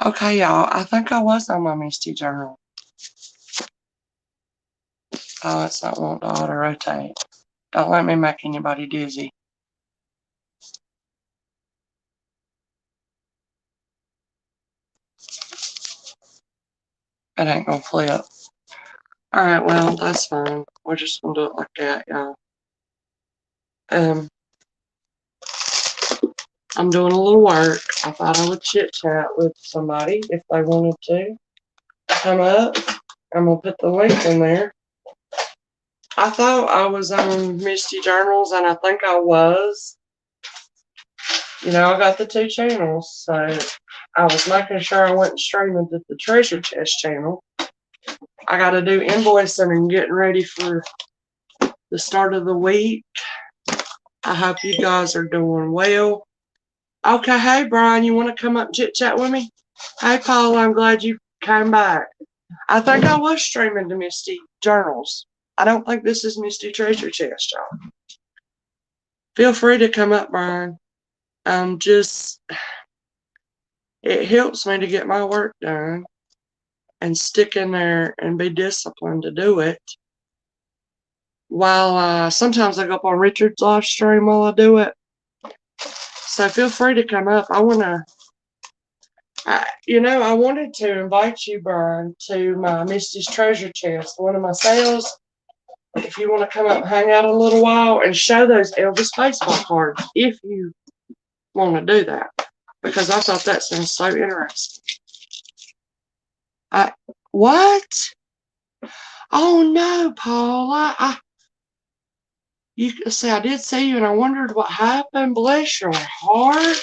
Okay, y'all, I think I was on my Misty Journal. Oh, it's not wanting to auto-rotate. Don't let me make anybody dizzy. It ain't gonna flip. Alright, well, that's fine. We're just gonna do it like that, y'all. I'm doing a little work. I thought I would chit-chat with somebody if they wanted to come up. I'm gonna put the link in there. I thought I was on Misty Journals, and I think I was. You know, I got the two channels, so I was making sure I wasn't streaming to the Treasure Chest channel. I got to do invoicing and getting ready for the start of the week. I hope you guys are doing well. Okay, hey Brian, you want to come up and chit chat with me? Hey Paul, I'm glad you came back. I think I was streaming to Misty Journals. I don't think this is Misty Treasure Chest, y'all. Feel free to come up, Brian. It helps me to get my work done and stick in there and be disciplined to do it. While sometimes I go up on Richard's live stream while I do it. So feel free to come up. I wanted to invite you, Brian, to my Misty's Treasure Chest, one of my sales. If you want to come up and hang out a little while and show those Elvis baseball cards, if you want to do that, because I thought that sounds so interesting. What? Oh no, Paul. You see, I did see you, and I wondered what happened. Bless your heart.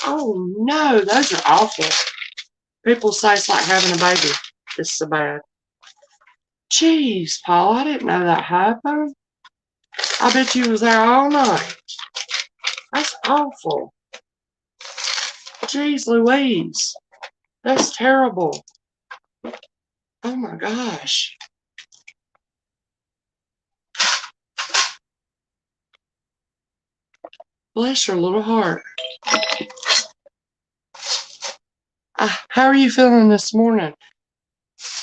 Oh no, those are awful. People say it's like having a baby. It's so bad. Jeez, Paul, I didn't know that happened. I bet you was there all night. That's awful. Jeez Louise. That's terrible. Oh my gosh. Bless your little heart. How are you feeling this morning?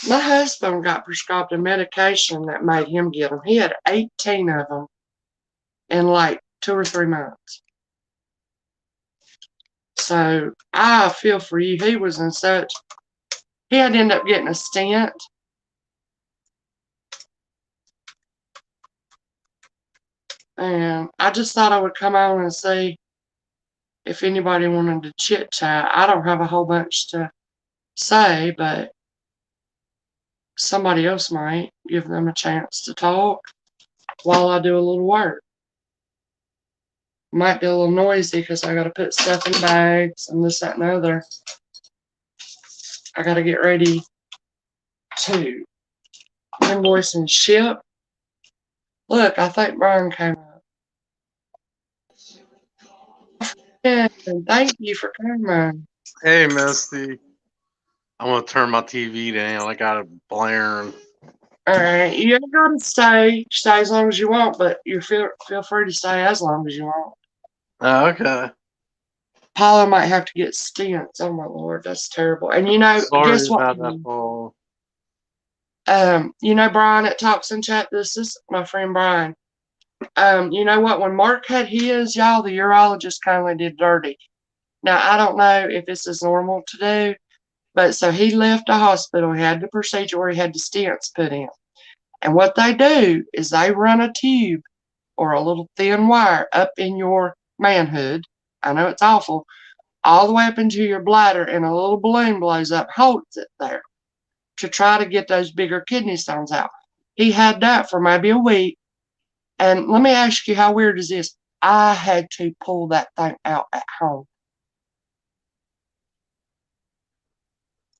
My husband got prescribed a medication that made him get them. He had 18 of them in like 2 or 3 months. So I feel for you. He had to end up getting a stent. And I just thought I would come on and see if anybody wanted to chit chat. I don't have a whole bunch to say, but somebody else might. Give them a chance to talk while I do a little work. Might be a little noisy because I got to put stuff in bags and this, that, and the other. I got to get ready to invoice and ship. Look, I think Brian came up. Yeah, thank you for coming. Hey, Misty. I'm gonna turn my TV down. I got it blaring. All right, you ain't got to stay as long as you want, but you feel free to stay as long as you want. Oh, okay. Paula might have to get stents. Oh my lord, that's terrible. And Sorry guess what? about that, Paul. Brian at Talks and Chat. This is my friend Brian. You know what? When Mark had his, y'all, the urologist kindly did dirty. Now I don't know if this is normal to do, but so he left the hospital. He had the procedure where he had the stents put in. And what they do is they run a tube or a little thin wire up in your manhood. I know it's awful, all the way up into your bladder, and a little balloon blows up, holds it there to try to get those bigger kidney stones out. He had that for maybe a week. And let me ask you, how weird is this? I had to pull that thing out at home.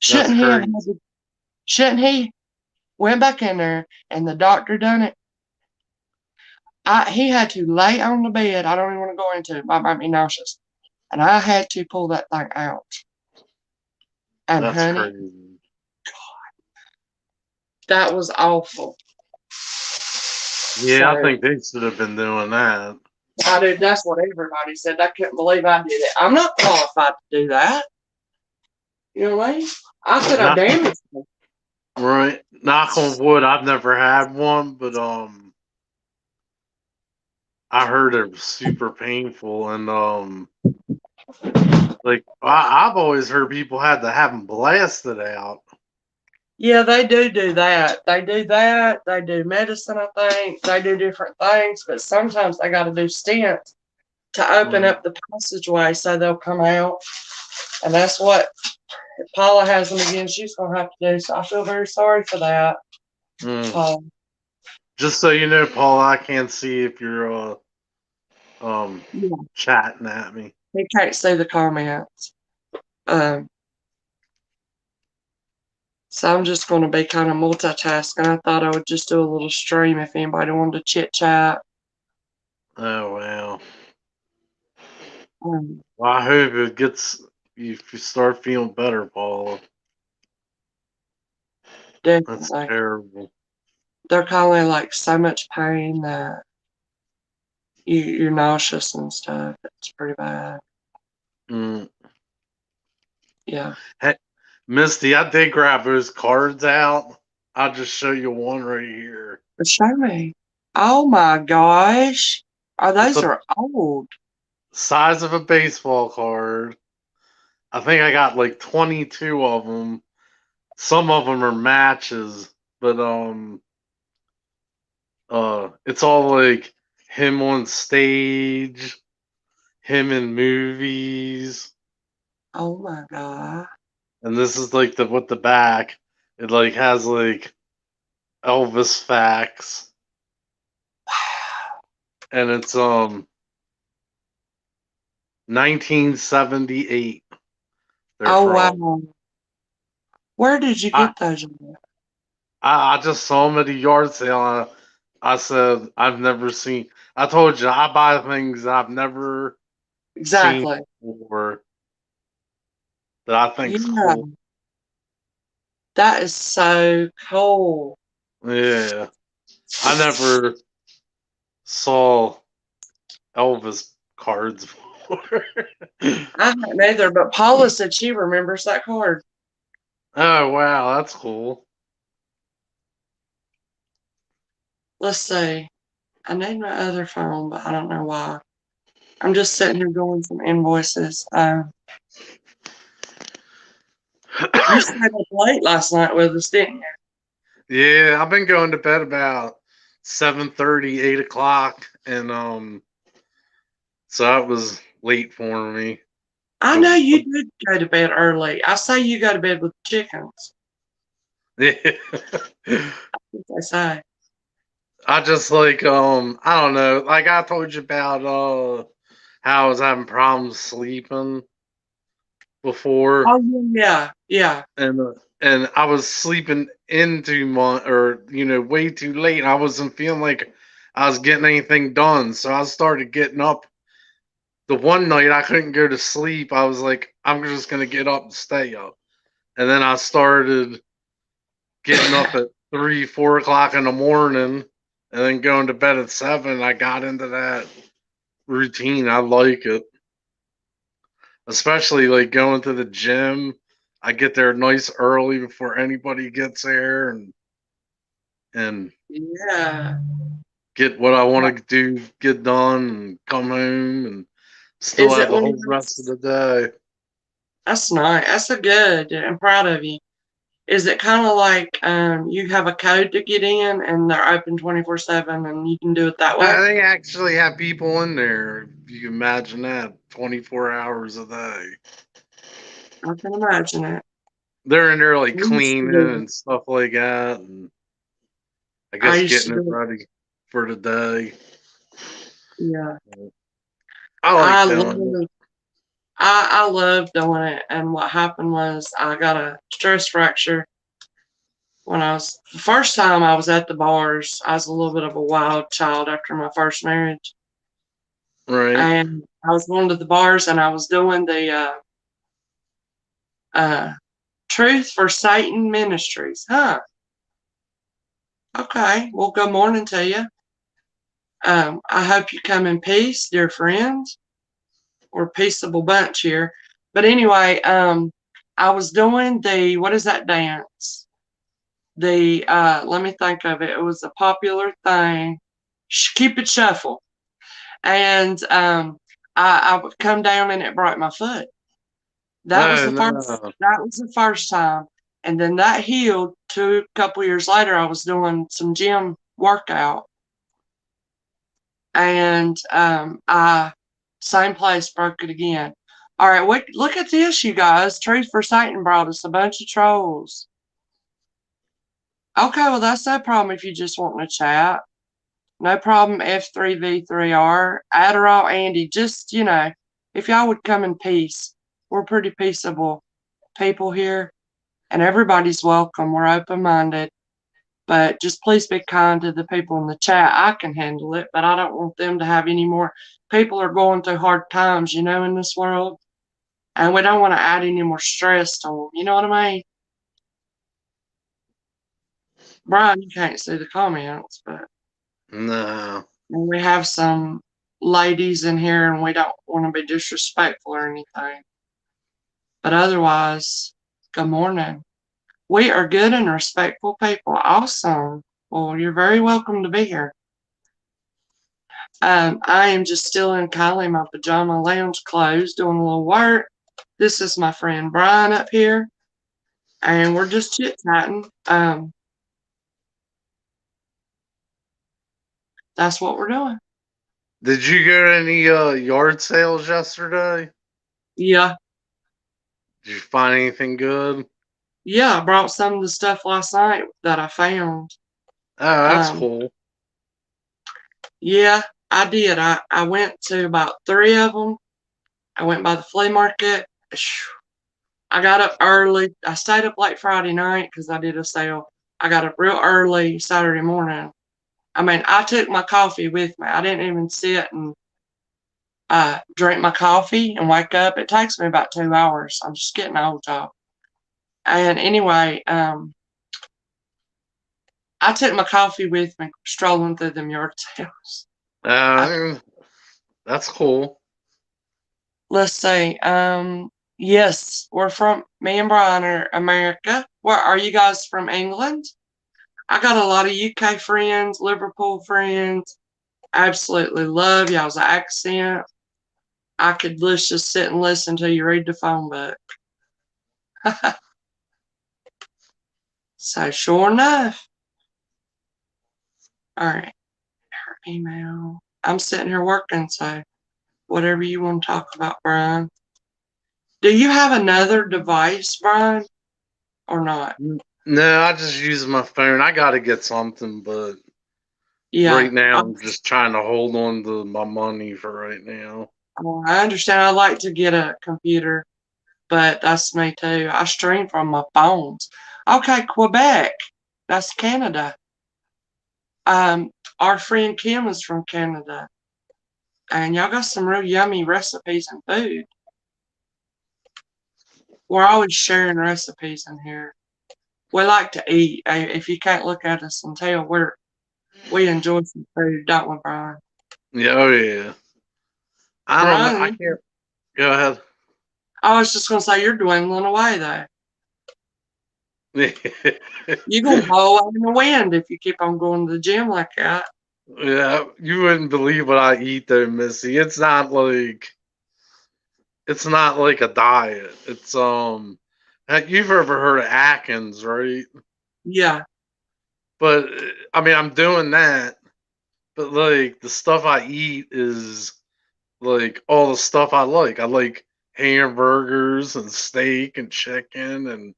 That's Shouldn't he have had crazy. to, shouldn't he went back in there and the doctor done it? He had to lay on the bed. I don't even want to go into it. It might be nauseous. And I had to pull that thing out. And That's honey, crazy. that was awful. Yeah, I So think they should have been doing that. I did. That's what everybody said. I couldn't believe I did it. I'm not qualified to do that. You know what I mean? I said I Knock on, damaged them. right. Knock on wood. I've never had one, but I heard it was super painful, and like I've always heard people had to have them blasted out. Yeah, they do that. They do that. They do medicine, I think. They do different things, but sometimes they got to do stents to open Mm, up the passageway so they'll come out. And that's what Paula has them again. She's going to have to do. So I feel very sorry for that, mm. Paula. Just so you know, Paul, I can't see if you're um Yeah, chatting at me. he can't see the comments. Um, so I'm just going to be kind of multitasking. I thought I would just do a little stream if anybody wanted to chit chat. Oh wow. Um, Well, I hope it gets if you start feeling better, Paul. That's definitely. terrible. They're kind of like so much pain that you're nauseous and stuff. It's pretty bad. Mm. Yeah. Hey, Misty, I did grab those cards out. I'll just show you one right here. But show me. Oh my gosh. Oh, It's those a are old. size of a baseball card. I think I got like 22 of them. Some of them are matches, but it's all like him on stage, him in movies, Oh my god. and this is like the with the back. It like has like Elvis facts, and it's 1978. They're Oh from. wow. Where did you I get those? I just saw them at a yard sale. I said I've never seen. I told you I buy things I've never seen Exactly. before that I think's Yeah. cool. That is so cool. Yeah, I never saw Elvis cards before. I haven't either, but Paula said she remembers that card. Oh wow, that's cool. Let's see. I need my other phone, but I don't know why. I'm just sitting here doing some invoices. You stayed up late last night with us, didn't you? Yeah, I've been going to bed about 7:30, 8 o'clock, and so that was late for me. I know I, you did go to bed early. I say you go to bed with chickens. yeah. That's what I say. I just like I don't know, like I told you about how I was having problems sleeping before, Oh yeah, yeah. and I was sleeping into my or way too late. I wasn't feeling like I was getting anything done, so I started getting up. The one night I couldn't go to sleep, I was like, I'm just gonna get up and stay up, and then I started getting up at 3, 4 o'clock in the morning, and then going to bed at 7. I got into that routine. I like it, especially like going to the gym. I get there nice early before anybody gets there, and Yeah. get what I want to do, get done, and come home, and still Is have it the one of whole rest of those? the day. That's nice. That's a good. I'm proud of you. Is it kind of like you have a code to get in and they're open 24/7 and you can do it that way? They actually have people in there. If you can imagine that, 24 hours a day. I can imagine it. They're in there like We used to cleaning do it. and stuff like that, and I I guess used to getting it do it. ready for the day. Yeah. I like I doing it. love I love doing it. And what happened was I got a stress fracture when I was the first time I was at the bars. I was a little bit of a wild child after my first marriage. Right. And I was going to the bars and I was doing the uh, Truth for Satan Ministries. Huh. Okay. Well, good morning to you. I hope you come in peace, dear friends. We're a peaceable bunch here. But anyway, I was doing the what is that dance? The let me think of it. It was a popular thing. Keep it shuffle, and I would come down and it broke my foot. That was No, the first. no. That was the first time, and then that healed. Two couple years later, I was doing some gym workout, and I same place broke it again. All right, look at this, you guys. Truth for Satan brought us a bunch of trolls. Okay, well that's no problem if you just want to chat. No problem, F3V3R. Adderall, Andy, just, if y'all would come in peace. We're pretty peaceable people here, and everybody's welcome. We're open minded, but just please be kind to the people in the chat. I can handle it, but I don't want them to have any more. People are going through hard times, in this world, and we don't want to add any more stress to them. You know what I mean? Brian, you can't see the comments, but No. we have some ladies in here, and we don't want to be disrespectful or anything. But otherwise, good morning. We are good and respectful people. Awesome. Well, you're very welcome to be here. I am just still in Kylie, my pajama lounge clothes, doing a little work. This is my friend Brian up here, and we're just chit chatting. That's what we're doing. Did you go to any yard sales yesterday? Yeah, Did you find anything good? yeah. I brought some of the stuff last night that I found. Oh, that's Um, cool. yeah, I did. I went to about three of them. I went by the flea market. I got up early. I stayed up late Friday night because I did a sale. I got up real early Saturday morning. I mean, I took my coffee with me. I didn't even sit and drink my coffee and wake up. It takes me about 2 hours. I'm just getting old, y'all. And anyway, I took my coffee with me, strolling through them yard sales. Uh, that's cool. Let's see. Yes, we're from. Me and Brian are America. Where are you guys from? England? I got a lot of UK friends, Liverpool friends. Absolutely love y'all's accent. I could just sit and listen to you read the phone book. So sure enough. All right, her email. I'm sitting here working, so whatever you want to talk about, Brian. Do you have another device, Brian, or not? No, I just use my phone. I got to get something, but Yeah, right now I'm just trying to hold on to my money for right now. I understand. I like to get a computer, but that's me too. I stream from my phones. Okay, Quebec. That's Canada. Um, our friend Kim is from Canada, and y'all got some real yummy recipes and food. We're always sharing recipes in here. We like to eat. If you can't look at us and tell, we enjoy some food, don't we, Brian? Yeah, oh yeah. I don't know. I Brian, can't. Go ahead. I was just gonna say you're dwindling away though. You're gonna blow away in the wind if you keep on going to the gym like that. Yeah, you wouldn't believe what I eat though, Missy. It's not like a diet. You've ever heard of Atkins, right? Yeah, But I mean, I'm doing that, but like the stuff I eat is like all the stuff I like. I like hamburgers and steak and chicken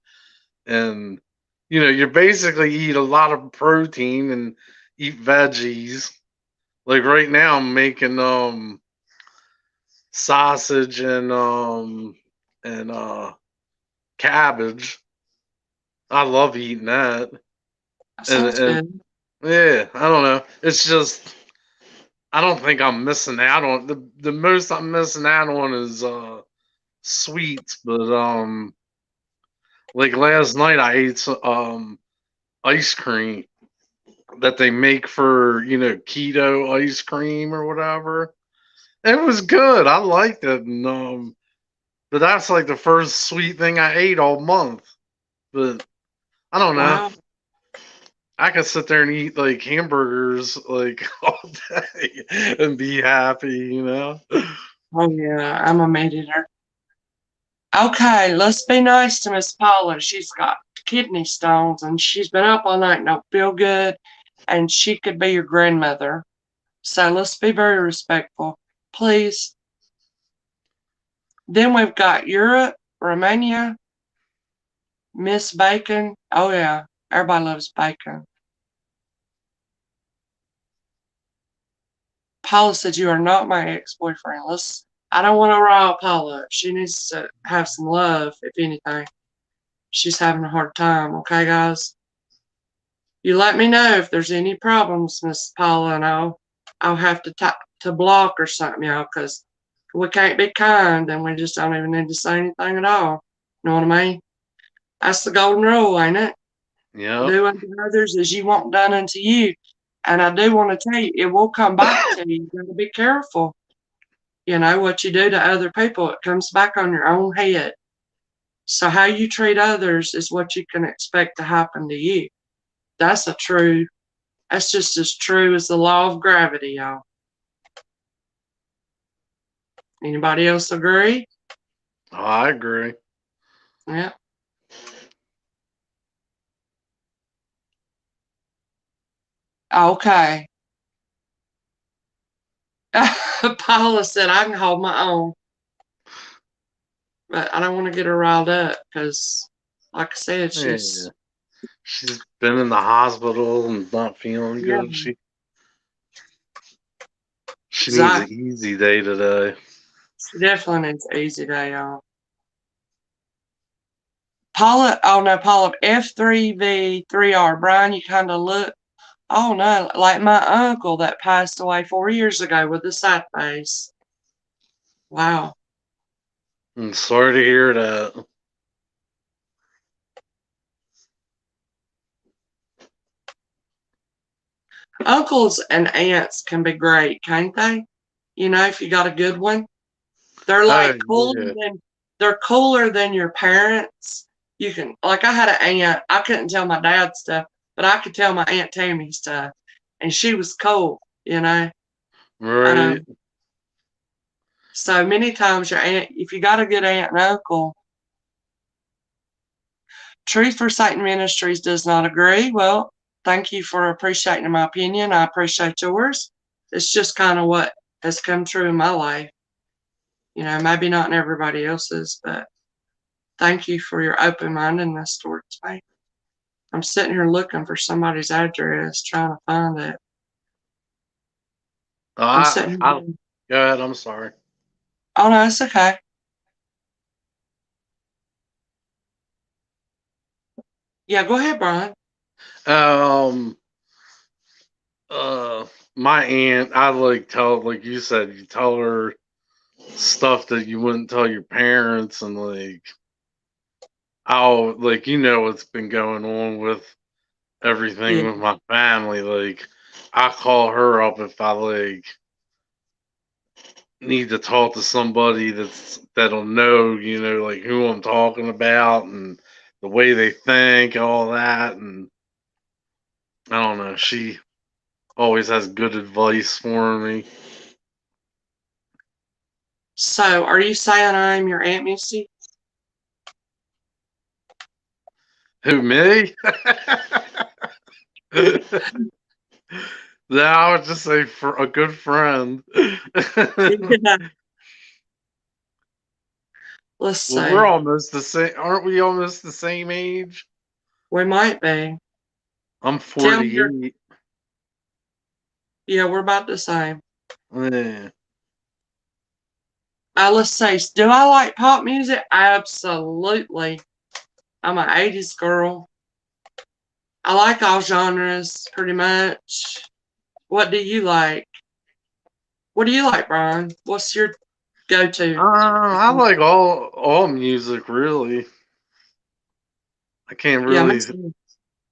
and you basically eat a lot of protein and eat veggies. Like right now I'm making sausage and cabbage. I love eating that. that And sounds and good. yeah, I don't know. It's just I don't think I'm missing out on the most I'm missing out on is sweets, but like last night I ate ice cream that they make for keto ice cream or whatever. It was good. I liked it, but But that's like the first sweet thing I ate all month. But I don't know. Wow. I could sit there and eat like hamburgers like all day and be happy. Oh yeah, I'm a meat eater. Okay, let's be nice to Miss Paula. She's got kidney stones and she's been up all night and don't feel good, and she could be your grandmother. So let's be very respectful, please. Then we've got Europe, Romania, Miss Bacon. Oh yeah, everybody loves bacon. Paula said you are not my ex-boyfriend. I don't want to rile Paula. She needs to have some love, if anything. She's having a hard time, okay, guys? You let me know if there's any problems, Miss Paula, and I'll have to block or something, y'all, because we can't be kind and we just don't even need to say anything at all. You know what I mean? That's the golden rule, ain't it? Yep. Do unto others as you want done unto you. And I do want to tell you, it will come back to you. You got to be careful. You know, what you do to other people, it comes back on your own head. So how you treat others is what you can expect to happen to you. That's that's just as true as the law of gravity, y'all. Anybody else agree? Oh, I agree. Yeah. Okay. Paula said I can hold my own, but I don't want to get her riled up because, like I said, Yeah. She's been in the hospital and not feeling yeah, good. She needs an exactly. easy day today. She definitely needs an easy day, y'all. Paula, oh no, Paula, F3V3R. Brian, you kind of look, oh no, like my uncle that passed away 4 years ago with a sad face. Wow. I'm sorry to hear that. Uncles and aunts can be great, can't they? You know, if you got a good one. They're Oh like yeah. they're cooler than your parents. You can, like, I had an aunt. I couldn't tell my dad stuff, but I could tell my aunt Tammy stuff, and she was cool. You know. Right. Um, so many times your aunt, if you got a good aunt and uncle, Truth for Satan Ministries does not agree. Well, thank you for appreciating my opinion. I appreciate yours. It's just kind of what has come true in my life. You know, maybe not in everybody else's, but thank you for your open mindedness towards me. I'm sitting here looking for somebody's address, trying to find it. Oh, I'm sitting I here. go ahead. I'm sorry. Oh no, it's okay. Yeah, go ahead, Brian. Um. Uh. My aunt. I like tell like you said. You tell her stuff that you wouldn't tell your parents, and like how like what's been going on with everything Yeah. with my family. Like I call her up if I like need to talk to somebody that'll know, like who I'm talking about and the way they think, all that, and I don't know. She always has good advice for me. So, are you saying I'm your Aunt Missy? Who me? No, I would just say for a good friend. Yeah. Let's Well, we're see. almost the same, aren't we? Almost the same age. We might be. I'm Tell me your. 48. Yeah, we're about the same. Yeah. Let's say, do I like pop music? Absolutely. I'm an 80s girl. I like all genres pretty much. What do you like? What do you like, Brian? What's your go to? I like all music really. I can't Yeah, really.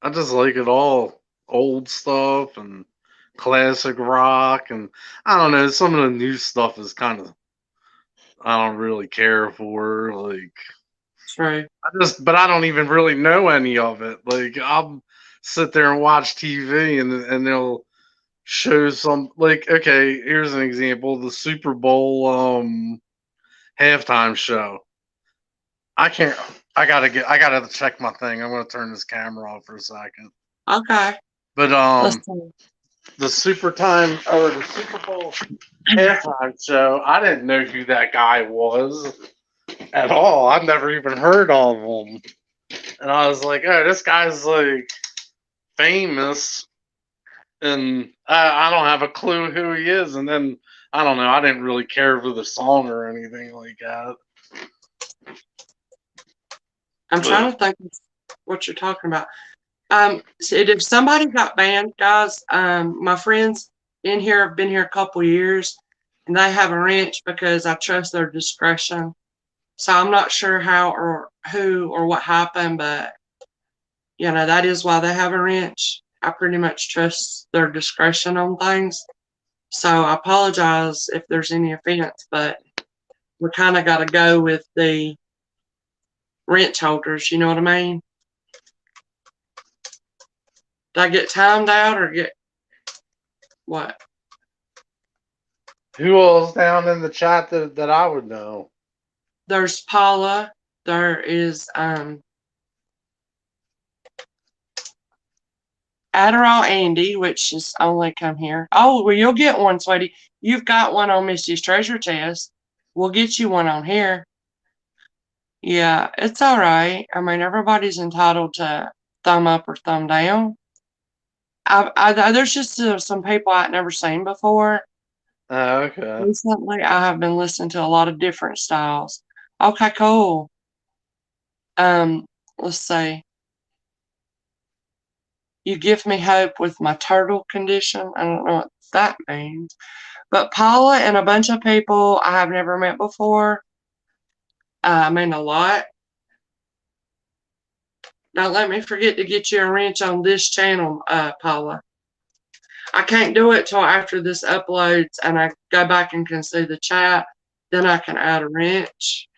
I just like it all. Old stuff and classic rock, and I don't know. Some of the new stuff is kind of I don't really care for. Like, True. but I don't even really know any of it. Like, I'll sit there and watch TV, and they'll show some. Like, okay, here's an example: the Super Bowl halftime show. I can't. I gotta check my thing. I'm gonna turn this camera off for a second. Okay. But Let's see. the Super Bowl halftime show. I didn't know who that guy was at all. I've never even heard of him. And I was like, oh, this guy's like famous, and I don't have a clue who he is. And then I don't know. I didn't really care for the song or anything like that. I'm trying to think of what you're talking about. So if somebody got banned, guys, my friends in here have been here a couple years, and they have a wrench because I trust their discretion. So I'm not sure how or who or what happened, but that is why they have a wrench. I pretty much trust their discretion on things. So I apologize if there's any offense, but we kind of got to go with the wrench holders. You know what I mean? Did I get timed out or get what? Who else down in the chat that I would know? There's Paula. There is Adderall Andy, which is only come here. Oh, well, you'll get one, sweetie. You've got one on Misty's treasure chest. We'll get you one on here. Yeah, it's all right. I mean, everybody's entitled to thumb up or thumb down. There's just some people I've never seen before. Okay. Recently, I have been listening to a lot of different styles. Okay, cool. Let's see. You give me hope with my turtle condition. I don't know what that means. But Paula and a bunch of people I have never met before. I mean, a lot. Don't let me forget to get you a wrench on this channel, Paula. I can't do it till after this uploads and I go back and can see the chat. Then I can add a wrench.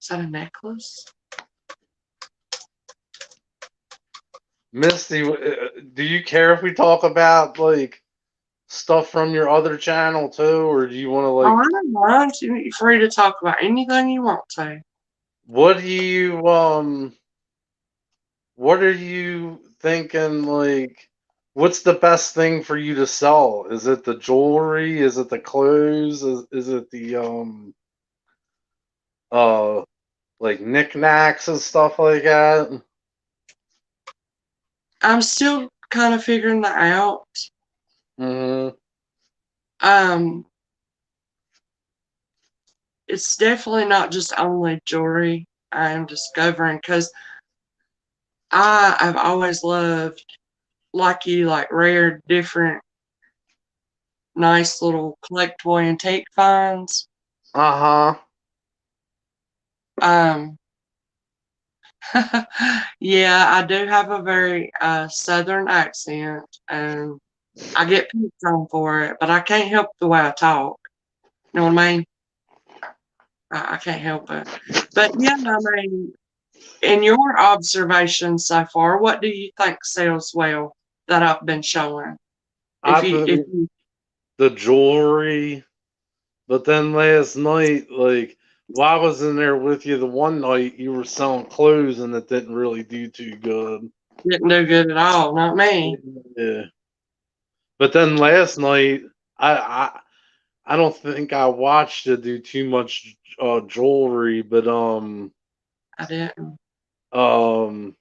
Is that a necklace? Misty, do you care if we talk about like stuff from your other channel too, or do you want to Oh, like? I don't mind. You're free to talk about anything you want to. What do you What are you thinking? Like, what's the best thing for you to sell? Is it the jewelry? Is it the clothes? Is it the uh like knickknacks and stuff like that? I'm still kind of figuring that out. Mm-hmm. Um, it's definitely not just only jewelry I am discovering because I've always loved, like you, like rare, different, nice little collectible antique finds. Uh-huh. Um, yeah, I do have a very southern accent, and I get picked on for it, but I can't help the way I talk. You know what I mean? I can't help it. But yeah, I mean, in your observations so far, what do you think sells well that I've been showing? I If think you the jewelry, but then last night, like, while I was in there with you the one night, you were selling clothes and it didn't really do too good. didn't do good at all, not me. Yeah. But then last night, I I, I don't think I watched it do too much jewelry, but I didn't. um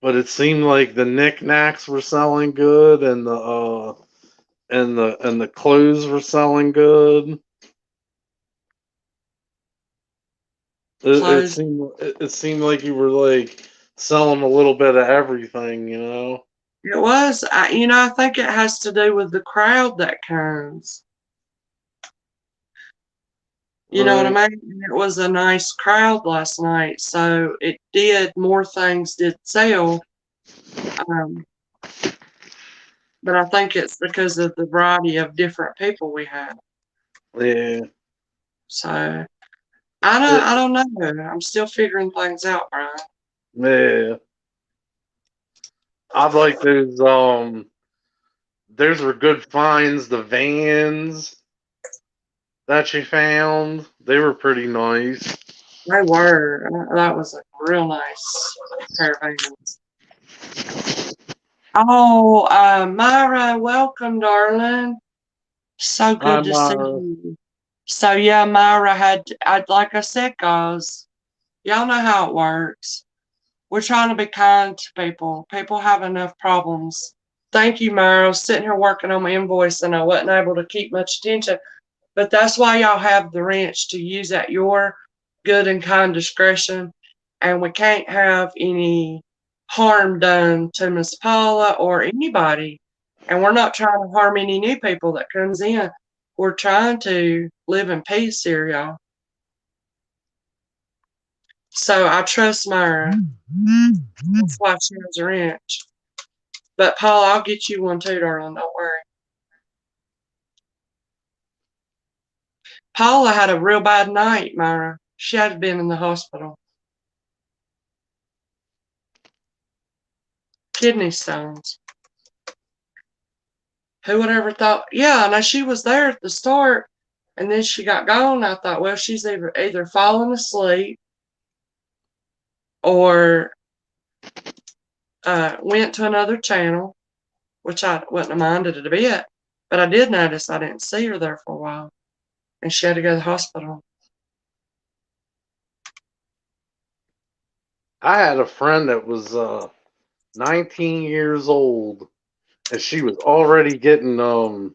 but it seemed like the knickknacks were selling good and the clothes were selling good. Clothes. It seemed like you were like selling a little bit of everything, you know. It was, I think it has to do with the crowd that comes. You know what I Right. mean? And it was a nice crowd last night, so it did more things did sell. Um, but I think it's because of the variety of different people we had. Yeah. So It, I don't know. I'm still figuring things out, Brian. yeah. I like those were good finds. The vans that you found, they were pretty nice. They were. That was a real nice pair of hands. Oh, Myra, welcome, darling. So good I'm to see you. So yeah, Myra like I said, guys, y'all know how it works. We're trying to be kind to people. People have enough problems. Thank you, Myra. I was sitting here working on my invoice and I wasn't able to keep much attention. But that's why y'all have the wrench to use at your good and kind discretion. And we can't have any harm done to Miss Paula or anybody. And we're not trying to harm any new people that comes in. We're trying to live in peace here, y'all. So I trust Myra. That's why she has a wrench. But Paula, I'll get you one too, darling. Don't worry. Paula had a real bad night, Myra. She had been in the hospital. Kidney stones. Who would ever thought? Yeah, now she was there at the start, and then she got gone. I thought, well, she's either fallen asleep or went to another channel, which I wouldn't have minded it a bit. But I did notice I didn't see her there for a while, and she had to go to the hospital. I had a friend that was 19 years old, and she was already getting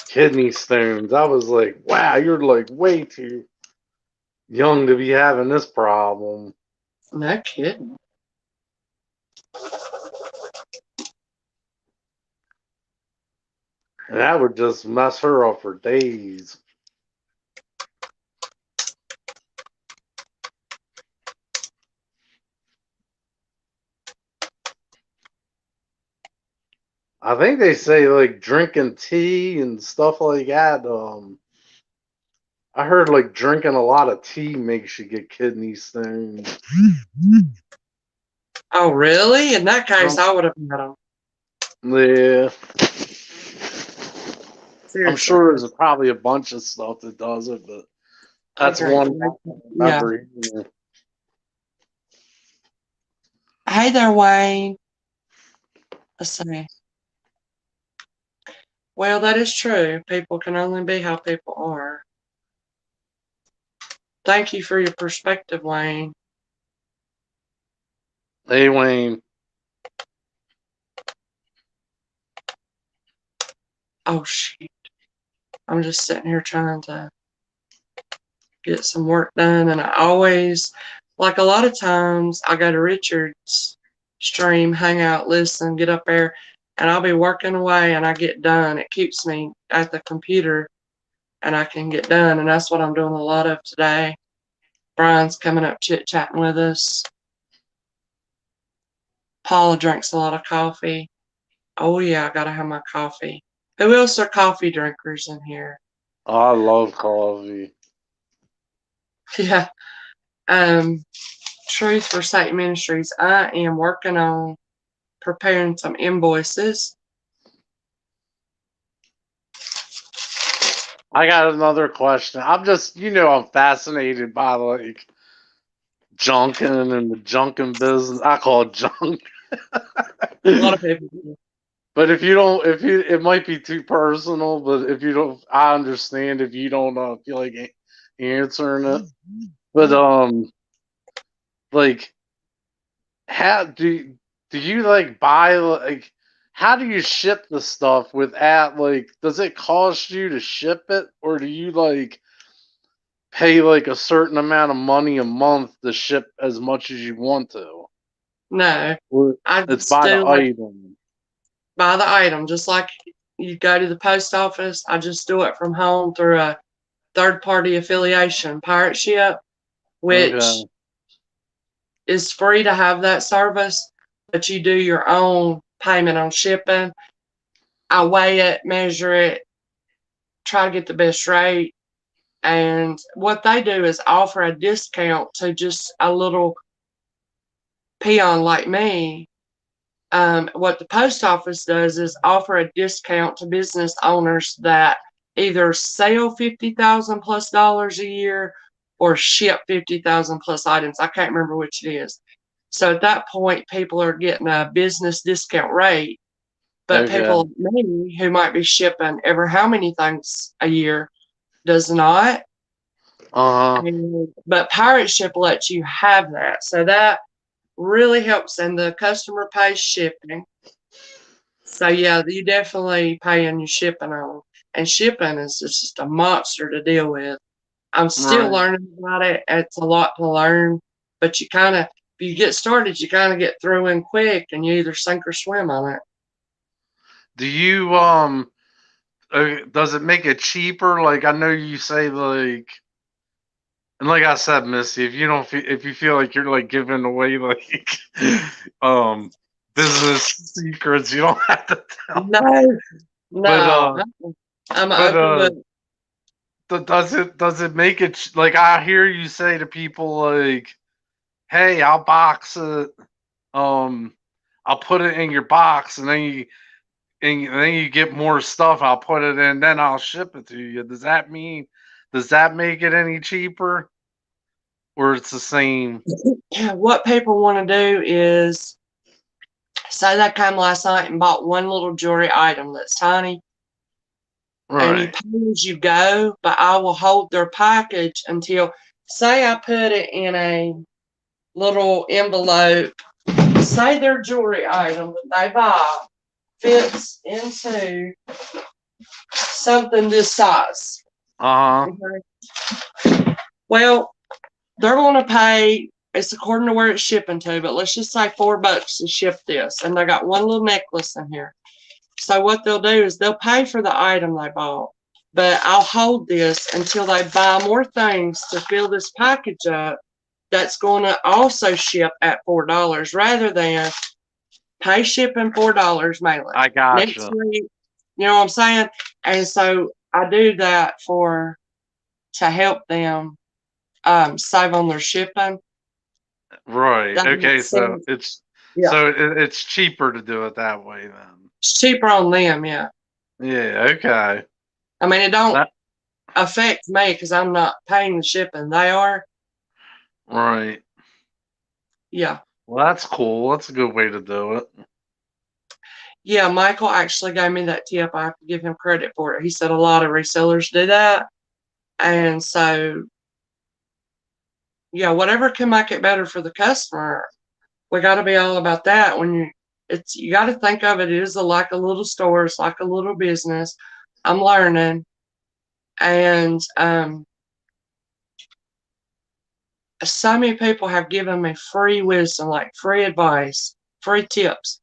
kidney stones. I was like, wow, you're like way too young to be having this problem. No kidding. And that would just mess her up for days. I think they say like drinking tea and stuff like that. I heard like drinking a lot of tea makes you get kidney stones. Oh, really? In that case, Um, I would have had them. yeah, I'm Seriously. sure there's probably a bunch of stuff that does it, but I that's drank one way. I Yeah. remember. Hey there, Wayne. Let's see. Well, that is true. People can only be how people are. Thank you for your perspective, Wayne. Hey Wayne, Oh, shit. I'm just sitting here trying to get some work done. And I always, like a lot of times, I go to Richard's stream, hang out, listen, get up there, and I'll be working away and I get done. It keeps me at the computer and I can get done. And that's what I'm doing a lot of today. Brian's coming up chit chatting with us. Paula drinks a lot of coffee. Oh, yeah, I gotta have my coffee. Who else are coffee drinkers in here? I love coffee. Yeah. Um, Truth for Satan Ministries. I am working on preparing some invoices. I got another question. I'm just, I'm fascinated by like junking and the junking business. I call it junk. A lot of people do. But if you don't, it might be too personal. But if you don't, I understand if you don't feel like answering it. But like, how do you like buy like? How do you ship the stuff without like? Does it cost you to ship it, or do you like pay like a certain amount of money a month to ship as much as you want to? No, Or I it's just by the do it item. by the item, just like you go to the post office. I just do it from home through a third party affiliation, Pirate Ship, which Okay. is free to have that service, but you do your own payment on shipping. I weigh it, measure it, try to get the best rate. And what they do is offer a discount to just a little peon like me. What the post office does is offer a discount to business owners that either sell 50,000 plus dollars a year or ship 50,000 plus items. I can't remember which it is. So at that point, people are getting a business discount rate, but Okay. people like me who might be shipping ever how many things a year does not. Uh huh. But Pirate Ship lets you have that. So that really helps, and the customer pays shipping. So yeah, you definitely paying your shipping on. And shipping is just a monster to deal with. I'm still Right. learning about it. It's a lot to learn, but you kind of, if you get started, you kind of get through in quick, and you either sink or swim on it. Do you does it make it cheaper? Like I know you say like, and like I said, Missy, if you don't feel, if you feel like you're like giving away like um business secrets, you don't have to tell. No, But no, I'm an but open book. does it make it like I hear you say to people like, hey, I'll box it, um, I'll put it in your box, and then you get more stuff. I'll put it in, then I'll ship it to you. Does that make it any cheaper, or it's the same? What people want to do is say they came last night and bought one little jewelry item that's tiny, and you Right. pay as you go, but I will hold their package until, say, I put it in a little envelope. Say their jewelry item that they buy fits into something this size. Uh huh. Okay. Well, they're going to pay, it's according to where it's shipping to, but let's just say $4 to ship this. And they got one little necklace in here. So what they'll do is they'll pay for the item they bought, but I'll hold this until they buy more things to fill this package up that's going to also ship at $4 rather than pay shipping $4, mail it. I Next gotcha. week, you know what I'm saying? And so I do that for to help them save on their shipping. Right. That Okay. makes So sense. Yeah. it's cheaper to do it that way then. It's cheaper on them, yeah. Yeah. Okay. I mean, it don't That affect me because I'm not paying the shipping. They are. right. Yeah. Well, that's cool. That's a good way to do it. Yeah, Michael actually gave me that tip. I have to give him credit for it. He said a lot of resellers do that. And so, yeah, whatever can make it better for the customer, we got to be all about that. When you got to think of it as like a little store. It's like a little business. I'm learning. And so many people have given me free wisdom, like free advice, free tips.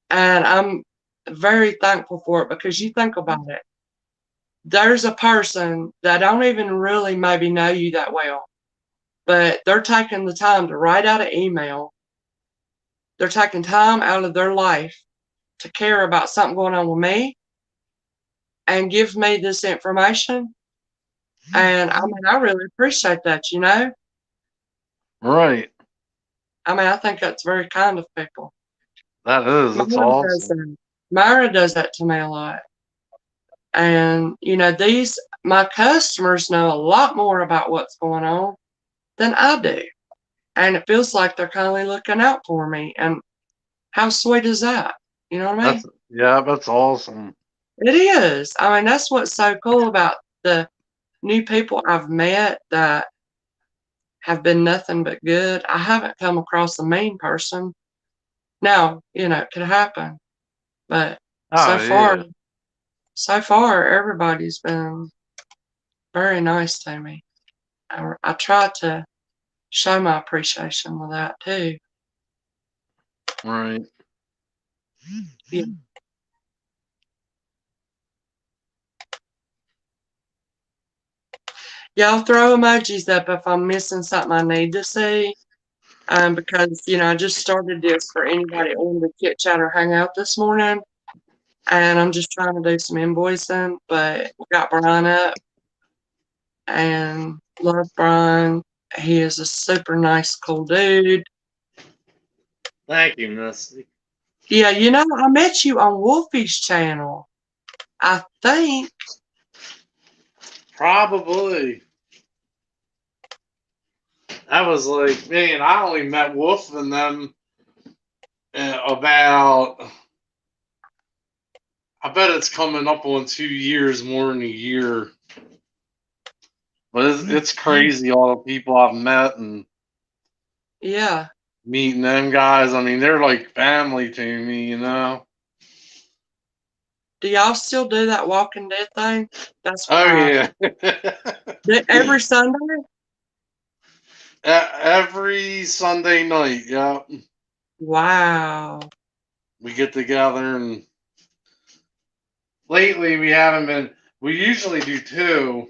And I'm very thankful for it because you think about it. There's a person that don't even really maybe know you that well, but they're taking the time to write out an email. They're taking time out of their life to care about something going on with me and give me this information. And I mean, I really appreciate that, you know? Right. I mean, I think that's very kind of people. That is. That's Myra does awesome. that. Myra does that to me a lot. And, you know, my customers know a lot more about what's going on than I do. And it feels like they're kindly looking out for me. And how sweet is that? You know what I mean? That's yeah. That's awesome. It is. I mean, that's what's so cool about the new people I've met that have been nothing but good. I haven't come across a mean person. Now, you know, it could happen. But so Oh far, yeah. so far, everybody's been very nice to me. I try to show my appreciation with that too. Right. Yeah. Y'all throw emojis up if I'm missing something I need to see. Because I just started this for anybody that wanted to chit chat or hang out this morning, and I'm just trying to do some invoicing. But we got Brian up, and love Brian. He is a super nice, cool dude. Thank you, Misty. Yeah, I met you on Wolfie's channel. I think. Probably. That was like, man, I only met Wolf and them about, I bet it's coming up on 2 years, more than a year. But it's crazy all the people I've met and Yeah. meeting them guys. I mean, they're like family to me, you know? Do y'all still do that Walking Dead thing? That's what Oh, I yeah. every Sunday. Every Sunday night, yeah. Wow. We get together and lately we haven't been, we usually do two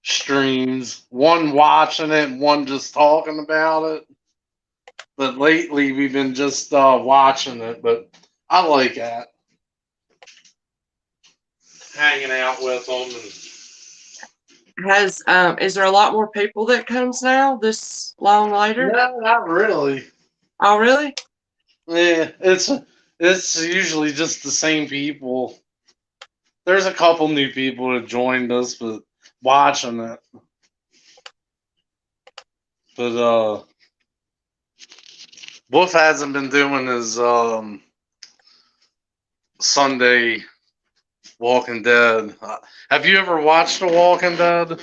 streams, one watching it and one just talking about it. But lately we've been just watching it. But I like that, hanging out with them. Is there a lot more people that comes now this long later? No, not really. Oh, really? Yeah, it's usually just the same people. There's a couple new people that joined us, but watching it. But Wolf hasn't been doing his Sunday Walking Dead. Have you ever watched The Walking Dead?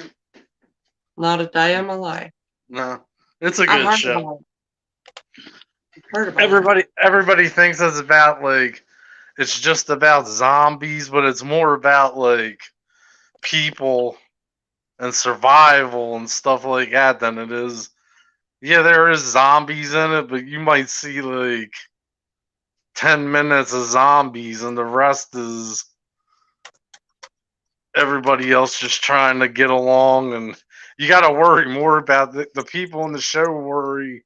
Not a day in my life. No, it's a I've good heard show. about it. I've heard about it. Everybody thinks it's about like it's just about zombies, but it's more about like people and survival and stuff like that than it is. Yeah, there is zombies in it, but you might see like 10 minutes of zombies, and the rest is everybody else just trying to get along. And you got to worry more about the people in the show. Worry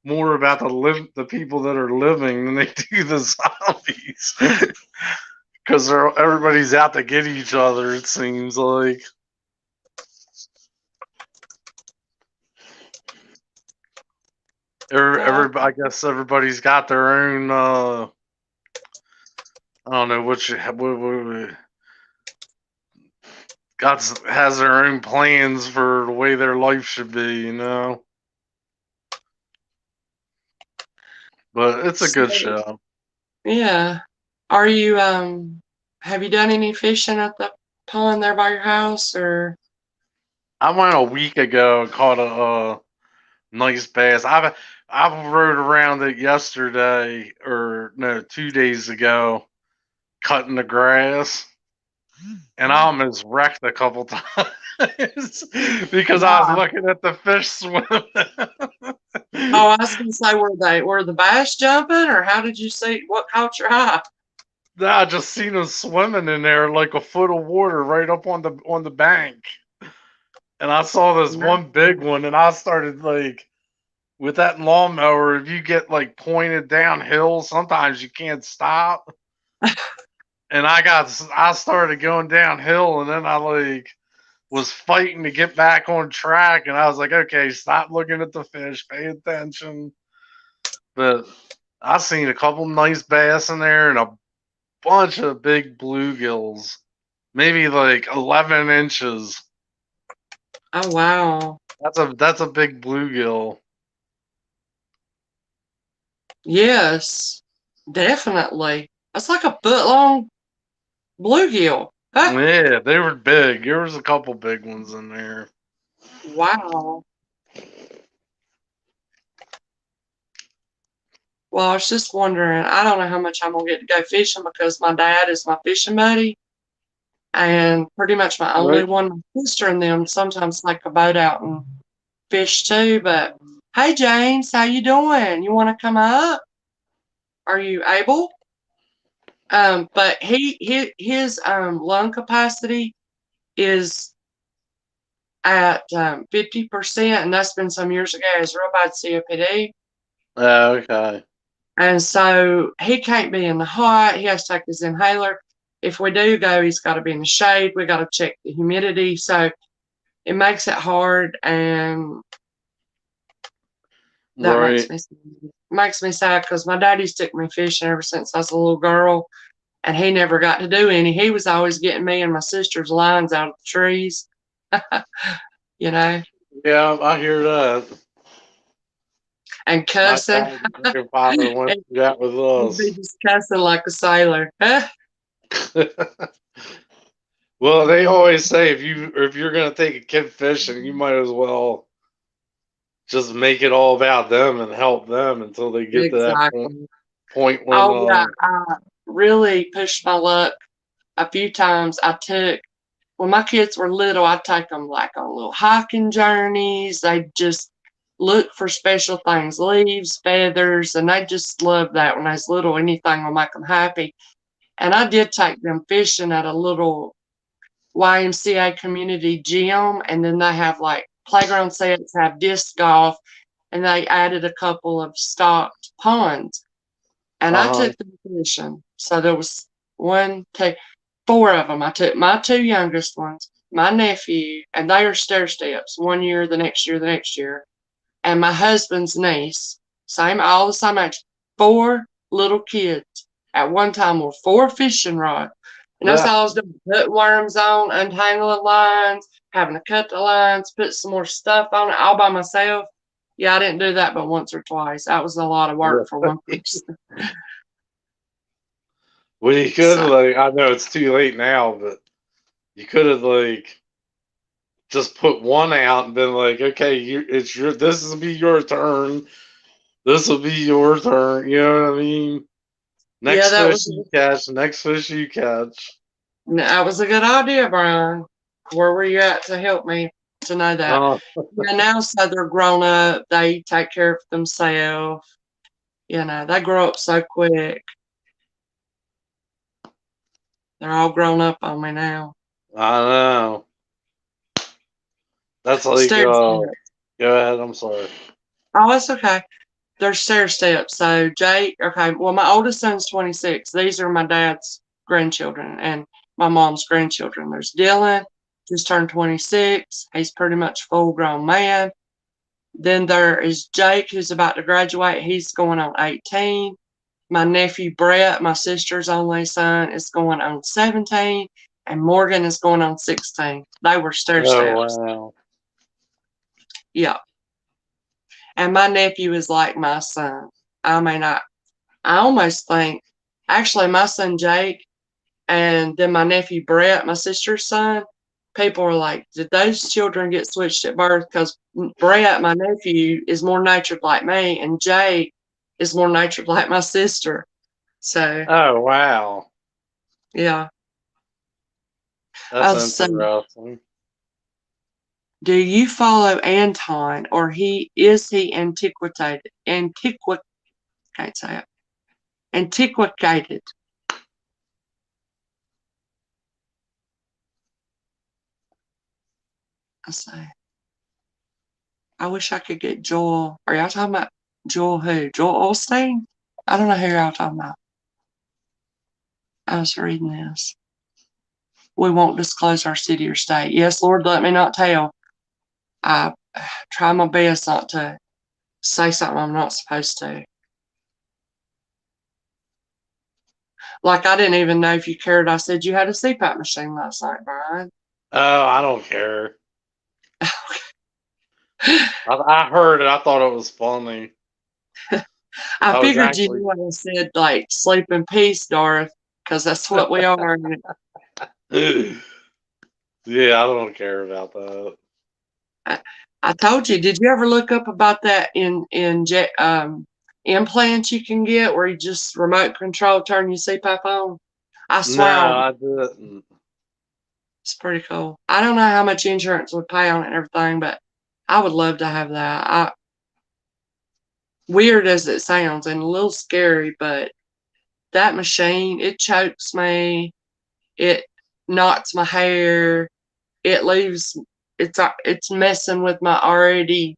more about the people that are living than they do the zombies, because everybody's out to get each other. It seems like. Well, I guess everybody's got their own. I don't know what God has their own plans for the way their life should be, you know. But it's a so, good show. yeah. Are you have you done any fishing at the pond there by your house or I went a week ago and caught a nice bass. I rode around it yesterday, or no, 2 days ago, cutting the grass, and I almost wrecked a couple times because I was why? looking at the fish swim. Oh, I was gonna say were the bass jumping or how did you see what caught your eye? I just seen them swimming in there like a foot of water right up on the bank, and I saw this one big one, and I started like with that lawnmower. If you get like pointed downhill, sometimes you can't stop. And I started going downhill, and then I like was fighting to get back on track, and I was like, okay, stop looking at the fish, pay attention. But I seen a couple nice bass in there and a bunch of big bluegills, maybe like 11 inches. Oh wow. That's a big bluegill. Yes. Definitely. That's like a foot long bluegill. Ah, Yeah, they were big. There was a couple big ones in there. wow. Well, I was just wondering, I don't know how much I'm gonna get to go fishing because my dad is my fishing buddy and pretty much my only Right. one. My sister and them sometimes take a boat out and fish too. But hey, James, how you doing? You want to come up? Are you able? But his lung capacity is at 50%, and that's been some years ago. It's real bad COPD. Okay. And so he can't be in the hot. He has to take his inhaler. If we do go, he's got to be in the shade. We got to check the humidity. So it makes it hard, and that Right. makes me sad because my daddy's took me fishing ever since I was a little girl, and he never got to do any. He was always getting me and my sister's lines out of the trees, you know, Yeah, I hear that. and My cussing. dad and your father went And through that with he'd be us. just cussing like a sailor. Well, they always say if you're gonna take a kid fishing, you might as well just make it all about them and help them until they get to that Exactly. point when Oh yeah, I really pushed my luck a few times. When my kids were little, I'd take them like on little hiking journeys. They just look for special things, leaves, feathers, and they just loved that when I was little. Anything will make them happy. And I did take them fishing at a little YMCA community gym, and then they have like playground sets, have disc golf, and they added a couple of stocked ponds. And I uh took them fishing. So there was one, two, four of them. I took my two youngest ones, my nephew, and they are stair steps. 1 year, the next year, the next year, and my husband's niece, all the same age. Four little kids at one time with four fishing rods. And that's huh. all I was doing, putting worms on, untangling lines, having to cut the lines, put some more stuff on it all by myself. Yeah, I didn't do that but once or twice. That was a lot of work for one person. Well, you could So like I know it's too late now, but you could have like just put one out and been like, okay, it's your this will be your turn. This will be your turn. You know what I mean? yeah, Next fish you catch. Next fish you catch. that was a good idea, Brian. Where were you at to help me to know that? Uh, Yeah, now so they're grown up, they take care of themselves. They grow up so quick. They're all grown up on me now. I know. That's like Stair go steps. ahead. I'm sorry. Oh, it's okay. They're stair steps. So Jake, okay, well, my oldest son's 26. These are my dad's grandchildren and my mom's grandchildren. There's Dylan, just turned 26. He's pretty much full grown man. Then there is Jake, who's about to graduate. He's going on 18. My nephew Brett, my sister's only son, is going on 17. And Morgan is going on 16. They were stair Oh steps. wow. Yeah. And my nephew is like my son. I mean, I almost think, actually, my son Jake and then my nephew Brett, my sister's son, people were like, did those children get switched at birth? Because Brett, my nephew, is more natured like me, and Jake is more natured like my sister. So, Oh wow. yeah. That's So, interesting. do you follow Anton, or is he can't say it. Antiquated. I say. I wish I could get Joel. Are y'all talking about Joel who? Joel Osteen? I don't know who y'all talking about. I was reading this. We won't disclose our city or state. Yes, Lord, let me not tell. I try my best not to say something I'm not supposed to. Like, I didn't even know if you cared. I said you had a CPAP machine last night, Brian. Oh, I don't care. I heard it. I thought it was funny. I I was figured you actually. knew when I said, like, sleep in peace, Darth, because that's what we are. Yeah, I don't care about that. I, I told you. Did you ever look up about that implants you can get where you just remote control turn your CPAP on? I No, swear I didn't. it's pretty cool. I don't know how much insurance would pay on it and everything, but I would love to have that. Weird as it sounds and a little scary, but that machine, it chokes me. It knots my hair. It leaves it's messing with my already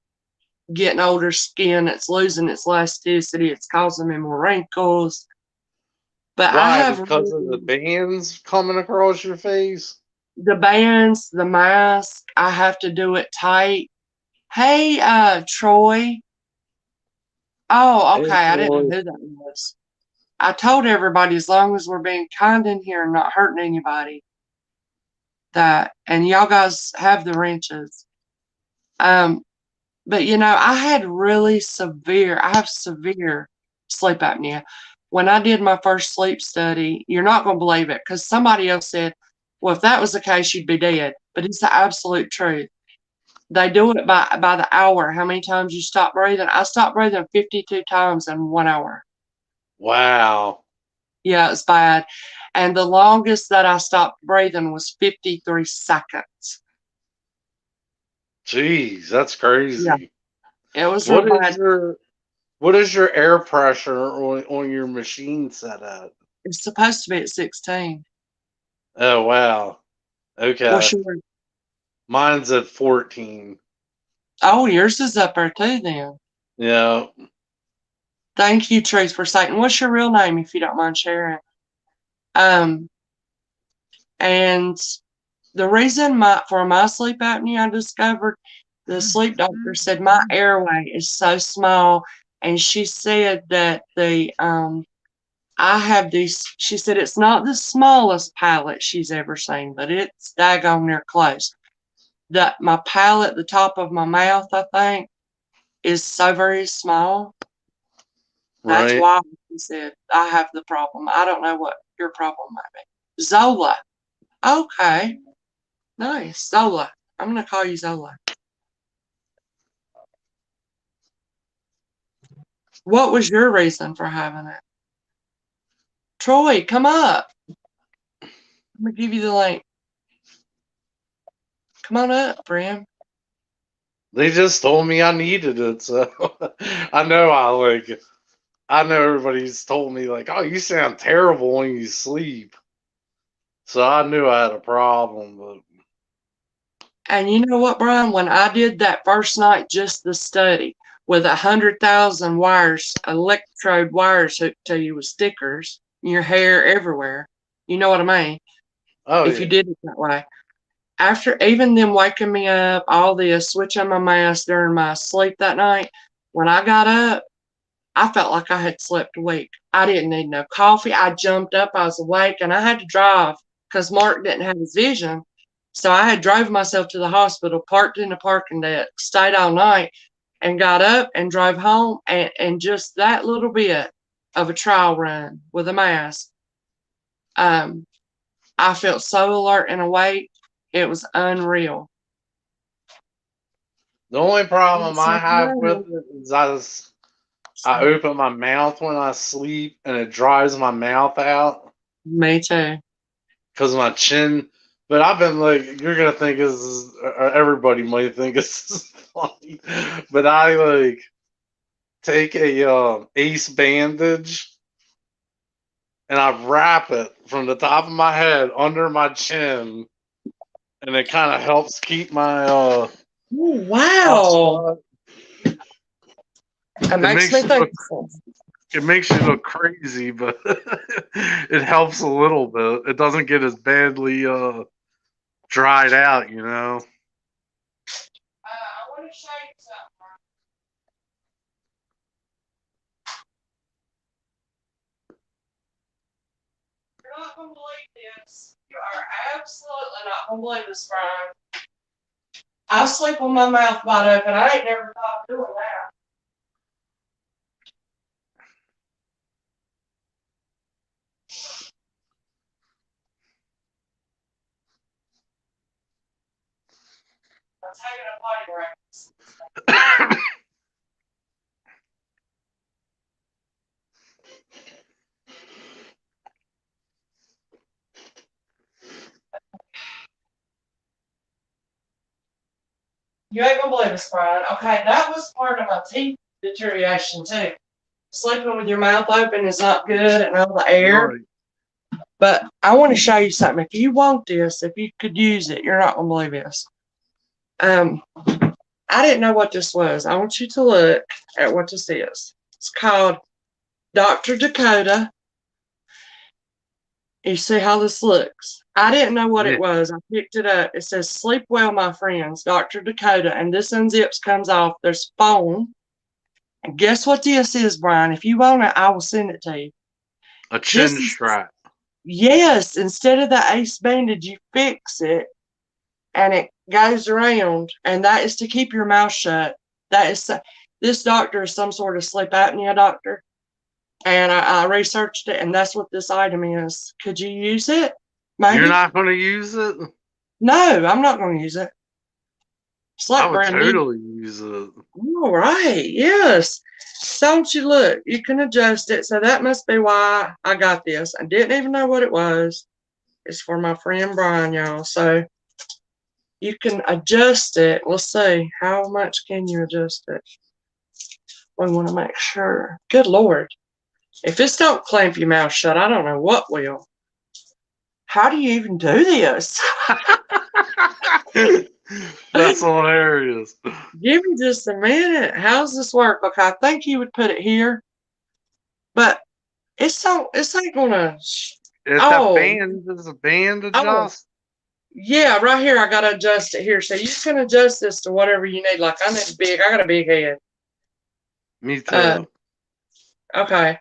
getting older skin. It's losing its elasticity. It's causing me more wrinkles. But I Why? have Because of the really, bands coming across your face? the bands, the mask. I have to do it tight. Hey, Troy. Oh, okay. Hey, I didn't boy. know who that was. I told everybody as long as we're being kind in here and not hurting anybody, that and y'all guys have the wrenches. Um, but I have severe sleep apnea. When I did my first sleep study, you're not gonna believe it, because somebody else said, well, if that was the case, you'd be dead. But it's the absolute truth. They do it by the hour, how many times you stop breathing. I stopped breathing 52 times in 1 hour. Wow. Yeah, it's bad. And the longest that I stopped breathing was 53 seconds. Jeez, that's Yeah, crazy. it was real What is bad. your what is your air pressure on your machine set at? It's supposed to be at 16. Oh wow. Okay. What's yours? Mine's at 14. Oh, yours is up there too then. Yeah. Thank you, Truth, for saying. What's your real name, if you don't mind sharing? Um, and the reason for my sleep apnea, I discovered the sleep doctor said my airway is so small, and she said that I have these. She said it's not the smallest palate she's ever seen, but it's daggone near close. That my palate, the top of my mouth, I think, is so very small. That's Right. why she said I have the problem. I don't know what your problem might be. Zola. Okay. Nice. Zola. I'm going to call you Zola. What was your reason for having it? Troy, come up. I'm going to give you the link. Come on up, Brim. They just told me I needed it, so I know I know everybody's told me like, oh, you sound terrible when you sleep. So I knew I had a problem, but And you know what, Brian? When I did that first night, just the study with 100,000 wires, electrode wires hooked to you with stickers, your hair everywhere. You know what I mean? oh If you yeah. did it that way. After even them waking me up, all this, switching my mask during my sleep that night, when I got up, I felt like I had slept a week. I didn't need no coffee. I jumped up, I was awake, and I had to drive because Mark didn't have his vision. So I had drove myself to the hospital, parked in the parking deck, stayed all night, and got up and drove home. And just that little bit of a trial run with a mask, um, I felt so alert and awake. It was unreal. The only problem So I have with it is I open my mouth when I sleep and it dries my mouth out me too. because my chin. But I've been like, you're gonna think this is, or everybody might think this is funny, but I like take a ace bandage and I wrap it from the top of my head under my chin, and it kind of helps keep my Ooh, mouth wow. shut. It It makes makes me you think. look it makes you look crazy, but it helps a little bit. It doesn't get as badly dried out, you know. I want to show you something. You're not going to believe this. You are absolutely not going to believe this, Brian. I sleep with my mouth wide open. I ain't never thought of doing that. I'm taking a potty break. You ain't going to believe this, Brian. Okay, that was part of my teeth deterioration, too. Sleeping with your mouth open is not good and all the air. Right. But I want to show you something. If you want this, if you could use it, you're not going to believe this. Um, I didn't know what this was. I want you to look at what this is. It's called Dr. Dakota. You see how this looks. I didn't know what Yeah. it was. I picked it up. It says, "Sleep well, my friends, Dr. Dakota." And this unzips, comes off. There's foam. And guess what this is, Brian? If you want it, I will send it to you. A This chin is, strap. yes, instead of the ace bandage, you fix it and it goes around. And that is to keep your mouth shut. That is, this doctor is some sort of sleep apnea doctor. And I researched it, and that's what this item is. Could you use it? You're Maybe? not going to use it? No, I'm not going to use it. It's I like would brand new. totally use it. All right, yes. So don't you look, you can adjust it. So that must be why I got this. I didn't even know what it was. It's for my friend Brian, y'all. So you can adjust it. We'll see. How much can you adjust it? We want to make sure. Good Lord. If this don't clamp your mouth shut, I don't know what will. How do you even do this? That's hilarious. Give me just a minute. How's this work? Okay, I think you would put it here, but it's not gonna. If that Oh, band is a band oh, adjust, yeah, right here. I gotta adjust it here. So you can adjust this to whatever you need. Like I need big. I got a big head. me Uh, too. okay.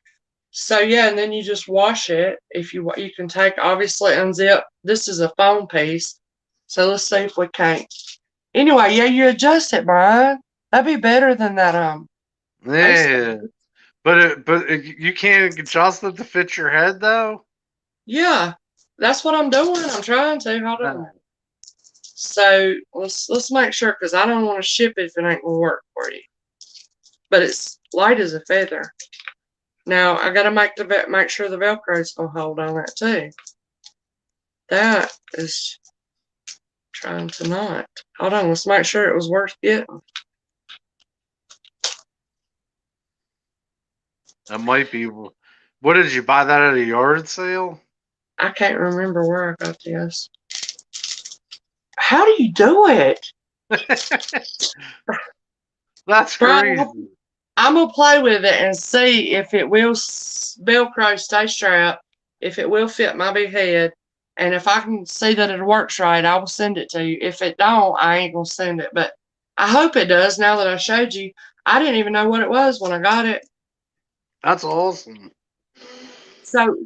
So yeah, and then you just wash it. If you can take obviously unzip. This is a foam piece. So let's see if we can't. Anyway, yeah, you adjust it, Brian. That'd be better than that ice Yeah. bandage. But you can't adjust it to fit your head though? Yeah, that's what I'm doing. I'm trying to. Hold on. No. So let's make sure because I don't want to ship it if it ain't gonna work for you. But it's light as a feather. Now I gotta make sure the Velcro's gonna hold on that too. That is trying to not. Hold on. Let's make sure it was worth getting. That might be. What did you buy that at a yard sale? I can't remember where I got this. How do you do it, That's Brian? crazy. I'm gonna play with it and see if it will Velcro stay strapped, if it will fit my big head, and if I can see that it works right, I will send it to you. If it don't, I ain't gonna send it. But I hope it does. Now that I showed you, I didn't even know what it was when I got it. That's awesome. So,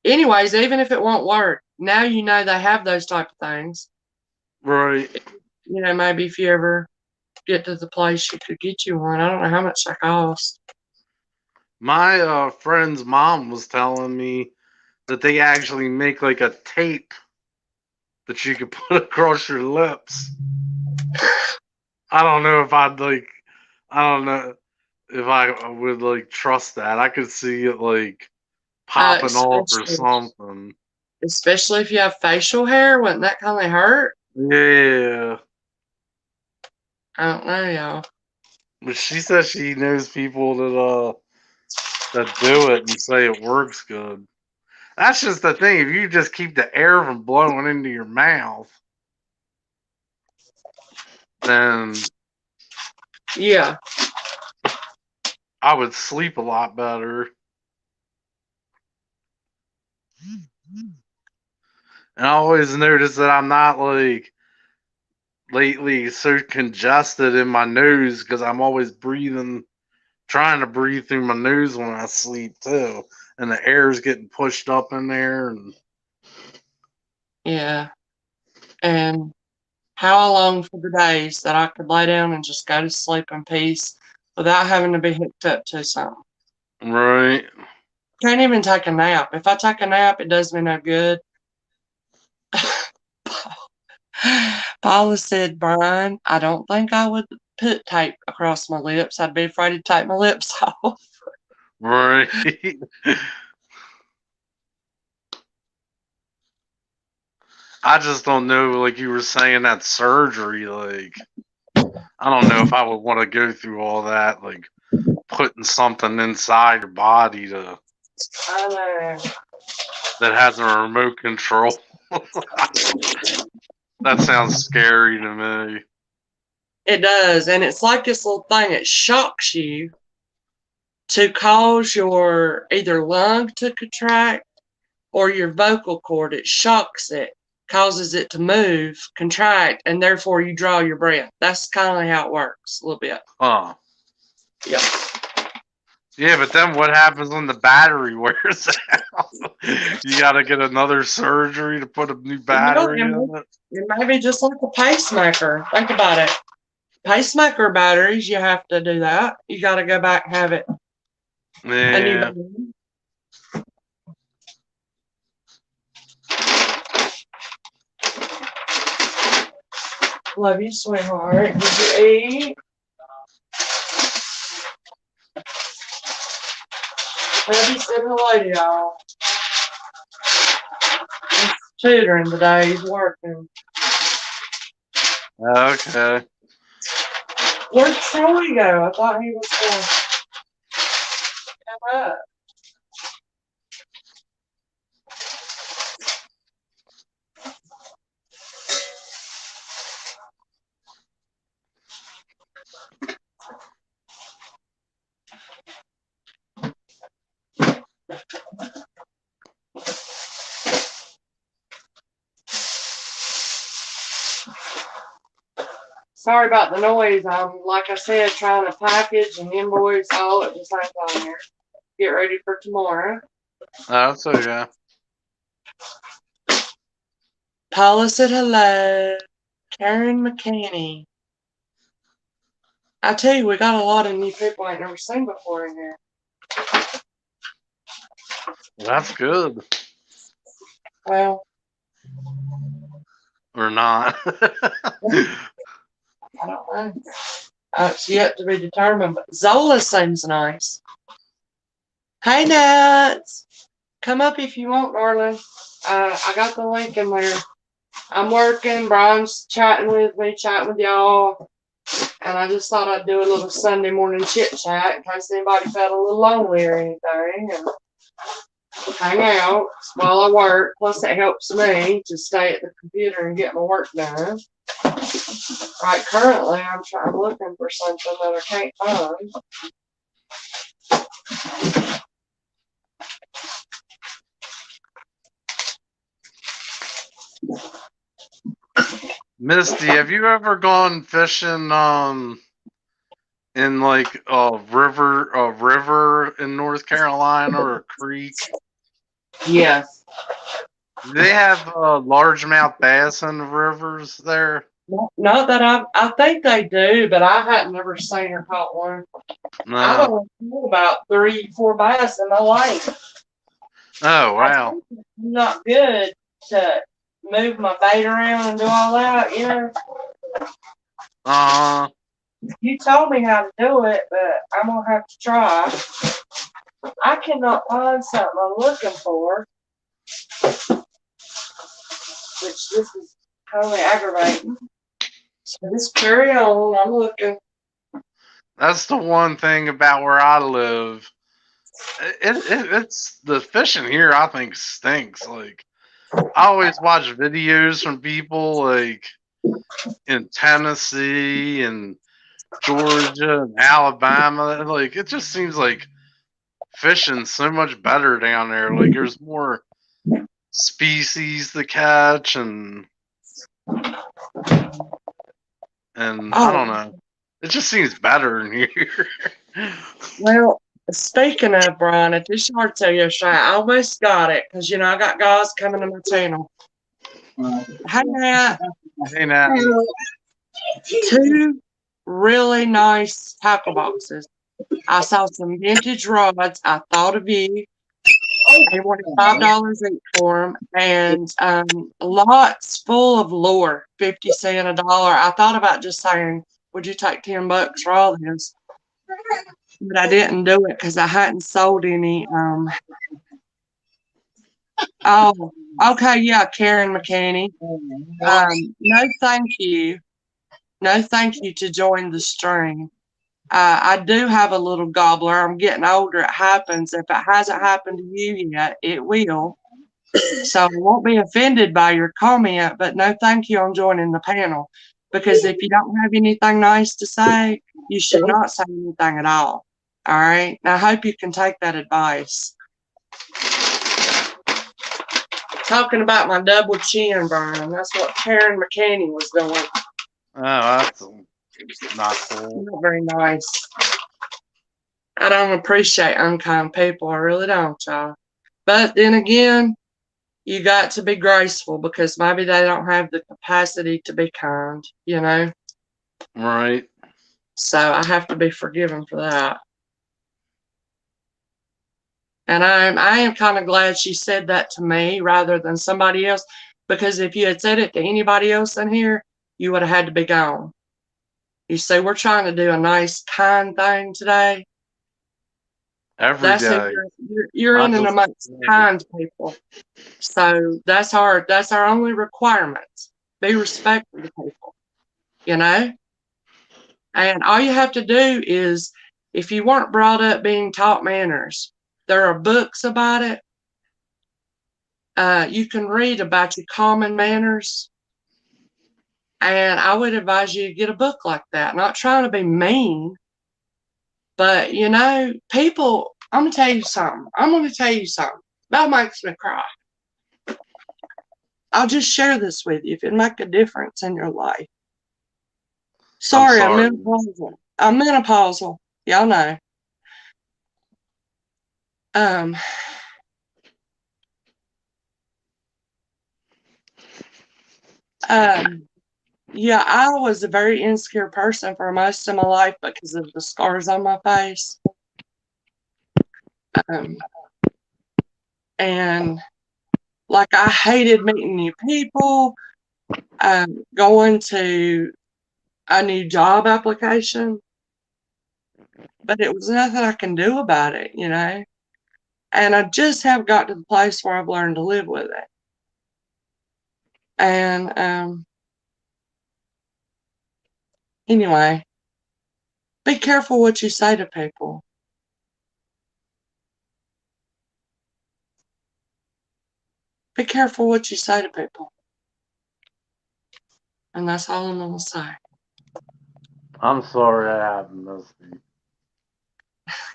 anyways, even if it won't work, now you know they have those type of things. Right. You know, maybe if you ever get to the place, you could get you one. I don't know how much they cost. My friend's mom was telling me that they actually make like a tape that you could put across your lips. I don't know if I'd like. I don't know if I would like trust that. I could see it like popping off or Especially something. especially if you have facial hair, wouldn't that kind of hurt? Yeah. I don't know, y'all. But she says she knows people that do it and say it works good. That's just the thing. If you just keep the air from blowing into your mouth, then Yeah. I would sleep a lot better. And I always notice that I'm not like lately so congested in my nose because I'm always breathing, trying to breathe through my nose when I sleep too. And the air's getting pushed up in there. And Yeah. And how I long for the days that I could lay down and just go to sleep in peace without having to be hooked up to something. right. Can't even take a nap. If I take a nap, it does me no good. Paula said, Brian, I don't think I would put tape across my lips. I'd be afraid to take my lips off. Right. I just don't know, like you were saying, that surgery, like, I don't know if I would want to go through all that, like putting something inside your body I know. that has a remote control. That sounds scary to me. It does, and it's like this little thing. It shocks you to cause your either lung to contract or your vocal cord. It shocks it, causes it to move, contract, and therefore you draw your breath. That's kind of how it works a little bit. Oh. Yeah. Yeah, but then what happens when the battery wears out? You got to get another surgery to put a new battery in it. It may be just like a pacemaker. Think about it. Pacemaker batteries, you have to do that. You got to go back and have it. Yeah. Love you, sweetheart. Did you eat? Maybe said hello to y'all. He's tutoring today. He's working. Okay. Where'd Troy go? I thought he was going to come up. Sorry about the noise. I'm, like I said, trying to package and invoice all at the same time here. Get ready for tomorrow. That's okay. Paula said hello. Karen McKinney. I tell you, we got a lot of new people I ain't never seen before in here. That's good. Well. Or not. I don't know. It's yet to be determined, but Zola seems nice. Hey, Nuts. Come up if you want, darling. I got the link in there. I'm working. Brian's chatting with me, chatting with y'all. And I just thought I'd do a little Sunday morning chit chat in case anybody felt a little lonely or anything. And hang out while I work. Plus, it helps me to stay at the computer and get my work done. Right, currently, I'm looking for something that I can't find. Misty, have you ever gone fishing in like a river in North Carolina or a creek? Yes. Do they have largemouth bass in the rivers there? Not that I think they do, but I hadn't ever seen or caught one. No. I've only caught about 3-4 bass in my life. Oh, wow. I'm not good to move my bait around and do all that, you know. You told me how to do it, but I'm going to have to try. I cannot find something I'm looking for, which this is totally aggravating. So just carry on. I'm looking. That's the one thing about where I live. It's the fishing here, I think, stinks. Like, I always watch videos from people like in Tennessee and Georgia and Alabama. Like, it just seems like fishing's so much better down there. Like, there's more species to catch, and I don't know. It just seems better in here. Well, speaking of, Brian, at this yard sale yesterday, I almost got it because, you know, I got guys coming to my channel. Hey, Nat. Hey, Nat. 2 really nice tackle boxes. I saw some vintage rods. I thought of you. They wanted $5 each for them, and lots full of lure, 50 cents, $1. I thought about just saying, "Would you take $10 for all this?" But I didn't do it because I hadn't sold any. Oh, okay, yeah, Karen McKinney. No, thank you. No, thank you to join the stream. I do have a little gobbler. I'm getting older. It happens. If it hasn't happened to you yet, it will. So I won't be offended by your comment, but no thank you on joining the panel. Because if you don't have anything nice to say, you should not say anything at all. All right? Now, I hope you can take that advice. Talking about my double chin burn. That's what Karen McCanney was doing. Oh, that's not cool. Not very nice. I don't appreciate unkind people. I really don't, y'all. But then again, you got to be graceful because maybe they don't have the capacity to be kind, you know? Right. So I have to be forgiven for that. And I am kind of glad she said that to me rather than somebody else, because if you had said it to anybody else in here, you would have had to be gone. You say, we're trying to do a nice, kind thing today. Every That's who day. you're Not in and just amongst today. kind people. So that's our only requirement. Be respectful to people, you know? And all you have to do is, if you weren't brought up being taught manners, there are books about it. You can read about your common manners. And I would advise you to get a book like that. Not trying to be mean, but you know, people, I'm going to tell you something. That makes me cry. I'll just share this with you if it make a difference in your life. Sorry, I'm menopausal. I'm menopausal. Y'all know. Yeah, I was a very insecure person for most of my life because of the scars on my face. And like I hated meeting new people, going to a new job application, but it was nothing I can do about it, you know. And I just have got to the place where I've learned to live with it. And anyway, be careful what you say to people. Be careful what you say to people. And that's all I'm going to say. I'm sorry that happened, Misty.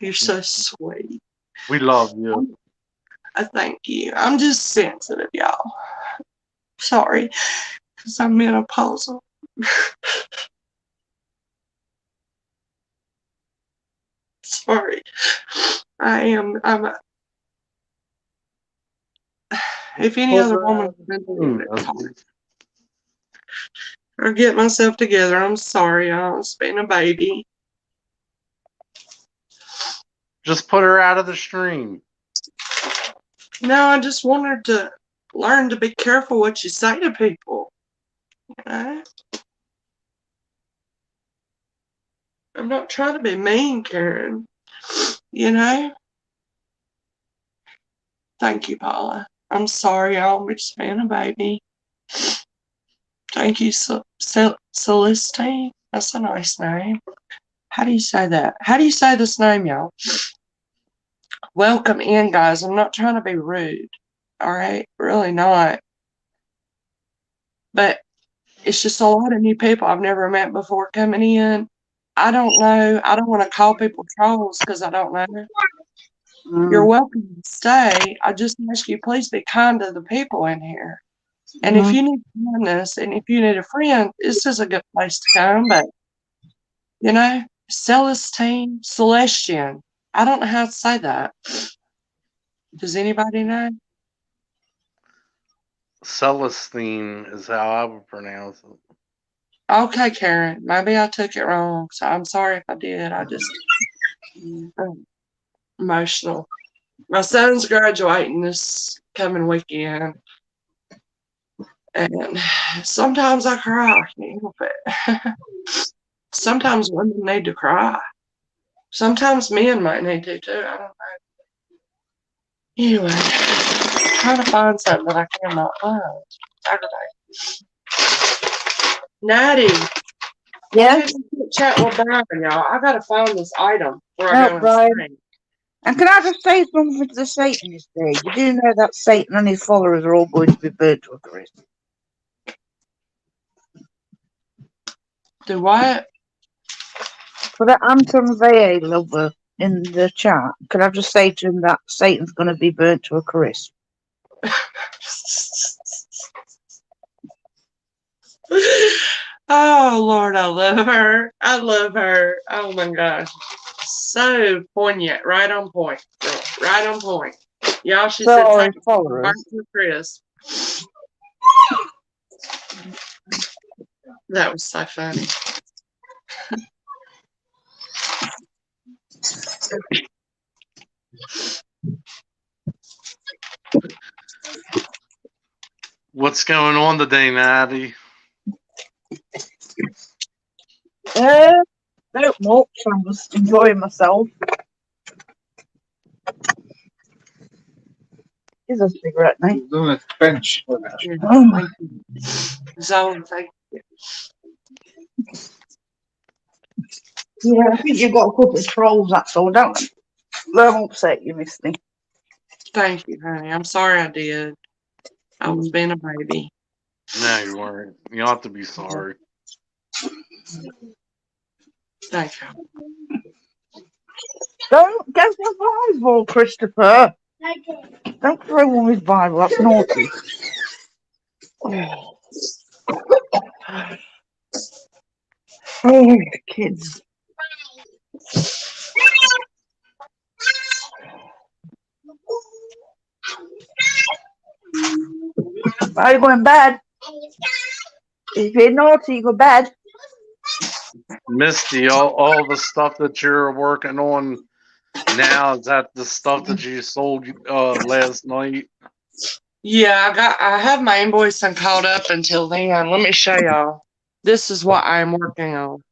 You're so sweet. We love you. I thank you. I'm just sensitive, y'all. Sorry, because I'm menopausal. Sorry. If any other woman I'll get myself together. I'm sorry, y'all. It's been a baby. Just put her out of the stream. No, I just wanted to learn to be careful what you say to people. You know? I'm not trying to be mean, Karen. You know? Thank you, Paula. I'm sorry, y'all. We're just being a baby. Thank you, Celestine. That's a nice name. How do you say that? How do you say this name, y'all? Welcome in, guys. I'm not trying to be rude. All right? Really not. But it's just a lot of new people I've never met before coming in. I don't know. I don't want to call people trolls because I don't know. You're welcome to stay. I just ask you, please be kind to the people in here. And if you need kindness and if you need a friend, this is a good place to come. But, you know, Celestine, Celestian. I don't know how to say that. Does anybody know? Celestine is how I would pronounce it. Okay, Karen. Maybe I took it wrong. So I'm sorry if I did. I just emotional. My son's graduating this coming weekend. And sometimes I cry. I can't help it. Sometimes women need to cry. Sometimes men might need to too. I don't know. Anyway, I'm trying to find something that I cannot find. Saturday. Natty. Yeah. Chat with Brian, y'all. I gotta find this item before I go Brian. insane. And can I just say something to the Satanist there? You do know that Satan and his followers are all going to be burnt to a crisp. Do what? For the Anton VA lover in the chat, could I just say to him that Satan's going to be burnt to a crisp? Oh Lord, I love her. I love her. Oh my gosh. So poignant. Right on point, girl. Right on point. Y'all, she said Sorry, take followers. back to Chris. That was so funny. What's going on today, Maddie? Not much. I'm just enjoying myself. Here's a cigarette, mate. He's on the bench. Yeah, Oh my. thank you. Zone, thank you. Yeah, I think you've got a couple of trolls, that's all. Don't upset you, Misty. Thank you, honey. I'm sorry I did. I was being a baby. No, you weren't. You ought to be sorry. Thank you. Don't get the Bible, Christopher. Don't throw one with Bible, that's naughty. Oh, kids. Are you going to bed? If you're naughty, you go to bed. Misty, all the stuff that you're working on now, is that the stuff that you sold last night? Yeah, I have my invoicing caught up until then. Let me show y'all. This is what I'm working on.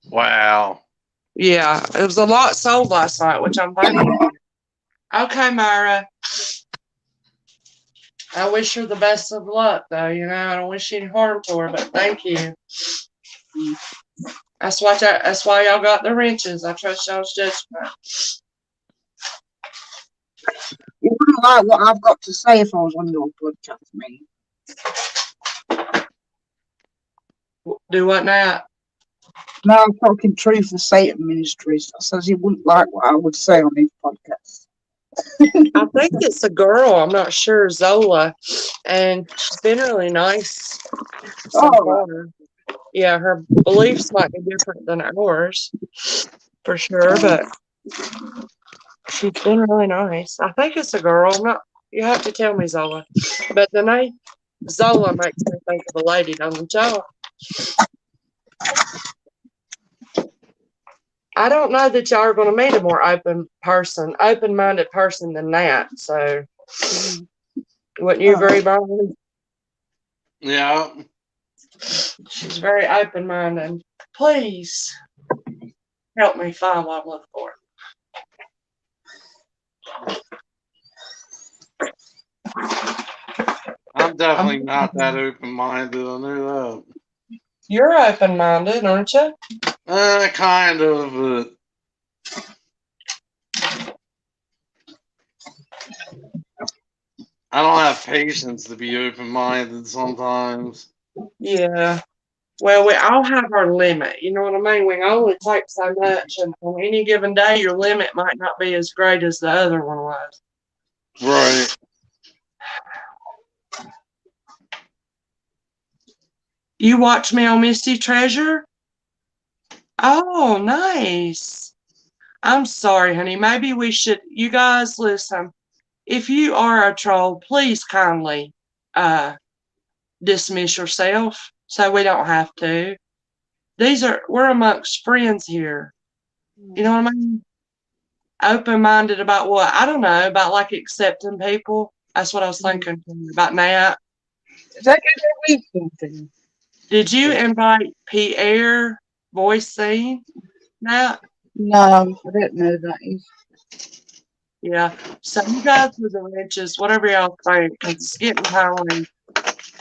Wow. Yeah, it was a lot sold last night, which I'm thankful. Okay, Myra. I wish her the best of luck, though. You know, I don't wish any harm to her, but thank you. That's why y'all got the wrenches. I trust y'all's judgment. You wouldn't like what I've got to say if I was on your podcast, mate. Do what now? No, I'm talking truth for Satan Ministries. I says he wouldn't like what I would say on his podcast. I think it's a girl. I'm not sure. Zola, and she's been really nice so Oh, far. Yeah, her beliefs might be different than ours, for sure, but she's been really nice. I think it's a girl. I'm not. You have to tell me, Zola. But the name Zola makes me think of a lady, don't y'all? I don't know that y'all are going to meet a more open-minded person than that. So, wouldn't you agree, Brian? Yeah. She's very open-minded. Please help me find what I'm looking for. I'm definitely not that open-minded. I know You're open-minded, aren't you? that. Kind of. I don't have patience to be open-minded sometimes. Yeah. Well, we all have our limit. You know what I mean? We only take so much, and on any given day, your limit might not be as great as the other one was. Right. You watch me on Misty Treasure? Oh, nice. I'm sorry, honey. Maybe we should. You guys, listen. If you are a troll, please kindly dismiss yourself so we don't have to. We're amongst friends here. You know what I mean? Open-minded about what? I don't know, about like accepting people. That's what I was thinking about Nat. is that going to read something? Did you invite Pierre Voice Scene, Nat? No, I don't know that is. Yeah. So you guys with the wrenches, whatever y'all think, 'cause it's getting tiring.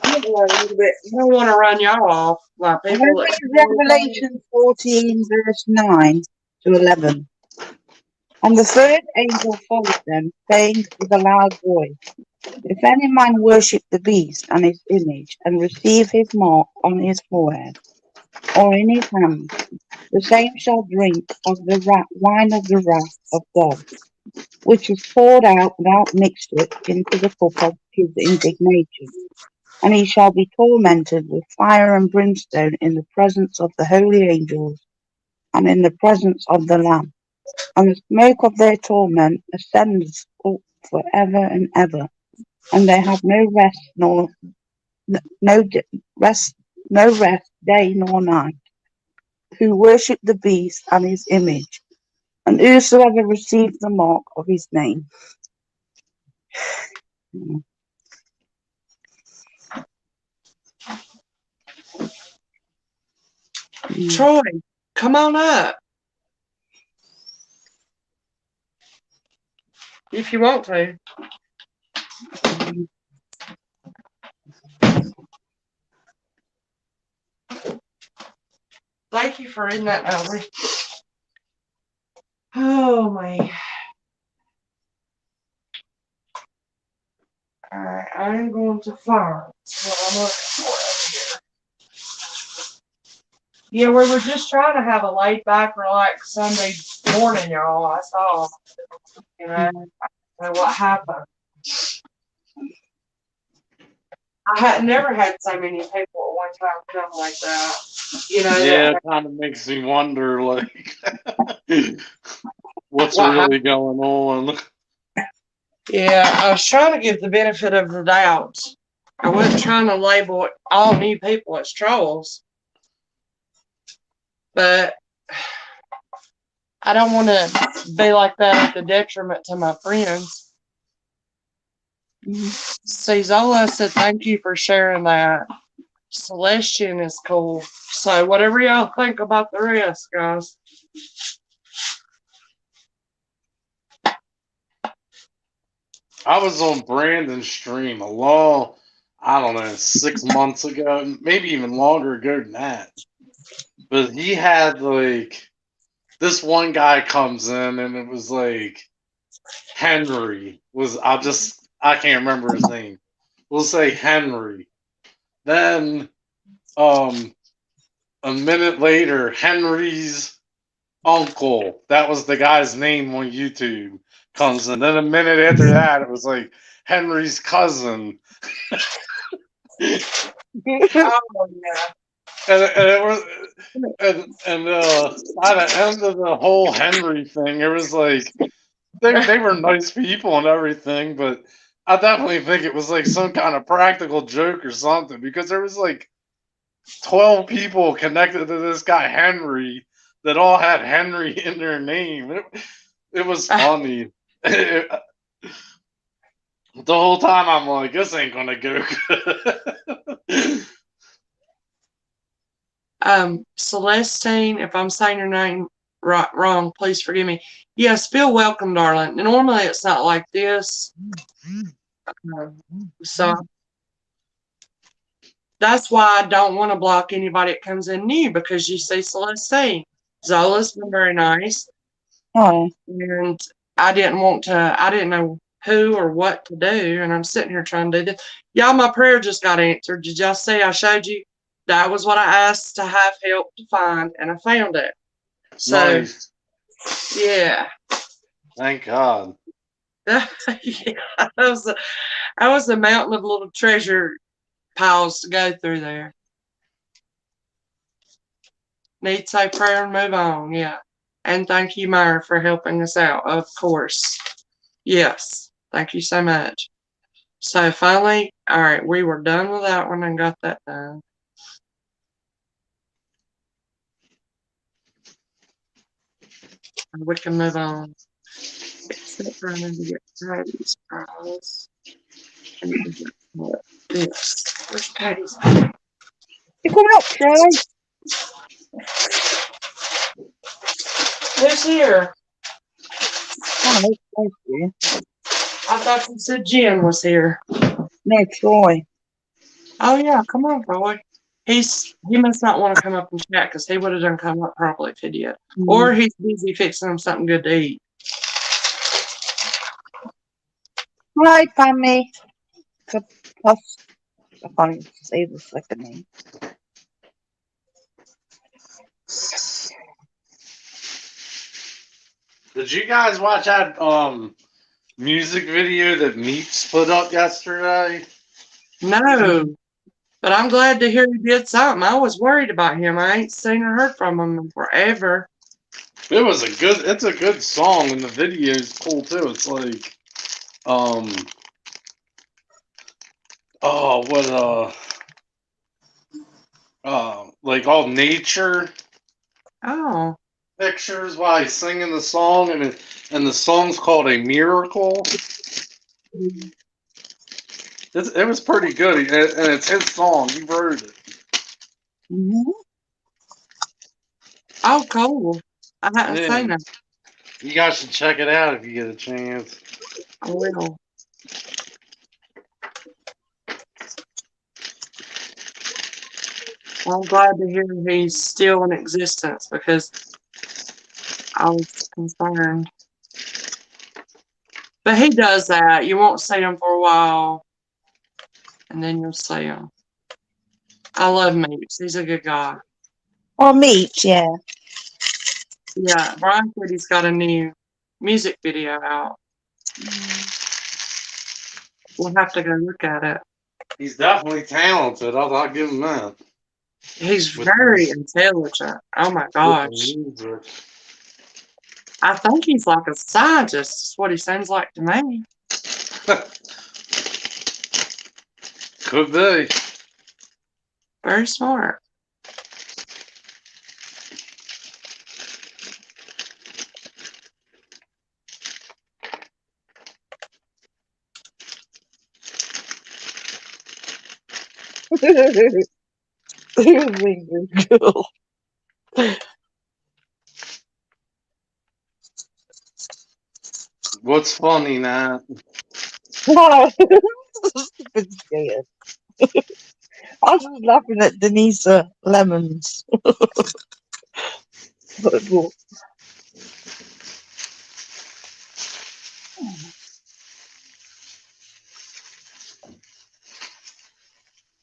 A little bit. I don't want to run y'all off like I'm people going that. to read Revelation 14, verse 9 to 11. And the third angel followed them, saying with a loud voice, if any man worship the beast and his image, and receive his mark on his forehead, or in his hand, the same shall drink of the wine of the wrath of God, which is poured out without mixture into the cup of his indignation. And he shall be tormented with fire and brimstone in the presence of the holy angels and in the presence of the Lamb. And the smoke of their torment ascends up for ever and ever, and they have no rest nor no rest, no rest day nor night, who worship the beast and his image, and whosoever receives the mark of his name. Mm. Troy, come on up if you want to. Thank you for reading that, Valerie. Oh, man. Alright, I'm going to fire. That's what I'm looking for over here. Yeah, we were just trying to have a laid back, relaxed Sunday morning, y'all. I saw, you know, I don't know what happened. I had never had so many people at one time come like that. You know, Yeah, that, it kind of makes me wonder, like, what's what happened. really going on. Yeah, I was trying to give the benefit of the doubt. I wasn't trying to label all new people as trolls, but I don't want to be like that at the detriment to my friends. See, Zola said thank you for sharing that. Celestian is cool. So whatever y'all think about the rest, guys. I was on Brandon's stream I don't know, 6 months ago, maybe even longer ago than that. But he had like this one guy comes in and it was like Henry was I can't remember his name. We'll say Henry. Then a minute later, Henry's uncle, that was the guy's name on YouTube, comes in. Then a minute after that, it was like Henry's cousin. Oh yeah. And it was, by the end of the whole Henry thing, it was like they were nice people and everything, but I definitely think it was like some kind of practical joke or something because there was like 12 people connected to this guy Henry that all had Henry in their name. It was funny. The whole time I'm like, this ain't gonna go good. Celestine, if I'm saying your name wrong, please forgive me. Yes, feel welcome, darling. Normally it's not like this. So that's why I don't want to block anybody that comes in new because you see Celestine. Zola's been very nice. Oh, And I didn't know who or what to do. And I'm sitting here trying to do this. Y'all, my prayer just got answered. Did y'all see I showed you? That was what I asked to have help to find, and I found it. So, Nice. yeah. Thank God. Yeah, that was a mountain of little treasure piles to go through there. Need to say prayer and move on, yeah. And thank you, Myra, for helping us out, of course. Yes, thank you so much. So finally, all right, we were done with that one and got that done. We can move on. Except for I need to get Patty's prize. And this. Where's Patty's? you coming up, Troy? Who's here? Oh, thank you. I thought you said Jen was here. No, Troy. Oh yeah, come on, Troy. He must not want to come up and chat because he would have done come up properly if he did. Or he's busy fixing him something good to eat. Hi, family. Plus, I can't even say the second name. Did you guys watch that music video that Meeps put up yesterday? No, but I'm glad to hear he did something. I was worried about him. I ain't seen or heard from him in forever. It's a good song, and the video's cool too. It's like, oh, what, like all nature Oh, pictures while he's singing the song, and the song's called A Miracle. It was pretty good, and it's his song. He wrote it. Mhm. oh, cool. I hadn't Yeah. seen that. You guys should check it out if you get a chance. I will. I'm glad to hear he's still in existence because I was concerned. But he does that. You won't see him for a while, and then you'll see him. I love Meeps. He's a good guy. Or meat, yeah. Yeah, Brian said he's got a new music video out. We'll have to go look at it. He's definitely talented. I'll give him that. He's With very the- intelligent. Oh my with the gosh. music. I think he's like a scientist. That's what he sounds like to me. Could be. Very smart. Cool. What's funny, Nat? Stupid scared. I was just laughing at Denise Lemons.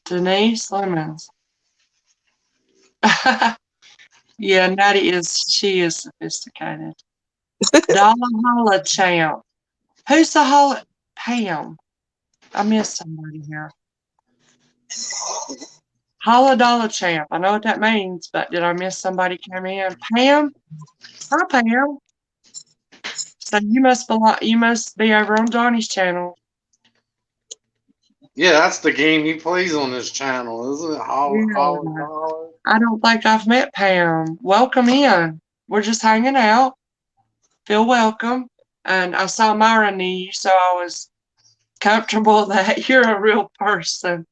Denise Lemons. Yeah, she is sophisticated. Dollar Holla Champ. Who's the Holla? Pam. I missed somebody here. Holla Dollar Champ. I know what that means, but did I miss somebody came in? Pam? Hi, Pam. So you must be over on Johnny's channel. Yeah, that's the game he plays on his channel, isn't it? Yeah. I don't think I've met Pam. Welcome in. We're just hanging out. Feel welcome. And I saw Myra knew you, so I was comfortable that you're a real person.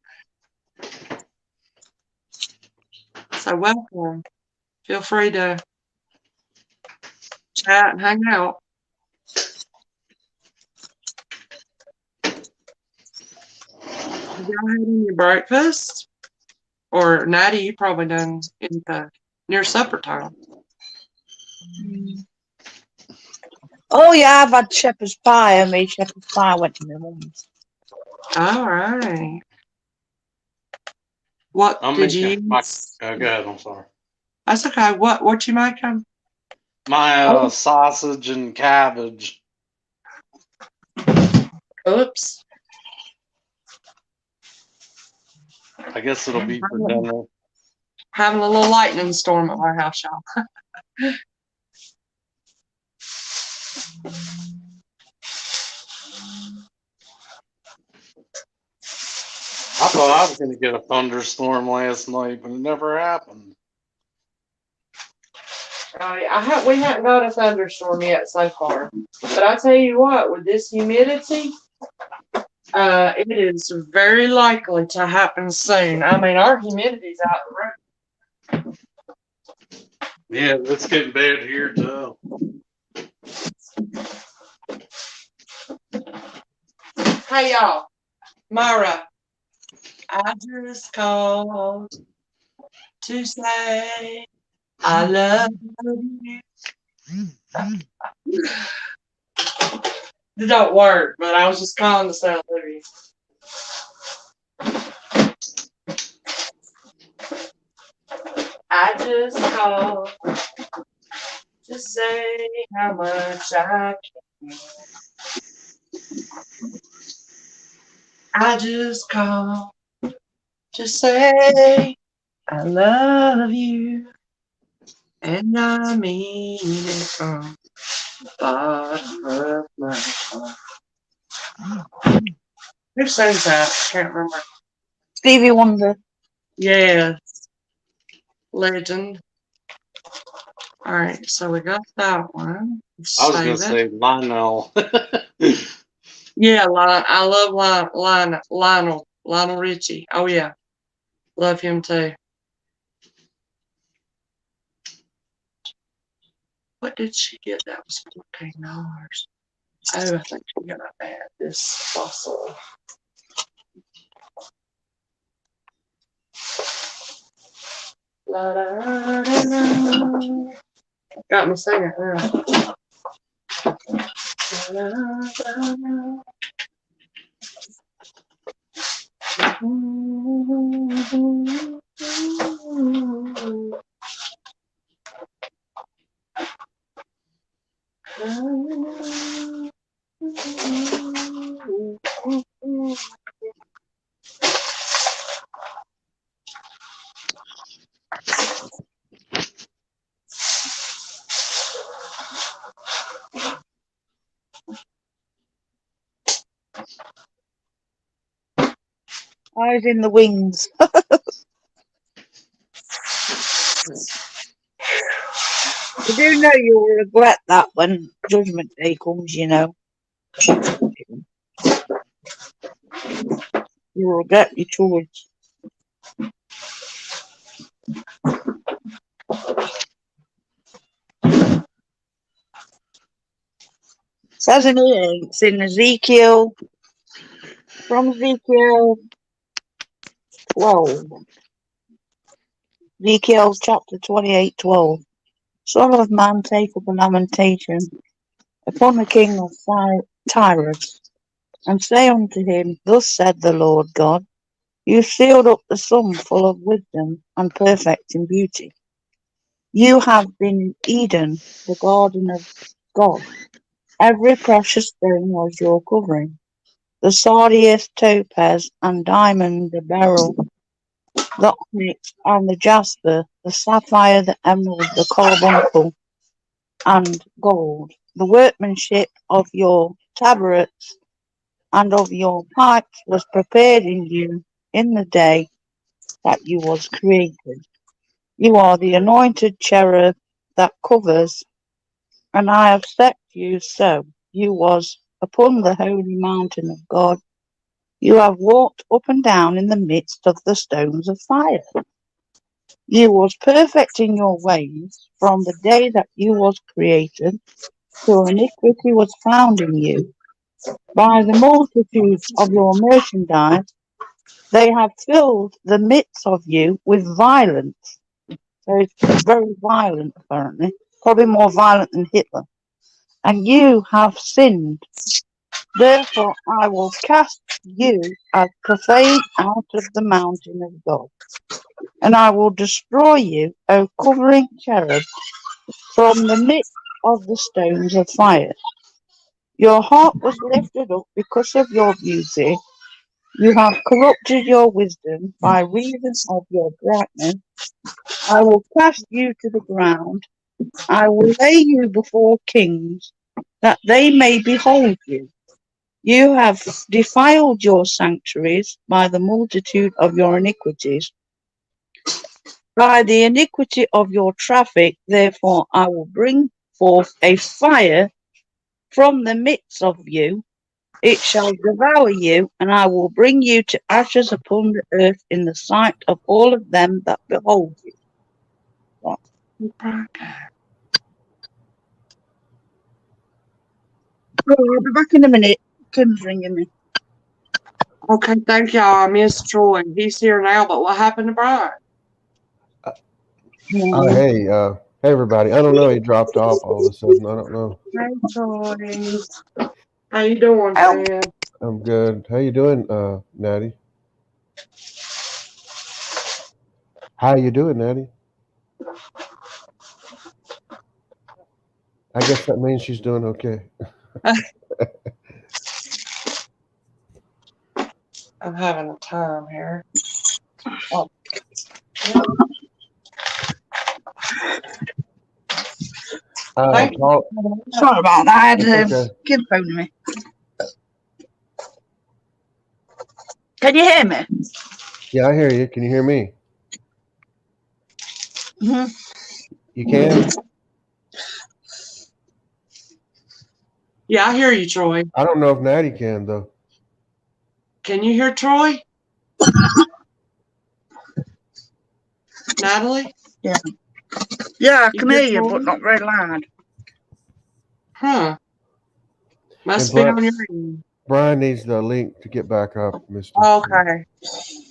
So welcome. Feel free to chat and hang out. Have y'all had any breakfast? Or Natty, you probably done near supper time. Oh yeah, I've had shepherd's pie. I made shepherd's pie. I went to my mum's. All right. What did you use? Go ahead, I'm sorry. That's okay. What you making? My sausage and cabbage. Oops. I guess it'll be for dinner. Having a little lightning storm at my house, y'all. I thought I was going to get a thunderstorm last night, but it never happened. We haven't got a thunderstorm yet so far. But I tell you what, with this humidity, it is very likely to happen soon. I mean, our humidity's out the roof. Yeah, it's getting bad here too. Hey y'all, Myra, I just called to say I love you. It don't work, but I was just calling to say I love you. I just called to say how much I care. I just called to say I love you, and I mean it from the bottom of my heart. Who sings that? I can't remember. Stevie Wonder. Yeah, legend. All right, so we got that one. I was gonna Save it. say Lionel. Yeah, I love Lionel Richie. Oh yeah, love him too. What did she get? That was $14. Oh, I think she's gonna add this fossil. La, da, da, da. Got me singing now. La, da, da. Eyes in the wings. You do know you'll regret that when Judgment Day comes, you know. You'll regret your choice. Says in here, it's in Ezekiel, from Ezekiel 12. Ezekiel chapter 28:12. Son of man, take up a lamentation upon the king of Tyrus, and say unto him, Thus said the Lord God, You sealed up the sum full of wisdom and perfect in beauty. You have been in Eden, the garden of God. Every precious stone was your covering, the sardius, topaz, and diamond, the beryl, the onyx, and the jasper, the sapphire, the emerald, the carbuncle, and gold. The workmanship of your tabrets and of your pipes was prepared in you in the day that you was created. You are the anointed cherub that covers, and I have set you so. You was upon the holy mountain of God. You have walked up and down in the midst of the stones of fire. You was perfect in your ways from the day that you was created, till iniquity was found in you. By the multitude of your merchandise, they have filled the midst of you with violence. So it's very violent, apparently. Probably more violent than Hitler. And you have sinned. Therefore I will cast you as profane out of the mountain of God. And I will destroy you, O covering cherub, from the midst of the stones of fire. Your heart was lifted up because of your beauty. You have corrupted your wisdom by reason of your brightness. I will cast you to the ground. I will lay you before kings, that they may behold you. You have defiled your sanctuaries by the multitude of your iniquities. By the iniquity of your traffic, therefore, I will bring forth a fire from the midst of you. It shall devour you, and I will bring you to ashes upon the earth in the sight of all of them that behold you. Right. Oh, I'll be back in a minute. Tim's ringing me. Okay, thank y'all. I missed Troy. He's here now, but what happened to Brian? Yeah. Hey, everybody. I don't know. He dropped off all of a sudden. I don't know. Hey, Troy. How you doing, Oh, friend? I'm good. How you doing, Natty? How you doing, Natty? I guess that means she's doing okay. I'm having a time here. Oh, thank you. Paul, Sorry about that. I had it's okay. kid phoning me. Can you hear me? Yeah, I hear you. Can you hear me? Mm-hmm. You can? Yeah, I hear you, Troy. I don't know if Natty can, though. Can you hear Troy? Natalie? Yeah. Yeah, I You can hear hear you, Troy? but not very loud. Huh. Must And be Brian, on your end. Brian needs the link to get back up, Misty. Okay.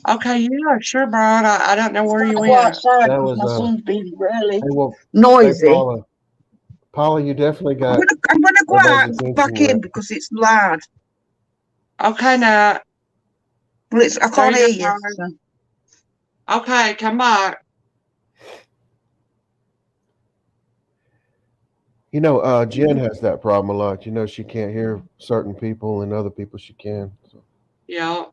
Okay, yeah, sure, Brian. I don't know where you Go went. outside That because was, my son's been really hey, well, hey, noisy. Paula, you definitely got I'm gonna go everybody's out and attention back in there. because it's loud. Okay, Nat. Well, I There can't you hear go, you. Brian. So. Okay, come back. You know, Jen has that problem a lot. You know, she can't hear certain people and other people she can. So, Yeah.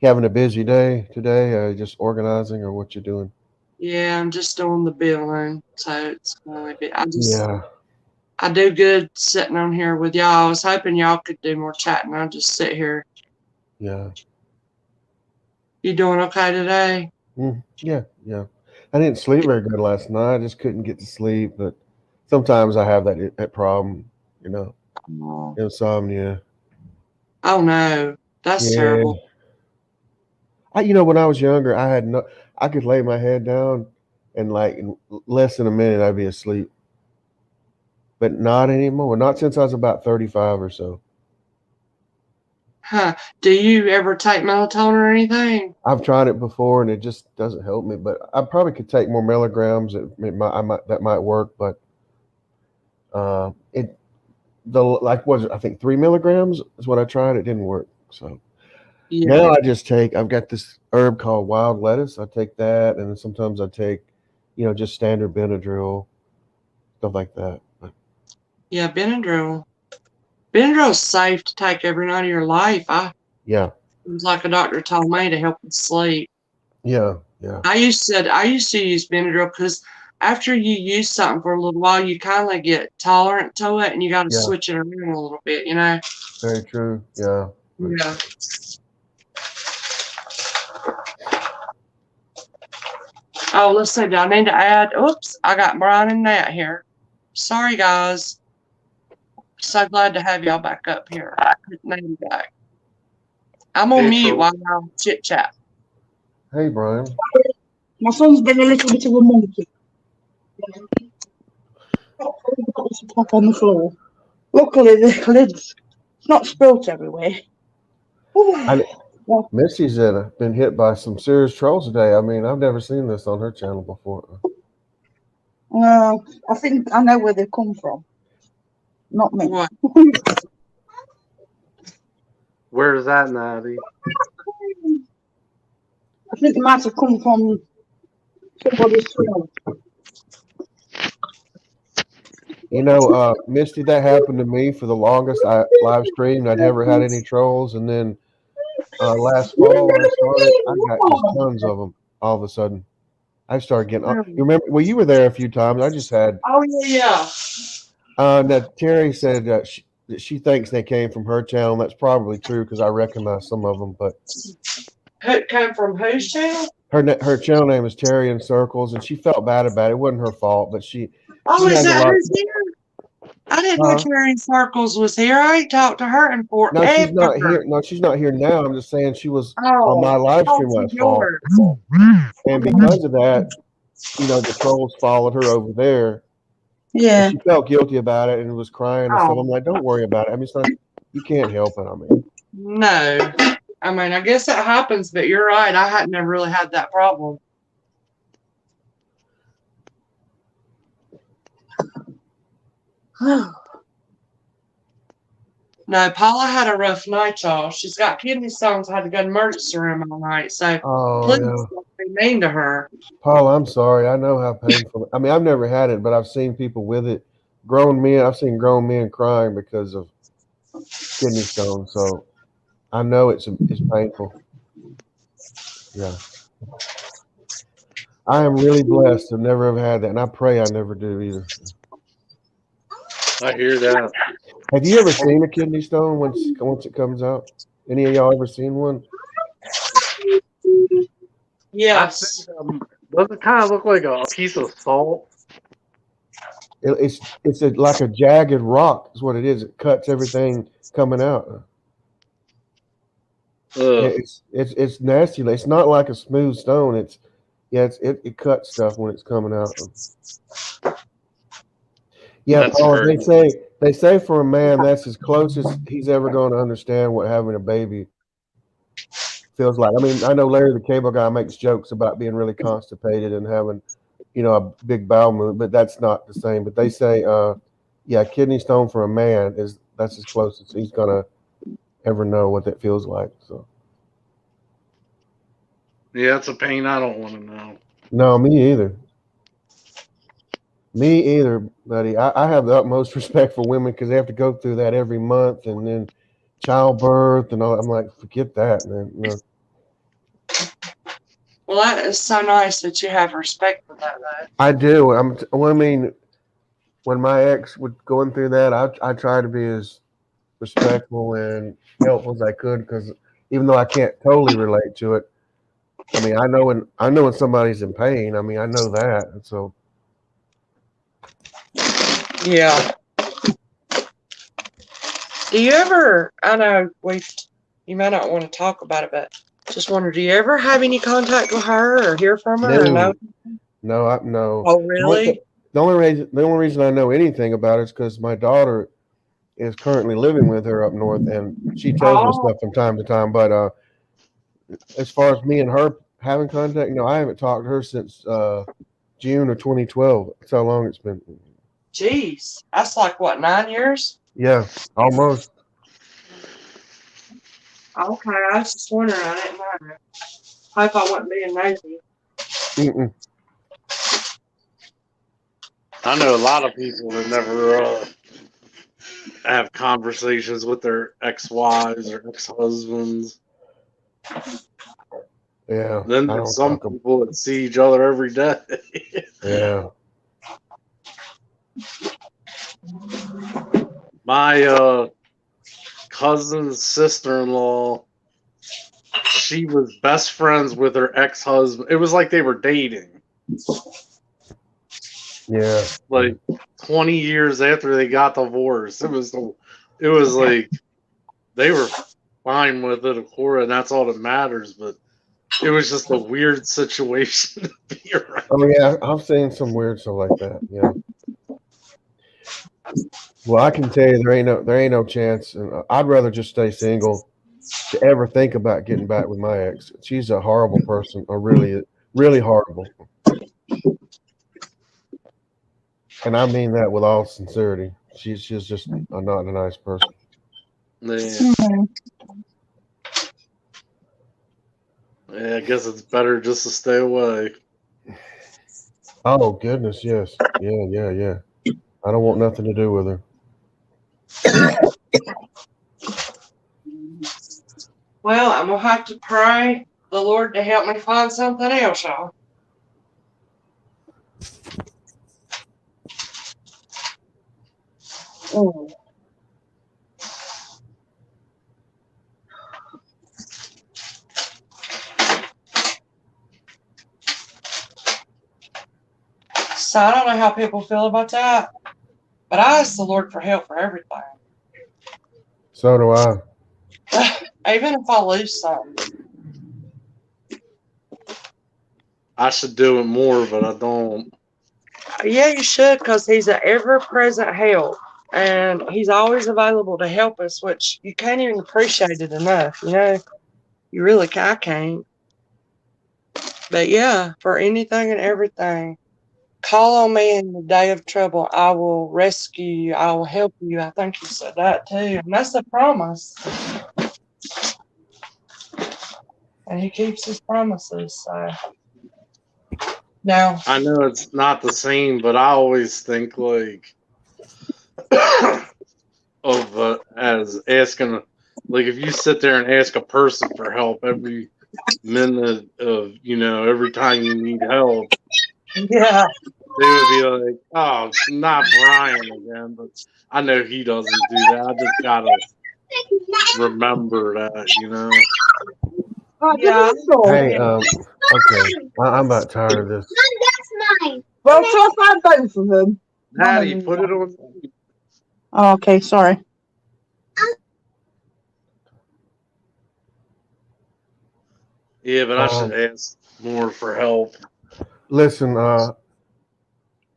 you having a busy day today? Just organizing or what you doing? Yeah, I'm just doing the billing, so it's going to be. Yeah. I do good sitting on here with y'all. I was hoping y'all could do more chatting. I'll just sit here. Yeah. You doing okay today? Yeah. I didn't sleep very good last night. I just couldn't get to sleep. But sometimes I have that problem, you know, Oh, insomnia. oh no, that's Yeah. terrible. When I was younger, I could lay my head down and like in less than a minute I'd be asleep. But not anymore. Not since I was about 35 or so. Huh. Do you ever take melatonin or anything? I've tried it before and it just doesn't help me. But I probably could take more milligrams. That might work. But it the like was it, I think 3 milligrams is what I tried. It didn't work. So Yeah. now I've got this herb called wild lettuce. I take that, and then sometimes I take, just standard Benadryl, stuff like that. But Yeah, Benadryl. Benadryl's safe to take every night of your life. yeah, It was like a doctor told me to help with sleep. yeah. I used to use Benadryl because after you use something for a little while, you kind of get tolerant to it, and you got to Yeah. switch it around a little bit, you know. Very true. Yeah. Yeah. Oh, let's see. Do I need to add? Oops, I got Brian and Nat here. Sorry, guys. So glad to have y'all back up here. Name back. I'm on Hey, mute Troy. while y'all chit chat. Hey, Brian. My son's been a little bit of a monkey. Pop on the floor. Luckily, the lid's not spilt everywhere. Missy's been hit by some serious trolls today. I mean, I've never seen this on her channel before. I think I know where they come from. Not me. What? Where's that, Natty? I think they might have come from somebody's phone. Misty, that happened to me for the longest. I live streamed. I never had any trolls, and then last fall when I got just tons of them. All of a sudden, I started getting. You remember? Well, you were there a few times. I just had. Oh yeah. Now Terry said that she thinks they came from her channel. That's probably true because I recognize some of them. But Who came from whose channel? her channel name is Terry in Circles, and she felt bad about it. It wasn't her fault, but she Oh, is has a that lot. who's here? I didn't know Terry Circles was here. I ain't talked to her in forever. No, she's not here. No, she's not here now. I'm just saying she was on my live stream last fall, and because of that, the trolls followed her over there. Yeah. And she felt guilty about it and was crying and stuff. I'm like, don't worry about it. I mean, it's not. You can't help it. I mean, no. I mean, I guess that happens, but you're right. I hadn't never really had that problem. No, Paula had a rough night, y'all. She's got kidney stones. Had to go to the emergency room all night. So please don't be mean to her. Paul, I'm sorry. I know how painful. I mean, I've never had it, but I've seen people with it. grown men. I've seen grown men crying because of kidney stones. So I know it's painful. Yeah. I am really blessed to never have had that, and I pray I never do either. I hear that. Have you ever seen a kidney stone once it comes out? Any of y'all ever seen one? I Yes. think does it kind of look like a piece of salt? It's like a jagged rock. Is what it is. It cuts everything coming out. Ugh, It's nasty. It's not like a smooth stone. It cuts stuff when it's coming out. Yeah, that's Paula. very. They say for a man that's as close as he's ever going to understand what having a baby feels like. I mean, I know Larry the Cable Guy makes jokes about being really constipated and having, a big bowel movement, but that's not the same. But they say, yeah, kidney stone for a man that's as close as he's gonna ever know what that feels like. So Yeah, it's a pain I don't want to know. no, me either. Me either, buddy. I have the utmost respect for women because they have to go through that every month and then childbirth and all. I'm like, forget that, man. No. Well, that is so nice that you have respect for that, though. I do. I mean, when my ex was going through that, I try to be as respectful and helpful as I could because even though I can't totally relate to it, I mean, I know when somebody's in pain. I mean, I know that, and so Yeah. Do you ever? I know you may not want to talk about it, but just wonder, do you ever have any contact with her or hear from her or no? no. Oh, really? The only reason I know anything about it is because my daughter is currently living with her up north, and she tells me Oh, stuff from time to time. But as far as me and her having contact, no, I haven't talked to her since June of 2012. That's how long it's been. geez. That's like, what, 9 years? Yeah, almost. Okay, I was just wondering. I didn't know. Hope I wasn't being nosy. Mm-mm. I know a lot of people that never have conversations with their ex-wives or ex-husbands. Yeah, Then I there's don't some talk. people that see each other every day. Yeah. My cousin's sister-in-law, she was best friends with her ex-husband. It was like they were dating. Yeah. Like 20 years after they got divorced. It was like they were fine with it, of course, and that's all that matters, but it was just a weird situation to be around. Oh yeah, I've seen some weird stuff like that. Yeah. Well, I can tell you there ain't no chance, and I'd rather just stay single to ever think about getting back with my ex. She's a horrible person, a really horrible, and I mean that with all sincerity. She's just not a nice person. Yeah. Yeah, I guess it's better just to stay away. Oh goodness, yes, yeah. I don't want nothing to do with her. Well, I'm going to have to pray the Lord to help me find something else, y'all. Mm. So I don't know how people feel about that, but I ask the Lord for help for everything. So do I. Even if I lose something. I should do it more, but I don't. Yeah, you should, because He's an ever-present help, and He's always available to help us, which you can't even appreciate it enough. You really I can't. But yeah, for anything and everything, call on me in the day of trouble. I will rescue you. I will help you. I think He said that too, and that's a promise. And He keeps His promises. So now, I know it's not the same, but I always think like of as asking, like if you sit there and ask a person for help every minute of every time you need help, Yeah. they would be like, "Oh, not Brian again." But I know he doesn't do that. I just gotta remember that. Right, give Yeah. me the sword. Hey, okay. I'm about tired of this. Well, try find both of them. One of Maddie, them. put it on. Oh, okay, sorry. Yeah, but I should ask more for help. Listen,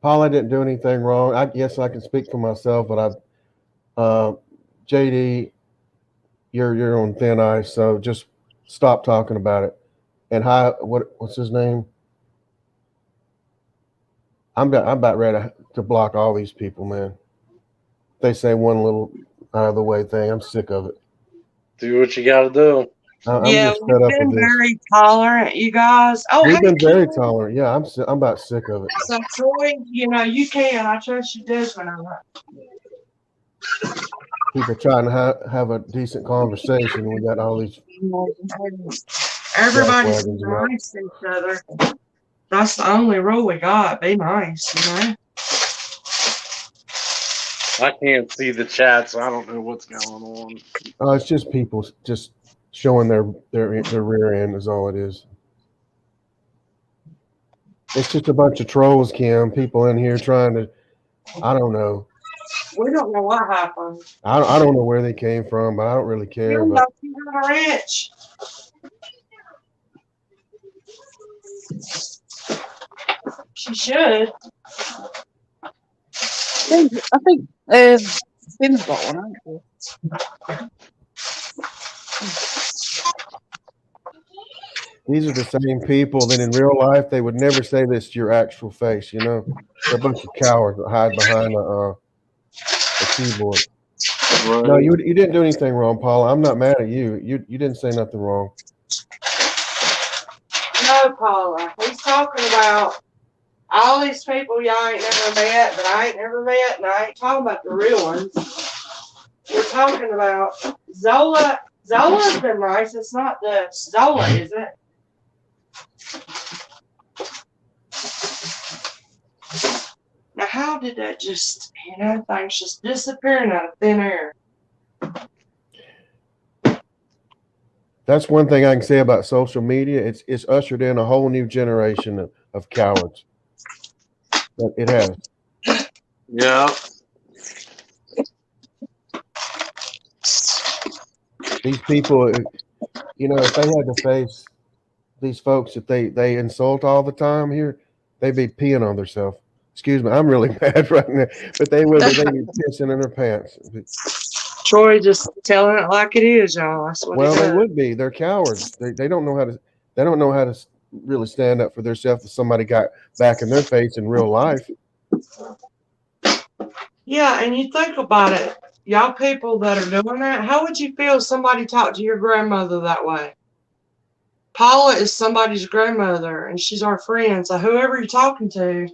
Paula didn't do anything wrong. I guess I can speak for myself, but JD, you're on thin ice, so just stop talking about it. And what's his name? I'm about ready to block all these people, man. They say one little out of the way thing. I'm sick of it. Do what you gotta do. I'm Yeah, just we've fed up with been this. very tolerant, you guys. Oh, We've hey, been very Kim. tolerant. Yeah, I'm about sick of it. So, Troy, you can. I trust your judgment on that. People trying to have a decent conversation. We got all these Everybody's jackwagons about. nice to each other. That's the only rule we got. Be nice. I can't see the chat, so I don't know what's going on. It's just people just showing their rear end is all it is. It's just a bunch of trolls, Kim. People in here trying to. I don't know. We don't know what happened. I don't know where they came from, but I don't really care. You But know, she's on a ranch. She should. I think Finn's got one, hasn't she? these are the same people that in real life they would never say this to your actual face. They're a bunch of cowards that hide behind a keyboard. Right. No, you didn't do anything wrong, Paula. I'm not mad at you. You didn't say nothing wrong. No, Paula. He's talking about all these people y'all ain't never met, that I ain't never met, and I ain't talking about the real ones. We're talking about Zola. Zola's been nice. It's not the Zola, is it? Now, how did that just, things just disappearing out of thin air? That's one thing I can say about social media. It's ushered in a whole new generation of cowards. It has. Yeah. These people, if they had to face these folks that they insult all the time here, they'd be peeing on themselves. Excuse me, I'm really bad right now, but they'd be pissing in their pants. Troy just telling it like it is, y'all. That's what Well, he they does. would be. They're cowards. They don't know how to really stand up for themselves if somebody got back in their face in real life. Yeah, and you think about it, y'all people that are doing that, how would you feel if somebody talked to your grandmother that way? Paula is somebody's grandmother, and she's our friend. So whoever you're talking to,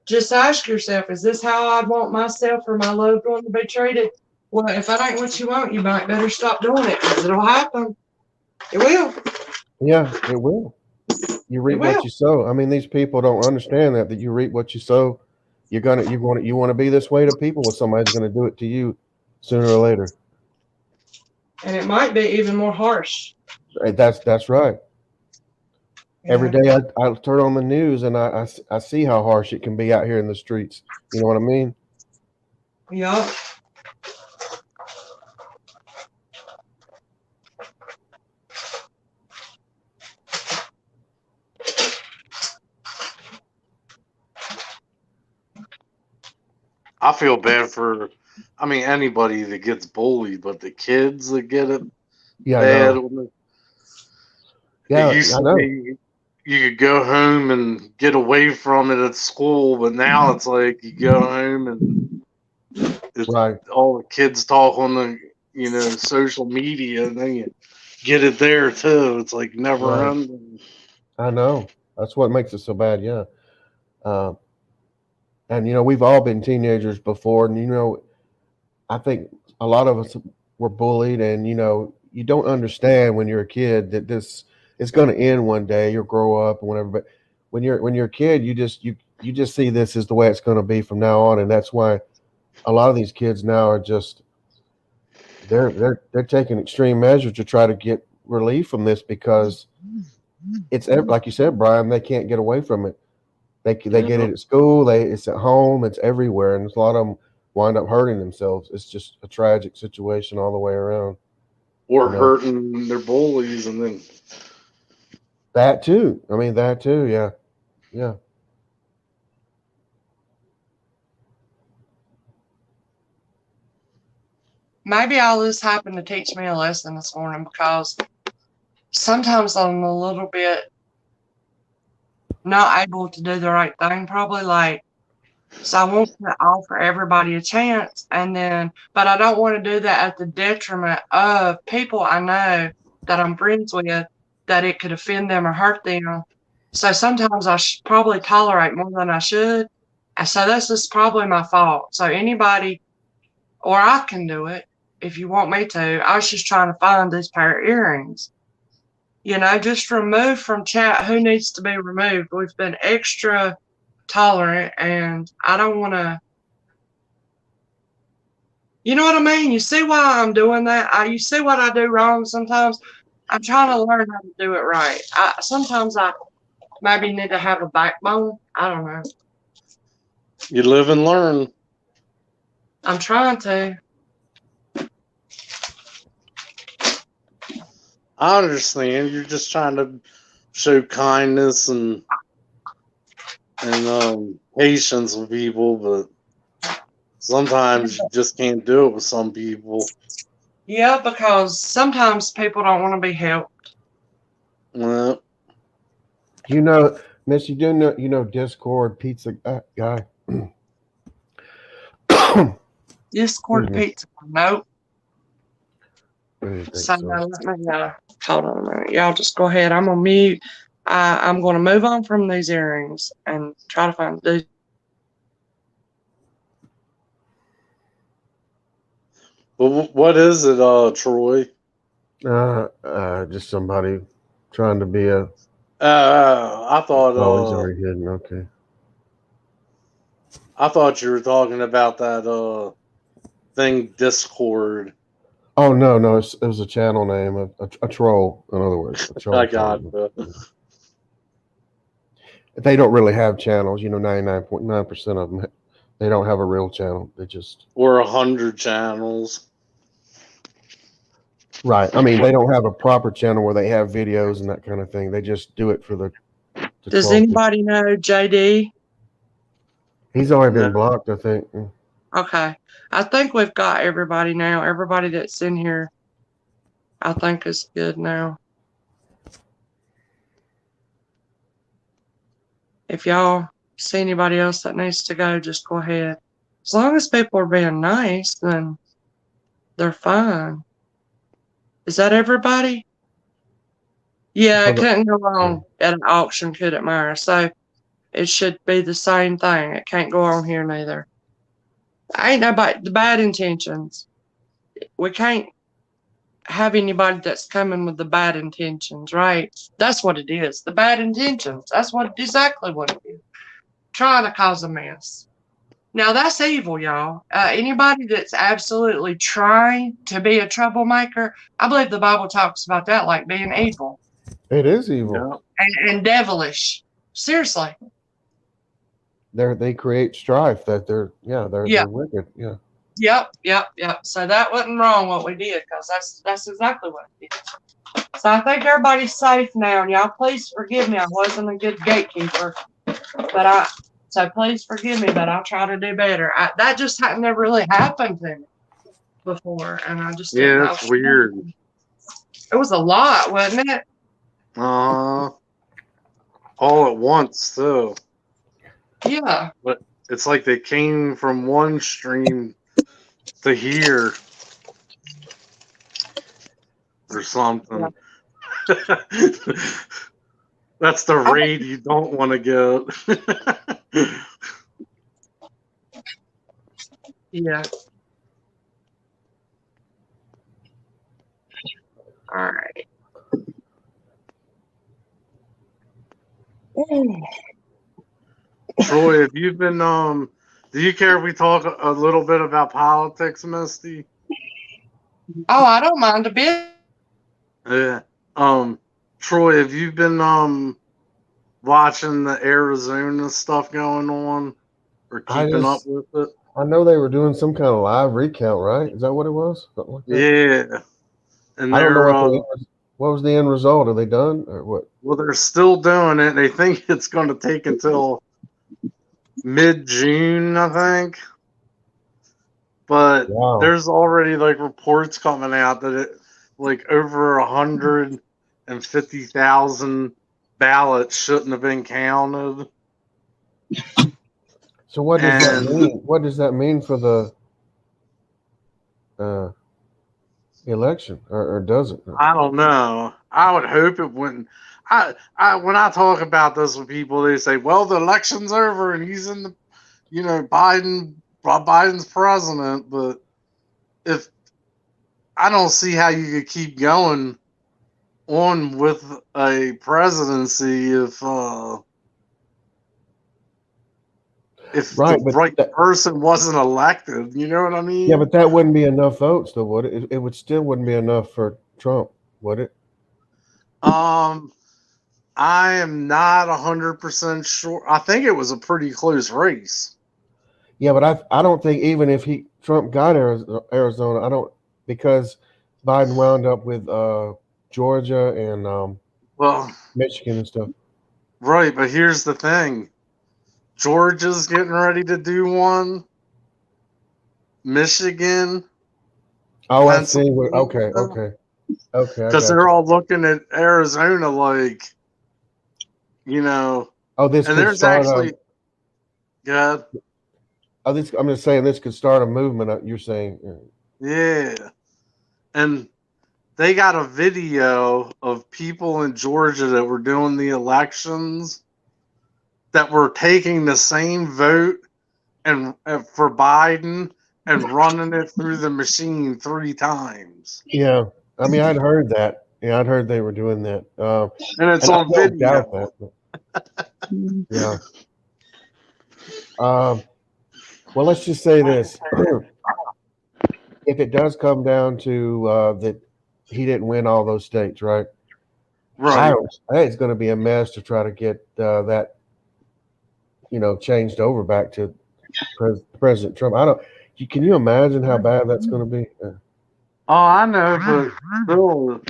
just ask yourself, is this how I'd want myself or my loved one to be treated? Well, if that ain't what you want, you might better stop doing it, because it'll happen. It will. Yeah, it will. You reap what you sow. I mean, these people don't understand that you reap what you sow. You want to be this way to people. Well, somebody's going to do it to you sooner or later. And it might be even more harsh. That's right. Yeah. Every day I turn on the news and I see how harsh it can be out here in the streets. You know what I mean? Yeah. I feel bad for, anybody that gets bullied, but the kids that get it bad. Yeah, It used I to know. be you could go home and get away from it at school, but now it's like you go home and Right. all the kids talk on the social media, and then you get it there too. It's like never Right. ending. I know. That's what makes it so bad. Yeah. And we've all been teenagers before, and I think a lot of us were bullied, and you don't understand when you're a kid that this is going to end one day. You'll grow up and whatever, but when you're a kid, you just see this as the way it's going to be from now on, and that's why a lot of these kids now are just they're taking extreme measures to try to get relief from this because it's like you said, Brian. They can't get away from it. They get Yeah. it at school. It's at home. It's everywhere, and a lot of them wind up hurting themselves. It's just a tragic situation all the way around. Or You know hurting their bullies, and then that too. I mean that too. Yeah, yeah. Maybe all this happened to teach me a lesson this morning because sometimes I'm a little bit not able to do the right thing, probably like, so I want to offer everybody a chance, but I don't want to do that at the detriment of people I know that I'm friends with, that it could offend them or hurt them. So sometimes I should probably tolerate more than I should. And so this is probably my fault. So anybody, or I can do it if you want me to. I was just trying to find this pair of earrings. Just remove from chat who needs to be removed. We've been extra tolerant, and I don't want to. You know what I mean? You see why I'm doing that? You see what I do wrong sometimes? I'm trying to learn how to do it right. Sometimes I maybe need to have a backbone. I don't know. you live and learn. I'm trying to. I understand. You're just trying to show kindness and patience with people, but sometimes you just can't do it with some people. Yeah, because sometimes people don't want to be helped. Well, Miss, you do know Discord pizza guy. Discord Excuse me. pizza. Nope. I didn't think So so. let me hold on a minute. Y'all just go ahead. I'm gonna mute. I'm gonna move on from these earrings and try to find these. but what is it, Troy? Just somebody trying to be a. I thought Oh, he's already hidden. Okay. I thought you were talking about that thing Discord. Oh no, it was a channel name, a troll. In other words, a troll I got channel. They don't really have channels. 99.9% of them, they don't have a real channel. They just or 100 channels. right. I mean, they don't have a proper channel where they have videos and that kind of thing. They just do it for the. Does troll people. anybody know JD? He's already been No. blocked, I think. Okay. I think we've got everybody now. Everybody that's in here, I think is good now. If y'all see anybody else that needs to go, just go ahead. As long as people are being nice, then they're fine. Is that everybody? Yeah, it couldn't go on at an auction, could it, Myra? So it should be the same thing. It can't go on here neither. Ain't nobody, the bad intentions. We can't have anybody that's coming with the bad intentions, right? That's what it is. The bad intentions. That's exactly what it is. Trying to cause a mess. Now that's evil, y'all. Anybody that's absolutely trying to be a troublemaker, I believe the Bible talks about that like being evil. It is evil. Yeah. And devilish. Seriously. They create strife. They're wicked. Yeah. Yep. So that wasn't wrong what we did, because that's exactly what it did. So I think everybody's safe now, and y'all please forgive me. I wasn't a good gatekeeper, so please forgive me, but I'll try to do better. That just never really happened to me before, and I just didn't know. It's weird. It was a lot, wasn't it? All at once, too. Yeah. But it's like they came from one stream to here or something. Yeah. That's the raid you don't want to get. Yeah. All right. Troy, have you been do you care if we talk a little bit about politics, Misty? Oh, I don't mind a bit. Yeah. Troy, have you been watching the Arizona stuff going on or I keeping up just with it? I know they were doing some kind of live recount, right? Is that what it was? Something like that. Yeah. And I don't know they're what was the end result. Are they done or what? well, they're still doing it. They think it's going to take until mid-June, I think. But Wow. there's already like reports coming out that it like over 150,000 ballots shouldn't have been counted. So what does that And mean? What does that mean for the uh, election, or does it? I don't know. I would hope it wouldn't. When I talk about this with people, they say, "Well, the election's over and he's in the, Biden's president." But if I don't see how you could keep going on with a presidency if the Right, but right person wasn't elected. You know what I yeah, mean? but that wouldn't be enough votes, though, would it? It would still wouldn't be enough for Trump, would it? Um, I am not 100% sure. I think it was a pretty close race. Yeah, but I don't think even if Trump got Arizona, I don't, because Biden wound up with Georgia and Well, Michigan and stuff. right, but here's the thing. Georgia's getting ready to do one. Michigan, Oh, I see. Pennsylvania, Okay, I because got they're you. all looking at Arizona like, Oh, this and could there's start actually, yeah, I'm just saying this could start a movement. You're saying, yeah, and they got a video of people in Georgia that were doing the elections that were taking the same vote and for Biden and running it through the machine 3 times, yeah. I mean, I'd heard that. Yeah, I'd heard they were doing that, and it's and I on don't doubt video. that. Yeah. Um, well, let's just say this: if it does come down to that he didn't win all those states, right? Right. I think it's going to be a mess to try to get that changed over back to President Trump. I don't. Can you imagine how bad that's going to be? Oh, I know, but still,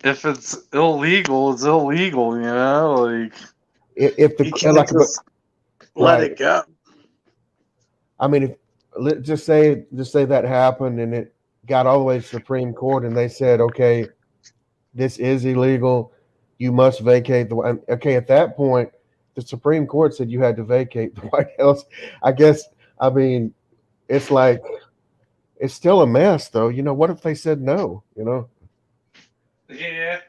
if it's illegal, it's illegal. Like If you can't but just let right. it go. I mean, if just say that happened and it got all the way to Supreme Court and they said, okay, this is illegal. You must vacate the. Okay, at that point, the Supreme Court said you had to vacate the White House. I guess. I mean, it's like it's still a mess, though. What if they said no? Yeah,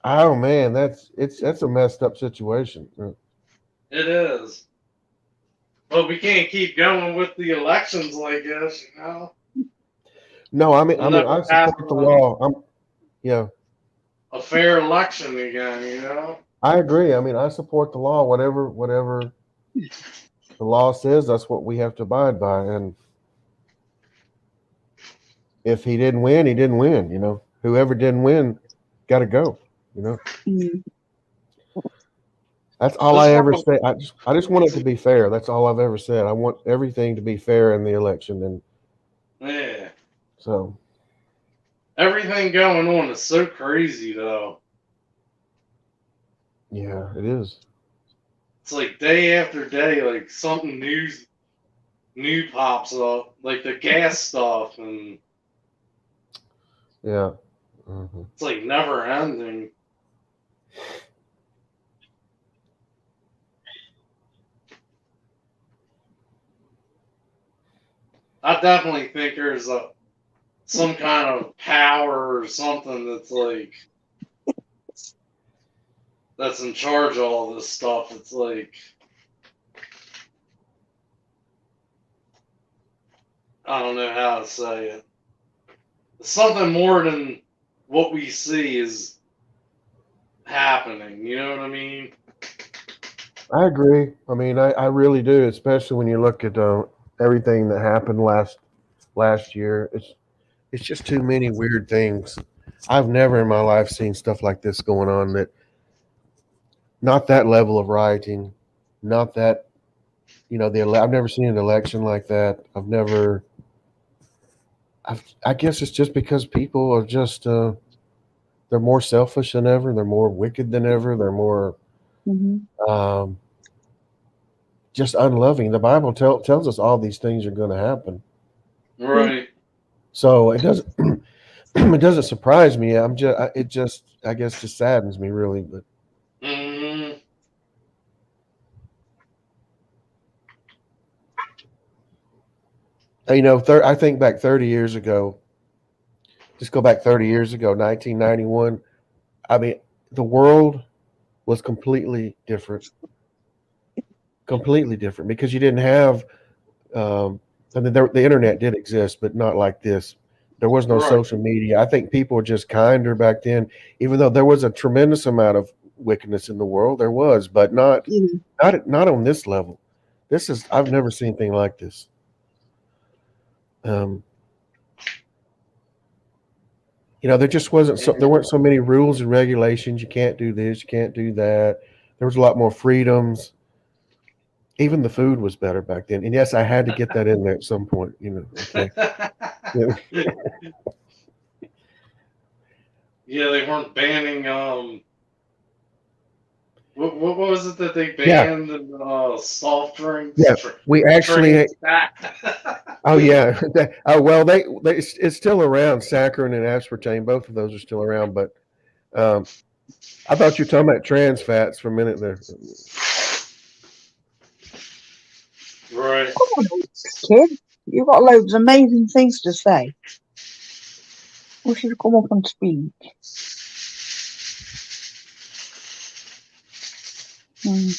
Oh man, that's a messed up situation. it is. But we can't keep going with the elections like this. No, I mean, We'll I never have support the law. Yeah, a fair election again. I agree. I mean, I support the law. Whatever the law says, that's what we have to abide by. And if he didn't win, he didn't win. Whoever didn't win, got to go. Mm. That's all This I ever one, say. I just want it to be fair. That's all I've ever said. I want everything to be fair in the election, and yeah. so Everything going on is so crazy, though. yeah, it is. It's like day after day, like something new pops up, like the gas stuff, and Yeah. Hmm. it's like never ending. I definitely think there's some kind of power or something that's in charge of all this stuff. It's like I don't know how to say it. It's something more than what we see is happening. You know what I mean? I agree. I mean, I really do, especially when you look at everything that happened last year. It's just too many weird things. I've never in my life seen stuff like this going on. That not that level of rioting, not that I've never seen an election like that. I guess it's just because people are just they're more selfish than ever. They're more wicked than ever. They're more Hmm. um, just unloving. The Bible tells us all these things are going to happen. Right. So it doesn't it doesn't surprise me. It just I guess just saddens me really. But Mm, I think back 30 years ago. Just go back 30 years ago, 1991. I mean, the world was completely different because you didn't have. I mean, the internet did exist, but not like this. There was no right. social media. I think people were just kinder back then, even though there was a tremendous amount of wickedness in the world. There was, but Yeah. not on this level. I've never seen anything like this. Um, there weren't so many rules and regulations. You can't do this, you can't do that. There was a lot more freedoms. Even the food was better back then. And yes, I had to get that in there at some point. Okay. Yeah. Yeah, they weren't banning. What was it that they Yeah. banned? Soft drinks, Yeah. We actually. trans fat. Oh yeah. Well, it's still around. Saccharin and aspartame, both of those are still around. But I thought you were talking about trans fats for a minute there. Right. Come on, kid. You've got loads of amazing things to say. We should come up and speak. Hmm.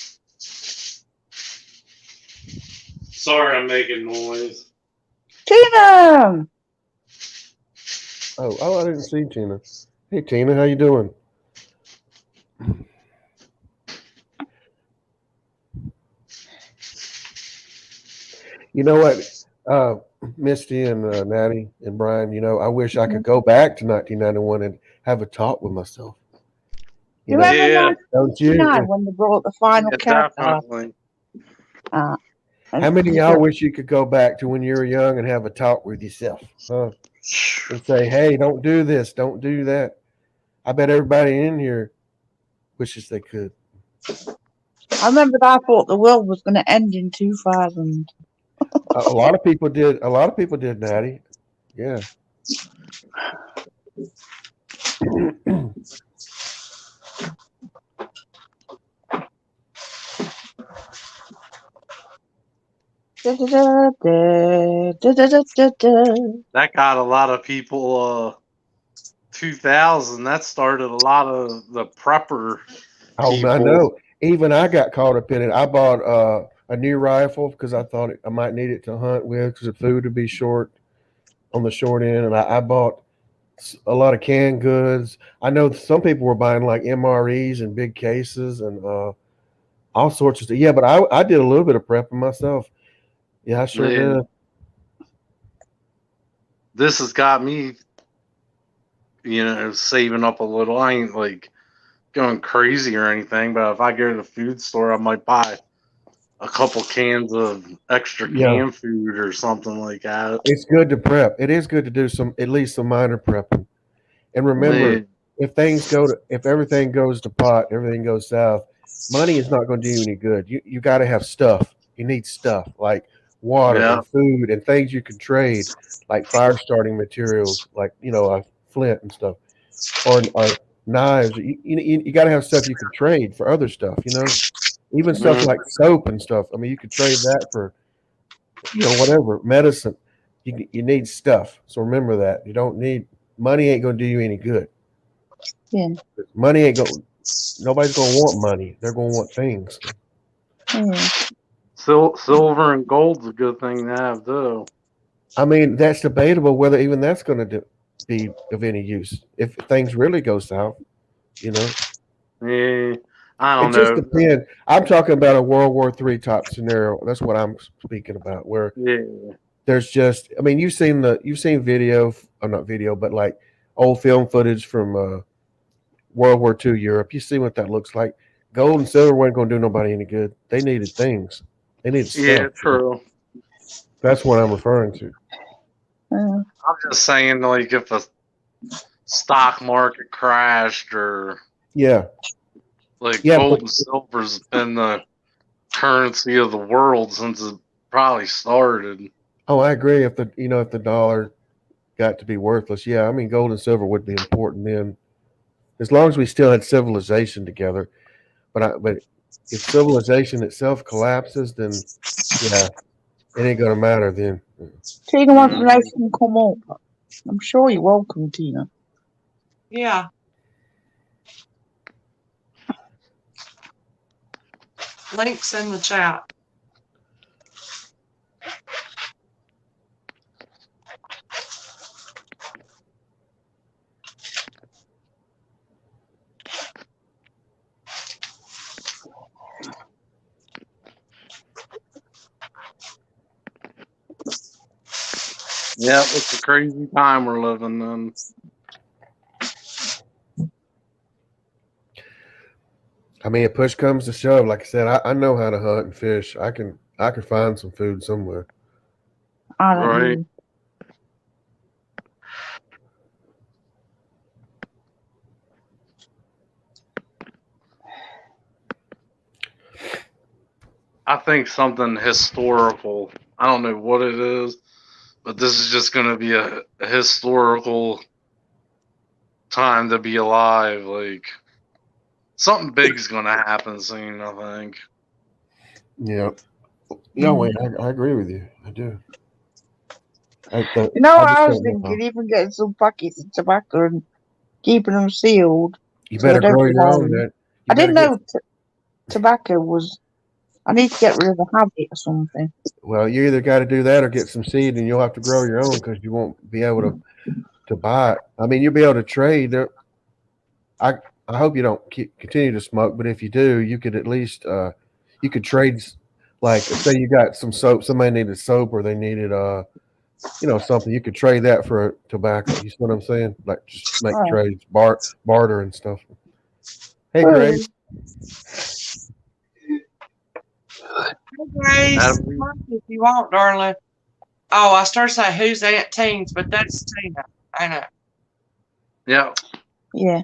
Sorry, I'm making noise. Tina! Oh, I didn't see Tina. Hey, Tina, how you doing? You know what, Misty and Natty and Brian. I wish I could go back to 1991 and have a talk with myself. Do you remember Yeah. Don't you? 1999 when they brought the final Yeah, countdown? definitely. Uh, How many of y'all wish you could go back to when you were young and have a talk with yourself, huh? And say, "Hey, don't do this, don't do that." I bet everybody in here wishes they could. I remember I thought the world was going to end in 2000. A lot of people did. A lot of people did, Natty. Yeah. Da, da, da, da, da, da, da, da, da. That got a lot of people. 2000. That started a lot of the prepper Oh, I people. know. Even I got caught up in it. I bought a new rifle because I thought I might need it to hunt with because the food would be short on the short end, and I bought a lot of canned goods. I know some people were buying like MREs and big cases and all sorts of stuff. Yeah, but I did a little bit of prepping myself. Yeah, I sure Man, did. this has got me, saving up a little. I ain't like going crazy or anything, but if I go to the food store, I might buy a couple cans of extra Yeah, canned food or something like that. it's good to prep. It is good to do at least some minor prepping. And remember, Man, if everything goes to pot, everything goes south, money is not going to do you any good. You got to have stuff. You need stuff like water yeah, and food and things you can trade, like fire starting materials, like a flint and stuff, or knives. You got to have stuff you can trade for other stuff. Even stuff mm, like soap and stuff. I mean, you could trade that for whatever medicine. You need stuff. So remember that you don't need money. Ain't going to do you any good. Yeah. Money ain't going. Nobody's going to want money. They're going to want things. Yeah. silver and gold's a good thing to have, though. I mean, that's debatable whether even that's going to be of any use if things really go south. You know, Yeah, I it don't just know. depends. I'm talking about a World War III type scenario. That's what I'm speaking about. Where Yeah, there's just, I mean, you've seen video, or not video, but like old film footage from World War II Europe. You see what that looks like. Gold and silver weren't going to do nobody any good. They needed things. They needed yeah, stuff. true. That's what I'm referring to. Uh, I'm just saying, like, if the stock market crashed or Yeah, like yeah, but gold and silver's been the currency of the world since it probably started. oh, I agree. If the dollar got to be worthless, yeah, I mean, gold and silver would be important then, as long as we still had civilization together. But if civilization itself collapses, then yeah, it ain't gonna matter then. Tina wants to know if Mm. you can come up. I'm sure you're welcome, Tina. Yeah. Links in the chat. Yeah, it's a crazy time we're living in. I mean, if push comes to shove, like I said, I know how to hunt and fish. I can find some food somewhere. I don't Right. know. I think something historical. I don't know what it is, but this is just going to be a historical time to be alive. Like, something big is going to happen soon, I think. Yeah, yeah, Wayne, I agree with you. I do. I You know I what just I was don't know thinking? how. Even getting some packets of tobacco and keeping them sealed You so they better don't grow go your own. bad. That you I better didn't get. know tobacco was. I need to get rid of the habit or something. Well, you either got to do that or get some seed, and you'll have to grow your own because you won't be able to buy it. I mean, you'll be able to trade. I I hope you don't continue to smoke, but if you do, you could at least you could trade. Like, say you got some soap, somebody needed soap, or they needed something. You could trade that for tobacco. You see what I'm saying? Like, just make Oh. trades, barter and stuff. Hey, Oh. Grace. Hey, Grace, That'd come be- on if you want, darling. Oh, I started saying who's Aunt Teens, but that's Tina. I know. Yeah. Yeah.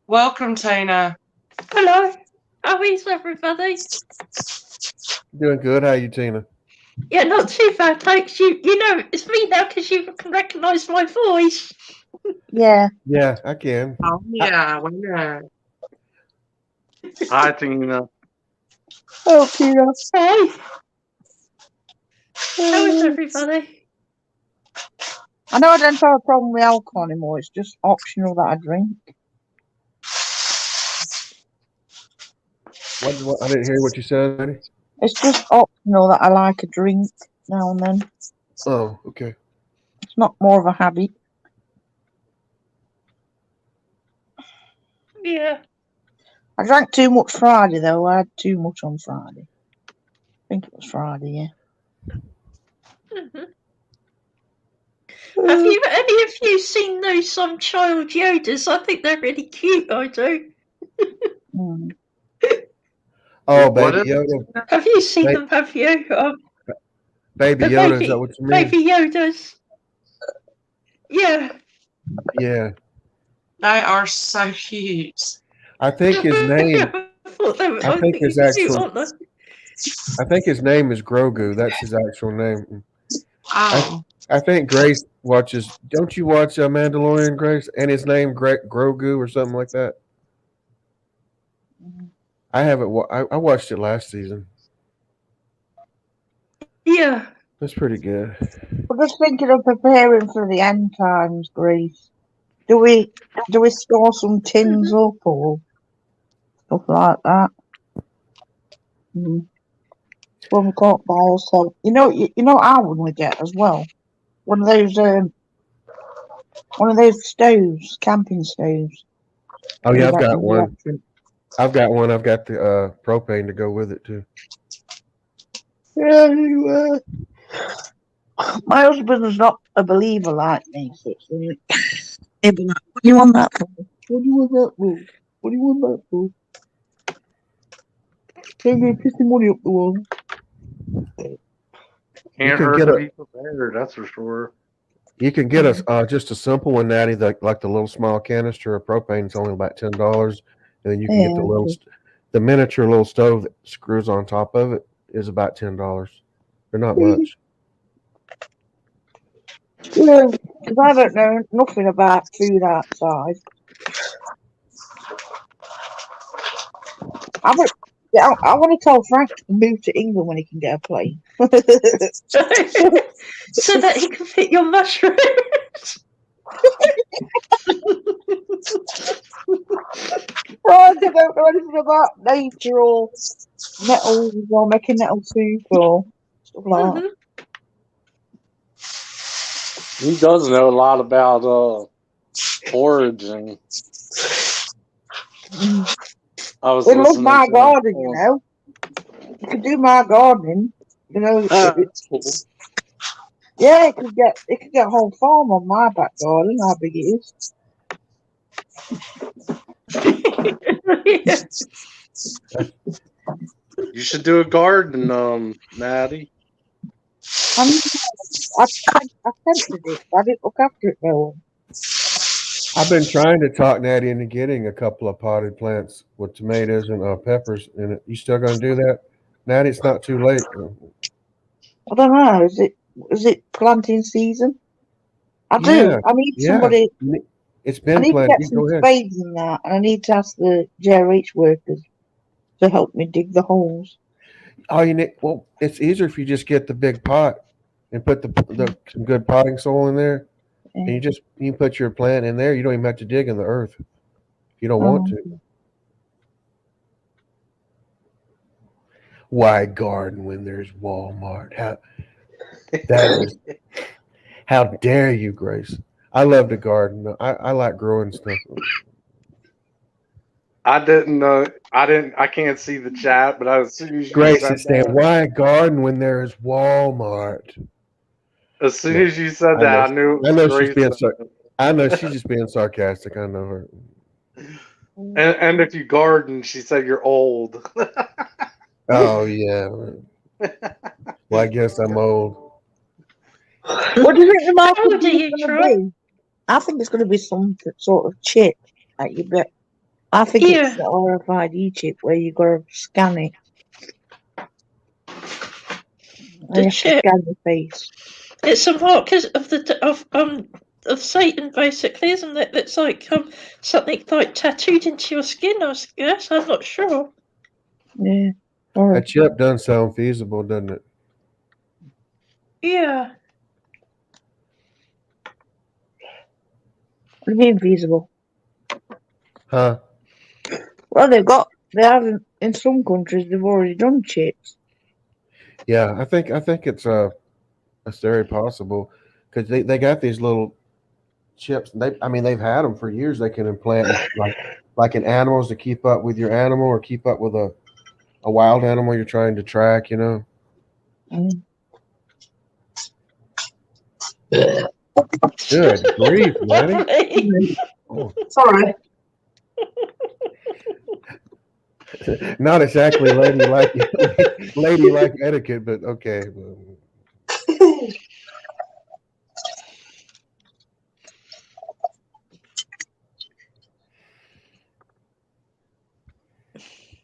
Welcome, Tina. Hello. How is everybody? Doing good. How you, Tina? Yeah, not too bad, thanks. You know, it's me now because you can recognise my voice. Yeah. Yeah, I can. Oh, yeah, we know. Hi, Tina. Oh, Tina. Hey, how is everybody? I know I don't have a problem with alcohol anymore. It's just optional that I drink. What? I didn't hear what you said, Eddie. It's just optional that I like a drink now and then. Oh, okay. It's not more of a habit. Yeah. I drank too much Friday though. I had too much on Friday. I think it was Friday, yeah. Mhm. Have you any of you seen those child Yodas? I think they're really cute. I do. Mm. Oh, What Baby is Yoda. Have you seen Ba- them? Have you? Baby The Yoda. Is that what you mean? baby Yodas. Yeah. Yeah. They are so cute. I think his name. I thought they were. I I think think his they're cute, actual. aren't they? I think his name is Grogu. That's his actual name. I Oh, I think Grace watches. Don't you watch Mandalorian, Grace? And his name Grogu or something like that. I haven't. I watched it last season. Yeah. It's pretty good. We're just thinking of preparing for the end times, Grace. Do we store some tins up or stuff like that? Mm. When we can't buy ourselves, you know what I want to get as well. One of those One of those stoves, camping stoves. Oh yeah, I've That got is one. electric. I've got one. I've got the propane to go with it too. Yeah, my husband's not a believer like me, so it's like, he'd be like, "What do you want that for? What do you want that for? What do you want that for? Don't go pissing money up the wall." Can't can hurt get to a be prepared, that's for sure. you can get just a simple one, Natty, like the little small canister of propane. It's only about $10, and then you can get Yeah, the miniature little stove that screws on top of it is about $10. They're not much. yeah, because I don't know nothing about food outside. I would, yeah, I want to tell Frank to move to England when he can get a plane. So that he can fit your mushrooms. I don't know anything about nature or metals or making metal soup or stuff like that. He does know a lot about foraging. I was They love listening my to him. garden, you know. You could do my gardening, you know. That's cool. Yeah, it could get a whole farm on my back garden. How big it is. You should do a garden, Maddie. I mean, I tempted it, but I didn't look after it very well. I've been trying to talk Natty into getting a couple of potted plants with tomatoes and peppers in it. You still going to do that, Natty? It's not too late. I don't know. Is it planting season? I Yeah, do. I need yeah. somebody. It's I been need to planted. get You some go ahead. spades and that, and I need to ask the JRH workers to help me dig the holes. All you need, well, it's easier if you just get the big pot and put some good potting soil in there, and Yeah. you can put your plant in there. You don't even have to dig in the earth if you don't want to. Why garden when there's Walmart? How dare you, Grace? I love to garden. I like growing stuff. I didn't know. I can't see the chat, but as soon as you Grace said is saying, that, why garden when there's Walmart? as soon No, as you said I that, know. I knew it I was know she's Grace. being I know she's just being sarcastic. I know her. And if you garden, she said you're old. Oh yeah. Well, I guess I'm old. What do you think the How market old are is you, going to Troy? be? I think it's going to be some sort of chip that you bet. I think Yeah. it's the RFID chip where you got to scan it. And you have to chip. scan your face. It's a mark of Satan, basically, isn't it? It's like something like tattooed into your skin. I guess I'm not sure. Yeah. Or That chip doesn't sound feasible, doesn't it? Yeah. it'd be invisible. Huh? Well, they have in some countries they've already done chips. Yeah, I think it's very possible because they got these little chips. They've had them for years. They can implant like in animals to keep up with your animal or keep up with a wild animal you're trying to track. You know. Mm. Good grief, Maddie. Oh. Sorry. Not exactly ladylike etiquette, but okay.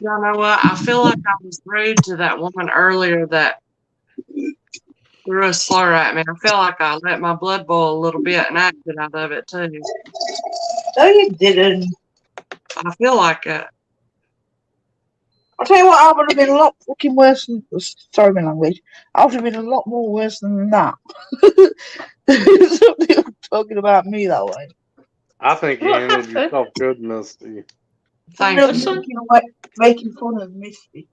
You know what? I feel like I was rude to that woman earlier that threw a slur at me. I feel like I let my blood boil a little bit and acted out of it too. No, you didn't. I feel like it. I'll tell you what, I would have been a lot fucking worse than. Sorry, my language. I would have been a lot more worse than that. Somebody talking about me that way. I think you What handled happened? yourself good, Misty. Thank you. Making fun of Misty.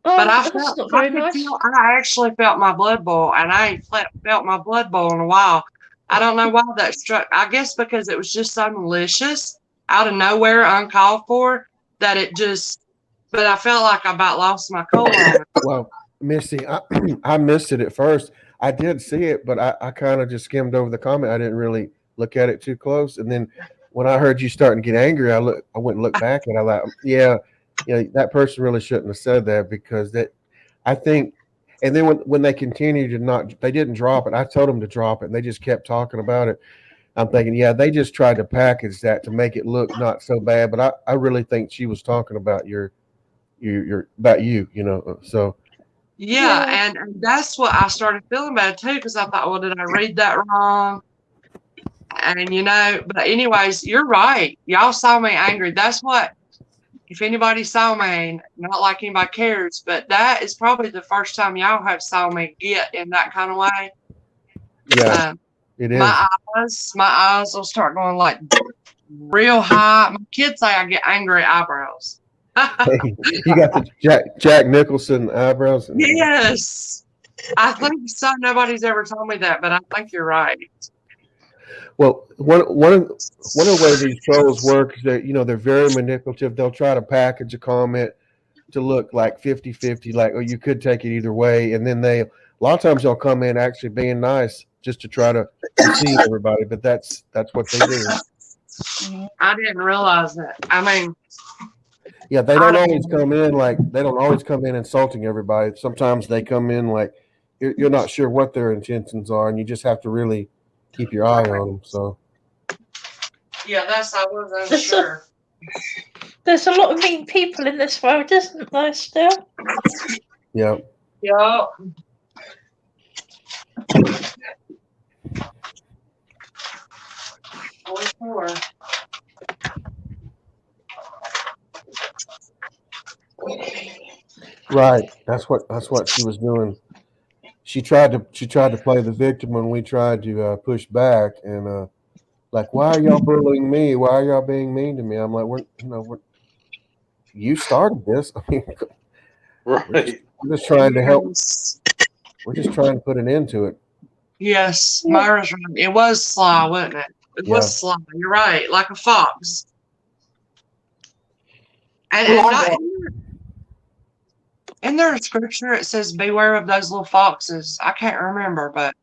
But I That's felt, not I very could nice. feel, I actually felt my blood boil, and I ain't felt my blood boil in a while. I don't know why that struck. I guess because it was just so malicious, out of nowhere, uncalled for, that it just. But I felt like I about lost my cool on it. Well, Missy, I missed it at first. I did see it, but I kind of just skimmed over the comment. I didn't really look at it too close. And then when I heard you starting to get angry, I went and looked back and I like, yeah, that person really shouldn't have said that because I think. And then when they continued to not, they didn't drop it. I told them to drop it, and they just kept talking about it. I'm thinking, yeah, they just tried to package that to make it look not so bad. But I really think she was talking about your about you, So Yeah, and that's what I started feeling bad too, because I thought, well, did I read that wrong? And but anyways, you're right. Y'all saw me angry. That's what. If anybody saw me, not like anybody cares, but that is probably the first time y'all have saw me get in that kind of way. yeah, it is. My eyes will start going like real high. My kids say I get angry eyebrows. You got the Jack Nicholson eyebrows. Yes, I think so. Nobody's ever told me that, but I think you're right. Well, one of the ways these trolls work is that they're very manipulative. They'll try to package a comment to look like 50-50, like, oh, you could take it either way, and then a lot of times they'll come in actually being nice just to try to deceive everybody. But that's what they do. I didn't realize that. I mean, Yeah, they don't always come in insulting everybody. Sometimes they come in like you're not sure what their intentions are, and you just have to really keep your eye on them. So yeah, I was unsure. There's a lot of mean people in this world, isn't there, still? yeah. Yeah. Sure. Right. That's what she was doing. She tried to play the victim when we tried to push back and like, why are y'all bullying me? Why are y'all being mean to me? I'm like, you started this. I mean, Right. we're just trying to help. Yes. We're just trying to put an end to it. Yes, Myra's right. It was sly, wasn't it? It was sly. You're right, like a fox. And in there a scripture it says, "Beware of those little foxes." I can't remember, but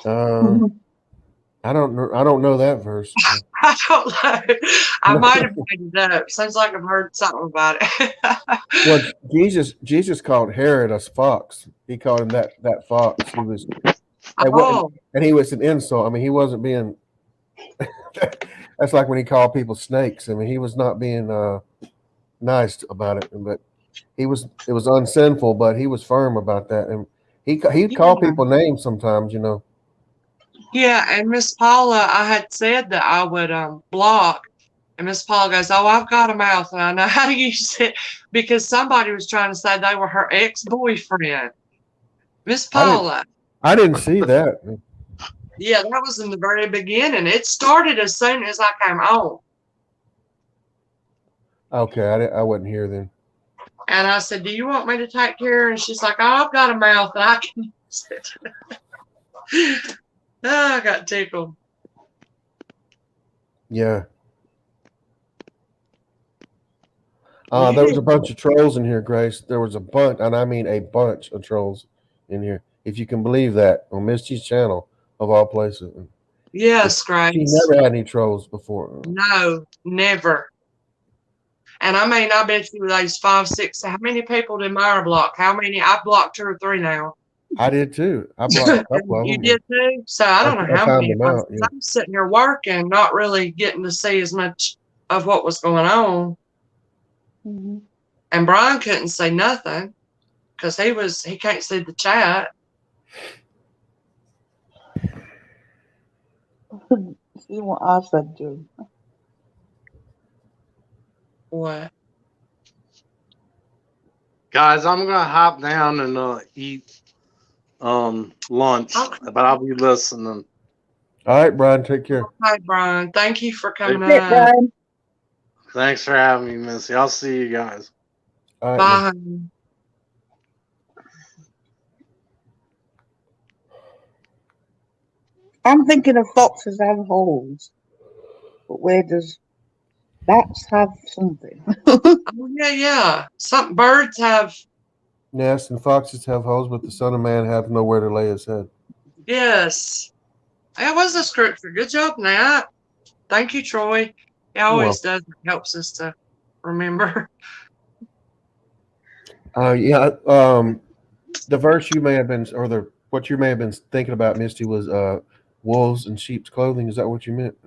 I don't know that verse. I don't know. I might have made it up. Sounds like I've heard something about it. Well, Jesus called Herod a fox. He called him that fox. He was, and he was an insult. I mean, he wasn't being. That's like when he called people snakes. I mean, he was not being nice about it, but it was unsinful. But he was firm about that, and he'd call people names sometimes. Yeah, and Miss Paula, I had said that I would block, and Miss Paula goes, "Oh, I've got a mouth, and I know how to use it," because somebody was trying to say they were her ex-boyfriend. Miss Paula. I didn't see that. Yeah, that was in the very beginning. It started as soon as I came on. Okay, I wasn't here then. And I said, "Do you want me to take care?" And she's like, "Oh, I've got a mouth, and I can use it." Oh, I got tickled. Yeah. There was a bunch of trolls in here, Grace. There was a bunch, and I mean a bunch of trolls in here. If you can believe that, on Misty's channel, of all places. Yes, Grace. She never had any trolls before. No, never. And I mean, I bet you those 5, 6. How many people did Myra block? How many? I blocked 2 or 3 now. I did too. I blocked a couple of You them. did too? So I don't know how many. Out, I'm sitting here working, not really getting to see as much of what was going on. Mm-hmm. And Brian couldn't say nothing because he can't see the chat. See what I said, Joe. What? Guys, I'm gonna hop down and eat lunch, Okay. but I'll be listening. All right, Brian, take care. Hi, Brian. Thank you for coming That's it, on. Brian. Thanks for having me, Missy. I'll see you guys. All right, Bye. I'm thinking of foxes have holes, but where does bats have something? Oh yeah. Some birds have. Nests and foxes have holes, but the Son of Man have nowhere to lay his head. Yes. That was the scripture. Good job, Nat. Thank you, Troy. He always does. Helps us to remember. Yeah. The verse you may have been, or the what you may have been thinking about, Misty, was wolves in sheep's clothing. Is that what you meant?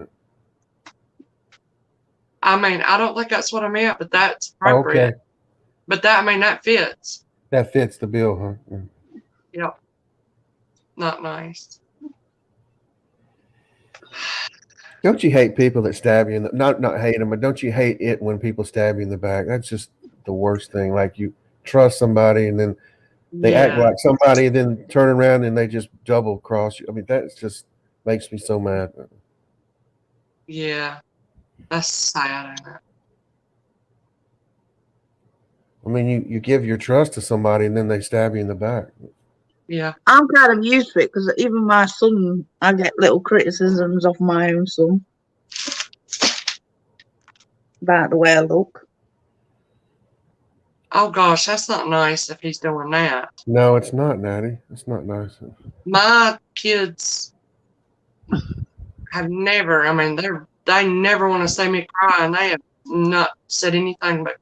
I mean, I don't think that's what I meant, but that's Oh, appropriate. okay, But that fits. that fits the bill, huh? Yeah. Yep. Not nice. Don't you hate people that stab you in the not hate them, but don't you hate it when people stab you in the back? That's just the worst thing. Like you trust somebody and then they act Yeah. like somebody, then turn around and they just double cross you. I mean, that just makes me so mad. Yeah. That's sad, isn't it? I mean, you give your trust to somebody and then they stab you in the back. Yeah. I'm kind of used to it because even my son, I get little criticisms of my own son about the way I look. Oh gosh, that's not nice if he's doing that. No, it's not, Natty. It's not nice. My kids have never, I mean, they never want to see me cry, and they have not said anything, but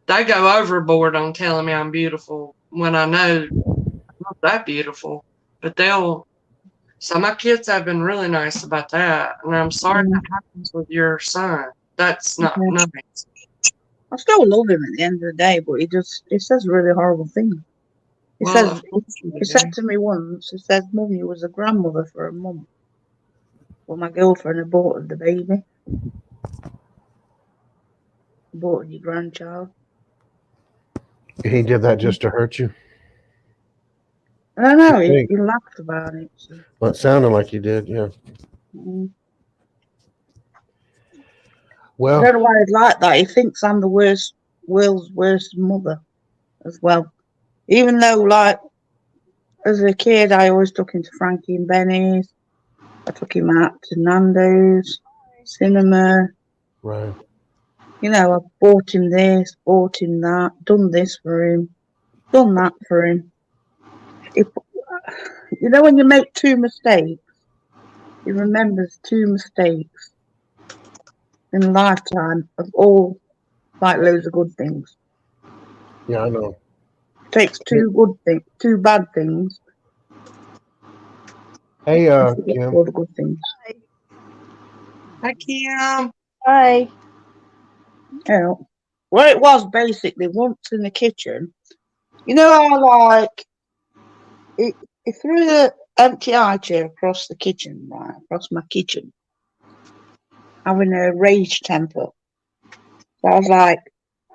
they go overboard on telling me I'm beautiful when I know I'm not that beautiful. But so my kids have been really nice about that, and I'm sorry Mm, that happens with your son. That's not yeah. nice. I still love him at the end of the day, but he says really horrible things. He Well, says of course you he do. said to me once, he said, "Mum, you was a grandmother for a month." Well, my girlfriend aborted the baby, aborted your grandchild. He did that just to hurt you. I don't know. You think? He laughed about it. So, Well, it sounded like you did. Yeah. mm. I Well, don't know why he's like that. He thinks I'm the world's worst mother as well. Even though, like, as a kid, I always took him to Frankie and Benny's. I took him out to Nando's, cinema. right. You know, I bought him this, bought him that, done this for him, done that for him. If, you know, when you make two mistakes, he remembers two mistakes in a lifetime of all like loads of good things. Yeah, I know. Takes two bad things, Hey, and forgets Kim. all the good things. Hi, Kim. Hi. You know, well, it was basically once in the kitchen. You know how like he threw the empty eye chair across the kitchen, right across my kitchen, having a rage temper. So I was like,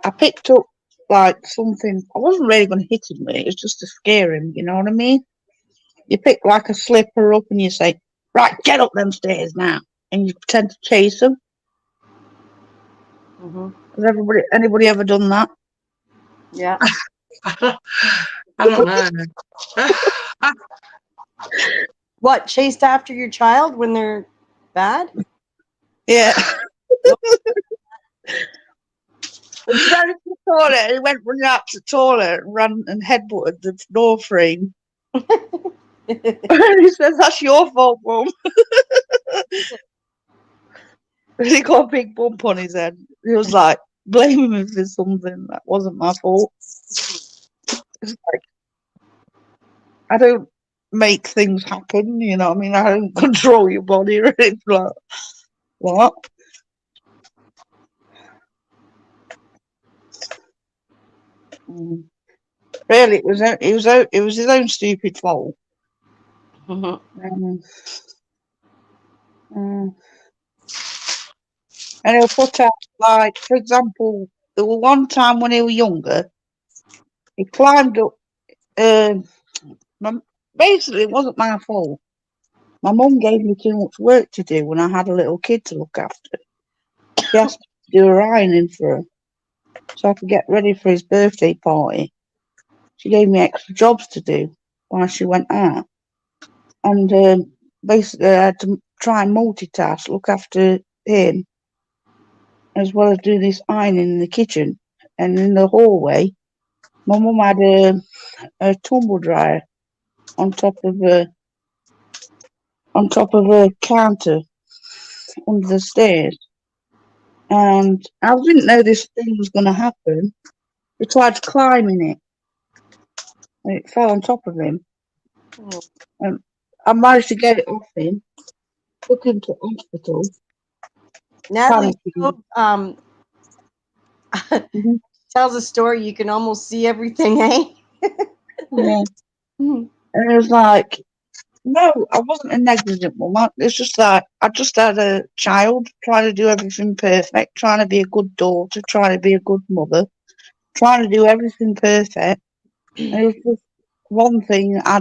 I picked up like something. I wasn't really going to hit him with it. It was just to scare him. You know what I mean? You pick like a slipper up and you say, "Right, get up them stairs now," and you pretend to chase him. Has anybody ever done that? Yeah. I don't know. What, chased after your child when they're bad? Yeah. And he ran into the toilet. He went running out to the toilet, ran and headbutted the door frame. And he says, "That's your fault, Mum." He got a big bump on his head. He was like blaming me for something that wasn't my fault. It's like I don't make things happen, you know what I mean? I don't control your body or anything like what? Mm. Really, it was his own stupid fault. Um, mm. And he'll put out, like, for example, there was one time when he was younger, he climbed up. Um, Basically, it wasn't my fault. My mum gave me too much work to do when I had a little kid to look after. She asked me to do her ironing for her so I could get ready for his birthday party. She gave me extra jobs to do while she went out. And basically I had to try and multitask, look after him, as well as do this ironing in the kitchen. And in the hallway, my mum had a tumble dryer on top of a counter under the stairs. And I didn't know this thing was going to happen. He tried climbing it, and it fell on top of him. Oh. And I managed to get it off him, took him to hospital. Natalie Panicking. Mhm. tells a story. You can almost see everything, eh? Yeah. Mhm. And it was like, no, I wasn't a negligent mum. It's just that I just had a child trying to do everything perfect, trying to be a good daughter, trying to be a good mother, trying to do everything perfect. And it was just one thing I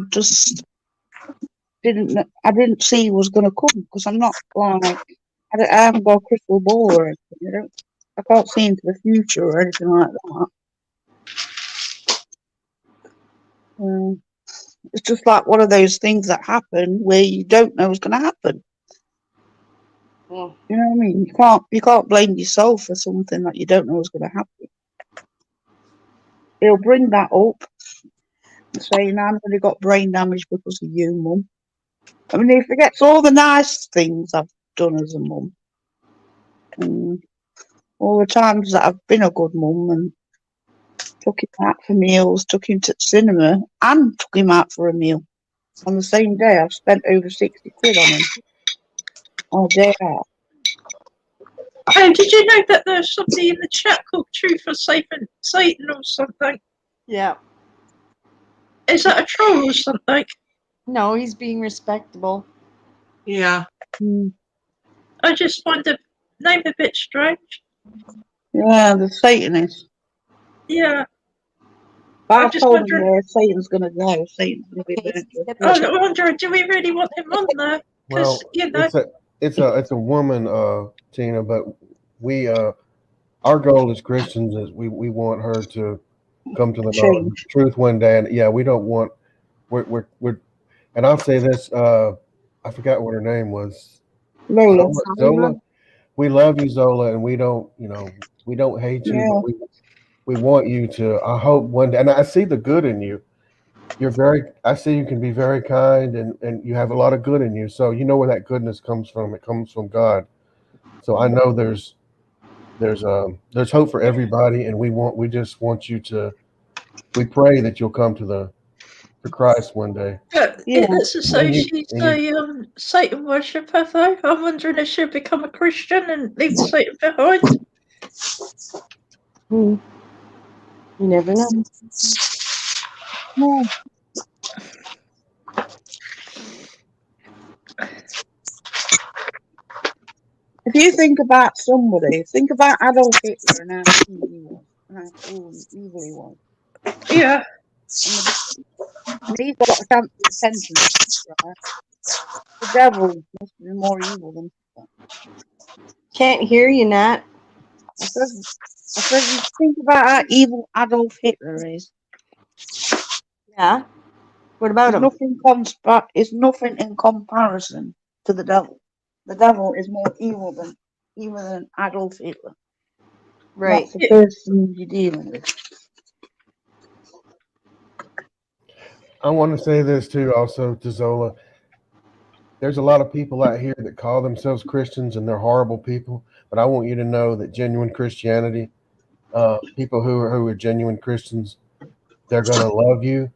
didn't see was going to come because I'm not like, I haven't got a crystal ball or anything. I can't see into the future or anything like that. It's just like one of those things that happen where you don't know what's going to happen. Mm. You know what I mean? You can't blame yourself for something that you don't know is going to happen. He'll bring that up, saying I've only got brain damage because of you, mum. I mean, he forgets all the nice things I've done as a mum, and all the times that I've been a good mum and took him out for meals, took him to the cinema, and took him out for a meal on the same day. I've spent over 60 quid on him on a day out. Oh, did you know that there's somebody in the chat called Truth for Satan or something? Yeah. Is that a troll or something? No, he's being respectable. Yeah. Mm. I just find the name a bit strange. Yeah, the Satanist. Yeah, But I'm I've just told him wondering. where Satan's going to go. Satan's going to be Okay, burnt to a skip crisp. I'm wondering, do we really want him on there? Because Well, you know, it's a woman, Tina, but we our goal as Christians is we want her to come to the knowledge of Change. the truth one day, and yeah, we don't want we're and I'll say this, I forgot what her name was. Lola. Zola. We love you, Zola, and we don't, we don't hate you, but Yeah. we want you to. I hope one day, and I see the good in you. I see you can be very kind, and you have a lot of good in you. So you know where that goodness comes from. It comes from God. So I know there's hope for everybody, and we just want you to. We pray that you'll come to Christ one day. but Yeah. it's as though And you, she's and you, a Satan worshipper, though. I'm wondering if she'll become a Christian and leave Satan behind. Hmm. You never know. No. If you think about somebody, think about Adolf Hitler and how evil he was, and how cruel and evil he was. Yeah, And he's got a chance of repentance, right? The devil must be more evil than Hitler. Can't hear you, Nat. I said, you think about how evil Adolf Hitler is. Yeah. What about him? It's nothing in comparison to the devil. The devil is more evil than even than Adolf Hitler. Right. That's the person you're dealing with. I want to say this too, also to Zola. There's a lot of people out here that call themselves Christians, and they're horrible people. But I want you to know that genuine Christianity, people who are genuine Christians, they're going to love you.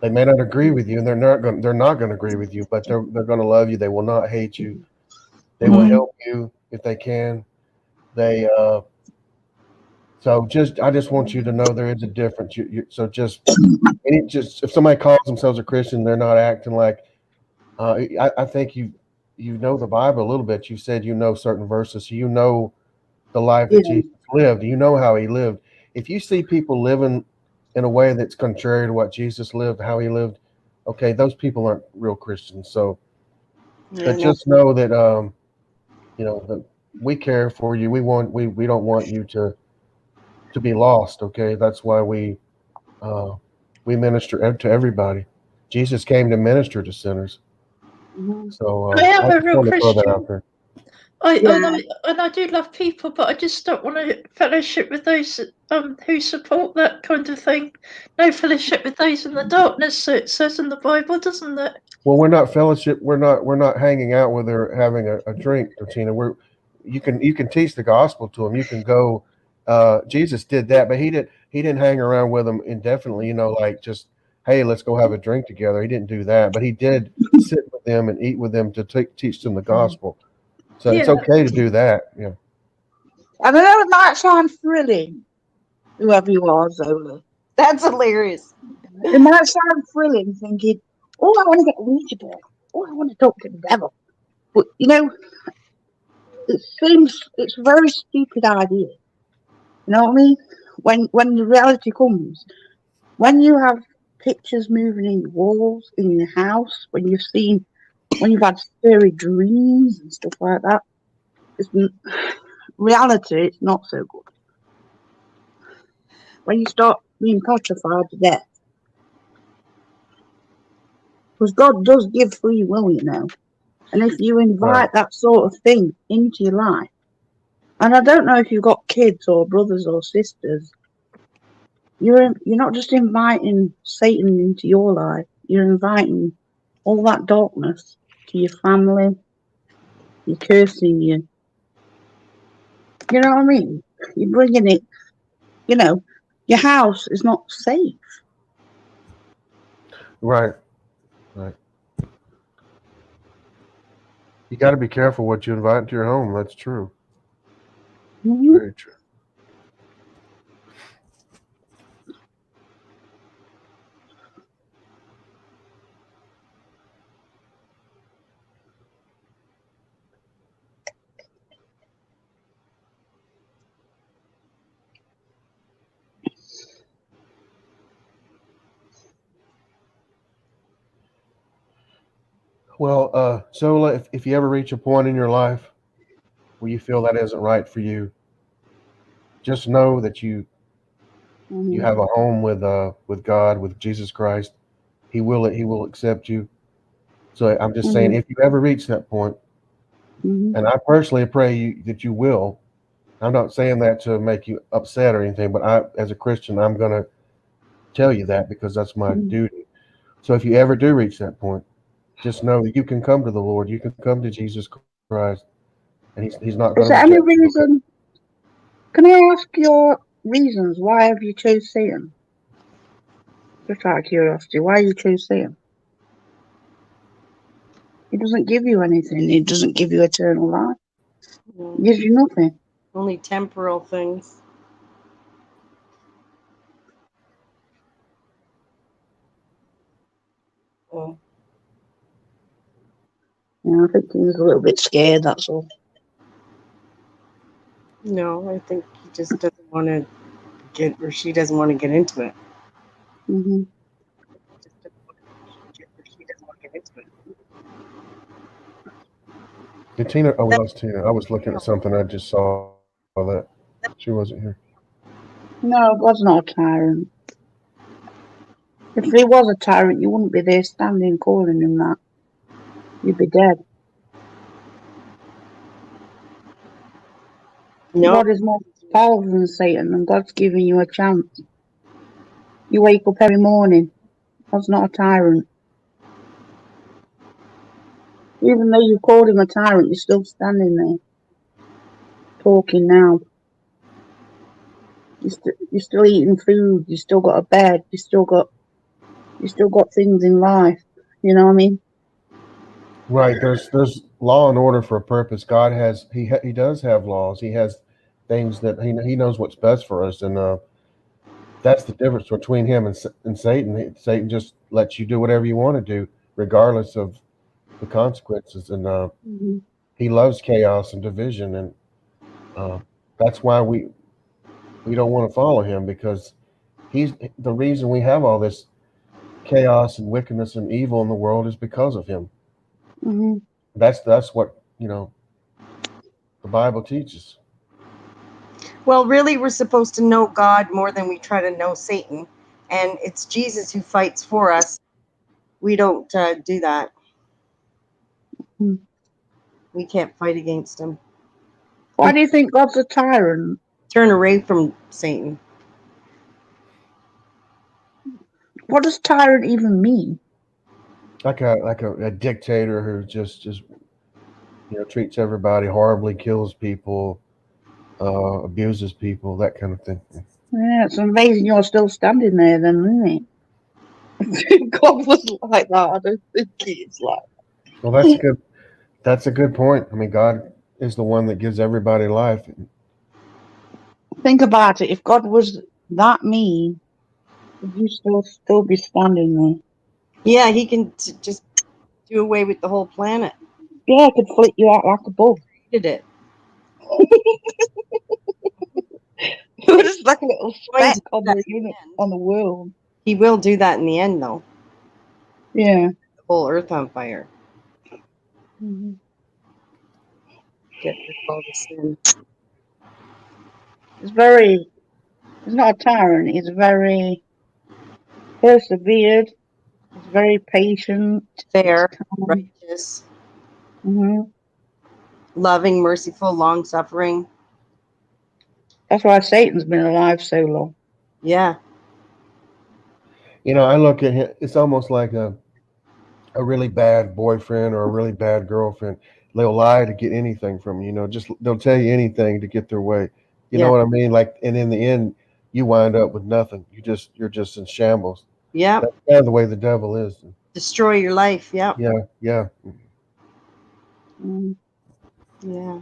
They may not agree with you, and they're not going to agree with you, but they're going to love you. They will not hate you. They will Mm. help you if they can. They so just I just want you to know there is a difference. So just if somebody calls themselves a Christian, they're not acting like. I think you know the Bible a little bit. You said you know certain verses. So you know the life that Yeah, Jesus lived. You know how he lived. If you see people living in a way that's contrary to what Jesus lived, how he lived, okay, those people aren't real Christians. So, Yeah, but no. just know that that we care for you. We don't want you to be lost. Okay, that's why uh, we minister to everybody. Jesus came to minister to sinners. Mhm. So I am I a just real want to throw that out Christian. there. I do love people, but I just don't want to fellowship with those who support that kind of thing. No fellowship with those in the darkness. So it says in the Bible, doesn't it? Well, we're not fellowship. We're not hanging out with her having a drink, Tina. You can teach the gospel to them. You can go. Jesus did that, but he didn't hang around with them indefinitely. Like just, hey, let's go have a drink together. He didn't do that, but he did sit with them and eat with them to teach them the gospel. So it's Yeah. okay to do that. Yeah. And I know it might sound thrilling, whoever you are, Zola. That's hilarious. It might sound thrilling thinking, oh, I want to get a Ouija board. Oh, I want to talk to the devil. But, it's a very stupid idea. You know what I mean? When the reality comes, when you have pictures moving in the walls in your house, when you've had scary dreams and stuff like that, it's reality. It's not so good. When you start being petrified to death, because God does give free will, and if you Right. invite that sort of thing into your life, and I don't know if you've got kids or brothers or sisters, you're not just inviting Satan into your life. You're inviting all that darkness to your family. You're cursing you. You know what I mean? You're bringing it. You know, your house is not safe. Right. Right. You got to be careful what you invite into your home. That's true. Mhm. Very true. Well, Zola, if you ever reach a point in your life where you feel that isn't right for you, just know that you Mhm. have a home with God, with Jesus Christ. He will accept you. So I'm just saying, Mhm. if you ever reach that point, Mhm. and I personally pray that you will. I'm not saying that to make you upset or anything, but as a Christian, I'm going to tell you that because that's my Mhm. duty. So if you ever do reach that point, just know that you can come to the Lord. You can come to Jesus Christ, and He's not going to Is there reject any you. Okay? reason? Can I ask your reasons why have you chose Satan? Just out of curiosity, why you chose Satan? He doesn't give you anything. He doesn't give you eternal life. He Mm, gives you nothing. only temporal things. Oh, I think he was a little bit scared. That's all. no, I think he just doesn't want to get, or she doesn't want to get into it. Mhm. Just doesn't want to get, or she doesn't want to get into it. Did Tina? Oh, we That, lost Tina. I was looking at something. I just saw that she wasn't here. No, God's not a tyrant. If he was a tyrant, you wouldn't be there standing calling him that. You'd be dead. no, God is more powerful than Satan, and God's giving you a chance. You wake up every morning. God's not a tyrant. Even though you called him a tyrant, you're still standing there talking now. You're still eating food. You still got a bed. You still got things in life. You know what I mean? Right. There's law and order for a purpose. God has he does have laws. He has things that he knows what's best for us, and that's the difference between him and Satan. Satan just lets you do whatever you want to do, regardless of the consequences, and Hmm. he loves chaos and division, and uh, that's why we don't want to follow him because he's the reason we have all this chaos and wickedness and evil in the world is because of him. Hmm. That's what the Bible teaches. well, really, we're supposed to know God more than we try to know Satan, and it's Jesus who fights for us. We don't do that. We can't fight against him. Why do you think God's a tyrant? Turn away from Satan. What does tyrant even mean? Like a dictator who just treats everybody horribly, kills people, abuses people, that kind of thing. Yeah, it's amazing you're still standing there then, isn't it? If God was like that, I don't think he's like. Well, that's a good point. I mean, God is the one that gives everybody life. Think about it. If God was that mean, would you still be standing there? Yeah, he can just do away with the whole planet. Yeah, I could flick you out like a bug. Did it? You're just like a little Going to speck do on that the in the end. on the world. He will do that in the end, though. Yeah. The whole earth on fire. Mhm. Get rid of all the sin. He's not a tyrant. He's very persevered. He's very patient. Fair, He's calm. righteous, Mhm. loving, merciful, long suffering. That's why Satan's been alive so long. Yeah. I look at him. It's almost like a really bad boyfriend or a really bad girlfriend. They'll lie to get anything from you. Just they'll tell you anything to get their way. You know Yeah. what I mean? Like, and in the end, you wind up with nothing. You're just in shambles. Yeah. That's kind of the way the devil is. Destroy your life. Yeah. Yeah. Mm. Yeah.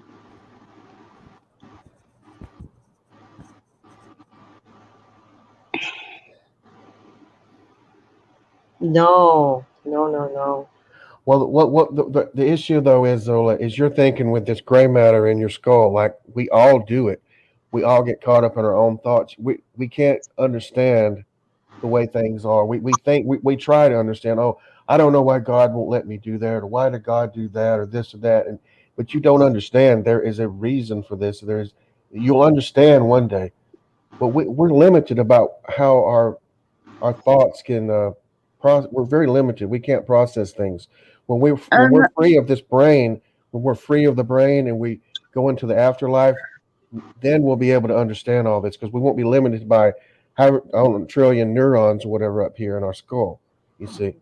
No. Well, what the issue though is Zola is you're thinking with this gray matter in your skull, like we all do it. We all get caught up in our own thoughts. We can't understand the way things are. We think we try to understand. Oh, I don't know why God won't let me do that, or why did God do that, or this or that. And but you don't understand. There is a reason for this. You'll understand one day, but we're limited about how our thoughts can. We're very limited. We can't process things when And we're free of this brain. When we're free of the brain and we go into the afterlife, then we'll be able to understand all this because we won't be limited by how I don't know, trillion neurons or whatever up here in our skull. You see,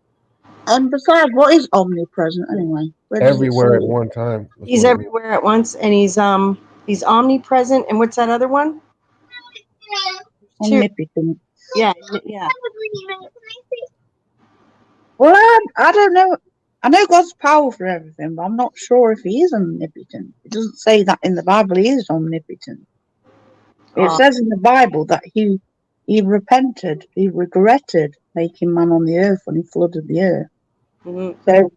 and besides, what is omnipresent anyway? Where does it say everywhere at it? one time. That's He's what it means. everywhere at once, and he's omnipresent. And what's that other one? Two. Omnipotent. Yeah. Well, I don't know. I know God's power for everything, but I'm not sure if he is omnipotent. It doesn't say that in the Bible he is omnipotent. It says in the Bible that he repented, he regretted making man on the earth when he flooded the earth. Mhm. So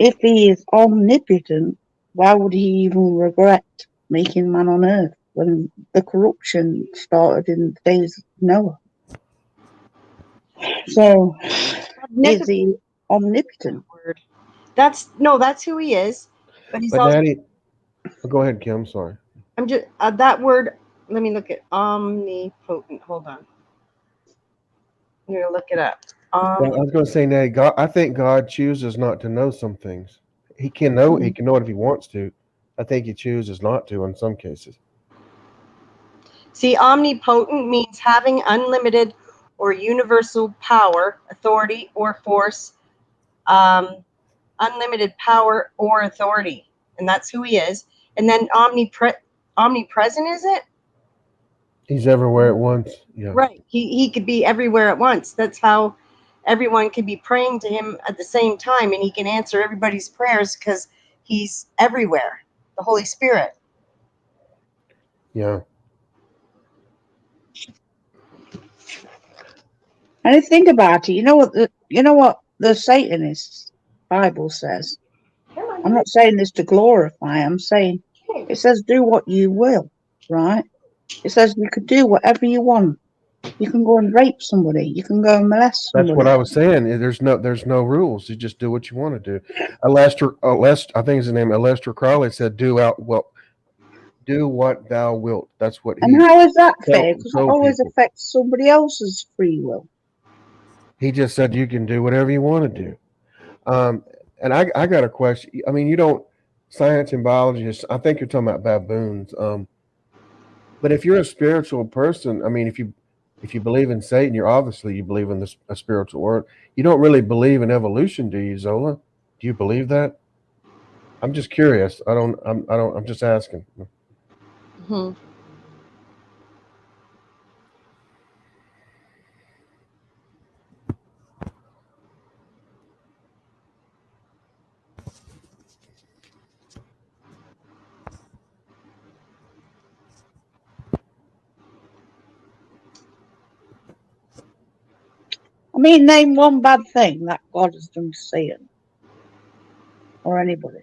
if he is omnipotent, why would he even regret making man on earth when the corruption started in the days of Noah? So is he omnipotent? Word. That's who he is. But he's But also. Natty, go ahead, Kim. Sorry. I'm just that word. Let me look at omnipotent. Hold on. I'm gonna look it up. Well, I was going to say, Natty, God. I think God chooses not to know some things. He can know. He can know it if he wants to. I think he chooses not to in some cases. See, omnipotent means having unlimited or universal power, authority, or force. Unlimited power or authority, and that's who he is. And then omnipresent, is it? He's everywhere at once. Yeah. Right. He could be everywhere at once. That's how everyone can be praying to him at the same time, and he can answer everybody's prayers because he's everywhere. The Holy Spirit. Yeah. And if you think about it, you know what the Satanist Bible says. I'm not saying this to glorify. I'm saying it says do what you will, right? It says you could do whatever you want. You can go and rape somebody. You can go and molest That's what somebody. I was saying. There's no rules. You just do what you want to do. I think his name, Lester Crowley said, do what thou wilt. That's what And he how is that fair? Because that told always people. affects somebody else's free will. He just said you can do whatever you want to do. And I got a question. I mean, you don't science and biologists. I think you're talking about baboons. But if you're a spiritual person, I mean, if you believe in Satan, you're obviously you believe in a spiritual world. You don't really believe in evolution, do you, Zola? Do you believe that? I'm just curious. I don't. I don't. I'm just asking. Hmm. I mean, name one bad thing that God has done to Satan or anybody.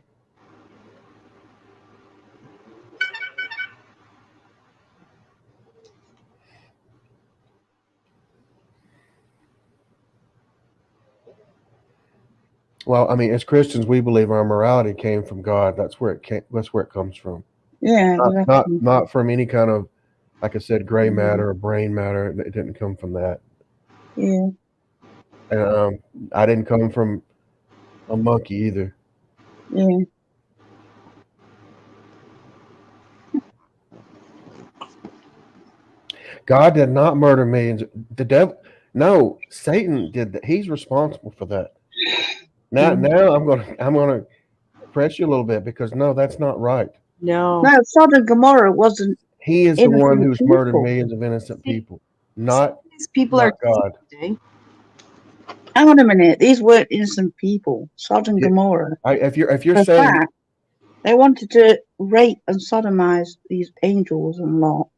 Well, I mean, as Christians, we believe our morality came from God. That's where it came. That's where it comes from. Yeah, exactly. Not from any kind of, like I said, gray matter or brain matter. It didn't come from that. Yeah. And I didn't come from a monkey either. Yeah. God did not murder millions. The devil, no, Satan did that. He's responsible for that. Now I'm gonna press you a little bit because no, that's not right. No. No, Sodom and Gomorrah wasn't He is the one innocent who's murdered people. millions of innocent people, not These people are God. today. Hang on a minute. These weren't innocent people. Sodom and Yeah, Gomorrah. If you're For saying fact, they wanted to rape and sodomize these angels and Lot.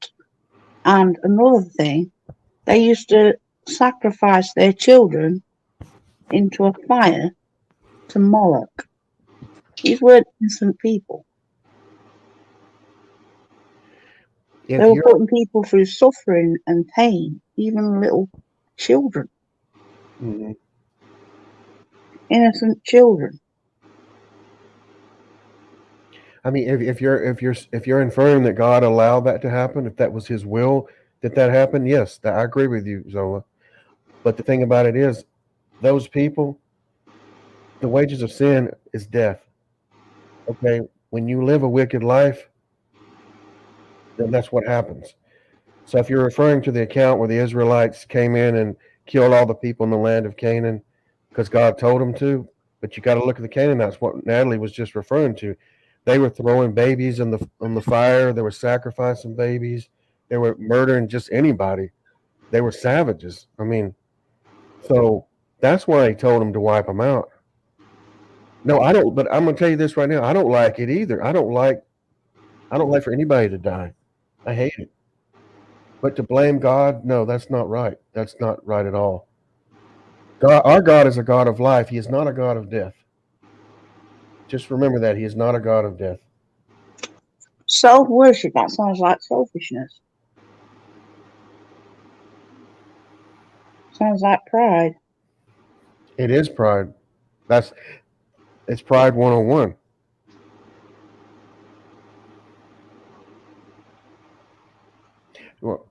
And another thing, they used to sacrifice their children into a fire to Moloch. These weren't innocent people. if They were you're putting people through suffering and pain, even little children, Mhm. innocent children. I mean, if you're inferring that God allowed that to happen, if that was His will that happened, yes, I agree with you, Zola. But the thing about it is, those people, the wages of sin is death. Okay, when you live a wicked life, then that's what happens. So if you're referring to the account where the Israelites came in and killed all the people in the land of Canaan because God told them to, but you got to look at the Canaanites. What Natalie was just referring to, they were throwing babies in the fire. They were sacrificing babies. They were murdering just anybody. They were savages. I mean, so that's why he told them to wipe them out. No, I don't. But I'm gonna tell you this right now. I don't like it either. I don't like for anybody to die. I hate it. But to blame God, no, that's not right. That's not right at all. God, our God is a God of life. He is not a God of death. Just remember that He is not a God of death. Self worship, that sounds like selfishness. Sounds like pride. It is pride. It's pride 101. Well,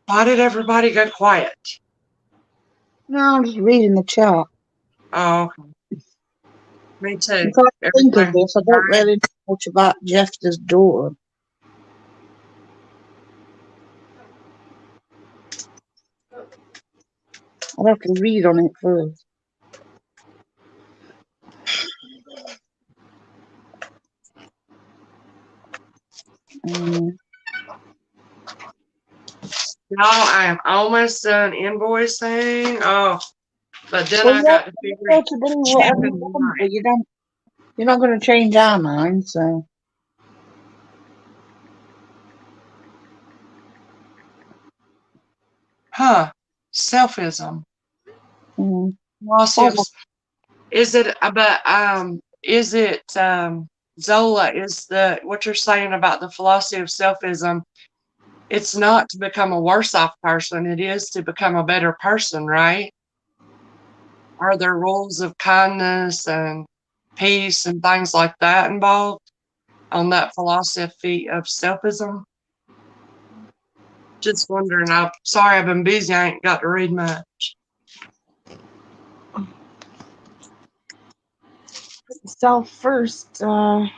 Why did everybody go quiet? No, I'm just reading the chart. Oh, me too. I'm trying to think of Everything. this. I don't really know much about Jephthah's daughter. I'll have to read on it first. Um, Y'all, I am almost done invoicing. Oh, but then well, I you're got to figure supposed to believe Chip whatever in you the want, but night. you don't. You're not going to change our mind, so. Huh. Selfism. Mm. Philosophy of, is it about is it Zola, is the what you're saying about the philosophy of selfism, it's not to become a worse off person, it is to become a better person, right? Are there rules of kindness and peace and things like that involved on that philosophy of selfism? Just wondering. I'm sorry, I've been busy. I ain't got to read much. Self first. I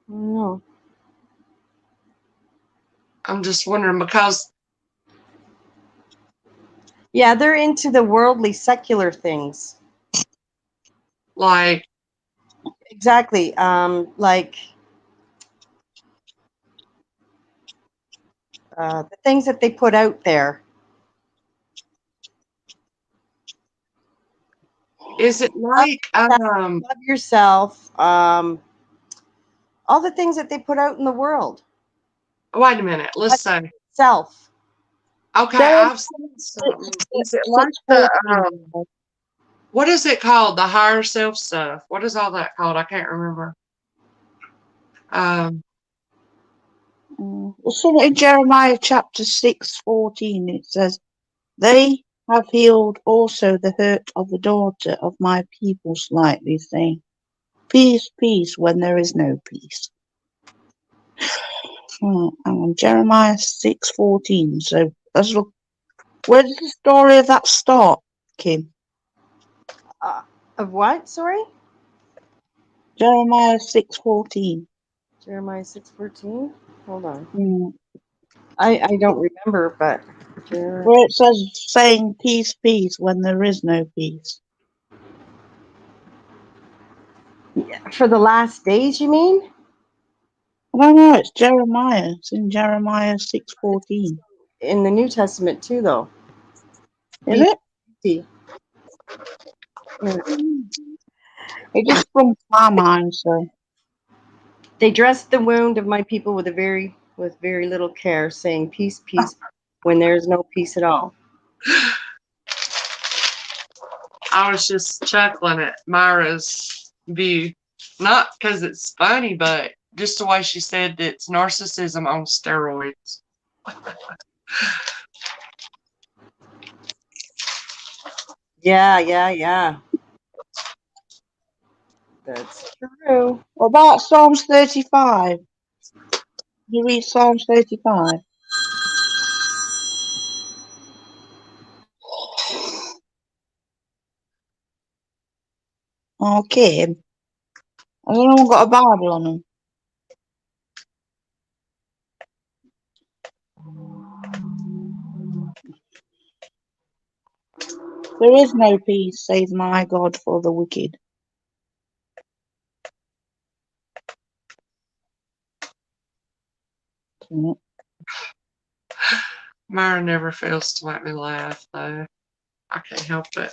don't know. I'm just wondering because, Yeah, they're into the worldly, secular things. like, Exactly. Like the things that they put out there. is it like, Love yourself. All the things that they put out in the world. wait a minute, let's say, Self. okay, Jeremiah I've seen something. Is it like the, 6:14. what is it called? The higher self stuff. What is all that called? I can't remember. Um, So in Jeremiah chapter 6:14, it says, "They have healed also the hurt of the daughter of my people slightly, saying, Peace, peace, when there is no peace." Jeremiah 6:14. So let's look. Where does the story of that start, Kim? Of what? Sorry? Jeremiah 6:14. Jeremiah 6:14. Hold on. Mm. I don't remember, but Where it says, saying peace, peace, when there is no peace. for the last days, you mean? I don't know, it's Jeremiah. It's in Jeremiah 6:14. In the New Testament too, though. Is it? See. It just sprung to my mind, so. They dressed the wound of my people with very little care, saying peace, peace, when there is no peace at all. I was just chuckling at Myra's view. Not because it's funny, but just the way she said it's narcissism on steroids. Yeah. That's true. What about Psalms 35? You read Psalms 35? Okay. Has anyone got a Bible on them? There is no peace, says my God, for the wicked. Myra never fails to make me laugh, though. I can't help it.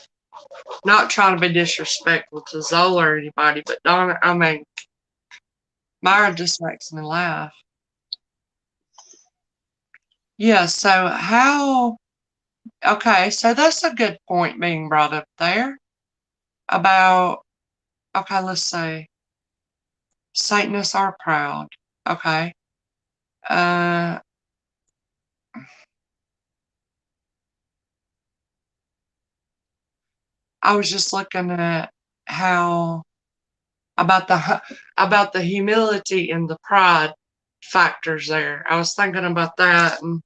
Not trying to be disrespectful to Zola or anybody, but Donna, I mean, Myra just makes me laugh. Yeah, so okay, so that's a good point being brought up there about, okay, let's say, Satanists are proud. Okay. Uh, I was just looking at how about the humility and the pride factors there. I was thinking about that and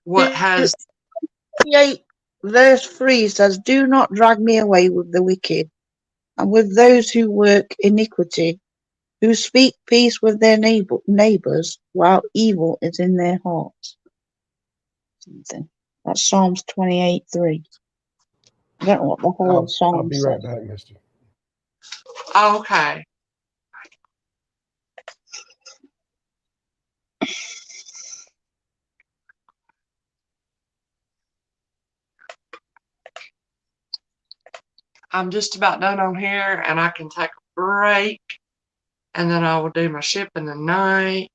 what has 28 verse 3 says, "Do not drag me away with the wicked, and with those who work iniquity, who speak peace with their neighbours, while evil is in their hearts." Something. That's Psalms 28:3. I don't know what the whole I'll psalm be right says. back, mister. okay. I'm just about done on here and I can take a break and then I will do my shipping tonight.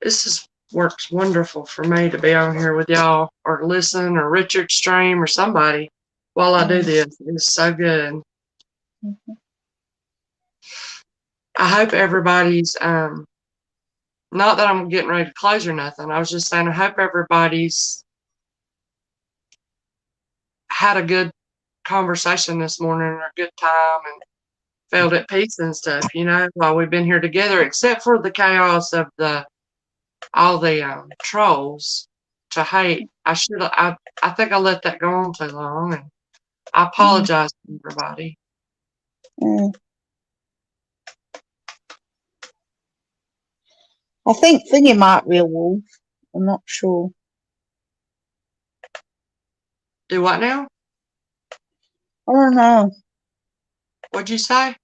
This is works wonderful for me to be on here with y'all or listen or Richard stream or somebody while I do this. It's so good. I hope everybody's not that I'm getting ready to close or nothing. I was just saying I hope everybody's had a good conversation this morning or a good time and felt at peace and stuff, while we've been here together, except for the chaos of all the trolls to hate. I think I let that go on too long, and I apologize to everybody. I think Thingy might be a wolf. I'm not sure. Do what now? I don't know. What'd you say?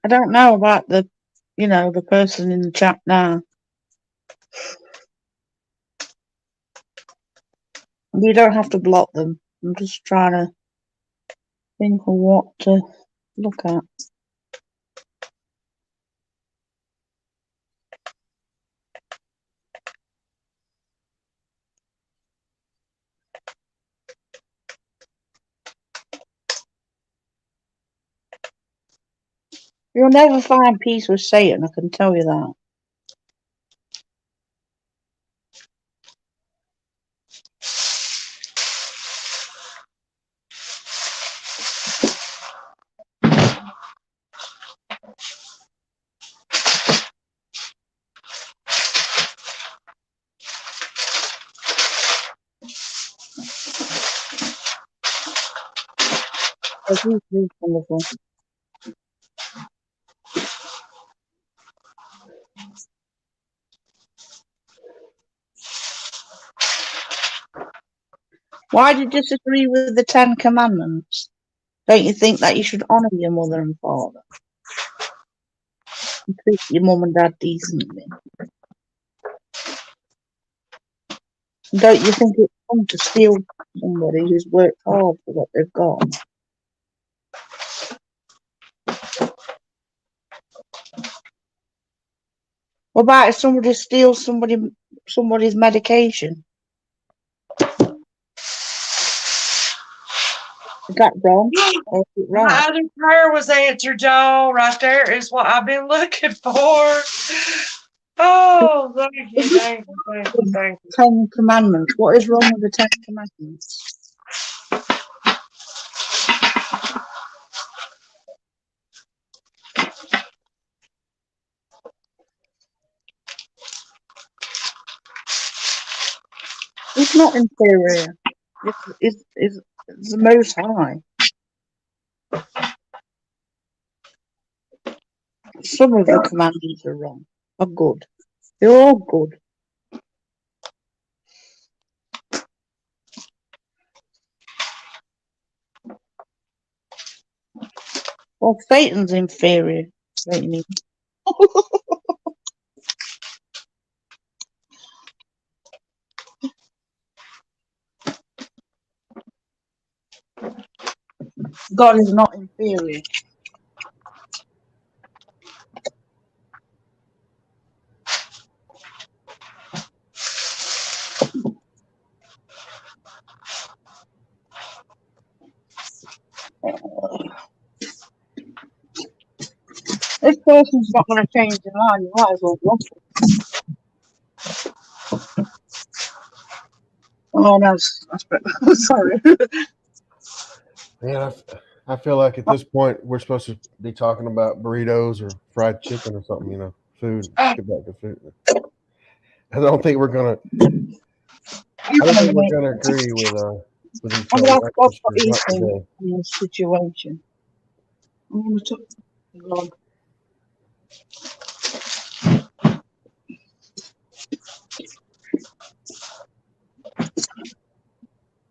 I don't know about the person in the chat now. You don't have to block them. I'm just trying to think of what to look at. You'll never find peace with Satan, I can tell you that. He's wonderful. Why do you disagree with the 10 Commandments? Don't you think that you should honour your mother and father? And treat your mum and dad decently? Don't you think it's wrong to steal somebody who's worked hard for what they've got? What about if somebody steals somebody's medication? Is that wrong? Or is it My right? other prayer was answered, y'all. Right there is what I've been looking for. Oh, thank you, thank you, thank you, thank you. 10 Commandments. What is wrong with the 10 Commandments? It's not inferior. It's the Most High. Some of the commandments are wrong. Are good. They're all good. Well, Satan's inferior. Satan is. God is not inferior. This person's not going to change their mind. You might as well block them. Oh, no, sorry. Man, I feel like at this point we're supposed to be talking about burritos or fried chicken or something, food. Let's get back to food. I don't think we're gonna agree with each I'm other. going to That's stop for what sure. he's Not saying today. in this situation. I'm going to talk to God.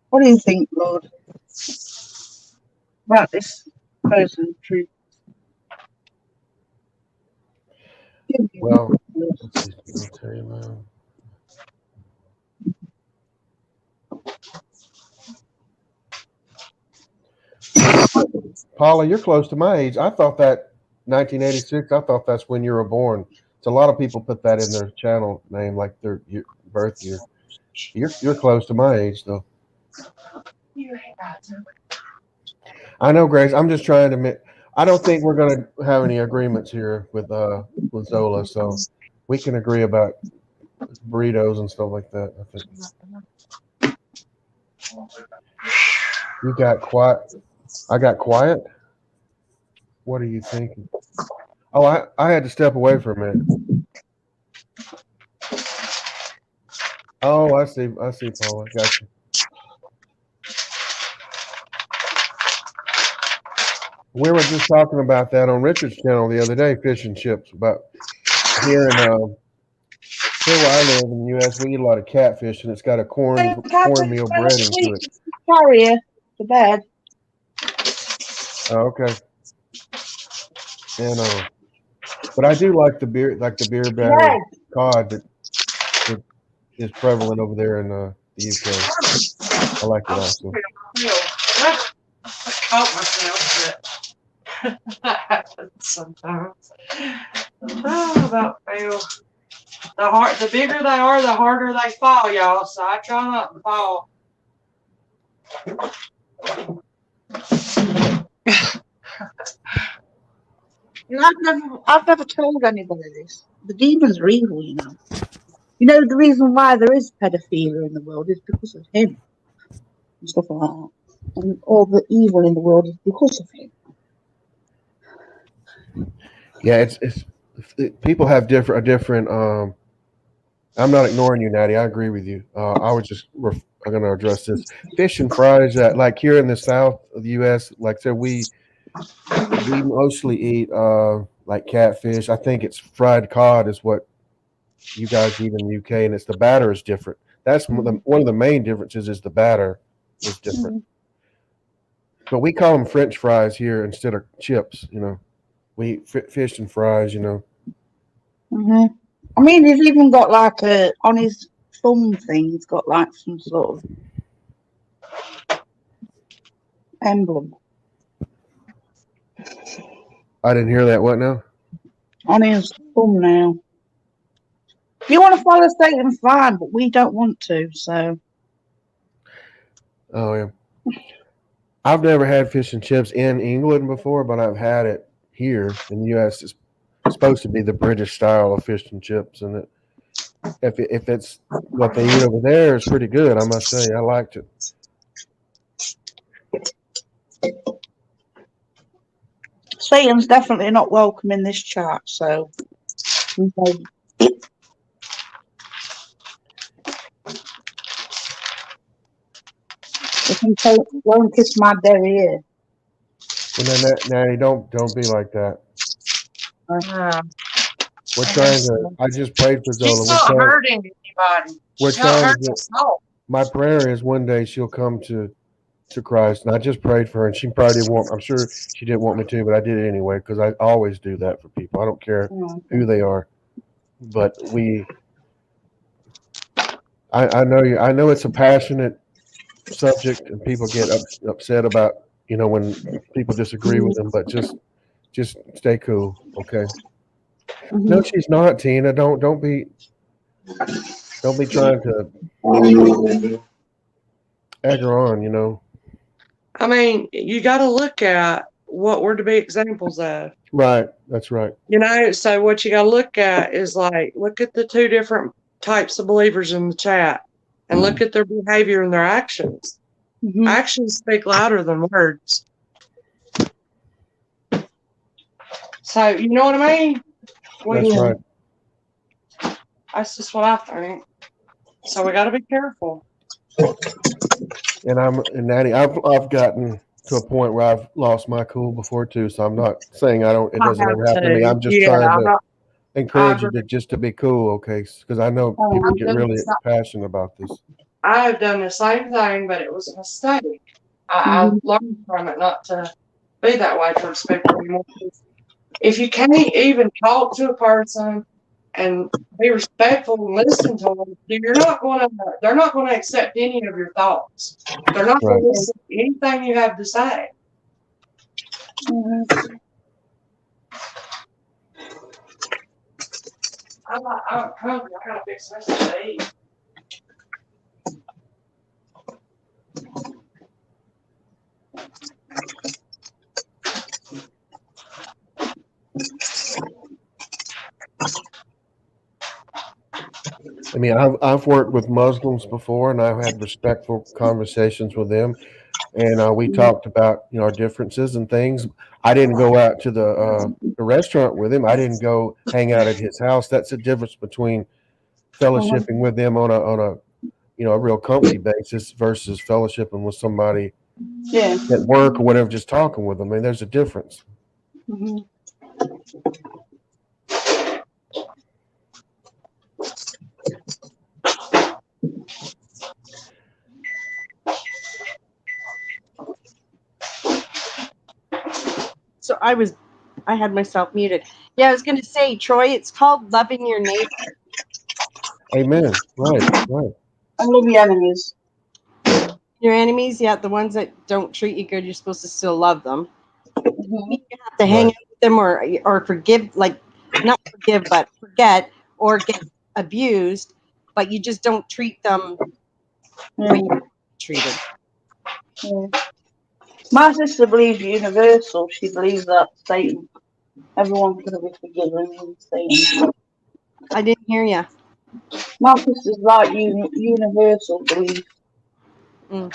What do you think, Lord, about this person? Truth. Well, let's see. I'll tell you now. Paula, you're close to my age. I thought that 1986. I thought that's when you were born. So a lot of people put that in their channel name, like their birth year. You're close to my age, though. I know, Grace. I'm just trying to. I don't think we're going to have any agreements here with Zola, so we can agree about burritos and stuff like that. I think you got quiet. I got quiet. What are you thinking? Oh, I had to step away for a minute. Oh, I see, Paula. Gotcha. We were just talking about that on Richard's channel the other day, fish and chips. About here here where I live in the U.S., we eat a lot of catfish, and it's got a cornmeal breading to it. Carrier to bed. Oh, okay. And but I do like the beer batter cod that is prevalent over there in the UK. I like it also. I caught myself, but that happens sometimes. Oh, about fail. The bigger they are, the harder they fall, y'all. So I try not to fall. I've never told anybody this. The demons are evil, you know. You know the reason why there is pedophilia in the world is because of him and stuff like that. And all the evil in the world is because of him. Yeah, it's people have different. I'm not ignoring you, Natty. I agree with you. I was just I'm going to address this fish and fries. Like here in the south of the U.S., like I said, we mostly eat like catfish. I think it's fried cod is what you guys eat in the UK, and it's the batter is different. That's one of the main differences is the batter is different. But we call them French fries here instead of chips. You know, we eat fish and fries. You know. Mm-hmm. I mean, he's even got like on his thumb thing. He's got like some sort of emblem I didn't hear that. What now? on his thumbnail. If you want to follow Satan, fine, but we don't want to. So. Oh yeah. I've never had fish and chips in England before, but I've had it here in the U.S. It's supposed to be the British style of fish and chips, and if it's what they eat over there, it's pretty good. I must say, I liked it. Satan's definitely not welcome in this chat, so. If you go and kiss my derriere. Well, then, Natty, don't be like that. We're trying to. I just prayed for Zola. She's not hurting anybody. We're trying to. My prayer is one day she'll come to Christ, and I just prayed for her, and she probably won't. I'm sure she didn't want me to, but I did it anyway because I always do that for people. I don't care who they are, but I know you. I know it's a passionate subject, and people get upset about when people disagree with them. But just stay cool, okay? Mm-hmm. No, she's not, Tina. Don't be trying to egg her on, I mean, you got to look at what we're to be examples of. Right. That's right. So what you got to look at is look at the two different types of believers in the chat and look at their behavior and their actions. Mm-hmm. Actions speak louder than words. So, you know what I mean? That's right. That's just what I think. So we got to be careful. And Natty, I've gotten to a point where I've lost my cool before too. So I'm not saying it doesn't ever happen to me. I'm just trying to encourage you to be cool, okay? Because I know people get really passionate about this. I've done the same thing, but it was a mistake. I learned from it not to be that way towards people anymore. If you can't even talk to a person and be respectful and listen to them, they're not going to accept any of your thoughts. They're not going to listen to anything you have to say. Mhm. I'm hungry. I gotta fix something to eat. I mean, I've worked with Muslims before, and I've had respectful conversations with them, and we talked about our differences and things. I didn't go out to the restaurant with him. I didn't go hang out at his house. That's the difference between fellowshipping with them on a a real comfy basis versus fellowshipping with somebody Yeah. at work or whatever, just talking with them. I mean, there's a difference. Mhm. So I had myself muted. Yeah, I was going to say, Troy, it's called loving your neighbor. Amen. Right. Right. I love your enemies. Your enemies, yeah, the ones that don't treat you good, you're supposed to still love them. Mhm. You have to hang Right. out with them or forgive, like not forgive, but forget or get abused, but you just don't treat them the way you Yeah. want to be treated. Yeah. My sister believes universal. She believes that Satan, everyone's going to be forgiven in Satan. I didn't hear you. My sister's like universal belief. Mm.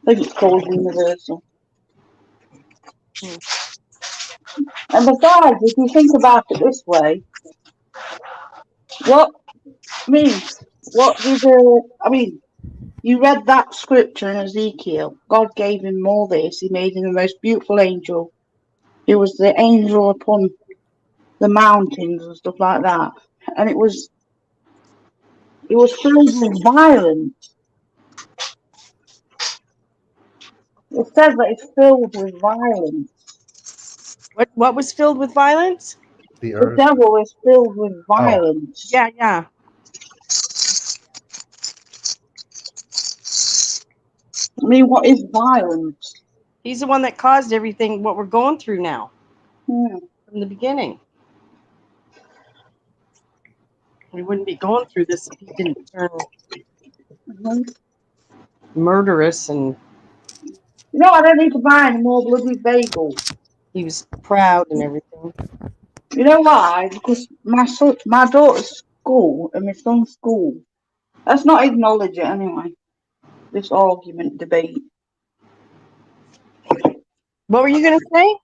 I think it's called universal. Mm. And besides, if you think about it this way, what I mean, what did I mean? You read that scripture in Ezekiel. God gave him all this. He made him the most beautiful angel. He was the angel upon the mountains and stuff like that. And it was filled with violence. It says that it's filled with violence. What was filled with violence? The The earth. devil is filled with Oh, violence. Yeah, yeah. I mean, what is violence? He's the one that caused everything what we're going through now Hmm. from the beginning. We wouldn't be going through this if he didn't turn Mhm. murderous and You know, I don't need to buy any more bloody bagels. he was proud and everything. You know why? Because my daughter's school and my son's school. Let's not acknowledge it anyway. This argument, debate. What were you going to say?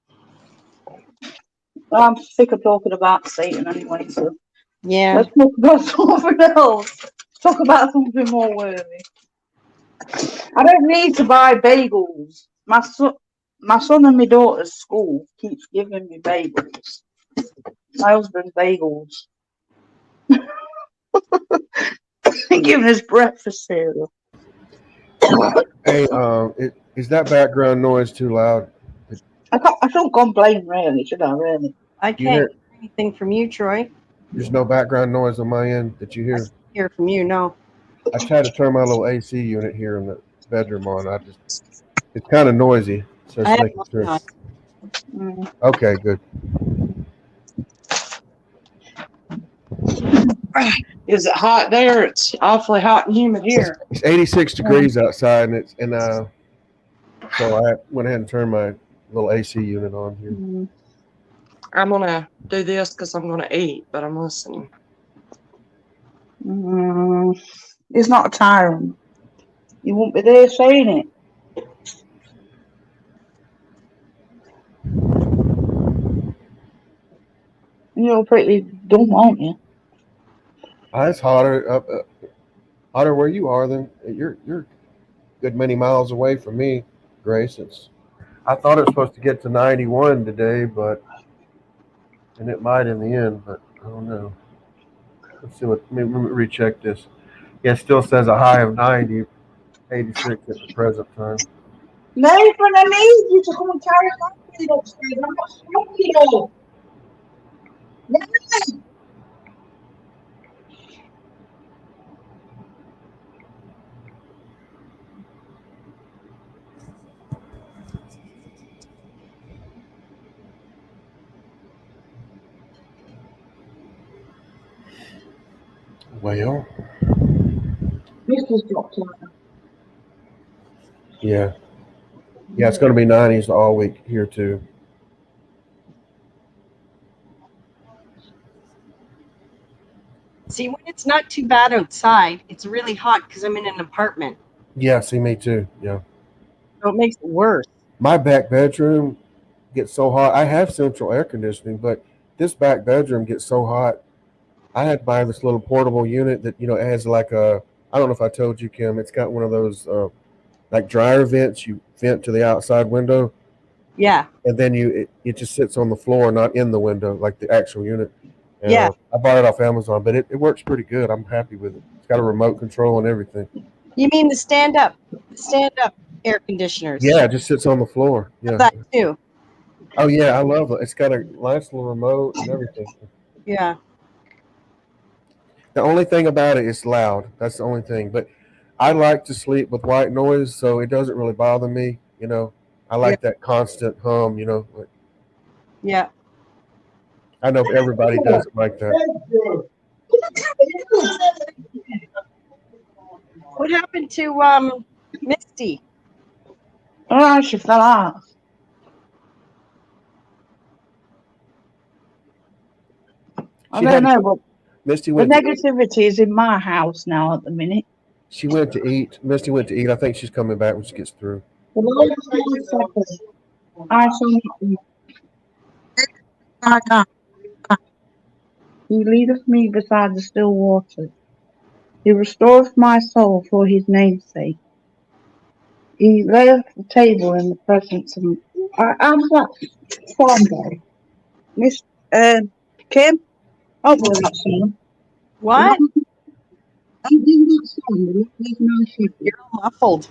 I'm sick of talking about Satan anyway, so Yeah. let's talk about something else. Talk about something more worthy. I don't need to buy bagels. My son and my daughter's school keeps giving me bagels. My husband's bagels. They're giving us breakfast cereal. hey, is that background noise too loud? I shouldn't complain, really, should I? Really? I You can't hear? hear anything from you, Troy. There's no background noise on my end that you I hear. can't hear from you, no. I tried to turn my little AC unit here in the bedroom on. It's kind of noisy. So I just have making mine sure. on. Mm. Okay, good. Is it hot there? It's awfully hot and humid here. It's 86 degrees outside, and so I went ahead and turned my little AC unit on here. Mm. I'm gonna do this because I'm gonna eat, but I'm listening. Mm. He's not a tyrant. You won't be there saying it. You're pretty dumb, aren't you? It's hotter hotter where you are than you're a good many miles away from me, Grace. I thought it was supposed to get to 91 today, and it might in the end, but I don't know. Let's see let me recheck this. Yeah, it still says a high of 90, 86 at the present time. Nathan, I need you to come and carry something upstairs. I'm not smoking you. Nathan. Well, This was dropped out. yeah. Yeah, it's going to be 90s all week here, too. See, when it's not too bad outside, it's really hot because I'm in an apartment. Yeah, see, me too. Yeah. So it makes it worse. My back bedroom gets so hot. I have central air conditioning, but this back bedroom gets so hot. I had to buy this little portable unit that, it has like a, I don't know if I told you, Kim, it's got one of those like dryer vents. You vent to the outside window, Yeah. and then it just sits on the floor, not in the window, like the actual unit. And Yeah. I bought it off Amazon, but it works pretty good. I'm happy with it. It's got a remote control and everything. You mean the stand-up air conditioners? Yeah, it just sits on the floor. Yeah. That too. Oh yeah, I love it. It's got a nice little remote and everything. Yeah. The only thing about it is loud. That's the only thing. But I like to sleep with white noise, so it doesn't really bother me. I like that constant hum. Yeah. I know everybody doesn't like that. What happened to Misty? Oh, she fell out. I don't know, but Misty the went. negativity is in my house now at the minute. She went to eat. Misty went to eat. I think she's coming back when she gets through. The Lord is my shepherd. I shall not be. He leadeth me beside the still waters. He restoreth my soul for his name's sake. He layeth the table in the presence of me. How's that song go? Miss Kim? Oh, well, that song. What? I'm doing that song. The Lord is my shepherd. You're muffled.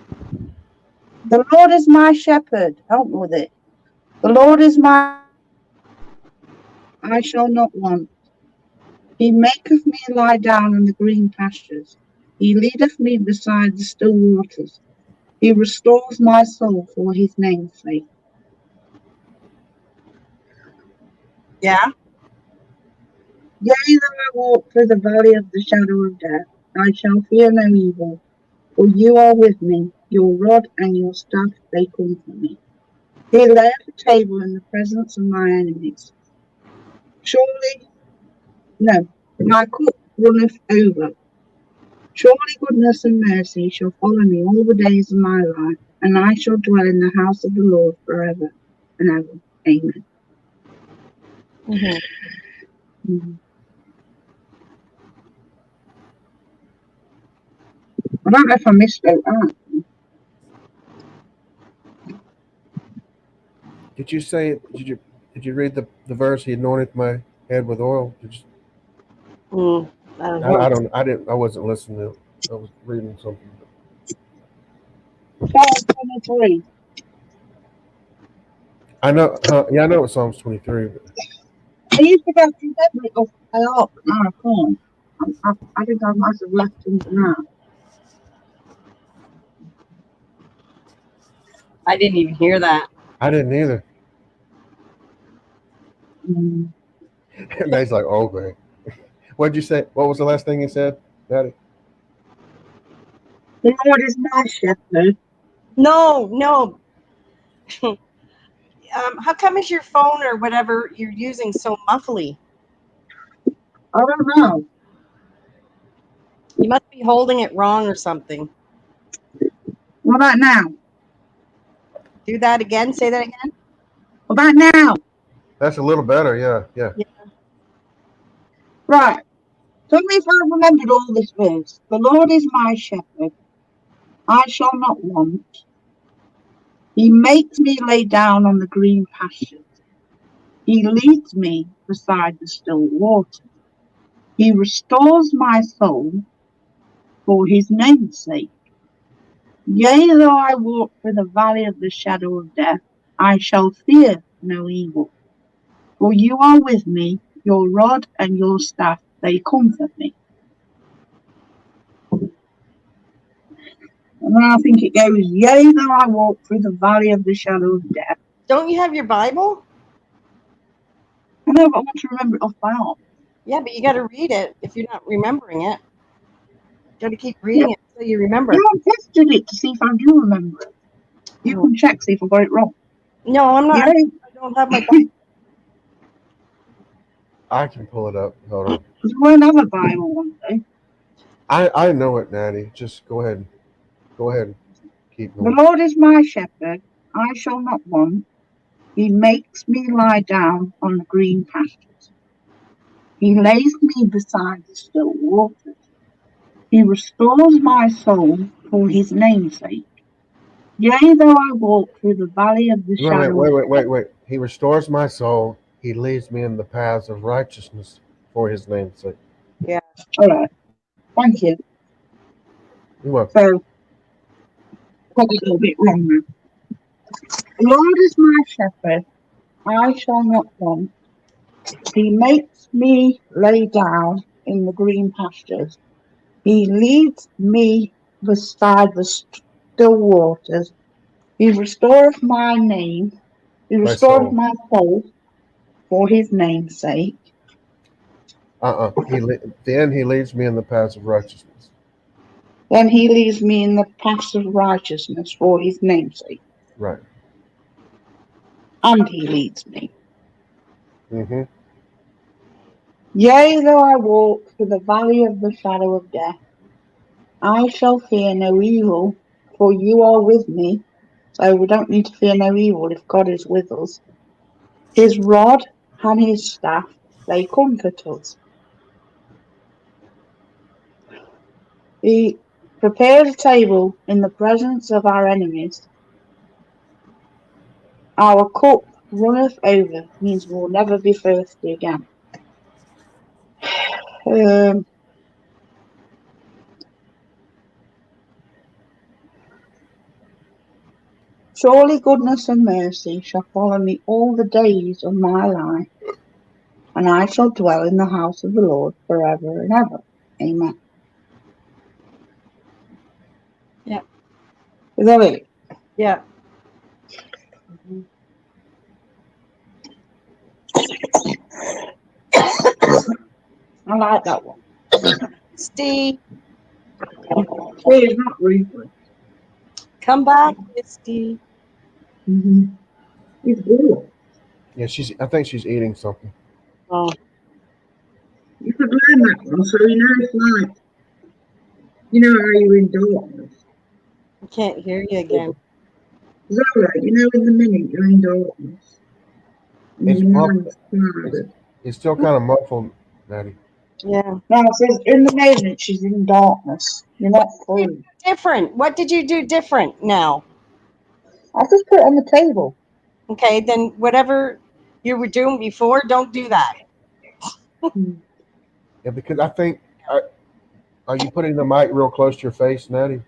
The Lord is my shepherd. Help me with it. The Lord is my. I shall not want. He maketh me lie down in the green pastures. He leadeth me beside the still waters. He restores my soul for his name's sake. Yeah. Yea, though I walk through the valley of the shadow of death, I shall fear no evil, for you are with me. Your rod and your staff, they comfort me. He layeth a table in the presence of my enemies. Surely, no, my cup runneth over. Surely goodness and mercy shall follow me all the days of my life, and I shall dwell in the house of the Lord forever and ever. Amen. Mhm. I don't know if I misspoke that. Did you say? Did you read the verse? He anointed my head with oil. I don't know. I don't. I didn't. I wasn't listening. I was reading something. Psalm 23. I know. Yeah, I know it's Psalms 23. But I used to go to remember it off by heart, but now I can't. I think I must have left into now. I didn't even hear that. I didn't either. Mm. And Dave's like, okay. What'd you say? What was the last thing you said, Daddy? The Lord is my shepherd. No. How come is your phone or whatever you're using so muffly? I don't know. You must be holding it wrong or something. What about now? Do that again. Say that again. What about now? That's a little better. Yeah. Right. Tell me if I remembered all this verse. The Lord is my shepherd. I shall not want. He makes me lay down on the green pastures. He leads me beside the still waters. He restores my soul for his name's sake. Yea, though I walk through the valley of the shadow of death, I shall fear no evil. For you are with me, your rod and your staff, they comfort me. And then I think it goes, yea, though I walk through the valley of the shadow of death. Don't you have your Bible? I know, but I want to remember it off by heart. Yeah, but you got to read it if you're not remembering it. Got to keep reading it so you remember. You haven't tested it to see if I do remember it. You can check, see if I got it wrong. No, I'm not. Yeah, I don't have my Bible. I can pull it up. Hold on. because we won't have a Bible one day. I know it, Natty. Just go ahead. Go ahead. Keep The going. Lord is my shepherd, I shall not want. He makes me lie down on the green pastures. He lays me beside the still waters. He restores my soul for his name's sake. Yea, though I walk through the valley of the shadow of Wait. He restores my soul. He leads me in the paths of righteousness for his name's sake. Yeah. All right, thank you. You're welcome. So, got a little bit wrong now. The Lord is my shepherd, I shall not want. He makes me lay down in the green pastures. He leads me beside the still waters. He restoreth my name. He My restoreth soul. my soul for his name's sake. Then he leads me in the paths of righteousness. Then he leads me in the paths of righteousness for his name's sake. Right. And he leads me. Mm-hmm. Yea, though I walk through the valley of the shadow of death, I shall fear no evil, for you are with me. So we don't need to fear no evil if God is with us. His rod and his staff, they comfort us. He prepares a table in the presence of our enemies. Our cup runneth over, means we'll never be thirsty again. Surely goodness and mercy shall follow me all the days of my life, and I shall dwell in the house of the Lord forever and ever. Amen. Yeah. Is that it? Yeah. I like that one. Steve, It is not Rupert. come back, Steve. Mm-hmm. It's good. Yeah, I think she's eating something. Oh, You could learn that one, so you know it's like, you know how you're in darkness. I can't hear you again. Zola, you know in the minute you're in darkness. And It's your muffled. mind's clouded. It's still kind of muffled, Natty. Yeah. No, it says in the moment she's in darkness. You're not free. Different. What did you do different now? I just put it on the table. Okay, then whatever you were doing before, don't do that. Yeah, because I think. Are you putting the mic real close to your face, Natty?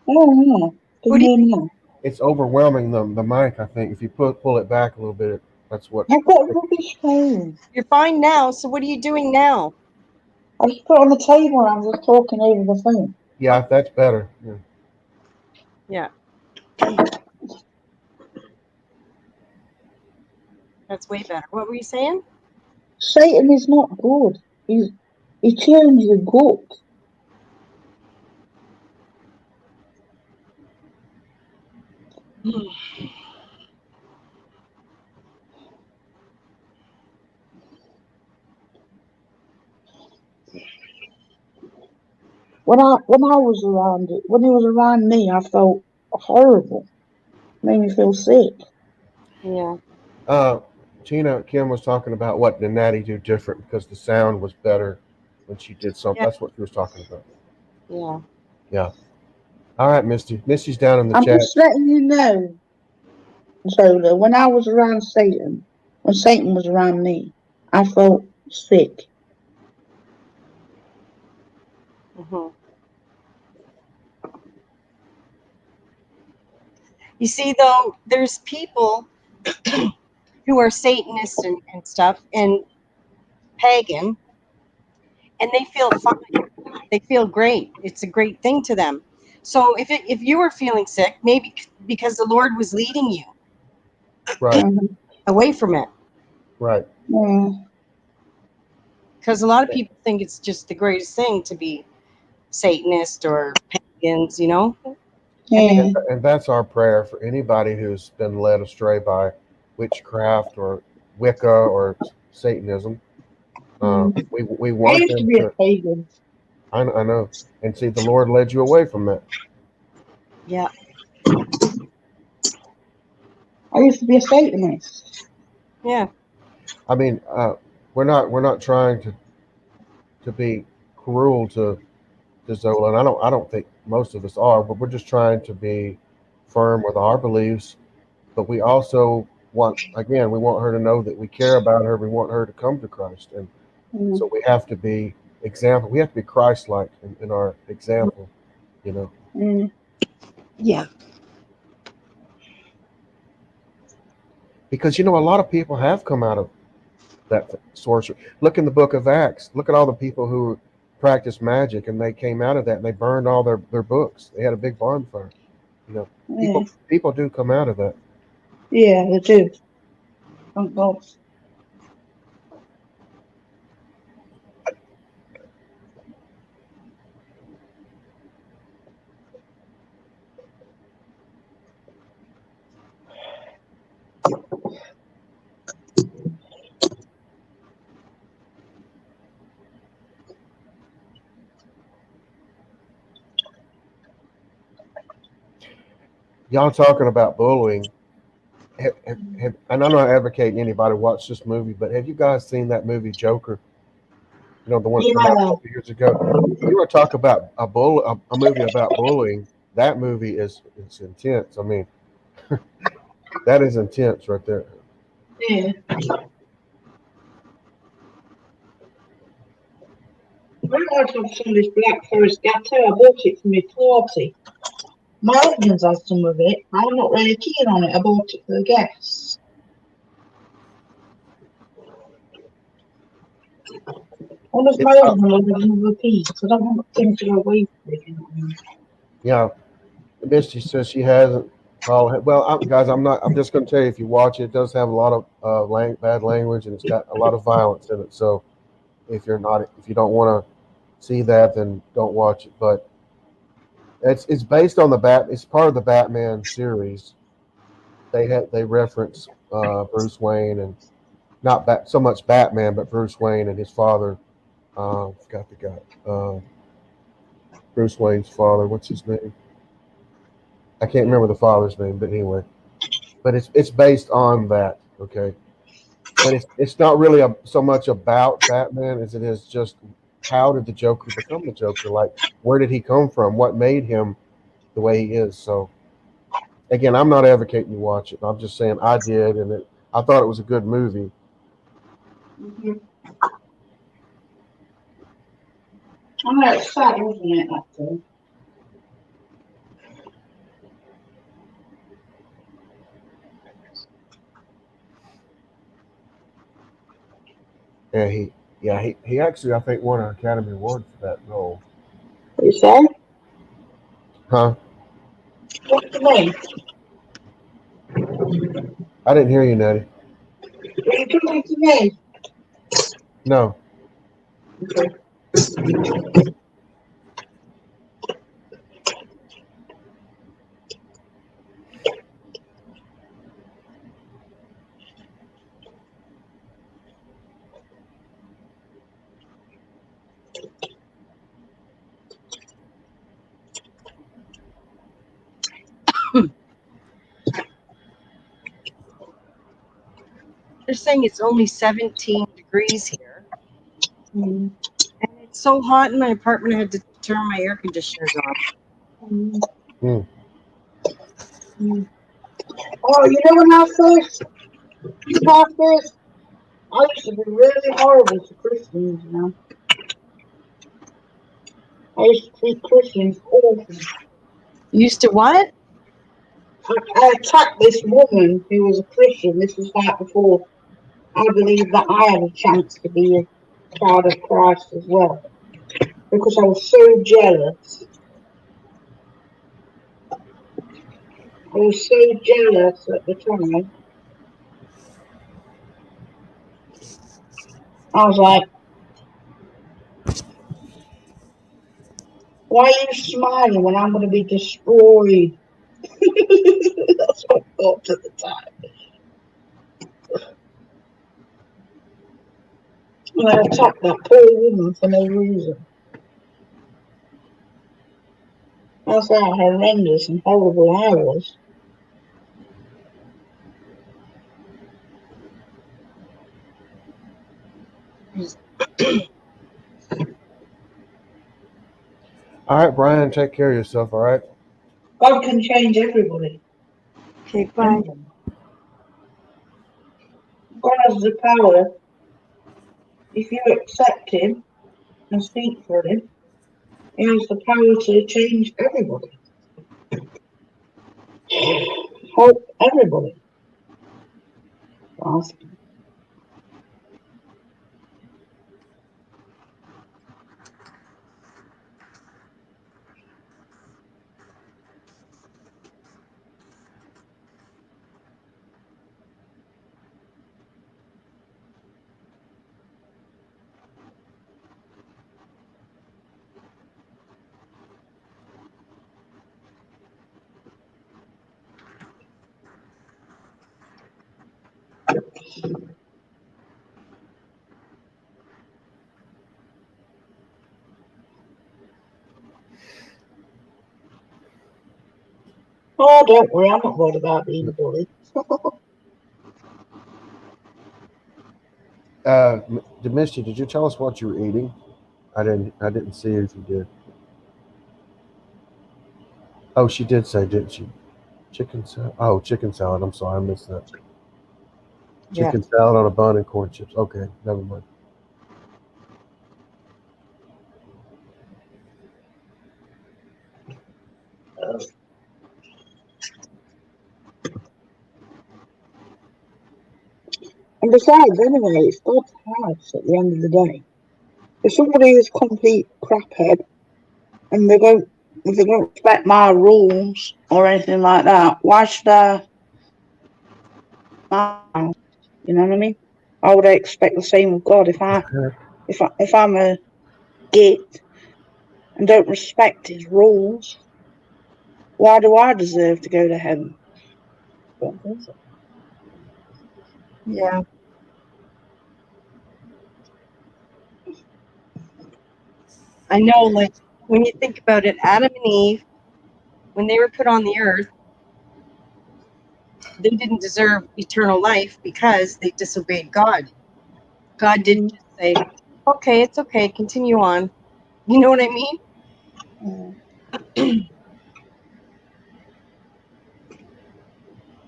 Oh, yeah. Who Can do you you, hear me? It's overwhelming the mic. I think if you pull it back a little bit, that's what. I've got a rubbish phone. you're fine now, so what are you doing now? I just put it on the table and I'm just talking over the phone. Yeah, that's better. Yeah. Yeah. That's way better. What were you saying? Satan is not good. He turns your gut. When I was around it, when he was around me, I felt horrible. Made me feel sick. Yeah. Tina Kim was talking about what did Natty do different because the sound was better when she did something. Yeah. That's what she was talking about. Yeah. Yeah. All right, Misty. Misty's down in the I'm chat. just letting you know, Zola, when I was around Satan, when Satan was around me, I felt sick. Mm-hmm. You see, though, there's people who are Satanists and stuff and pagan, and they feel fine. They feel great. It's a great thing to them. So if you were feeling sick, maybe because the Lord was leading you Right. away from it. Right. Yeah. Because a lot of people think it's just the greatest thing to be Satanists or pagans, you know. Yeah. And that's our prayer for anybody who's been led astray by witchcraft or Wicca or Satanism. We I want used to them be a to. pagan. I know, and see, the Lord led you away from that. Yeah. I used to be a Satanist. Yeah. I mean, we're not trying to be cruel to Zola, and I don't think most of us are, but we're just trying to be firm with our beliefs. But we also we want her to know that we care about her. We want her to come to Christ, and Mm, so we have to be example. We have to be Christ-like in our example, you know. mm, Yeah. Because a lot of people have come out of that sorcery. Look in the book of Acts. Look at all the people who practiced magic, and they came out of that, and they burned all their books. They had a big bonfire. yeah. People do come out of that. Yeah, they do. Thank God. Y'all talking about bullying. And I'm not advocating anybody watch this movie, but have you guys seen that movie Joker? The one that came out a Yeah. couple years ago. You want to talk about a movie about bullying? That movie is intense. I mean, that is intense right there. Yeah. When I went on Sunday's Black Forest Gatto, I bought it for my party. My husband's had some of it. I'm not really keen on it. I bought it for the guests. What does It's my husband love another piece? I don't want things to go away from it. You know what I mean? Yeah, Misty says she hasn't. Well, guys, I'm not. I'm just going to tell you, if you watch it, it does have a lot of bad language, and it's got a lot of violence in it. So if you don't want to see that, then don't watch it. But it's based on It's part of the Batman series. They reference Bruce Wayne, and not so much Batman, but Bruce Wayne and his father. Forgot the guy. Bruce Wayne's father. What's his name? I can't remember the father's name, but anyway. But it's based on that. Okay, but it's not really so much about Batman as it is just how did the Joker become the Joker? Like, where did he come from? What made him the way he is? So again, I'm not advocating you watch it. I'm just saying I did, and I thought it was a good movie. Mm-hmm. I know it's sad, isn't it? Actually. And he actually, I think, won an Academy Award for that role. What you say? Huh? What's the name? I didn't hear you, Natty. Are you talking to me? No. Okay. They're saying it's only 17 degrees here. Mm. And it's so hot in my apartment, I had to turn my air conditioners on. Mm. Hmm. Mm. Oh, you know when I first started this, I used to be really horrible to Christians, you know. I used to treat Christians awful. Used to what? I attacked this woman who was a Christian. This was like before I believed that I had a chance to be a child of Christ as well. Because I was so jealous. I was so jealous at the time. I was like, Why are you smiling when I'm going to be destroyed? That's what I thought at the time. And I attacked that poor woman for no reason. That's how horrendous and horrible I was. All right, Brian, take care of yourself. All right. God can change everybody. Okay, bye. God has the power, if you accept Him and speak for Him, He has the power to change everybody. Help everybody. Awesome. Oh, don't worry, I'm not worried about being bullied. Misty, did you tell us what you were eating? I didn't see if you did. Oh, she did say, didn't she? Chicken salad. Oh, chicken salad. I'm sorry, I missed that. Yeah. Chicken salad on a bun and corn chips. Okay, never mind. And besides, anyway, it's God's house at the end of the day. If somebody is a complete craphead and if they don't respect my rules or anything like that, why should I? You know what I mean? I would expect the same of God. If I'm a git and don't respect His rules, why do I deserve to go to heaven? Don't think so. Yeah. I know, like, when you think about it, Adam and Eve, when they were put on the earth, they didn't deserve eternal life because they disobeyed God. God didn't just say, okay, it's okay, continue on. You know what I mean?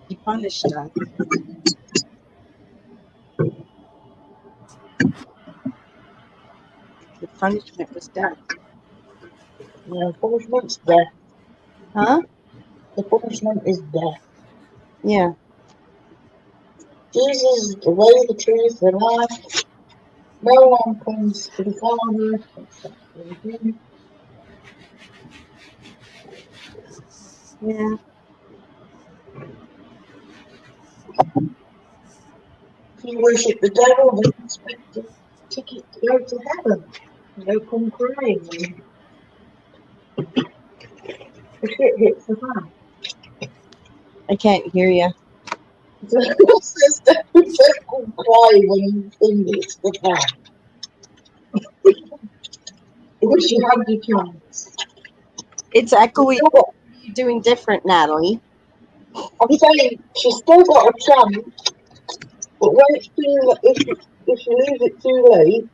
He punished us. The punishment was death. Yeah, punishment's death. Huh? The punishment is death. Yeah. Jesus is the way, the truth, the life. No one comes to the Father except through Him. Yeah. If you worship the devil, then expect a ticket to go to heaven. They'll come crying when the shit hits the fan. I can't hear you. Says that we don't come crying when thing hits the fan. I wish you had your chance. It's echoey. Still got, What are you doing different, Natalie? I'm saying she's still got a chance, but when it's too, if she leaves it too late,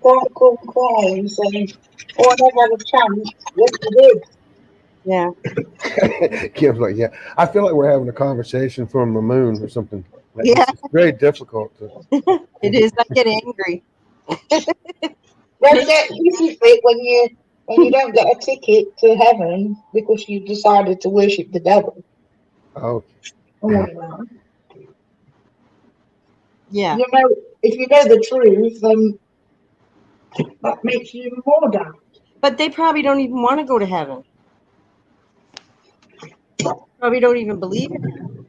don't come crying saying, "Oh, I never had a chance." Yes, you did. Yeah. Kim's like, yeah. I feel like we're having a conversation from the moon or something. Like, Yeah. it's very difficult to. It is. I get angry. Well, you get hissy fit when you don't get a ticket to heaven because you decided to worship the devil. Oh, Oh, well. Yeah. You know, if you know the truth, then that makes you even more down. But they probably don't even want to go to heaven. Probably don't even believe in it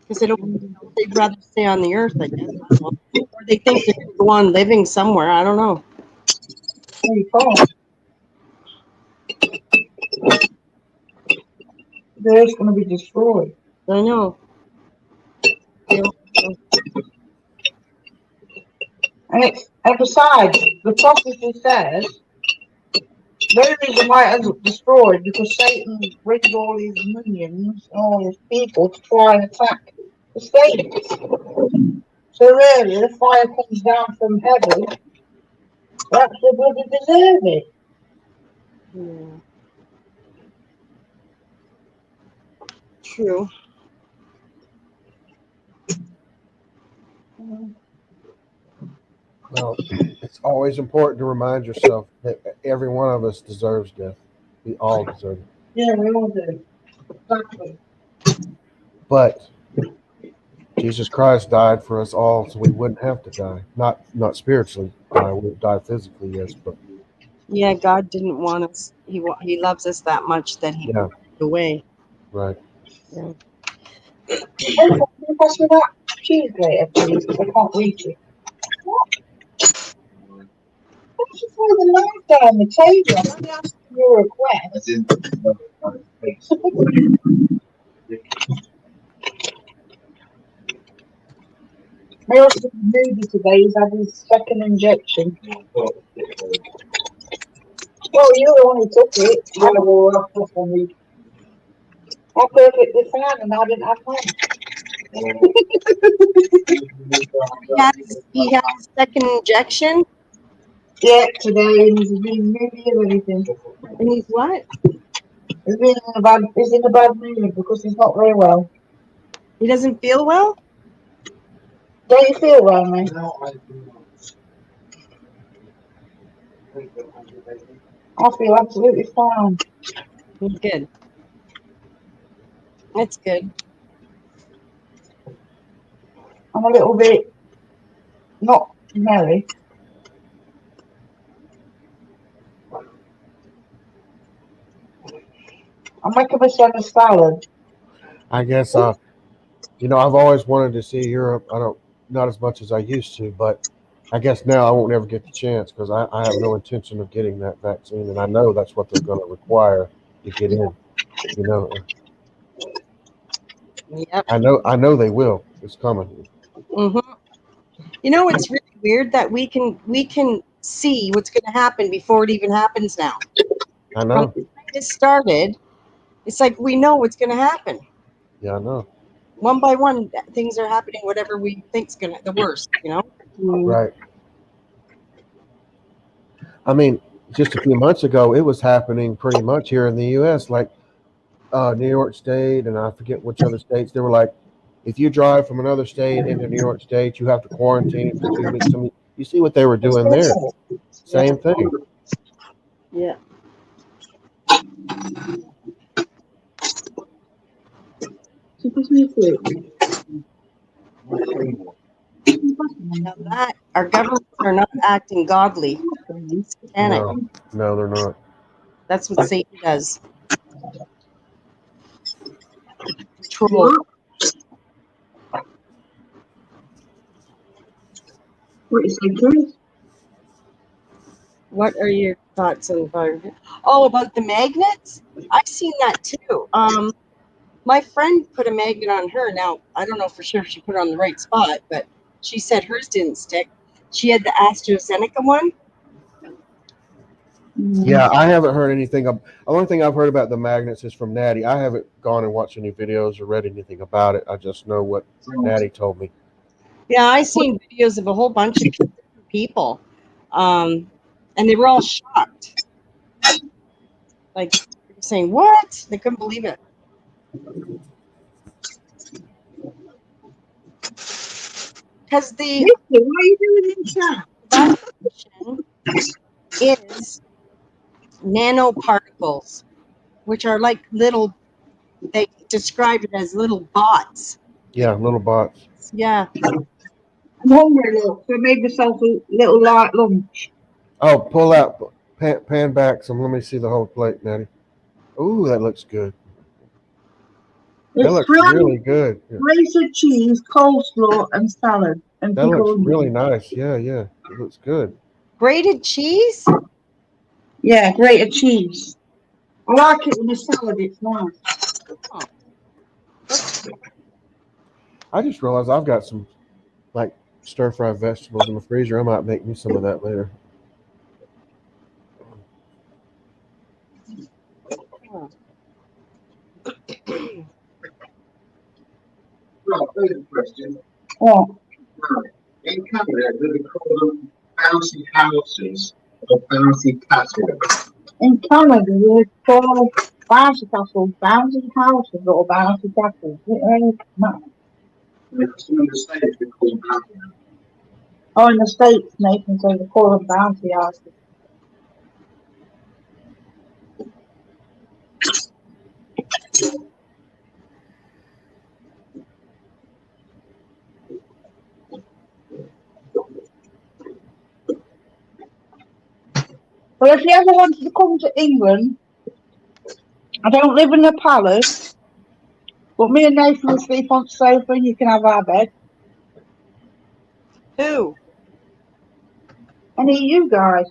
because they'd rather stay on the earth, I guess. Or they think they're going to go on living somewhere. I don't know. You can't. The Earth's going to be destroyed. I know. And besides, the prophecy says the reason why it ends destroyed because Satan brings all his minions and all his people to try and attack the saints. So really, the fire comes down from heaven. That's the bloody deserve it. Yeah. True. Well, it's always important to remind yourself that every one of us deserves death. We all deserve it. Yeah, we all do. Exactly. But Jesus Christ died for us all, so we wouldn't have to die. Not spiritually die. We would die physically, yes, but Yeah, God didn't want us. He loves us that much that he yeah, took away. right. Yeah. Can you pass me that cheese grater, please? Because I can't reach it. What's you throw the knife down the table? I'm only asking your request. My husband's moody today. He's had his second injection. Well, you're the one who took it. Yeah, well, that's not for me. I perfectly fine and I didn't have mine. He had his second injection, Yeah, today and he's been moody and everything. and he's what? He's in a bad mood because he's not very well. He doesn't feel well? Don't you feel well, mate? I feel absolutely fine. Good. That's good. I'm a little bit not merry. I'm making myself a salad. I guess I've always wanted to see Europe. Not as much as I used to, but I guess now I won't ever get the chance because I have no intention of getting that vaccine, and I know that's what they're going to require to get in. You know, Yep. I know they will. It's coming. hmm You know, it's really weird that we can see what's going to happen before it even happens now. I From know. the time this started, it's like we know what's going to happen. Yeah, I know. One by one, things are happening. Whatever we think's the worst. Right. I mean, just a few months ago, it was happening pretty much here in the U.S. Like New York State, and I forget which other states. They were like, if you drive from another state into New York State, you have to quarantine for 2 weeks. I mean, you see what they were doing there. Same thing. Yeah. Now that our governments are not acting godly, it's satanic. No, they're not. That's what Satan does. Control. What is it? What are your thoughts on environment? Oh, about the magnets? I've seen that too. My friend put a magnet on her. Now, I don't know for sure if she put it on the right spot, but she said hers didn't stick. She had the AstraZeneca one. Yeah, I haven't heard anything. The only thing I've heard about the magnets is from Natty. I haven't gone and watched any videos or read anything about it. I just know what Natty told me. Yeah, I seen videos of a whole bunch of people, and they were all shocked. Like they were saying, "What?" They couldn't believe it. Because the What are you doing in chat? vaccination is nanoparticles, which are like little. They describe it as little bots. Yeah, little bots. Yeah. I'm hungry, look, so I made myself a little light lunch. Oh, pull out, pan back some. Let me see the whole plate, Natty. Ooh, that looks good. That It's looks ham, really good. Yeah. grated cheese, coleslaw, and salad. And That looks pickled really onions. nice. Yeah, yeah. It looks good. Grated cheese? Yeah, grated cheese. I like it in a salad. It's nice. I just realized I've got some like stir fried vegetables in the freezer. I might make me some of that later. Right, there's a question. What? In Canada, do they call them bouncy houses or bouncy castles? In Canada, they call bouncy castles bouncy houses or bouncy castles. It really matters. Because some of the states they call them bouncy houses. Oh, in the States, Nathan, so they call them bouncy houses. Well, if you ever wanted to come to England, I don't live in a palace, but me and Nathan will sleep on the sofa and you can have our bed. Who? Any of you guys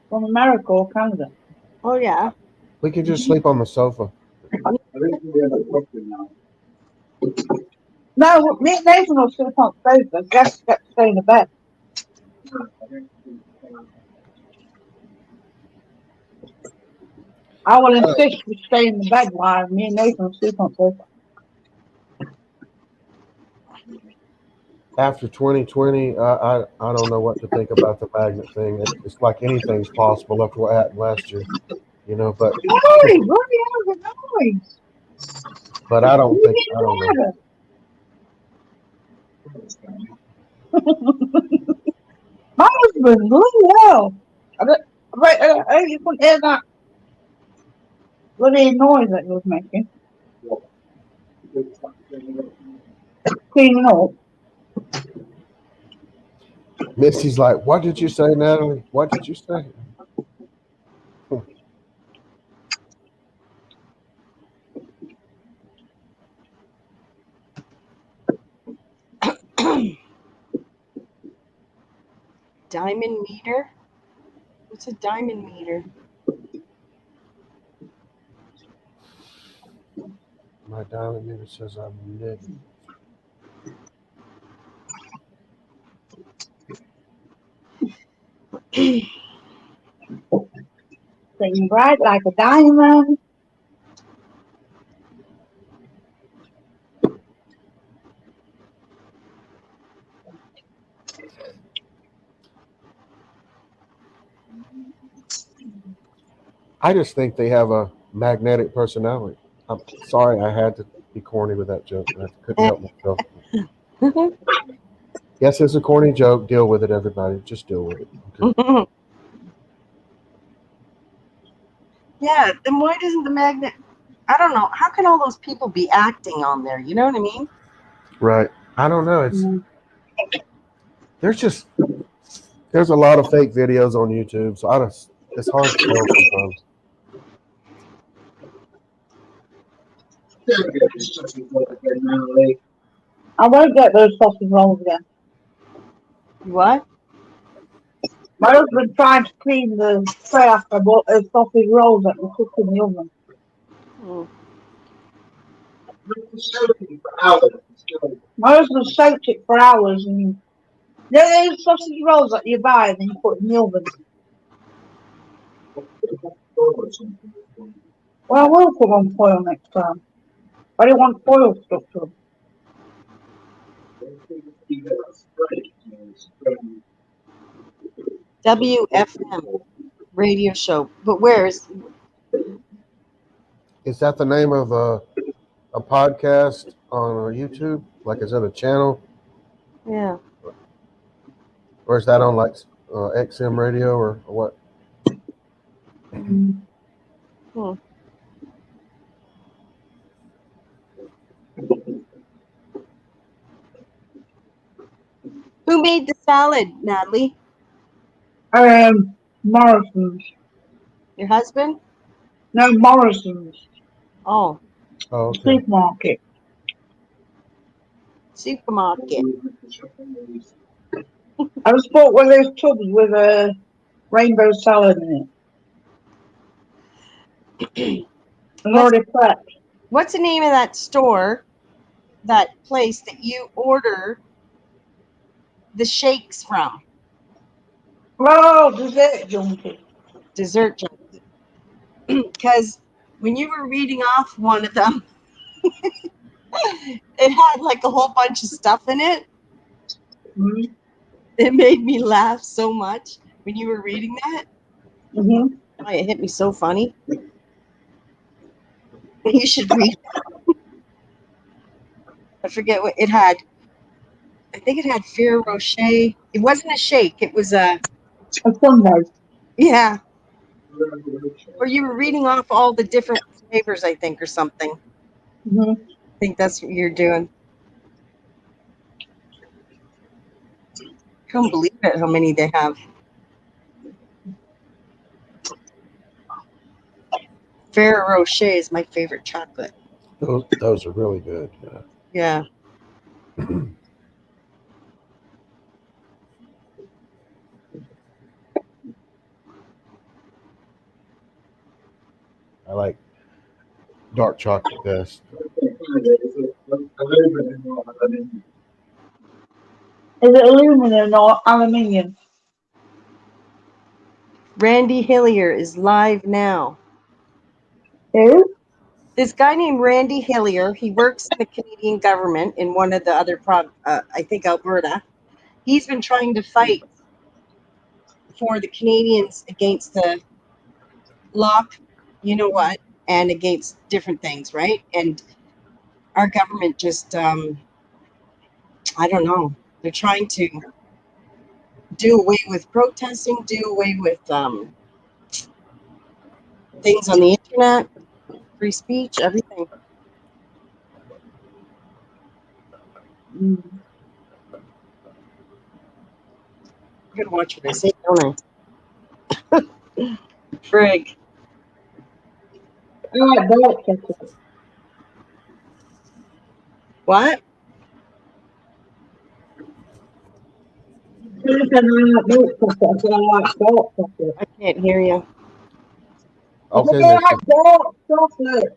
from America or Canada. Oh yeah. We could just sleep on the sofa. I think we have a question now. No, me and Nathan will sleep on the sofa. Guests get to stay in the bed. I will insist we stay in the bed while me and Nathan will sleep on the sofa. After 2020, I don't know what to think about the magnet thing. It's like anything's possible after what happened last year, you know. But Noise! What the hell is the I don't noise? think I don't know. My husband, bloody hell! I you couldn't hear that bloody noise that he was making. Cleaning up. Missy's like, "What did you say, Natalie? What did you say?" Diamond meter? What's a diamond meter? My diamond meter says I'm negative. Singing bright like a diamond. I just think they have a magnetic personality. I'm sorry, I had to be corny with that joke. I couldn't help myself. Yes, it's a corny joke. Deal with it, everybody. Just deal with it. Okay? Yeah, then why doesn't the magnet? I don't know. How can all those people be acting on there? You know what I mean? Right. I don't know. There's a lot of fake videos on YouTube, so it's hard to tell sometimes. I won't get those sausage rolls again. What? My husband tried to clean the tray after I bought those sausage rolls that we cooked in the oven. My husband soaked it for hours and those sausage rolls that you buy and then you put in the oven. Well, I will put on foil next time. I don't want foil stuck to them. WFM radio show. But where is? Is that the name of a podcast on YouTube? Like, is that a channel? Yeah. Or is that on like XM radio or what? Who made the salad, Natalie? Morrison's. Your husband? No, Morrison's. Oh. Oh, okay. Supermarket. I just bought one of those tubs with a rainbow salad in it. I'm already prepped. What's the name of that store, that place that you order the shakes from? Oh, dessert junkie. Dessert junkie. Because when you were reading off one of them, it had like a whole bunch of stuff in it. Mm-hmm. It made me laugh so much when you were reading that. Mm-hmm. Oh, it hit me so funny. You should read that. I forget what it had. I think it had Ferrero Rocher. It wasn't a shake. It was a, A Sunday. yeah. Or you were reading off all the different flavors, I think, or something. Mm-hmm. I think that's what you're doing. Couldn't believe it how many they have. Ferrero Rocher is my favorite chocolate. Those are really good. Yeah. Yeah. I like dark chocolate best. Is it aluminum or aluminium? Randy Hillier is live now. Who? This guy named Randy Hillier, he works in the Canadian government in one of the other I think Alberta. He's been trying to fight for the Canadians against the lock, you know what, and against different things, right? And our government just, I don't know, they're trying to do away with protesting, do away with things on the internet, free speech, everything. Mm. I'm gonna watch what I say, don't I? Frig. I like dark chocolate. What? I like dark chocolate, so I like dark chocolate. I can't hear you. I Okay, said I listen. like dark chocolate.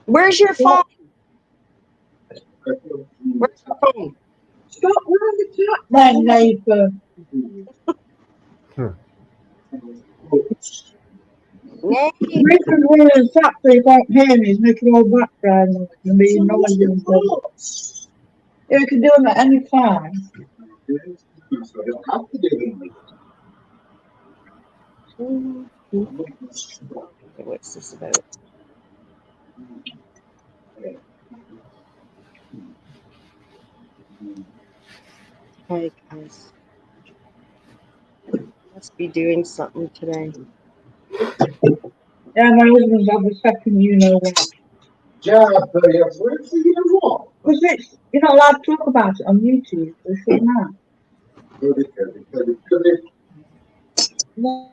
Where's your phone? Where's your phone? Stop wearing the chat then, Nathan. Nay. Nathan wearing the chat so you can't hear me. He's making all background noise and being noisy and stuff. Yeah, we can do them at any time. Okay, what's this about? Hi guys. Must be doing something today. Yeah, my husband's had the second you know what. Because it's, you're not allowed to talk about it on YouTube. They should now. No.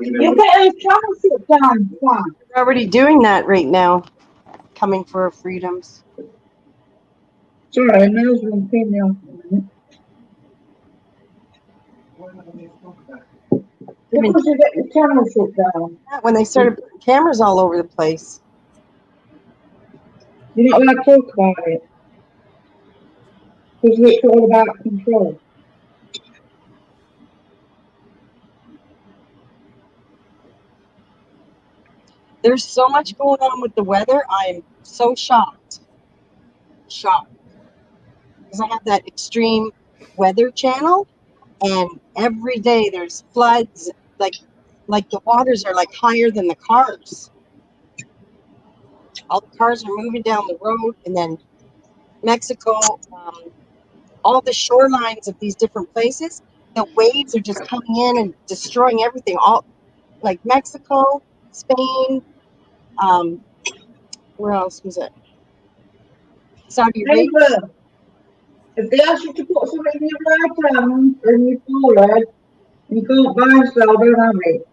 You get a channel sit down, fine. We're already doing that right now. Coming for our freedoms. Sorry, my husband came me off a minute. Because you get your channel shut down. When they started putting cameras all over the place. You're not allowed to talk about it. Because it's all about control. There's so much going on with the weather. I'm so shocked. Shocked. Because I have that extreme weather channel, and every day there's floods. Like the waters are like higher than the cars. All the cars are moving down the road, and then Mexico, all the shorelines of these different places, the waves are just coming in and destroying everything. All like Mexico, Spain, where else was it? Saudi Arabia. Neighbour, if they ask you to put something in your right hand and you forward, you can't buy and sell, don't have it.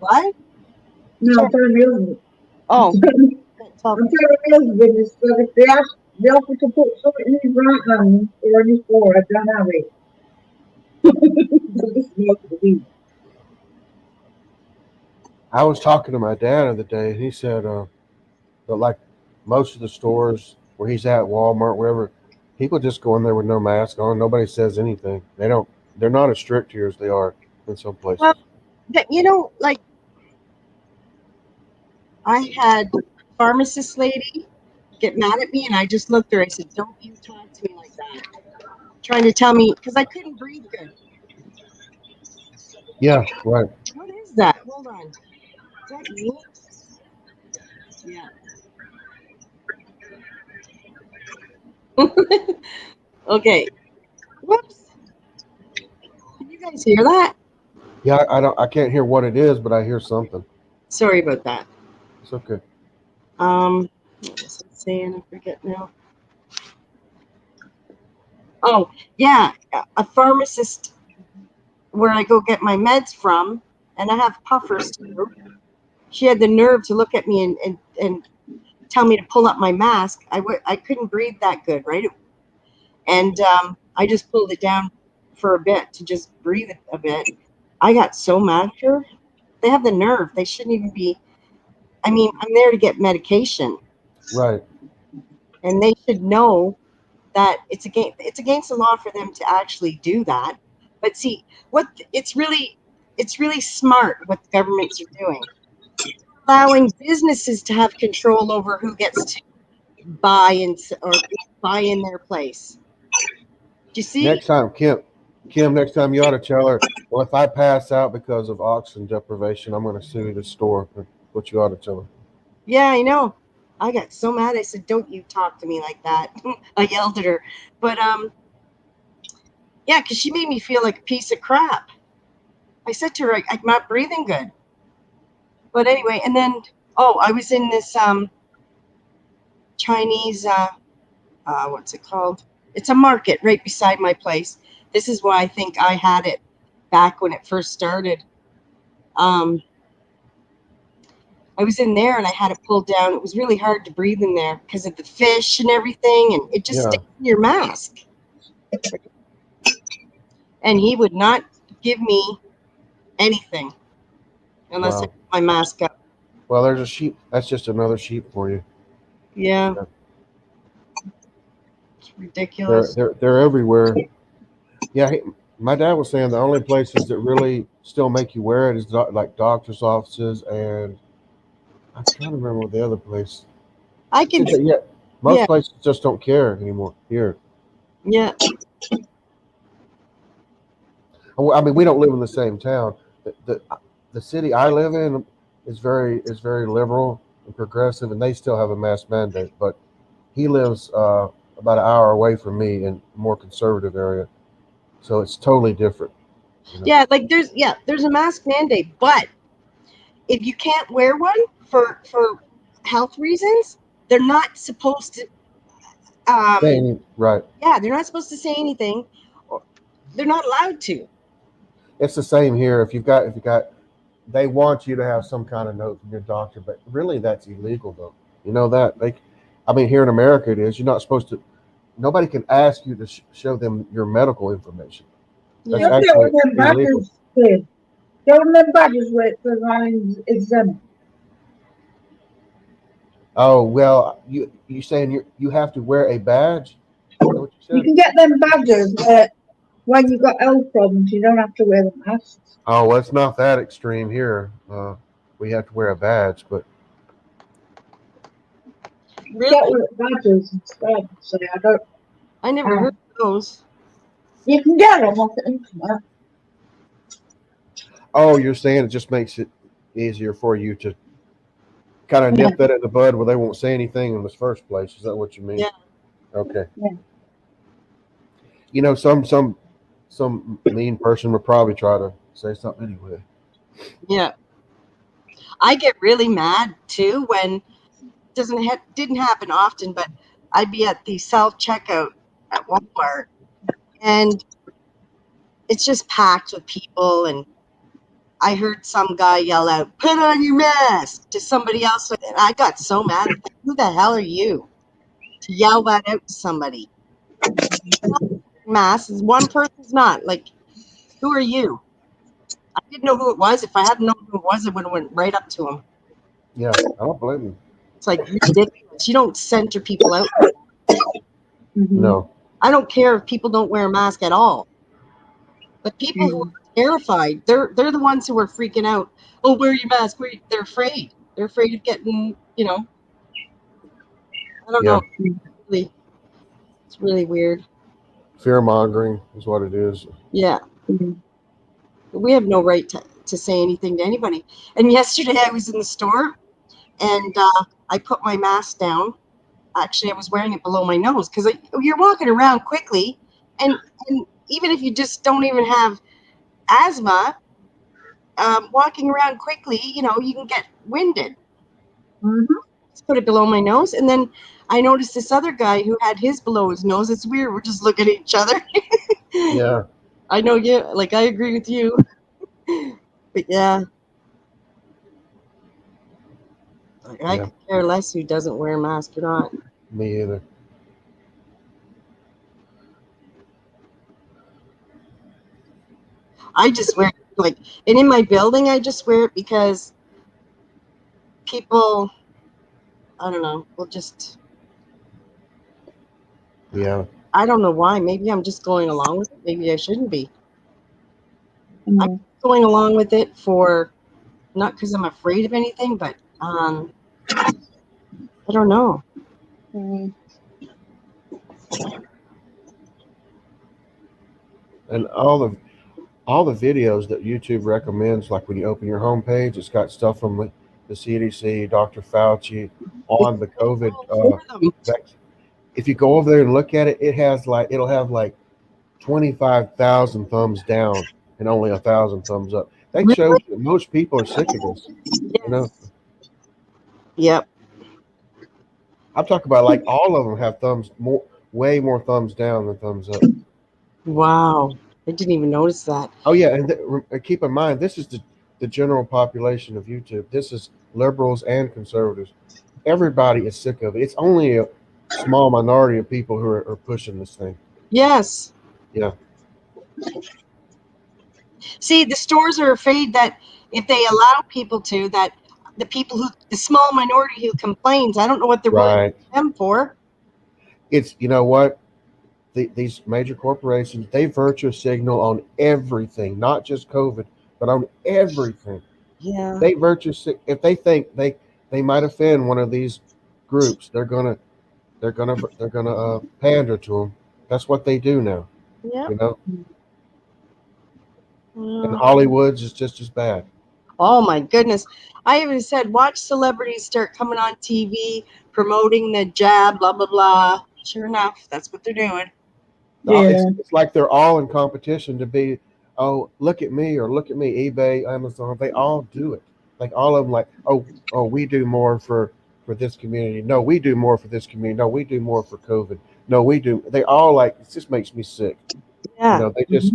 What? No, I'm telling my husband. Oh, I'm telling my husband, is that if they ask The officer put something in his right hand or on his forehead, don't have it. This is what it is. I was talking to my dad the other day, and he said that like most of the stores where he's at, Walmart, wherever, people just go in there with no mask on. Nobody says anything. They don't. They're not as strict here as they are in some places. Well, like I had a pharmacist lady get mad at me, and I just looked at her. I said, "Don't you talk to me like that." Trying to tell me because I couldn't breathe good. Yeah, right. What is that? Hold on. Is that you? Yeah. Okay. Whoops. Can you guys hear that? Yeah, I don't. I can't hear what it is, but I hear something. Sorry about that. It's okay. What was I saying? I forget now. Oh, yeah. A pharmacist where I go get my meds from, and I have puffers too. She had the nerve to look at me and tell me to pull up my mask. I couldn't breathe that good, right? And I just pulled it down for a bit to just breathe a bit. I got so mad at her. They have the nerve. They shouldn't even be. I mean, I'm there to get medication, Right. and they should know that it's against the law for them to actually do that. But see, what it's really smart what the governments are doing, allowing businesses to have control over who gets to or buy in their place. Do you see? Next time, Kim, next time you ought to tell her, well, if I pass out because of oxygen deprivation, I'm going to sue the store. What you ought to tell her. Yeah, I know. I got so mad. I said, "Don't you talk to me like that." I yelled at her. But yeah, because she made me feel like a piece of crap. I said to her, I'm not breathing good. But anyway, and then I was in this Chinese what's it called? It's a market right beside my place. This is why I think I had it back when it first started. Um, I was in there and I had it pulled down. It was really hard to breathe in there because of the fish and everything, and it just Yeah. sticks in your mask. And he would not give me anything unless I Wow. put my mask up. Well, there's a sheep. That's just another sheep for you. Yeah, Yeah. it's ridiculous. They're everywhere. Yeah. My dad was saying the only places that really still make you wear it is like doctor's offices, and I'm trying to remember what the other place. I He can, said that, yeah, yeah, most places just don't care anymore here. yeah, Well, I mean, we don't live in the same town. The city I live in is very liberal and progressive, and they still have a mask mandate. But he lives about an hour away from me in a more conservative area, so it's totally different. You know? yeah. Like there's a mask mandate, but if you can't wear one for health reasons, they're not supposed to. Right. Yeah, they're not supposed to say anything, or they're not allowed to. It's the same here. If you got, they want you to have some kind of note from your doctor, but really that's illegal though. You know that I mean, here in America it is. You're not supposed to. Nobody can ask you to show them your medical information. That's Yeah, Don't get actually with them illegal. badges, kid. Get with them badges where it says I'm exempt. Oh well, you saying you have to wear a badge? Is that what you You said? can get them badges where when you've got health problems, you don't have to wear the masks. Oh well, it's not that extreme here. We have to wear a badge, but really, Get with badges instead. So I don't. I never heard of those. You can get them off the internet. oh, you're saying it just makes it easier for you to kind of Yeah, nip that in the bud where they won't say anything in the first place. Is that what you mean? Yeah, Okay. yeah. You know, some mean person would probably try to say something anyway. yeah. I get really mad too when didn't happen often, but I'd be at the self checkout at Walmart, and it's just packed with people, and I heard some guy yell out, "Put on your mask," to somebody else, and I got so mad. Who the hell are you to yell that out to somebody. Mass is one person's not. Like, who are you? I didn't know who it was. If I hadn't known who it was, I would have went right up to him. Yeah, I don't blame you. It's like ridiculous. You don't center people out. No. I don't care if people don't wear a mask at all. But people who are terrified, they're the ones who are freaking out. Oh, wear your mask. They're afraid. They're afraid of getting, I don't Yeah. know. It's really weird. Fear mongering is what it is. Yeah. We have no right to say anything to anybody. And yesterday I was in the store and I put my mask down. Actually, I was wearing it below my nose because you're walking around quickly. And even if you just don't even have asthma, walking around quickly, you can get winded. Just put it below my nose. And then I noticed this other guy who had his below his nose. It's weird. We're just looking at each other. Yeah. I know you, like, I agree with you. But yeah. I could care less who doesn't wear a mask or not. Me either. I just wear it, and in my building, I just wear it because people, I don't know, will just. Yeah. I don't know why. Maybe I'm just going along with it. Maybe I shouldn't be. I'm going along with it not because I'm afraid of anything, but I don't know. And all the videos that YouTube recommends, like when you open your homepage, it's got stuff from the CDC, Dr. Fauci on the COVID vaccine. If you go over there and look at it, it'll have like 25,000 thumbs down and only 1,000 thumbs up. That shows that most people are sick of this. Yep. I'm talking about like all of them have way more thumbs down than thumbs up. Wow. I didn't even notice that. Oh yeah, and keep in mind, this is the general population of YouTube. This is liberals and conservatives. Everybody is sick of it. It's only a small minority of people who are pushing this thing. Yes. Yeah. See, the stores are afraid that if they allow people to, that the small minority who complains, I don't know what they're willing to them for. It's, you know what? These major corporations, they virtue signal on everything, not just COVID, but on everything. Yeah. They virtue if they think they might offend one of these groups, they're gonna pander to them. That's what they do now. Yeah. You know. And Hollywood's is just as bad. Oh my goodness! I even said, watch celebrities start coming on TV promoting the jab, blah blah blah. Sure enough, that's what they're doing. Yeah. It's like they're all in competition to be, oh, look at me, or look at me, eBay, Amazon. They all do it. Like all of them, like, oh, we do more for this community. No, we do more for this community. No, we do more for COVID. No, we do. They all like, it just makes me sick. Yeah. You know, they just,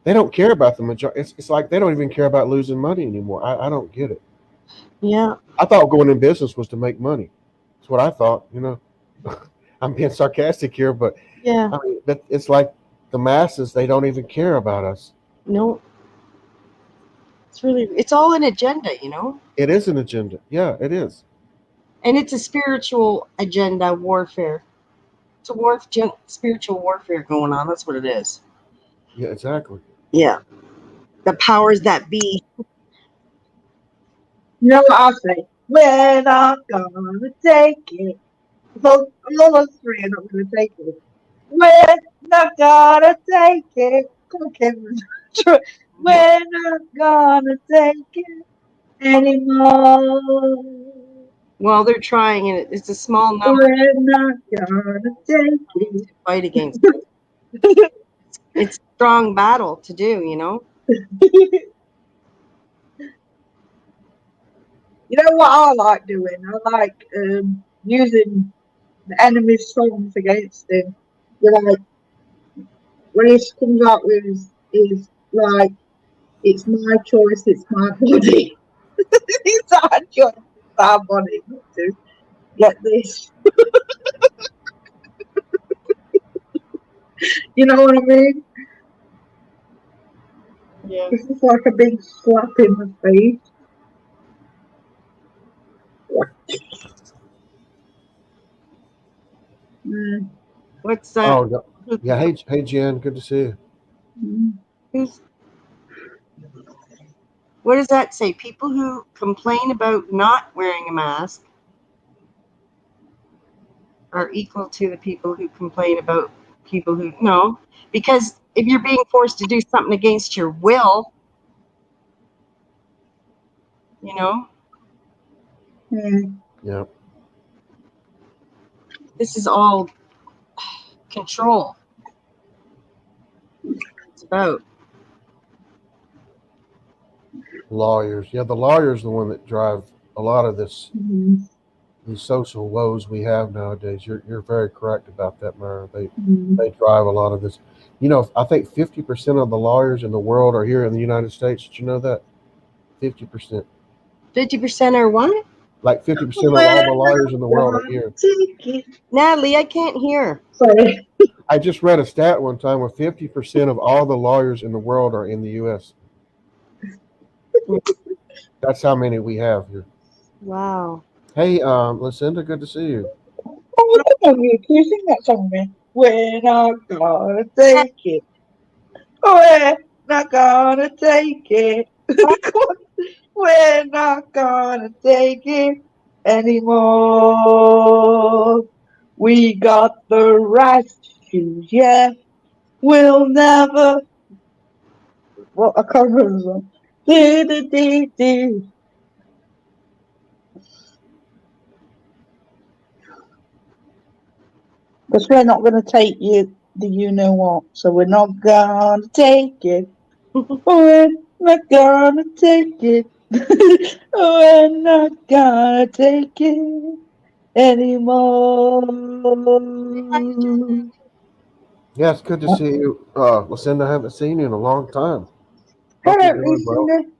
they don't care about the majority. It's like they don't even care about losing money anymore. I don't get it. Yeah. I thought going in business was to make money. That's what I thought, you know. I'm being sarcastic here, but yeah, I mean, it's like the masses, they don't even care about us. No. It's all an agenda, you know? It is an agenda. Yeah, it is. And it's a spiritual agenda warfare. It's a spiritual warfare going on. That's what it is. Yeah, exactly. Yeah. The powers that be. You know what I say? We're not gonna take it. So all us three are not gonna take it. We're not gonna take it. Come on, Kevin. We're not gonna take it anymore. Well, they're trying, and it's a small number. We're not gonna take it. To fight against it. It's a strong battle to do, you know? You know what I like doing? I like using the enemy's songs against him. You know, like when he comes out with his like, it's my choice, it's my body. It's our choice, it's our body not to get this. You know what I mean? Yeah. This is like a big slap in the face. Mm, What's that? Oh, no. Yeah. Hey, Jen. Good to see you. Who's? What does that say? People who complain about not wearing a mask are equal to the people who complain about people who no, because if you're being forced to do something against your will, you know, Yeah. this is all control. It's about Lawyers. Yeah, the lawyers are the one that drive a lot of this mm, these social woes we have nowadays. You're very correct about that, Mara. mm. They drive a lot of this. I think 50% of the lawyers in the world are here in the United States. Did you know that? 50%. 50% are what? Like 50% of all the lawyers in the world are here. Natalie, I can't hear. Sorry. I just read a stat one time where 50% of all the lawyers in the world are in the U.S. That's how many we have here. Wow. Hey, Lucinda, good to see you. Oh, come on, you. Can you sing that song with me? We're not gonna take it. We're not gonna take it. Come on. We're not gonna take it anymore. We got the right to choose, yeah. We'll never. Well, I can't remember the song. Do, do, do, do. Because we're not going to take the you know what. So we're not going to take it. We're not going to take it. We're not going to take it anymore. Yeah, it's good to see you. Lucinda, I haven't seen you in a long time. Hope Hello, you're doing well. Lucinda.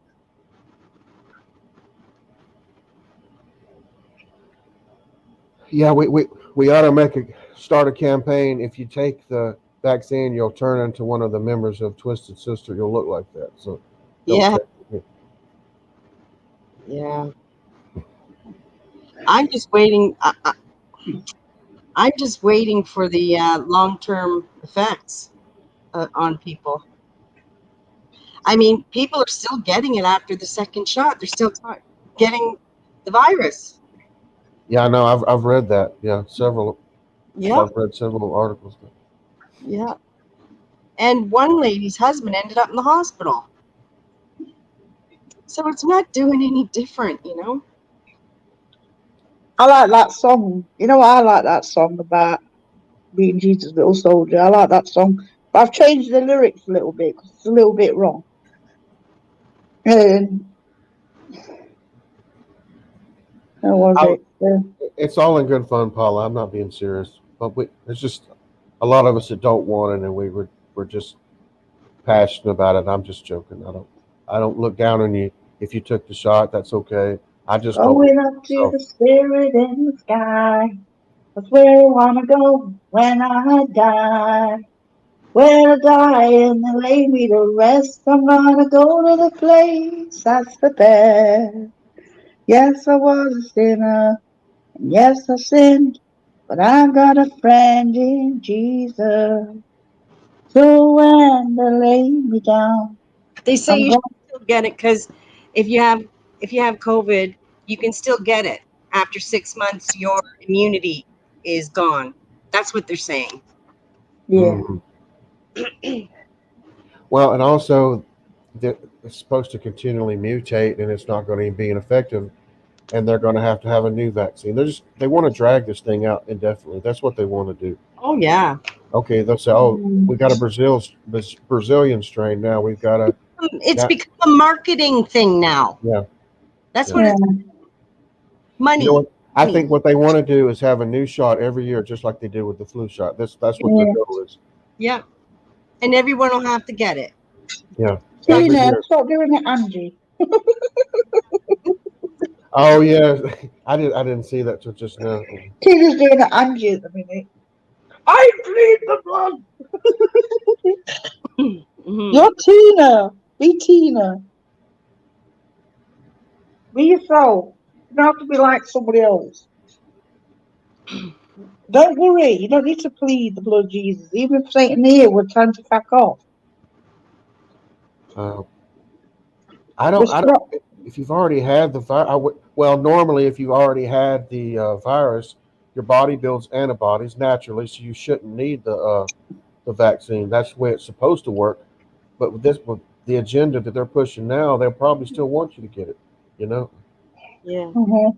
Yeah, we ought to start a campaign. If you take the vaccine, you'll turn into one of the members of Twisted Sister. You'll look like that. So don't Yeah. take it. Yeah. I'm just waiting. I'm just waiting for the long-term effects on people. I mean, people are still getting it after the second shot. They're still getting the virus. Yeah, I know. I've read that. Yeah, several. Yeah. I've read several articles. Yeah. And one lady's husband ended up in the hospital. So it's not doing any different, you know? I like that song. You know what? I like that song about being Jesus' little soldier. I like that song. But I've changed the lyrics a little bit because it's a little bit wrong. How was I, it? it's all in good fun, Paula. I'm not being serious, but it's just a lot of us that don't want it, and we're just passionate about it. I'm just joking. I don't look down on you if you took the shot. That's okay. I just don't. Going up to the spirit in the sky. That's where I wanna go when I die. When I die and they lay me to rest, I'm gonna go to the place that's the best. Yes, I was a sinner, and yes, I sinned, but I got a friend in Jesus. So when they lay me down, They say I'm you going. should still get it because if you have COVID, you can still get it. After 6 months, your immunity is gone. That's what they're saying. Yeah, Well, and also it's supposed to continually mutate, and it's not going to be ineffective, and they're going to have a new vaccine. They want to drag this thing out indefinitely. That's what they want to do. Oh yeah. Okay, they'll say, "Oh, we got a Brazilian strain now. We've got a It's now." become a marketing thing now. Yeah, That's yeah. what yeah, it's money. You know what? I Money. think what they want to do is have a new shot every year, just like they did with the flu shot. That's what their yeah. goal is. Yeah. And everyone will have to get it. Yeah, every Tina, year. stop doing it, Angie. Oh yeah, I didn't see that till just now. Tina's doing it, Angie, at the minute. I bleed the blood. Mhm. You're Tina. Be Tina. Be yourself. You don't have to be like somebody else. Don't worry. You don't need to plead the blood of Jesus. Even if Satan here, we're trying to fuck off. I We're don't. strong. If you've already had the virus, well, normally if you've already had the virus, your body builds antibodies naturally, so you shouldn't need the vaccine. That's the way it's supposed to work. But with the agenda that they're pushing now, they'll probably still want you to get it. You know. Yeah. Mhm.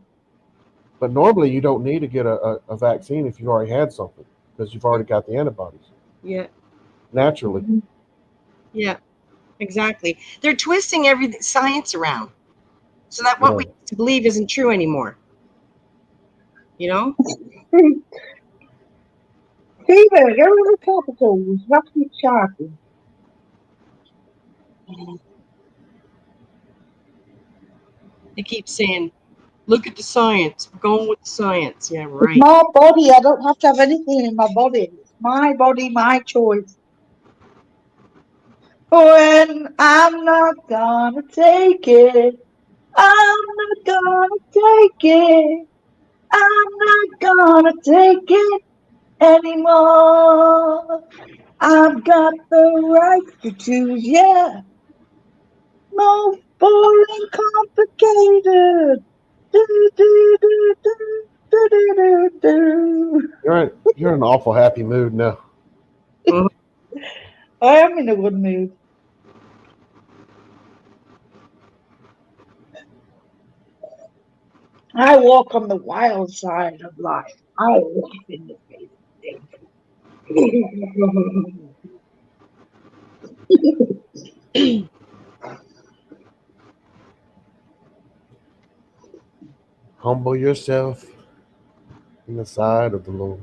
But normally you don't need to get a vaccine if you already had something because you've already got the antibodies Yeah. naturally. Mhm. Yeah. Exactly. They're twisting every science around so that what we Right. used to believe isn't true anymore. You know? Steven, go to the capitals. That's me chatting. They keep saying, "Look at the science. We're going with the science." Yeah, It's right. my body. I don't have to have anything in my body. It's my body, my choice. When I'm not gonna take it, I'm not gonna take it. I'm not gonna take it anymore. I've got the right to choose, yeah. No boring, complicated. Do, do, do, do, do, do, do, do. You're in an awful happy mood now. Mhm. I am in a good mood. I walk on the wild side of life. I walk in the face of danger. Humble yourself in the sight of the Lord.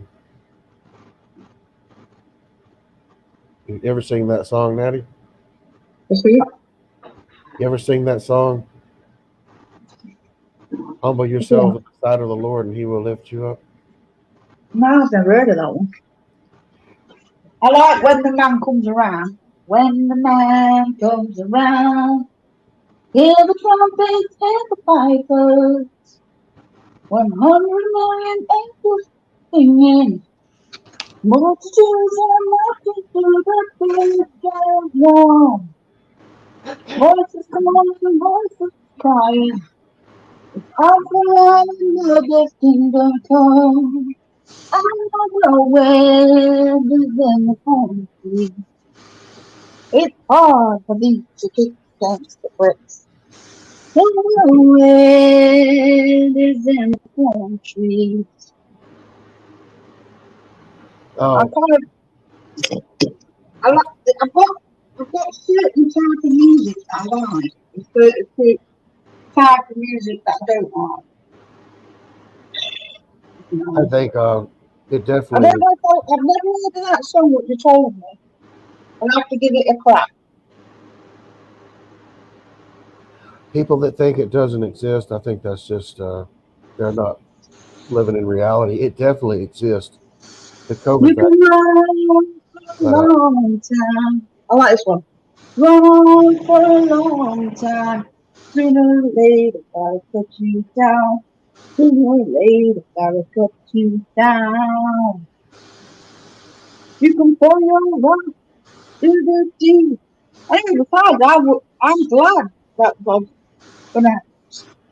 You ever sing that song, Natty? You ever sing that song? Humble yourself in the sight of the Lord, and He will lift you up. No, I've never heard of that one. I like when the man comes around. When the man comes around, hear the trumpets and the pipers. 100 million angels singing. Multitudes are marching through the big one. Voices calling, voices crying. Alpha and the kingdom come. I know where is in the country. It's hard for these to kick against the bricks. Where is in the country. I Oh, kind of, I've got certain type of music that I like, and certain type of music that I don't like. You I know. think it I don't definitely know if I've never heard of that song what you told me. I'll have to give it a crack. people that think it doesn't exist. I think that's just they're not living in reality. It definitely exists. The COVID You can vaccine, run for a but long time. I like this one. Run for a long time. Sooner or later, gotta cut you down. Sooner or later, gotta cut you down. You can pour your love to the deep. I think besides, I'm glad that God's gonna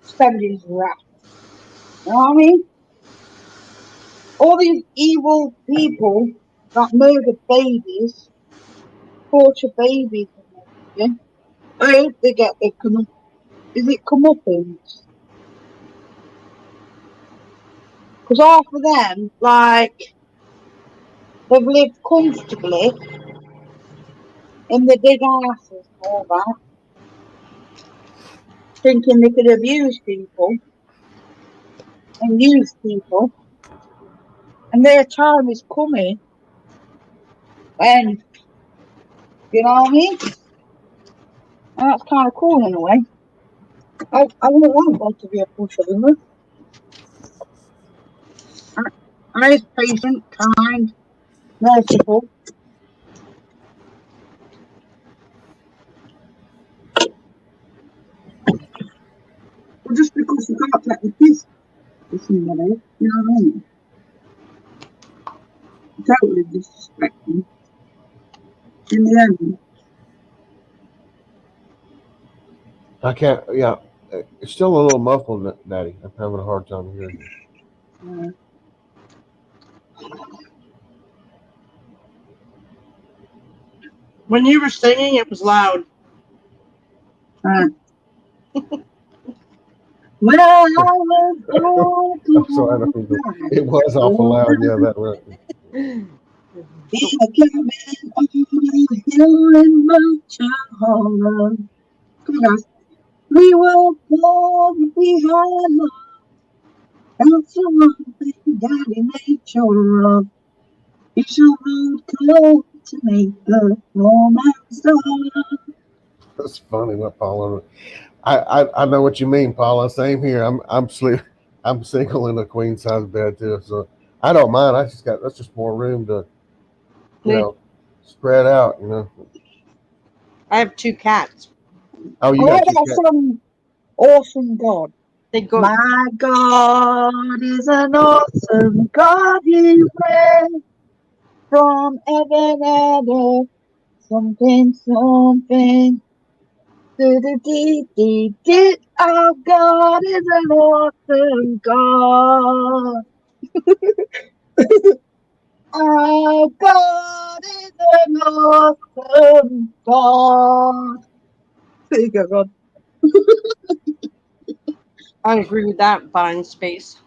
spend his wrath. You know what I mean? All these evil people that murder babies, torture babies and everything. I hope they get their is it comeuppance? Because half of them, like, they've lived comfortably in the big houses and all that, thinking they could abuse people and use people, and their time is coming when, you know what I mean? And that's kind of cool in a way. I wouldn't want God to be a pushover. And he's patient, kind, merciful. Because you can't take the piss for somebody, you know what I mean? Totally disrespectful. In the end, I can't. Yeah, it's still a little muffled, Daddy. I'm having a hard time hearing you. When you were singing, it was loud. when I was born I'm sorry, I don't mean to. It was awful loud. Yeah, that was. in a cabin on a hill in Montana. Come on, guys. We were born, we had love. That's the one thing Daddy made sure of. You should cold to make the romance start. That's funny, what Paula. I know what you mean, Paula. Same here. I'm sleep. I'm single in a queen size bed too, so I don't mind. That's just more room to, spread out. I have 2 cats. Oh, you What got two about cats. some awesome God? They go. My God is an awesome God. He reigns from heaven and earth. Something, something. Do. Our God is an awesome God. Our God is an awesome God. There you go, God. I agree with that, Vine Space.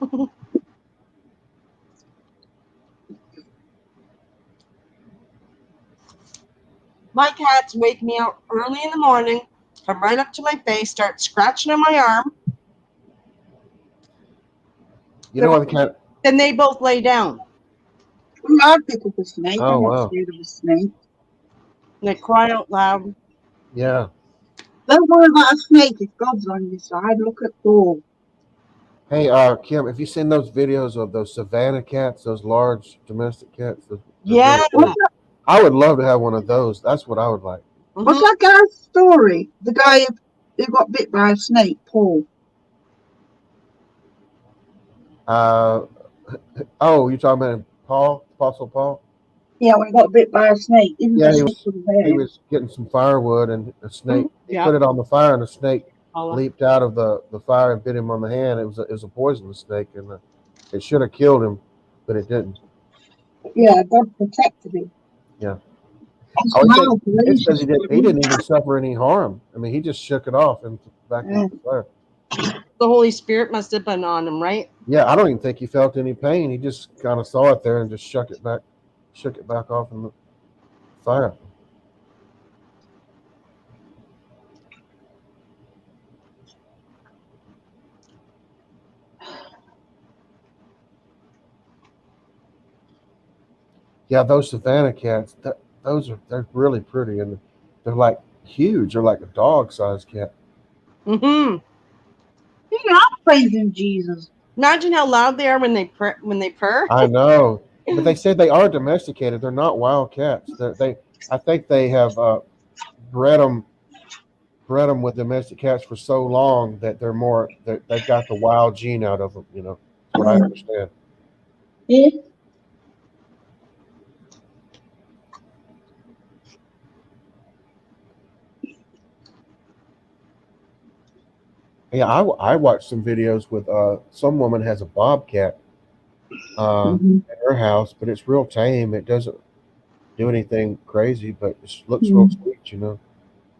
My cats wake me up early in the morning, come right up to my face, start scratching on my arm, You know what the cat? then they both lay down. I'd pick up a snake. Oh I'm not wow, scared of a snake. They cry out loud. yeah. Don't worry about a snake if God's on your side. Look at Thor. Hey, Kim, have you seen those videos of those savannah cats, those large domestic cats? They're Yeah. really cool. I would love to have one of those. That's what I would like. What's that guy's story? The guy who got bit by a snake, Paul. Oh, you're talking about Paul, Apostle Paul? Yeah, when he got bit by a snake. Isn't Yeah, the snake was he there? was getting some firewood, and a snake. He Yeah. put it on the fire, and the snake Paula. leaped out of the fire and bit him on the hand. It was a poisonous snake, and it should have killed him, but it didn't. Yeah, God protected him. Yeah. That's Oh, my it's because operation. he didn't even suffer any harm. I mean, he just shook it off and back into the fire. The Holy Spirit must have been on him, right? Yeah, I don't even think he felt any pain. He just kind of saw it there and just shook it back off in the fire. Yeah, those savannah cats, they're really pretty, and they're like huge. They're like a dog-sized cat. Mm-hmm. I'm praising Jesus. Imagine how loud they are when they purr. I know, but they say they are domesticated. They're not wild cats. I think they have bred them with domestic cats for so long that they've got the wild gene out of them. That's what I understand. Yeah. Yeah, I watched some videos with some woman has a bobcat Mm-hmm. in her house, but it's real tame. It doesn't do anything crazy, but it looks real sweet.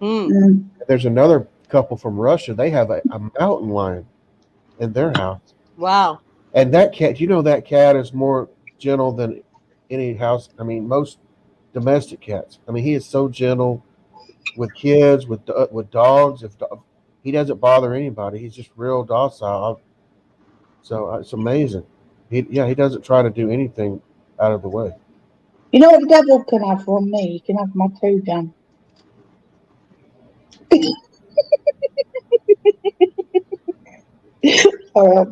Mm. There's another couple from Russia. They have a mountain lion in their house, Wow. and that cat. That cat is more gentle than any house. I mean, most domestic cats. I mean, he is so gentle with kids, with dogs. He doesn't bother anybody. He's just real docile. So it's amazing. He doesn't try to do anything out of the way. You know what the devil can have from me? He can have my toe jam. Alright.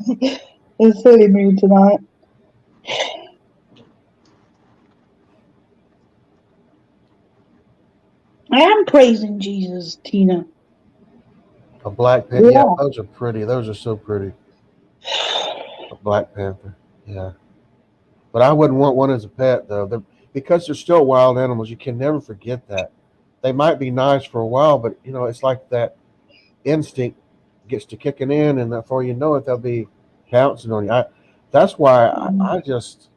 It's silly mood tonight. I am praising Jesus, Tina. A Black Panther. Yeah, Yeah. those are pretty. Those are so pretty. A Black Panther. Yeah. But I wouldn't want one as a pet, though. Because they're still wild animals, you can never forget that. They might be nice for a while, but it's like that instinct gets to kicking in, and before you know it, they'll be pouncing on you. That's why I just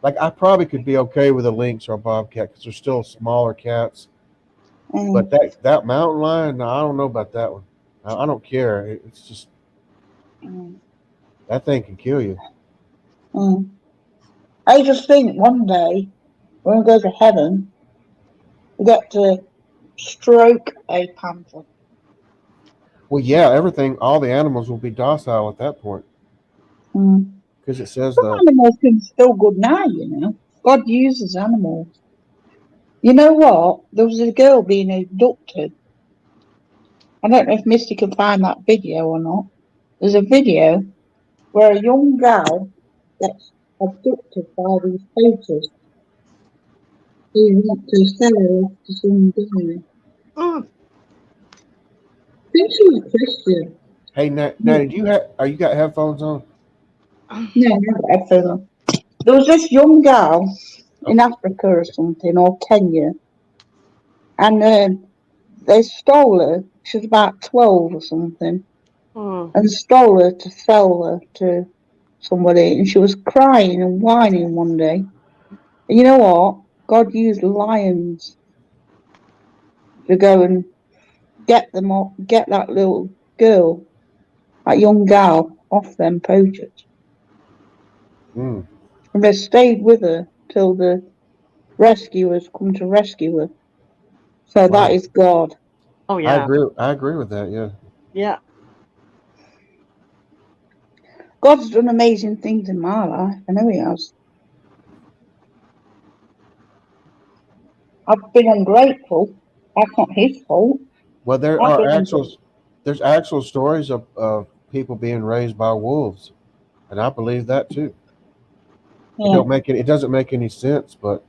like I probably could be okay with a lynx or a bobcat because they're still smaller cats. But Mm, that mountain lion, no, I don't know about that one. I don't care. It's just mm, that thing can kill you. mm. I just think one day when we go to heaven, we get to stroke a panther. Well, yeah, everything, all the animals will be docile at that point Mm. because it says Some the animals can still good now, you know. God uses animals. You know what? There was a girl being abducted. I don't know if Misty can find that video or not. There's a video where a young girl gets abducted by these poachers who want to sell her off to some guy. Mm. I think she was Christian. hey, Natty, do you have? Are you got headphones on? No, not ever. There was this young girl in Okay. Africa or something, or Kenya, and they stole her. She was about 12 or something, Mm. and stole her to sell her to somebody. And she was crying and whining one day. And you know what? God used lions to go and get them off, get that little girl, that young girl, off them poachers. Mm, And they stayed with her till the rescuers come to rescue her. So that wow. is God. Oh I yeah. agree. I agree with that. Yeah. Yeah. God's done amazing things in my life. I know He has. I've been ungrateful. That's not His fault. Well, I've been ungrateful. there's actual stories of people being raised by wolves, and I believe that too. Yeah. It doesn't make any sense, but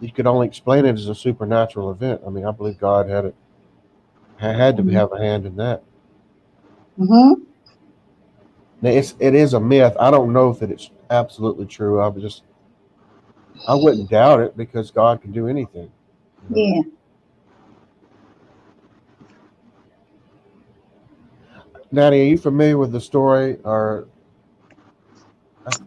you could only explain it as a supernatural event. I mean, I believe God had to have a hand in that. Mm-hmm. Now, it is a myth. I don't know if it's absolutely true. I wouldn't doubt it because God can do anything. You know? Yeah. Natty, are you familiar with the story, or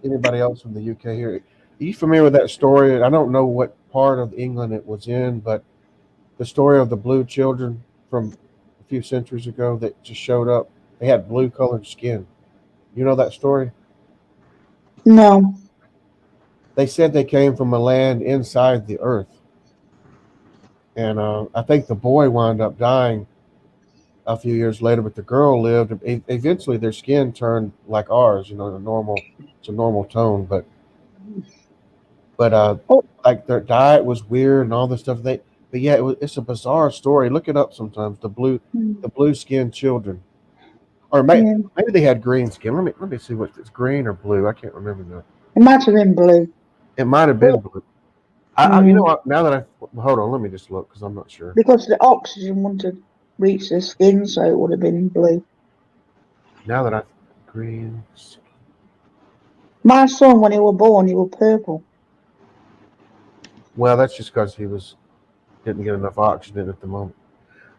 anybody else from the UK here? Are you familiar with that story? I don't know what part of England it was in, but the story of the blue children from a few centuries ago that just showed up. They had blue colored skin. You know that story? No. They said they came from a land inside the earth, and I think the boy wound up dying a few years later, but the girl lived. Eventually, their skin turned like ours. It's a normal tone, but Oh, like their diet was weird and all this stuff. But yeah, it's a bizarre story. Look it up sometimes. mm, The blue skinned children, or yeah. maybe they had green skin. Let me see what it's green or blue. I can't remember now. It might have been blue. It might have But, been blue. You know mm, what? Now that hold on, let me just look because I'm not sure. because the oxygen wouldn't have reached the skin, so it would have been blue. Now that I green. My son, when he was born, he was purple. Well, that's just because he was didn't get enough oxygen at the moment.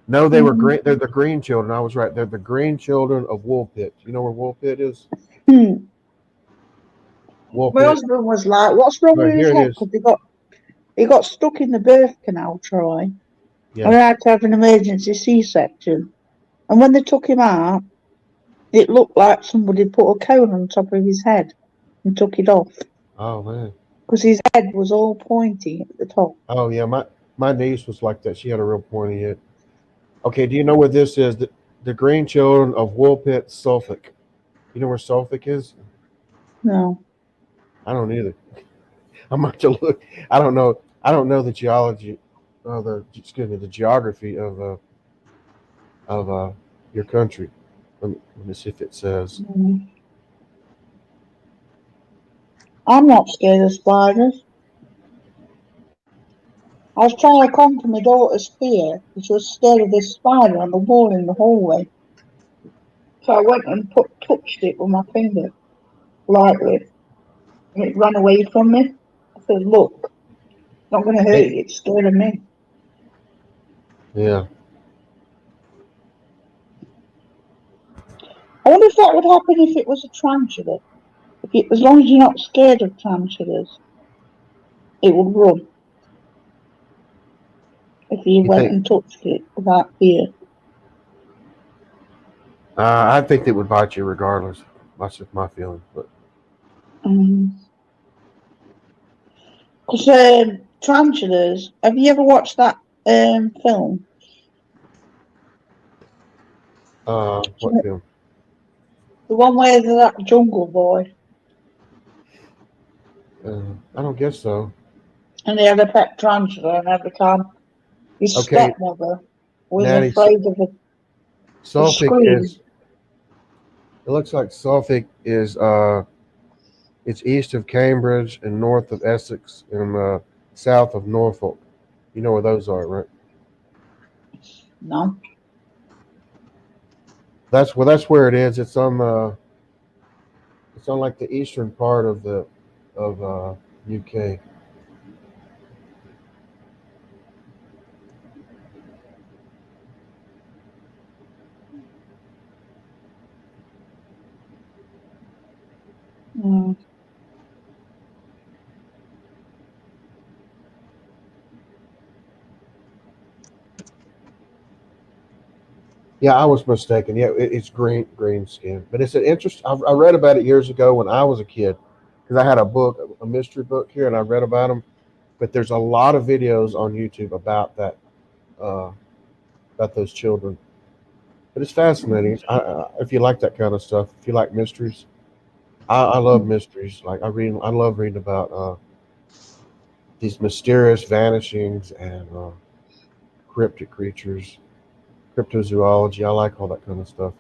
No, they were Mm. green. They're the green children. I was right. They're the green children of Woolpit. You know where Woolpit is? Hmm. My Woolpit. husband was like, "What's wrong Right with his here it head?" is. Because he got stuck in the birth canal try, and Yeah. they had to have an emergency C-section. And when they took him out, it looked like somebody put a cone on top of his head and took it off Oh man. because his head was all pointy at the top. Oh yeah. My niece was like that. She had a real pointy head. Okay. Do you know where this is? The green children of Woolpit, Suffolk. You know where Suffolk is? No. I don't either. I'm about to look. I don't know. I don't know the geology, the geography of your country. Let me see if it says. Mm. I'm not scared of spiders. I was trying to conquer my daughter's fear because she was scared of this spider on the wall in the hallway. So I went and touched it with my finger lightly, and it ran away from me. I said, "Look, it's not going to hurt you. It's scared of me." Yeah. I wonder if that would happen if it was a tarantula. As long as you're not scared of tarantulas, it would run if you You went think? and touched it without fear. I think it would bite you regardless. That's just my feeling. But Because tarantulas, have you ever watched that film? what film? The one where there's that jungle boy I don't guess so. and he had a pet tarantula, and every time his Okay, stepmother was Natty. afraid of a Suffolk scream. is. It looks like Suffolk is. It's east of Cambridge and north of Essex and south of Norfolk. You know where those are, right? No. That's where it is. It's on the. It's on like the eastern part of the of UK. Mm. Yeah, I was mistaken. Yeah, it's green skin, but it's an interest. I read about it years ago when I was a kid because I had a book, a mystery book here, and I read about them. But there's a lot of videos on YouTube about that, uh, about those children. But it's fascinating. If you like that kind of stuff, if you like mysteries, I love mysteries. Like I love reading about these mysterious vanishings and cryptic creatures, cryptozoology. I like all that kind of stuff.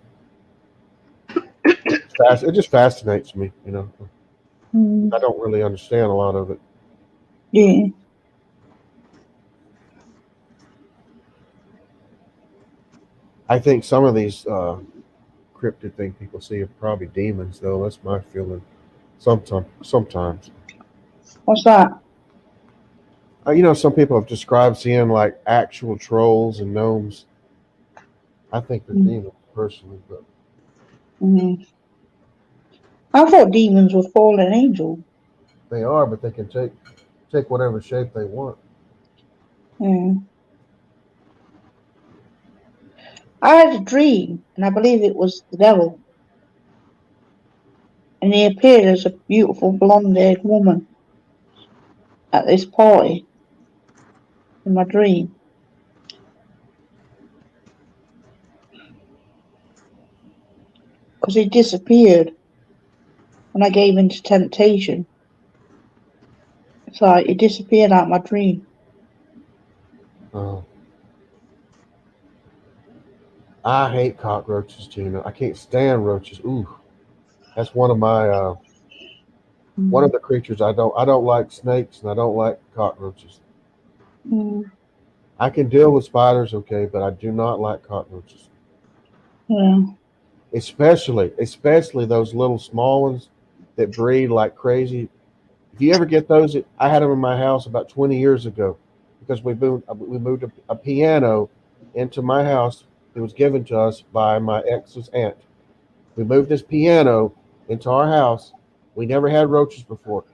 It just fascinates me, you know. Mm. I don't really understand a lot of it. Yeah. I think some of these cryptid things people see are probably demons, though. That's my feeling. Sometimes. What's that? Some people have described seeing like actual trolls and gnomes. I think they're Mm. demons personally, but Mm. I thought demons were fallen angels. they are. But they can take whatever shape they want. Yeah. I had a dream, and I believe it was the devil, and he appeared as a beautiful blonde-haired woman at this party in my dream. Because he disappeared when I gave in to temptation. It's like he disappeared out of my dream. Uh, I hate cockroaches, Gina. I can't stand roaches. Ooh, that's one of Mm. the creatures I don't. I don't like snakes and I don't like cockroaches. Mm. I can deal with spiders, okay, but I do not like cockroaches. Yeah. Especially those little small ones that breed like crazy. If you ever get those, I had them in my house about 20 years ago because we moved a piano into my house. It was given to us by my ex's aunt. We moved this piano into our house. We never had roaches before,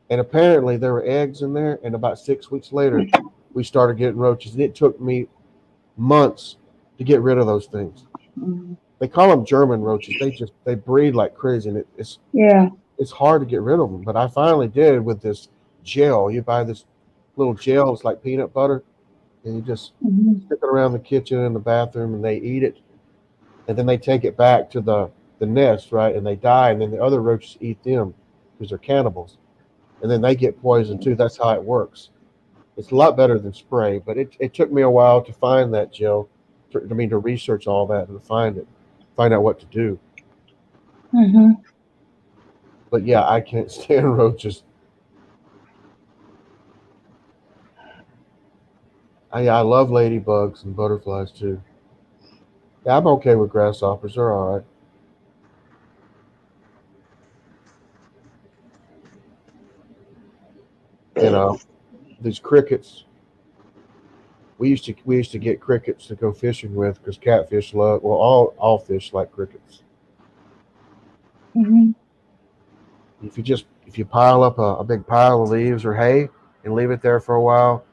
and apparently there were eggs in there. And about 6 weeks later, we started getting roaches, and it took me months to get rid of those things. Mm. They call them German roaches. They breed like crazy, and Yeah. it's hard to get rid of them. But I finally did with this gel. You buy this little gel. It's like peanut butter, and you just Mm-hmm. stick it around the kitchen and the bathroom, and they eat it, and then they take it back to the nest, right? And they die, and then the other roaches eat them because they're cannibals, and then they get poisoned too. That's how it works. It's a lot better than spray, but it took me a while to find that gel. To research all that and find out what to do. Mm-hmm. But yeah, I can't stand roaches. I love ladybugs and butterflies too. Yeah, I'm okay with grasshoppers. They're all right. And these crickets. We used to get crickets to go fishing with because catfish love. Well, all fish like crickets. Hmm. If you pile up a big pile of leaves or hay and leave it there for a while,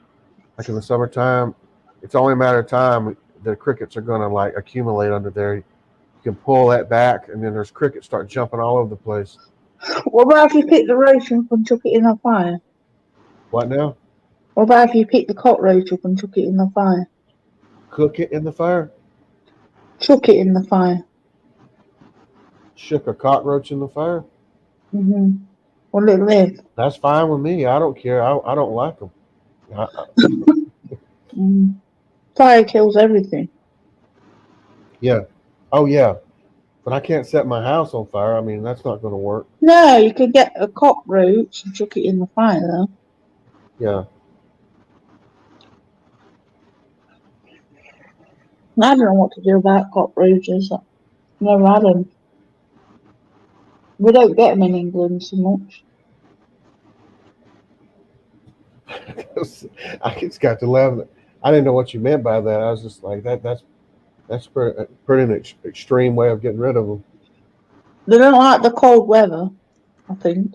like in the summertime, it's only a matter of time the crickets are going to like accumulate under there. You can pull that back, and then there's crickets start jumping all over the place. What about if you pick the roach up and chuck it in the fire? What now? What about if you pick the cockroach up and chuck it in the fire? Cook it in the fire? Chuck it in the fire. Shook a cockroach in the fire? Will it live? That's fine with me. I don't care. I don't like them. Fire kills everything. Yeah. Oh yeah. But I can't set my house on fire. I mean, that's not going to work. No, you could get a cockroach and chuck it in the fire, though. Yeah. I don't know what to do about cockroaches. I've never had them. We don't get them in England so much. I just got to laughing. I didn't know what you meant by that. I was just like that. That's pretty an extreme way of getting rid of them. They don't like the cold weather, I think.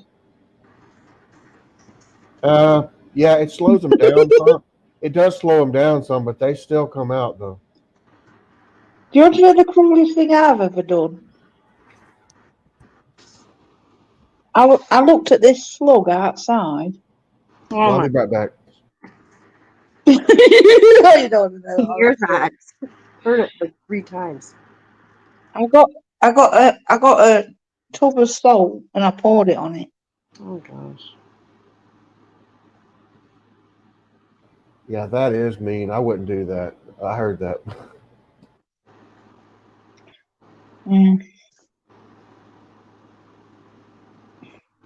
Yeah, it slows them down some. It does slow them down some, but they still come out though. Do you want to know the cruelest thing I've ever done? I looked at this slug outside. Oh I'll my! be right back. You don't know. Hear that? Heard it like 3 times. I got a tub of salt and I poured it on it. Oh gosh. Yeah, that is mean. I wouldn't do that. I heard that. Yeah.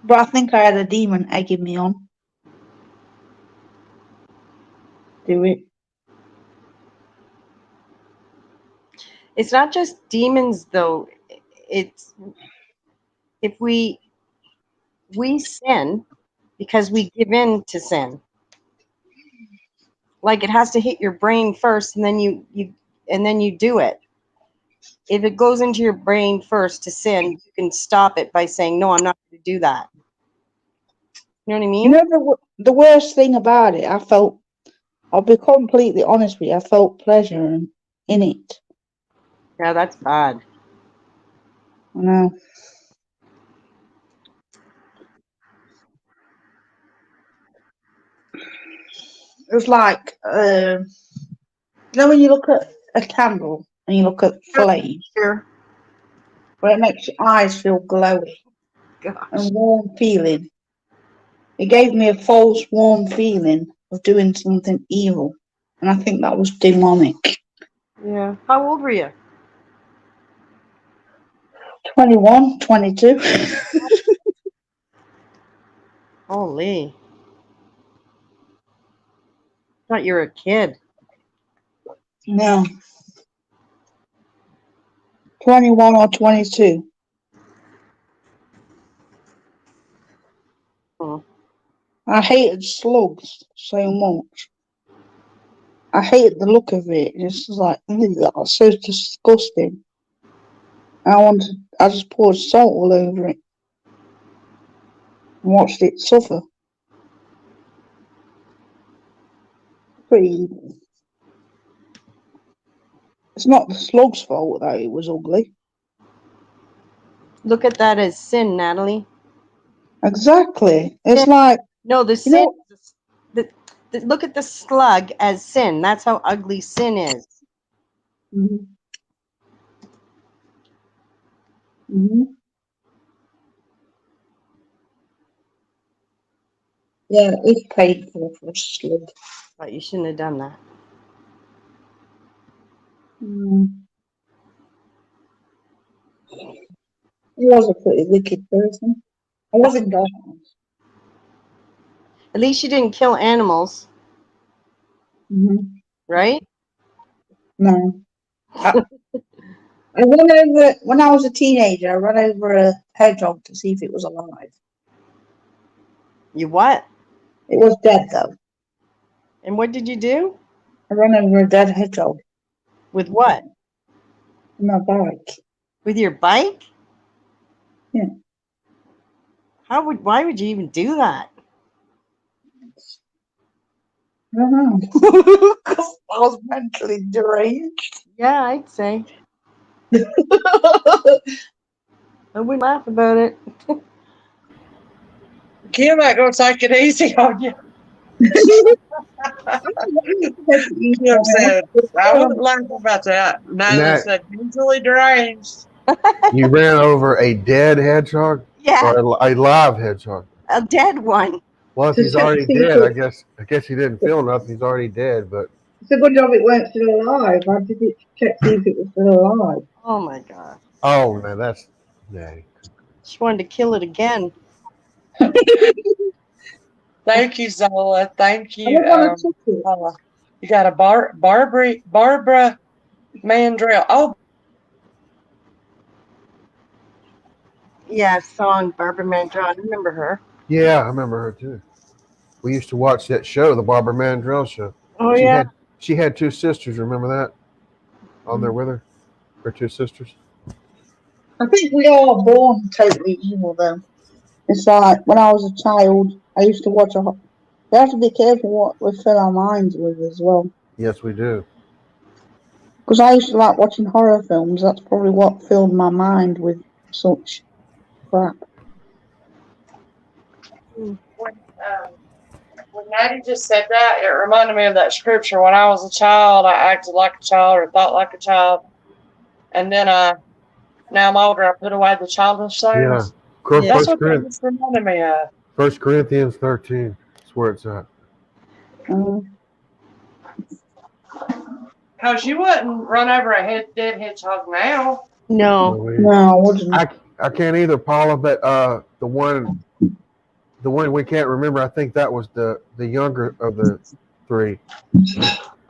But I think I had a demon egging me on. Do it. It's not just demons though. It's if we sin because we give in to sin. Like it has to hit your brain first, and then you do it. If it goes into your brain first to sin, you can stop it by saying, "No, I'm not going to do that." You know what I You mean? know the worst thing about it, I'll be completely honest with you, I felt pleasure in it. Yeah, that's bad. I know. It was like, when you look at a candle and you look at flame, Sure. where it makes your eyes feel glowy Gosh. and warm feeling. It gave me a false warm feeling of doing something evil. And I think that was demonic. Yeah. How old were you? 21, 22. Holy. Thought you were a kid. No. 21 or 22. Oh. I hated slugs so much. I hated the look of it. It's just like, ugh, so disgusting. I just poured salt all over it and watched it suffer. Pretty evil. It's not the slug's fault that it was ugly. Look at that as sin, Natalie. Exactly. It's Sin. like, No, the you sin. know, Look at the slug as sin. That's how ugly sin is. mhm, mhm. Yeah, it's painful for a slug. But you shouldn't have done that. Mm. He was a pretty wicked person. I wasn't that. At least you didn't kill animals. Mm-hmm. right? No. I run over when I was a teenager. I ran over a hedgehog to see if it was alive. You what? It was dead though. And what did you do? I ran over a dead hedgehog With what? on my bike. With your bike? Yeah. Why would you even do that? I don't know. Because I was mentally deranged. Yeah, I'd say. I wouldn't laugh about it. Kim ain't gonna take it easy on you. Kim said, I wouldn't laugh about that. Neither Nat, said mentally deranged. you ran over a dead hedgehog Yeah, or a live hedgehog? a dead one. Well, if To he's check already see if dead, it, I guess he didn't feel nothing. He's already dead. But it's a good job it weren't still alive. I did it to check see if it was still alive. Oh my god. oh man, that's yeah. She wanted to kill it again. Thank you, Zola. Thank I you. don't want to touch it. You got a Barbara Mandrell. Oh, Yeah, song Barbara Mandrell. I remember her. Yeah, I remember her too. We used to watch that show, the Barbara Mandrell show. Oh She yeah. had two sisters. Remember that on there with her, her two sisters. I think we are born totally evil though. It's like when I was a child, I used to watch we have to be careful what we fill our minds with as well. Yes, we do. Because I used to like watching horror films. That's probably what filled my mind with such crap. when Maddie just said that, it reminded me of that scripture. When I was a child, I acted like a child or thought like a child. And then now I'm older, I put away the childish Yeah. things. That's First what that just reminded me of. 1 Corinthians 13. That's where it's at. Because you wouldn't run over a dead hedgehog now. No. No, I wouldn't. I can't either, Paula. But the one we can't remember. I think that was the younger of the three.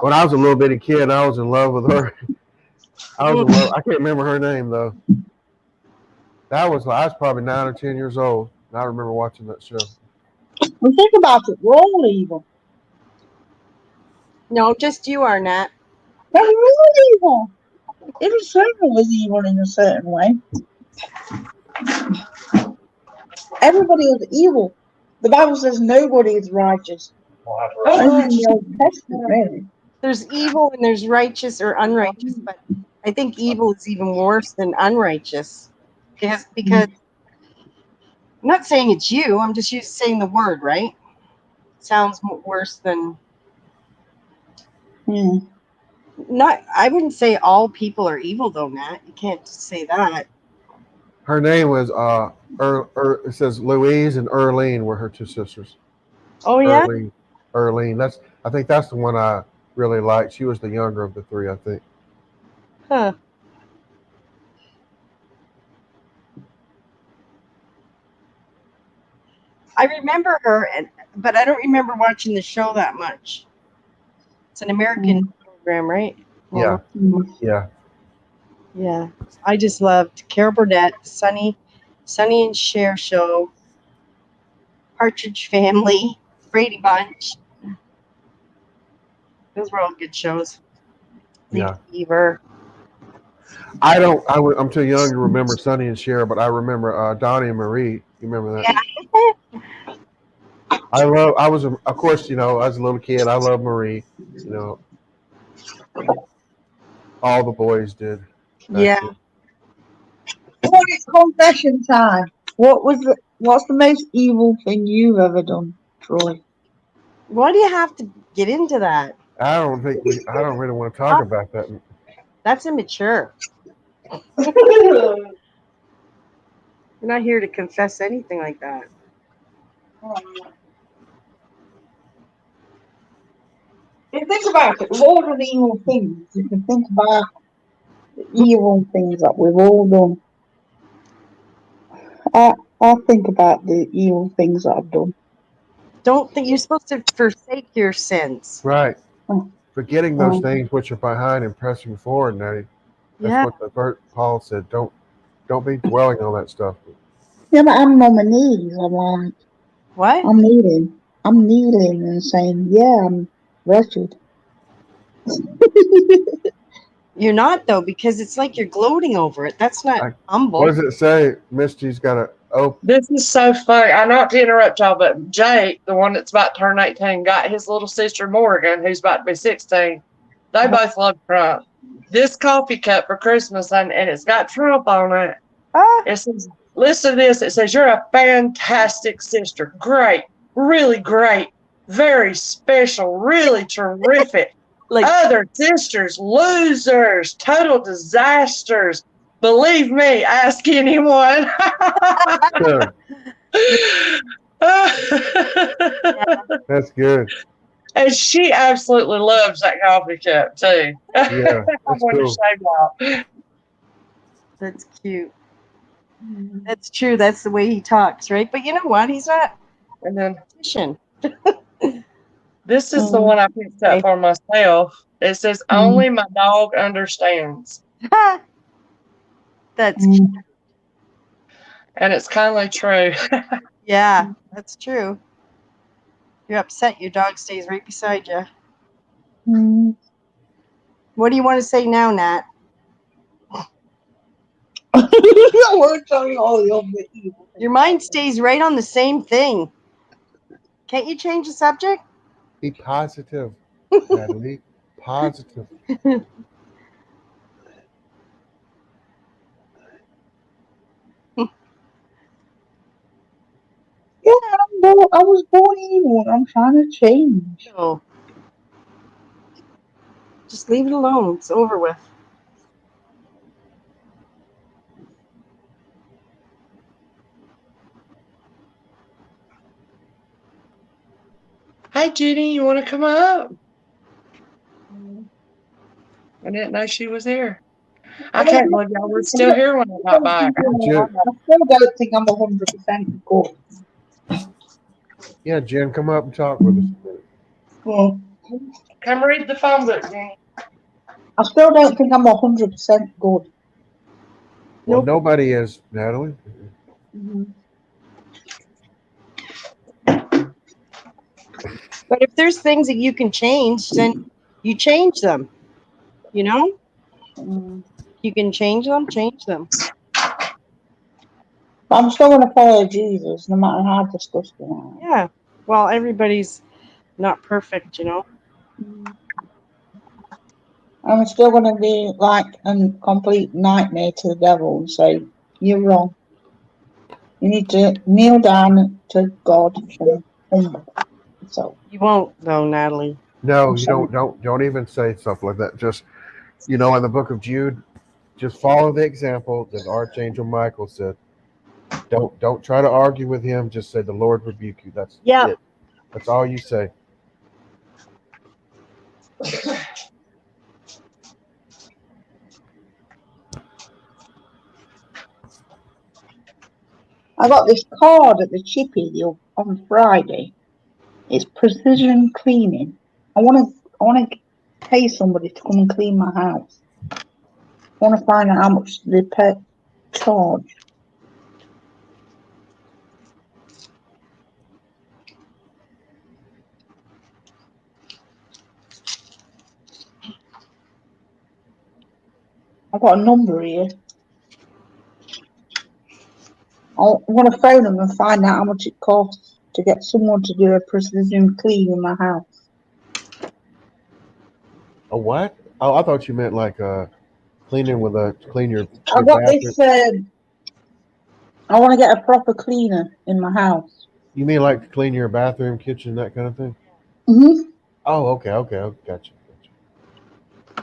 When I was a little bitty kid, I was in love with her. I can't remember her name though. I was probably 9 or 10 years old. And I remember watching that show. Well, think about it. We're all evil. No, just you are, Nat. We're all evil. Every servant was evil in a certain way. Everybody is evil. The Bible says nobody is righteous. Only in the Old Testament, really. There's evil and there's righteous or unrighteous, but I think evil is even worse than unrighteous. Because I'm not saying it's you, I'm just saying the word, right? Sounds worse than I wouldn't say all people are evil though, Matt. You can't say that. Her name was it says Louise and Earlene were her two sisters. Oh yeah? Earlene. I think that's the one I really liked. She was the younger of the three, I think. Huh. I remember her, but I don't remember watching the show that much. It's an American program, right? Yeah. Yeah. Yeah. I just loved Carol Burnett, Sonny and Cher show, Partridge Family, Brady Bunch. Those were all good shows. Yeah. Fever. I'm too young to remember Sonny and Cher, but I remember Donnie and Marie. You remember that? Yeah. Of course, as a little kid, I loved Marie. All the boys did. Yeah. What is confession time? What's the most evil thing you've ever done, Troy? Why do you have to get into that? I don't really want to talk about that. That's immature. You're not here to confess anything like that. You think about it, we've all done evil things. You can think about the evil things that we've all done. I think about the evil things that I've done. Don't think you're supposed to forsake your sins. Right. Forgetting those things which are behind and pressing forward, Natty. That's Yeah. what the Paul said. Don't be dwelling on that stuff. Yeah, but I'm on my knees. I'm like, What? I'm kneeling. I'm kneeling and saying, yeah, I'm wretched. You're not though, because it's like you're gloating over it. That's not humble. What does it say? Misty's got a This is so funny. I not to interrupt y'all, but Jake, the one that's about to turn 18, got his little sister Morgan, who's about to be 16. They both love Trump. This coffee cup for Christmas, and it's got Trump on it. It says, listen to this. It says, you're a fantastic sister. Great. Really great. Very special. Really terrific. Like other sisters, losers, total disasters. Believe me, ask anyone. Sure. That's good. And she absolutely loves that coffee cup too. Yeah, I that's want to cool. say that. That's cute. That's true. That's the way he talks, right? But you know what? He's not And then a magician. this is the one I picked up for myself. It says, only my dog understands. That's And it's kind of true. yeah, that's true. You're upset your dog stays right beside you. What do you want to say now, Nat? I want to tell you all the other evil. Your mind stays right on the same thing. Can't you change the subject? Be positive, Natalie. Positive. Yeah, I was born evil. I'm trying to change. No. Just leave it alone. It's over with. Hey, Jenny, you want to come up? I didn't know she was here. I can't believe y'all were still here when I got back. I still don't think I'm 100% good. Yeah, Jen, come up and talk with us a minute. Well, Come read the phone book, Jenny. I still don't think I'm 100% good. Well, nobody is, Natalie. But if there's things that you can change, then you change them. You know? You can change them, change them. But I'm still going to follow Jesus, no matter how disgusting I am. Yeah. Well, everybody's not perfect, you know? I'm still going to be like a complete nightmare to the devil and say, you're wrong. You need to kneel down to God and humble. So You won't, though, Natalie. No, you don't even say stuff like that. Just in the book of Jude, just follow the example that Archangel Michael said. Don't try to argue with him. Just say the Lord rebuke you. That's it. That's all you say. I got this card at the chippy on Friday. It's precision cleaning. I want to pay somebody to come and clean my house. I want to find out how much they charge. I've got a number here. I want to phone them and find out how much it costs to get someone to do a precision clean in my house. A what? Oh, I thought you meant like clean your I got bathroom. this. I want to get a proper cleaner in my house. You mean like clean your bathroom, kitchen, that kind of thing? Mm-hmm. Oh, okay, gotcha.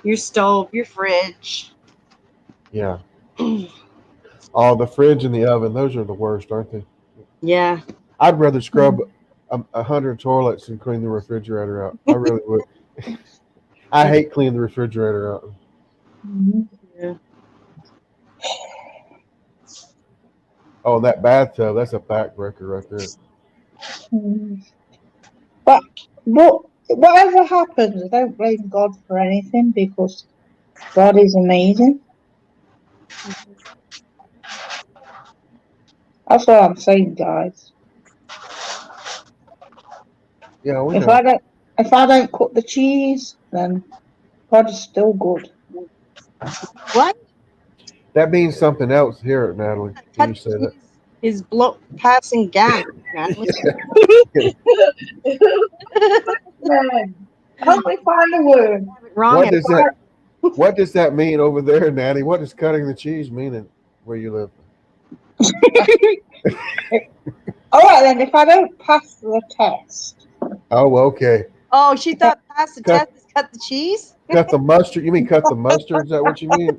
Your stove, your fridge. Yeah. Oh, the fridge and the oven, those are the worst, aren't they? Yeah. I'd rather scrub 100 toilets than clean the refrigerator out. I really would. I hate cleaning the refrigerator out. Mm-hmm. Yeah. Oh, that bathtub, that's a backbreaker right there. Mm-hmm. But whatever happens, I don't blame God for anything because God is amazing. That's what I'm saying, guys. Yeah, we If know. if I don't cut the cheese, then God is still good. What? That means something else here, Natalie. When you Cut say the that. cheese is passing gas, Natalie. Help me find a word. Have it wrong. What does that mean over there, Natty? What does cutting the cheese mean where you live? All right, then. If I don't pass the test, Oh, okay. Oh, she thought pass the Cut test is cut the cheese. cut the mustard. You mean cut the mustard? Is that what you mean?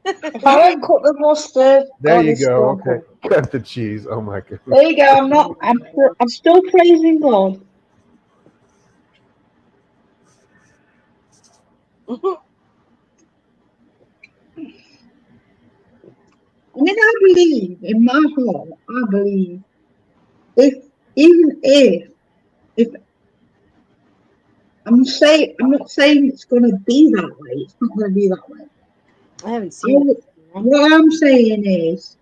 if I don't cut the mustard, There God you is go. still Okay. good. Cut the cheese. Oh my goodness. There you go. I'm still praising God. I mean, I believe in my heart. I believe if even if I'm not saying it's going to be that way. It's not going to be that way. I haven't seen it. What I'm saying is,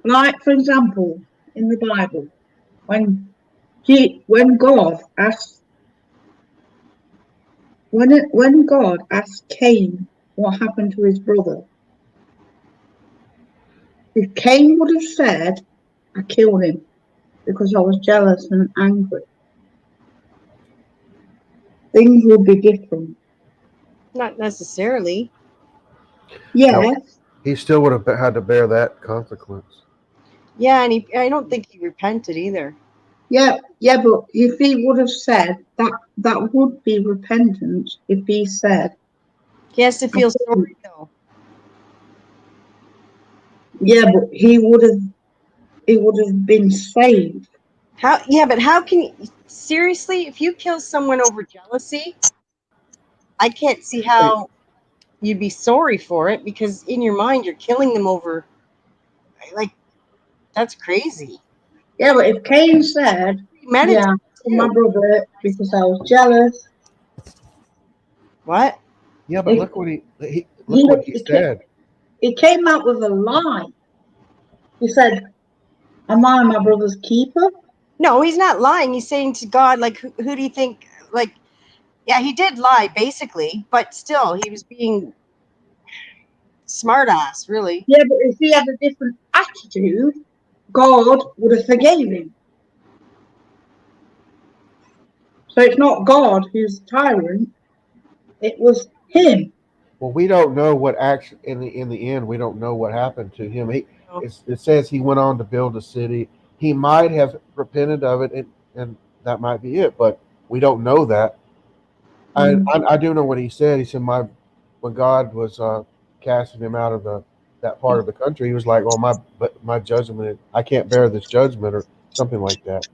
like for example, in the Bible, when God asked when God asked Cain what happened to his brother, if Cain would have said, "I killed him because I was jealous and angry," things would be different. Not necessarily. Yes, No, he still would have had to bear that consequence. Yeah, and I don't think he repented either. yeah, but if he would have said that, that would be repentance. If he said, He has to "I feel killed him." sorry though. Yeah, but he would have been saved. How? Yeah, but how can you seriously? If you kill someone over jealousy, I can't see how you'd be sorry for it because in your mind you're killing them over. Like that's crazy. Yeah, but if Cain said, "Yeah, Premeditated I killed my too. brother because I was jealous," What? Yeah, but if look what he he look what he said. he came out with a lie. He said, "Am I my brother's keeper?" No, he's not lying. He's saying to God, like, who do you think? Like, yeah, he did lie basically, but still, he was being smartass, really. Yeah, but if he had a different attitude, God would have forgave him. So it's not God who's the tyrant; it was him. Well, we don't know what action in the end. We don't know what happened to him. It says he went on to build a city. He might have repented of it, and that might be it. But we don't know that. I do know what he said. He said when God was casting him out of that part of the country, he was like, "Oh my judgment, I can't bear this judgment," or something like that.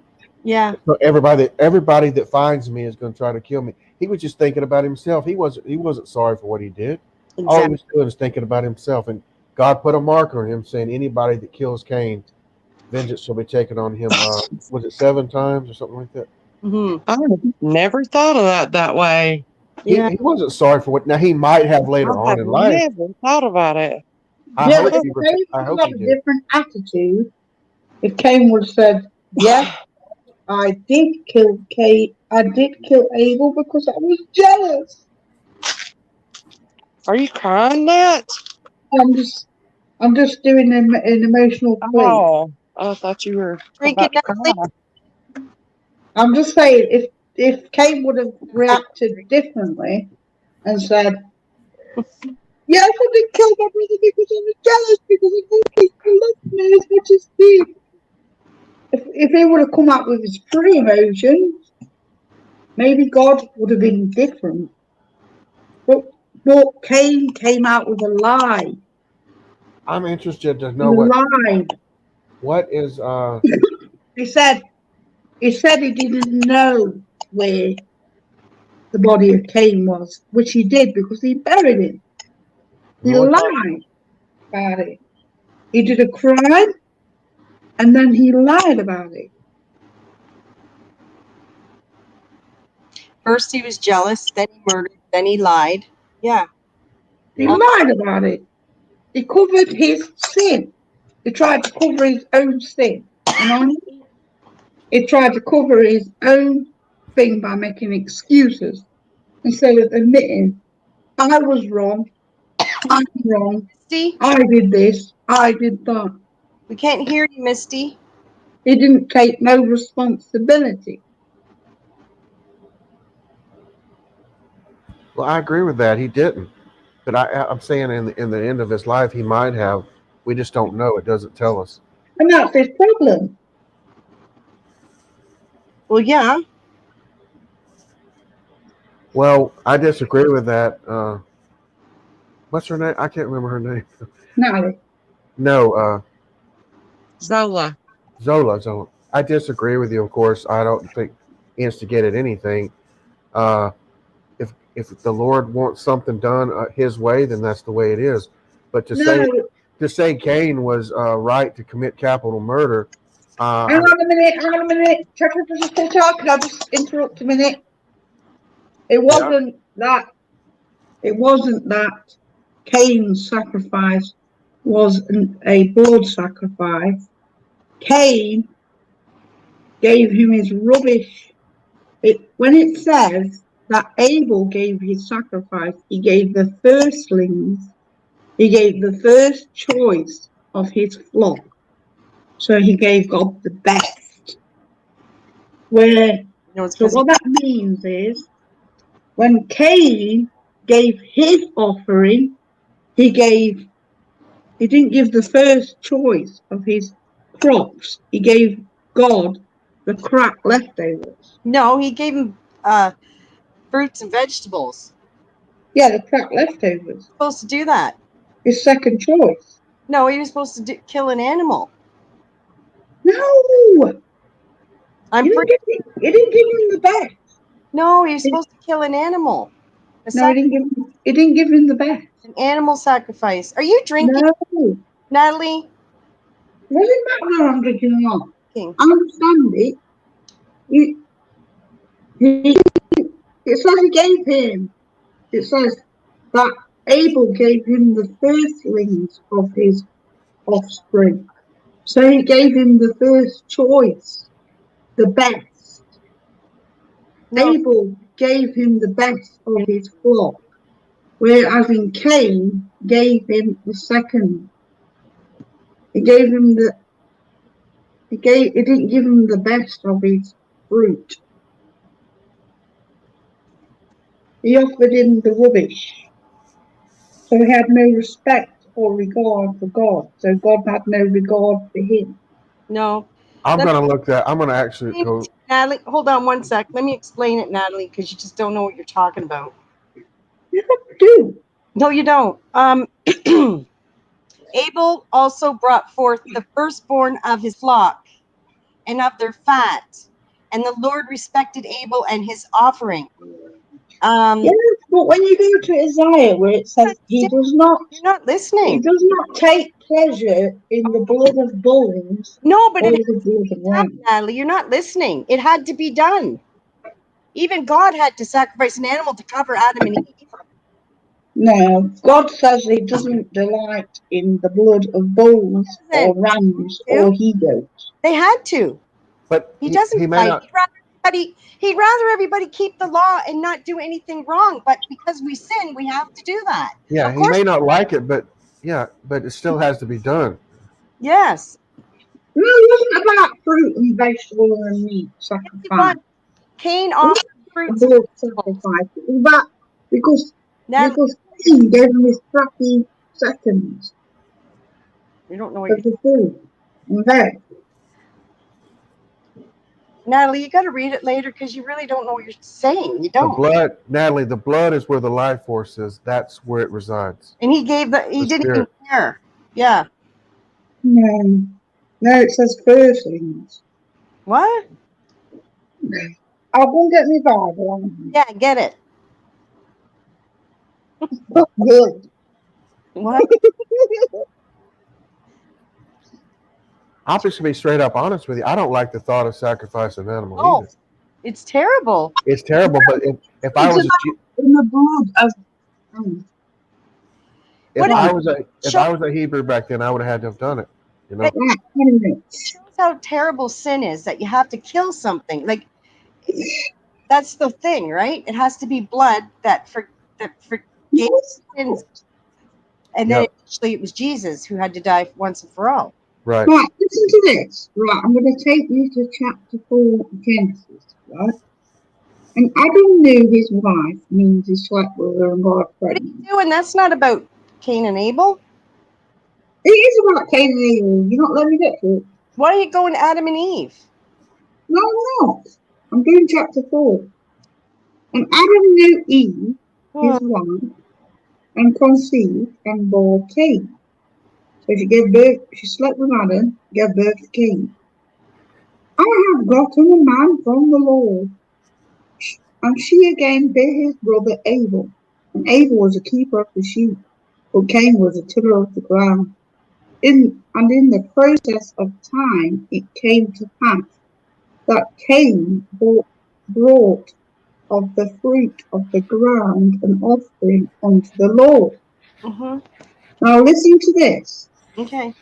Yeah. So everybody that finds me is going to try to kill me. He was just thinking about himself. He wasn't sorry for what he did. All he Exactly. was doing is thinking about himself. And God put a marker on him, saying, "Anybody that kills Cain, vengeance shall be taken on him." Was it 7 times or something like that? Hmm. I never thought of that way. Yeah. He wasn't sorry for what. Now he might have I later on have in life. never thought about it. I Yeah, hope but if he. Cain I would hope have he a did. different attitude, if Cain would have said, "Yes, I did kill Cain. I did kill Abel because I was jealous." Are you crying, Nat? I'm just, I'm just doing an emotional plea. Oh, I thought you were Drinking about to Natalie? cry. I'm just saying, if Cain would have reacted differently and said, "Yes, I did kill my brother because I was jealous because I think he loved me as much as he," if he would have come out with his true emotions, maybe God would have been different. But Cain came out with a lie. I'm interested to He know lied. what is. He said he didn't know where the body of Cain was, which he did because he buried him. He Lord, lied about it. He did a crime and then he lied about it. First he was jealous, then he murdered, then he lied. Yeah. He lied about it. He covered his sin. He tried to cover his own sin. And he tried to cover his own thing by making excuses instead of admitting, I was wrong, I'm wrong, Misty, I did this, I did that. we can't hear you, Misty. He didn't take no responsibility. Well, I agree with that. He didn't. But I'm saying in the end of his life, he might have. We just don't know. It doesn't tell us. And that's his problem. Well, yeah. Well, I disagree with that. What's her name? I can't remember her name. No. No, Zola. Zola. I disagree with you, of course. I don't think he instigated anything. If the Lord wants something done His way, then that's the way it is. But to say Cain was right to commit capital murder. Hang on a minute. Check still talking. I'll just interrupt a minute. It wasn't that Cain's sacrifice was a blood sacrifice. Cain gave him his rubbish. When it says that Abel gave his sacrifice, he gave the firstlings, he gave the first choice of his flock. So he gave God the best. So what that means is, when Cain gave his offering, he didn't give the first choice of his crops. He gave God the crap leftovers. No, he gave him fruits and vegetables. Yeah, the crap leftovers. Supposed to do that. His second choice. No, he was supposed to kill an animal. No! He didn't give him the best. No, he was supposed to kill an animal. No, he didn't give him the best. An animal sacrifice. Are you drinking, No. Natalie? It doesn't matter whether I'm drinking or not. Okay. I understand it. It says he gave him. It says that Abel gave him the firstlings of his offspring. So he gave him the first choice, the best. No. Abel gave him the best of his flock, whereas in Cain gave him the second. He didn't give him the best of his fruit. He offered him the rubbish. So he had no respect or regard for God. So God had no regard for him. No. I'm going to actually go. Natalie, hold on one sec. Let me explain it, Natalie, because you just don't know what you're talking about. You do. No, you don't. Abel also brought forth the firstborn of his flock and of their fat, and the Lord respected Abel and his offering. Yes, but when you go to Isaiah, where it says you're not listening. He does not take pleasure in the blood of bulls. No, but or it the blood of lambs. Natalie, you're not listening. It had to be done. Even God had to sacrifice an animal to cover Adam and Eve. No, God says he doesn't delight in the blood of bulls or rams or he-goats. They had to. But he doesn't fight. He'd rather everybody keep the law and not do anything wrong. But because we sin, we have to do that. Yeah, he may not like it, but it still has to be done. Yes. No, it wasn't about fruit and vegetable and meat sacrifice. Cain offered fruits and sacrifice. It was about because Cain gave him his crappy seconds. You don't know what of the food. Okay. Natalie, you got to read it later because you really don't know what you're saying. You don't. The blood, Natalie, the blood is where the life force is. That's where it resides. And he didn't even care. Yeah. No, it says firstlings. What? I'll go and get my Bible. Yeah, get it. Good. What? I'll just be straight up honest with you. I don't like the thought of sacrificing animals either. It's terrible. It's terrible. But if I was a In the blood of. Oh, What if I was a Hebrew back then, I would have had to have done it. You know. Right. right, 20 It minutes. shows how terrible sin is, that you have to kill something. Like, that's the thing, right? It has to be blood that forgave Yes. sins. And then eventually it was Jesus who had to die once and for all. Right. Right, listen to this. Right, I'm going to take you to chapter 4 of Genesis, right? And Adam knew his wife means he slept with her and got her What are pregnant. you doing? That's not about Cain and Abel. It is about Cain and Abel. You're not letting me get to it. Why are you going to Adam and Eve? No, I'm not. I'm doing chapter 4. And Adam knew Eve, his wife, and conceived and bore Cain. So she gave birth, she slept with Adam, gave birth to Cain. I have gotten a man from the Lord. And she again bare his brother Abel. And Abel was a keeper of the sheep, but Cain was a tiller of the ground. In the process of time it came to pass that Cain brought of the fruit of the ground an offering unto the Lord. Mm-hmm. Now listen to this. Okay.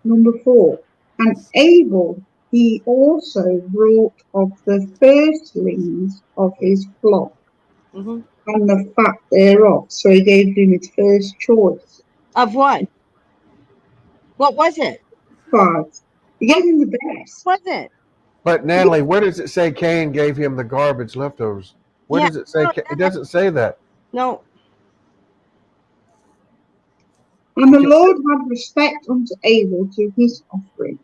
Number 4. And Abel he also brought of the firstlings of his flock Mm-hmm. and the fat thereof. So he gave him his first choice. Of what? What was it? 5. He gave him the best. What was it? But Natalie, where does it say Cain gave him the garbage leftovers? Where Yeah, does it say? no, It doesn't say that. No. And the Lord had respect unto Abel to his offering,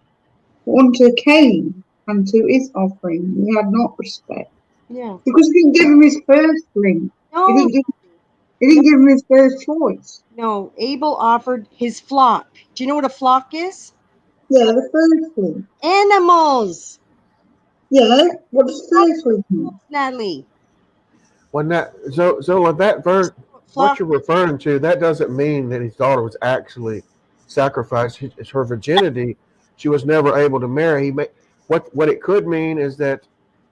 but unto Cain and to his offering he had not respect. Yeah. Because he didn't give him his firstling. He No. didn't give him his first choice. No. Abel offered his flock. Do you know what a flock is? Yeah, the firstling. Animals. Yeah, what does firstling mean? Natalie. When that Zola, that verse, what Flock. you're referring to, that doesn't mean that his daughter was actually sacrificed. It's her virginity. She was never able to marry. What it could mean is that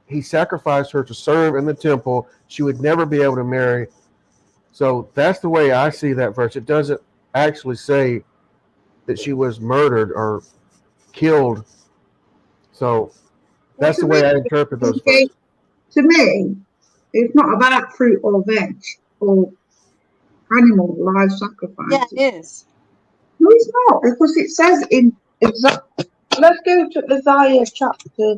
he sacrificed her to serve in the temple. She would never be able to marry. So that's the way I see that verse. It doesn't actually say that she was murdered or killed. So that's the way I interpret those verses. To me, it's not about fruit or veg or animal live sacrifices. Yeah, it is. No, it's not, because it says in let's go to Isaiah chapter.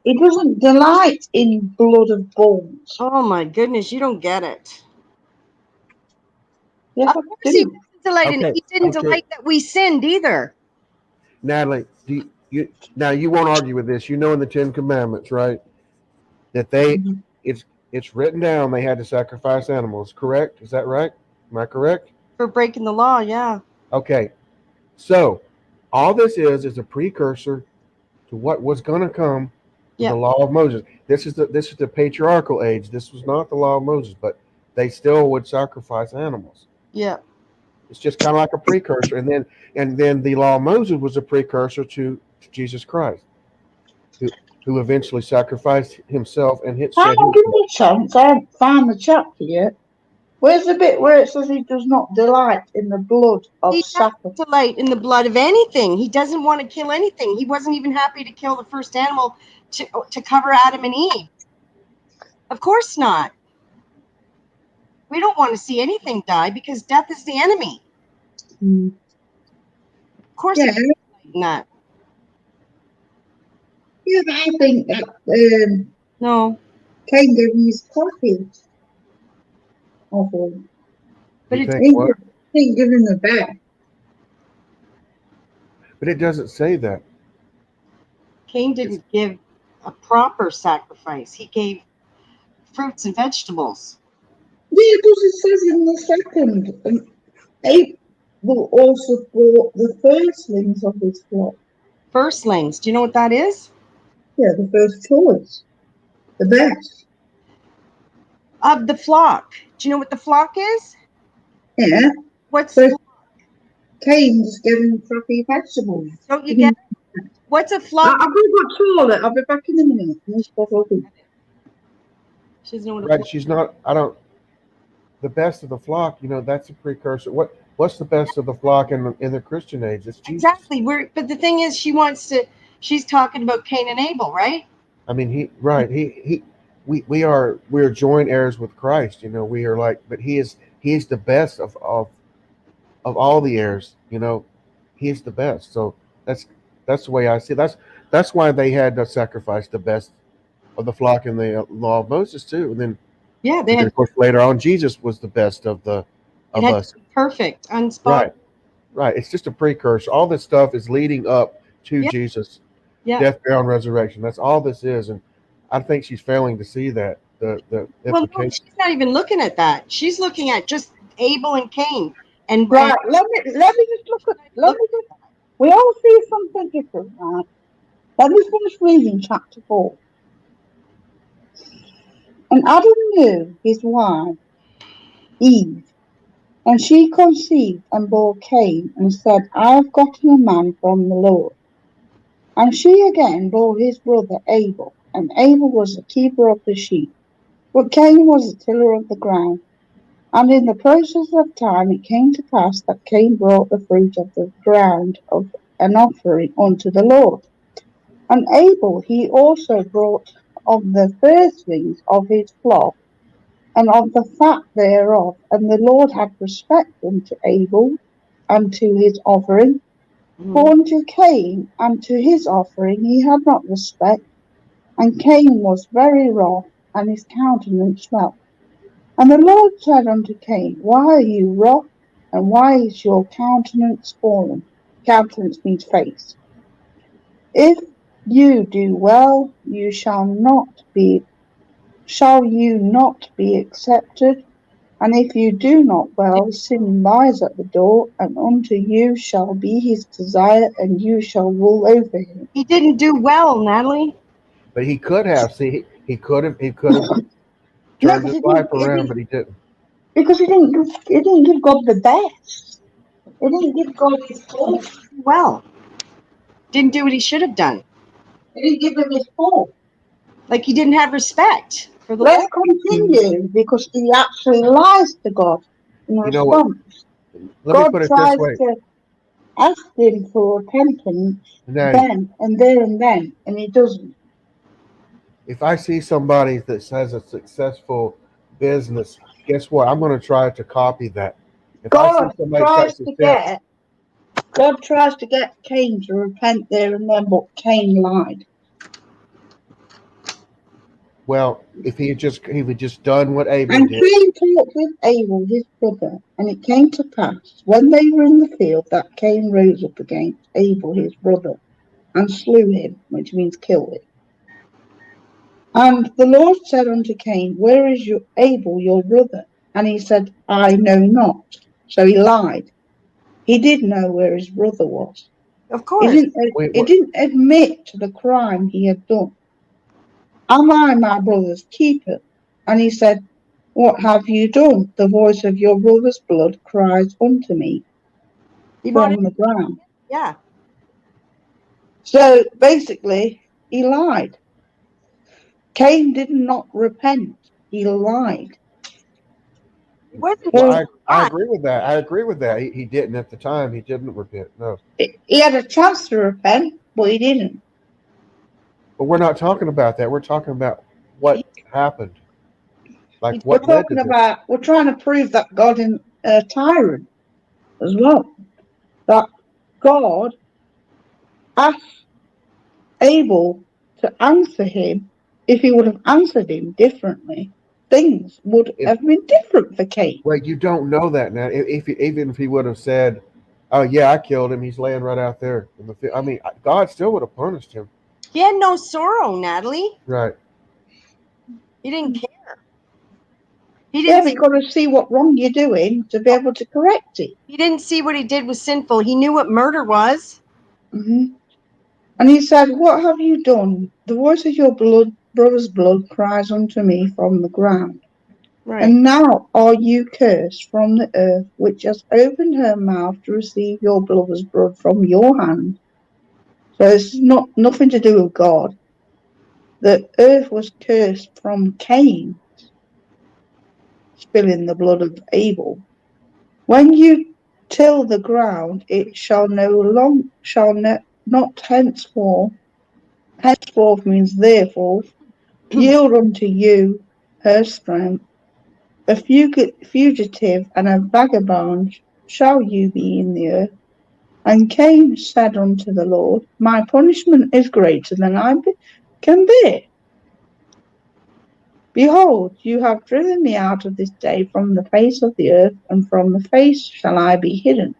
It doesn't delight in blood of bulls. Oh my goodness, you don't get it. Yes, Of I course he do. doesn't delight in it. He didn't delight that we sinned either. Natalie, now you won't argue with this. You know in the Ten Commandments, right? That it's written down they had to sacrifice animals, correct? Is that right? Am I correct? For breaking the law, yeah. Okay. So all this is a precursor to what was going to come with the law of Moses. This is the patriarchal age. This was not the law of Moses, but they still would sacrifice animals. Yeah. It's just kind of like a precursor, and then the law of Moses was a precursor to Jesus Christ, who eventually sacrificed himself and hit. Hang on, give me a chance. I haven't found the chapter yet. Where's the bit where it says he does not delight in the blood of sacrifice? He doesn't delight in the blood of anything. He doesn't want to kill anything. He wasn't even happy to kill the first animal to cover Adam and Eve. Of course not. We don't want to see anything die because death is the enemy. Of course, Yeah. not. Yeah, but I think that no. Cain gave his coffee. Awful. But he didn't give him the best. But it doesn't say that. Cain didn't give a proper sacrifice. He gave fruits and vegetables. Yeah, because it says in the second, Abel also brought the firstlings of his flock. Firstlings. Do you know what that is? Yeah, the first choice. The best. Of the flock. Do you know what the flock is? Yeah. What's so Cain just gave him crappy vegetables. Don't you get it? What's a I've flock? got to toilet. I'll be back in a minute. She doesn't know what a Right? flock. She's not. I don't. The best of the flock. That's a precursor. What's the best of the flock in the Christian age? It's Jesus. Exactly. But the thing is, she's talking about Cain and Abel, right? I mean, we're joint heirs with Christ. We are like, but he is the best of all the heirs. He's the best. So that's the way I see it. That's why they had to sacrifice the best of the flock in the law of Moses too. And then, Yeah, they and then had of course later on, Jesus was the best of it had us. to be perfect, Right, unspotted. right. It's just a precursor. All this stuff is leading up to Yeah. Jesus' Yeah. death, burial, and resurrection. That's all this is, and I think she's failing to see that the Well, no, implication. she's not even looking at that. She's looking at just Abel and Cain, and Right, let me just look at, we all see something different, right? Let me finish reading chapter 4. And Adam knew his wife, Eve, and she conceived and bore Cain, and said, I have gotten a man from the Lord. And she again bore his brother Abel, and Abel was the keeper of the sheep, but Cain was the tiller of the ground. And in the process of time it came to pass that Cain brought the fruit of the ground of an offering unto the Lord. And Abel he also brought of the firstlings of his flock, and of the fat thereof. And the Lord had respect unto Abel, and to his offering. For unto Cain, and to his offering, he had not respect. And Cain was very wroth, and his countenance fell. And the Lord said unto Cain, Why are you wroth? And why is your countenance fallen? Countenance means face. If you do well, shall you not be accepted? And if you do not well, sin lies at the door, and unto you shall be his desire, and you shall rule over him. he didn't do well, Natalie. But he could have. See, he could have No, turned but his life around, but he didn't. because he didn't give God the best. He didn't give God his full. Well, didn't do what he should have done. He didn't give him his full. Like he didn't have respect for the Let's Lord. continue, because he actually lies to God in You know what? response. Let me God put it this tries way. to ask him for repentance Now, then and there and then, and he doesn't. if I see somebody that has a successful business, guess what? I'm going to try to copy that. If I see God somebody tries such to success, get Cain to repent there and then, but Cain lied. well, if he had just done what Abel And did, Cain talked with Abel his brother, and it came to pass, when they were in the field, that Cain rose up against Abel his brother, and slew him, which means killed him. And the Lord said unto Cain, Where is your Abel your brother? And he said, I know not. So he lied. He did know where his brother was. Of He course. didn't, wait, he didn't admit to the crime he had done. Am I my brother's keeper? And he said, What have you done? The voice of your brother's blood cries unto me He brought it. from the ground. Yeah. So basically, he lied. Cain did not repent. He lied. It wasn't well, So just I that. agree with that. I agree with that. He didn't at the time. He didn't repent. No, he had a chance to repent, but he didn't. but we're not talking about that. We're talking about what happened, like We're what led to talking this. about, we're trying to prove that God is a tyrant as well. That God asked Abel to answer him. If he would have answered him differently, things would If have been different for Cain. well, you don't know that now. Even if he would have said, "Oh yeah, I killed him," he's laying right out there in the field. I mean, God still would have punished him. He had no sorrow, Natalie. Right. He didn't care. He Yeah, didn't. but you've got to see what wrong you're doing to be able to correct it. He didn't see what he did was sinful. He knew what murder was. Mm-hmm. And he said, What have you done? The voice of your brother's blood cries unto me from the ground. Right. And now are you cursed from the earth, which has opened her mouth to receive your brother's blood from your hand. So it's nothing to do with God. The earth was cursed from Cain spilling the blood of Abel. When you till the ground, it shall not henceforth means therefore, yield unto you her strength. A fugitive and a vagabond shall you be in the earth. And Cain said unto the Lord, my punishment is greater than I can bear. Behold, you have driven me out of this day from the face of the earth, and from the face shall I be hidden.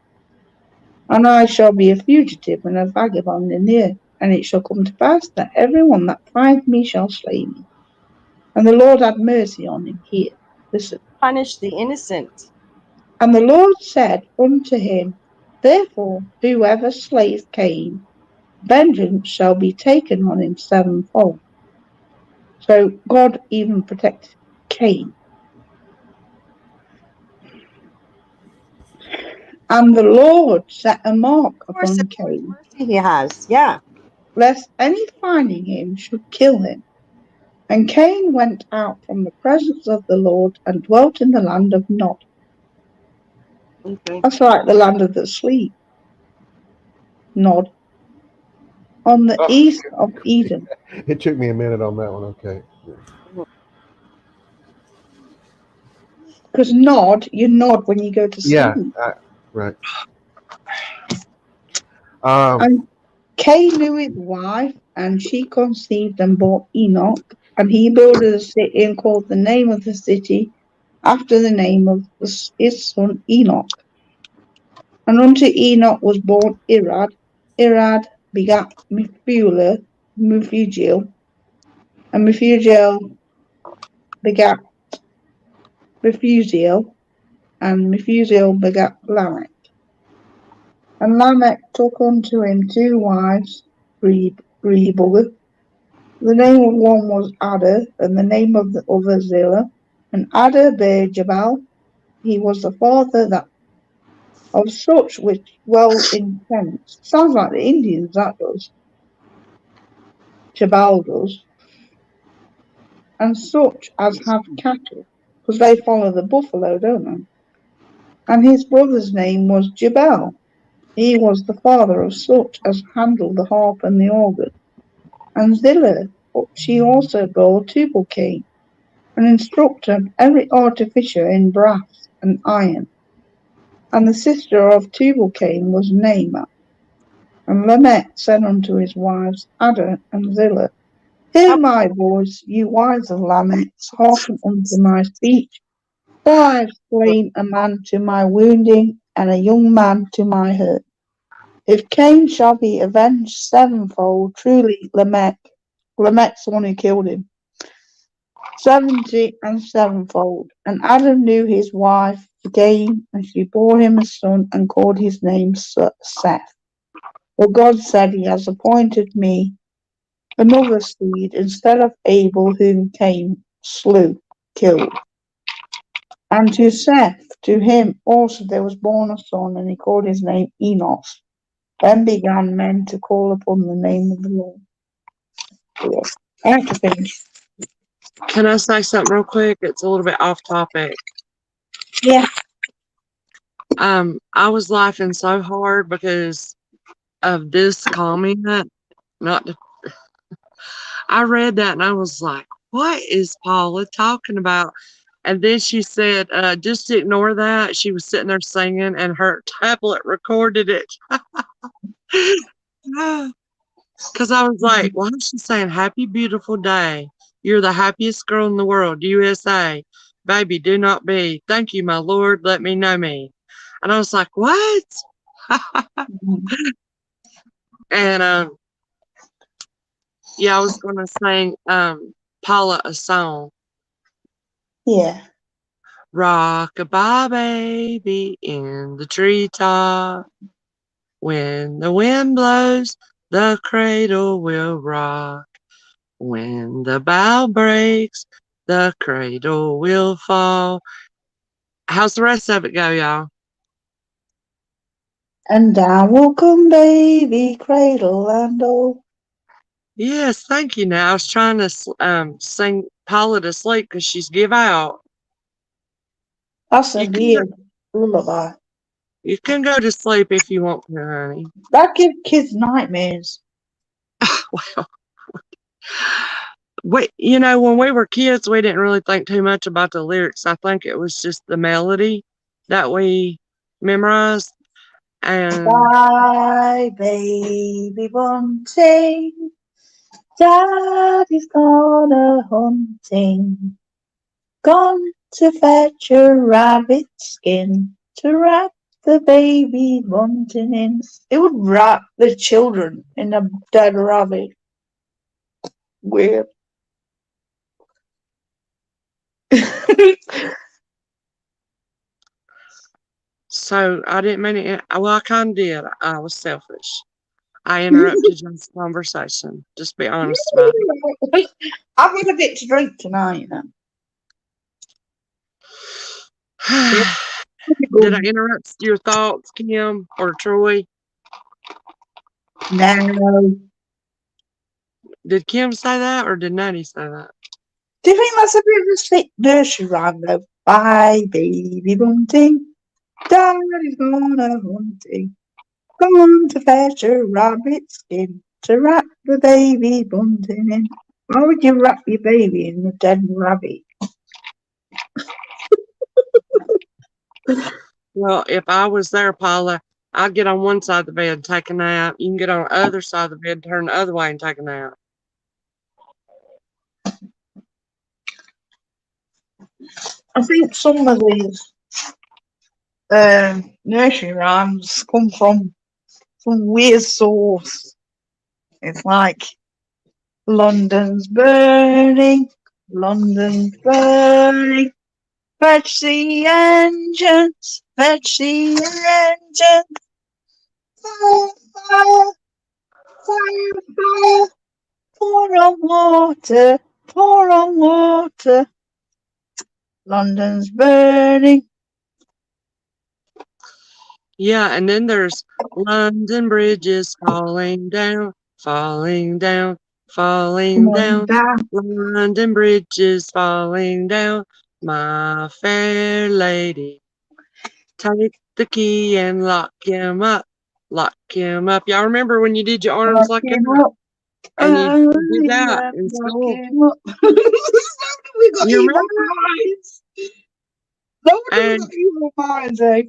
And I shall be a fugitive and a vagabond in the earth. And it shall come to pass that every one that finds me shall slay me. And the Lord had mercy on him. Here, listen. Punish the innocent. And the Lord said unto him, therefore, whoever slays Cain, vengeance shall be taken on him sevenfold. So God even protected Cain. And the Lord set a mark Of course, upon of course, Cain, mercy he has. Yeah. lest any finding him should kill him. And Cain went out from the presence of the Lord and dwelt in the land of Nod. Okay. That's like the land of the sleep. Nod. On the Oh, east of Eden. it took me a minute on that one. Okay. Because nod, you nod when you go to Yeah. sleep. Right. And Cain knew his wife, and she conceived and bore Enoch. And he builded a city and called the name of the city after the name of his son Enoch. And unto Enoch was born Irad. Irad begat Methuselah, and Methuselah begat Methuselah, and Methuselah begat Lamech. And Lamech took unto him two wives, Rebekah. The name of one was Ada, and the name of the other Zillah. And Ada bare Jabal. He was the father of such which dwell in tents. Sounds like the Indians, that does. Jabal does. And such as have cattle, because they follow the buffalo, don't they? And his brother's name was Jabal. He was the father of such as handle the harp and the organ. And Zillah, she also bore Tubal-Cain, an instructor of every artificer in brass and iron. And the sister of Tubal-Cain was Naamah. And Lamech said unto his wives Ada and Zillah, hear my voice, you wives of Lamech, hearken unto my speech. For I have slain a man to my wounding, and a young man to my hurt. If Cain shall be avenged sevenfold, truly Lamech's the one who killed him, 70 and sevenfold. And Adam knew his wife again, and she bore him a son, and called his name Seth. For God said, he has appointed me another seed instead of Abel, whom Cain killed. And to Seth, to him also there was born a son, and he called his name Enos. Then began men to call upon the name of the Lord. Yeah. I have to finish. Can I say something real quick? It's a little bit off topic. Yeah. I was laughing so hard because of this comment. Not to, I read that and I was like, what is Paula talking about? And then she said, just ignore that. She was sitting there singing and her tablet recorded it. Because I was like, why is she saying happy, beautiful day? You're the happiest girl in the world, USA. Baby, do not be. Thank you, my Lord. Let me know me. And I was like, what? And yeah, I was going to sing Paula a song. Yeah. Rock-a-bye, baby, in the treetop. When the wind blows, the cradle will rock. When the bough breaks, the cradle will fall. How's the rest of it go, y'all? And down will come baby, cradle and all. Yes, thank you. Now I was trying to sing Paula to sleep because she's give out. That's a You can go, weird lullaby. you can go to sleep if you want to, honey. That gives kids nightmares. Well, when we were kids, we didn't really think too much about the lyrics. I think it was just the melody that we memorized. And Bye, baby bunting. Daddy's gone a hunting. Gone to fetch a rabbit skin to wrap the baby bunting in. It would wrap the children in a dead rabbit. Weird. so I didn't mean it. Well, I kind of did. I was selfish. I interrupted your conversation. Just be honest about it. I've had a bit to drink tonight, Did I interrupt your thoughts, Kim or Troy? No. Did Kim say that or did Natty say that? Do you think that's a bit of a sick nursery rhyme though? Bye, baby bunting. Daddy's gone a hunting. Gone to fetch a rabbit skin to wrap the baby bunting in. Why would you wrap your baby in a dead rabbit? Well, if I was there, Paula, I'd get on one side of the bed and take a nap. You can get on the other side of the bed, turn the other way and take a nap. I think some of these nursery rhymes come from some weird source. It's like London's burning, London's burning. Fetch the engines, fetch the engines. Fire, fire, fire, fire. Pour on water, pour on water. London's burning. Yeah, and then there's London Bridge is falling down, falling down, falling down. London Bridge is falling down, my fair lady. Take the key and lock him up, lock him up. Y'all remember when you did your arms like that? And you did that in school. We got You evil remember? minds. Nobody And got evil minds, eh?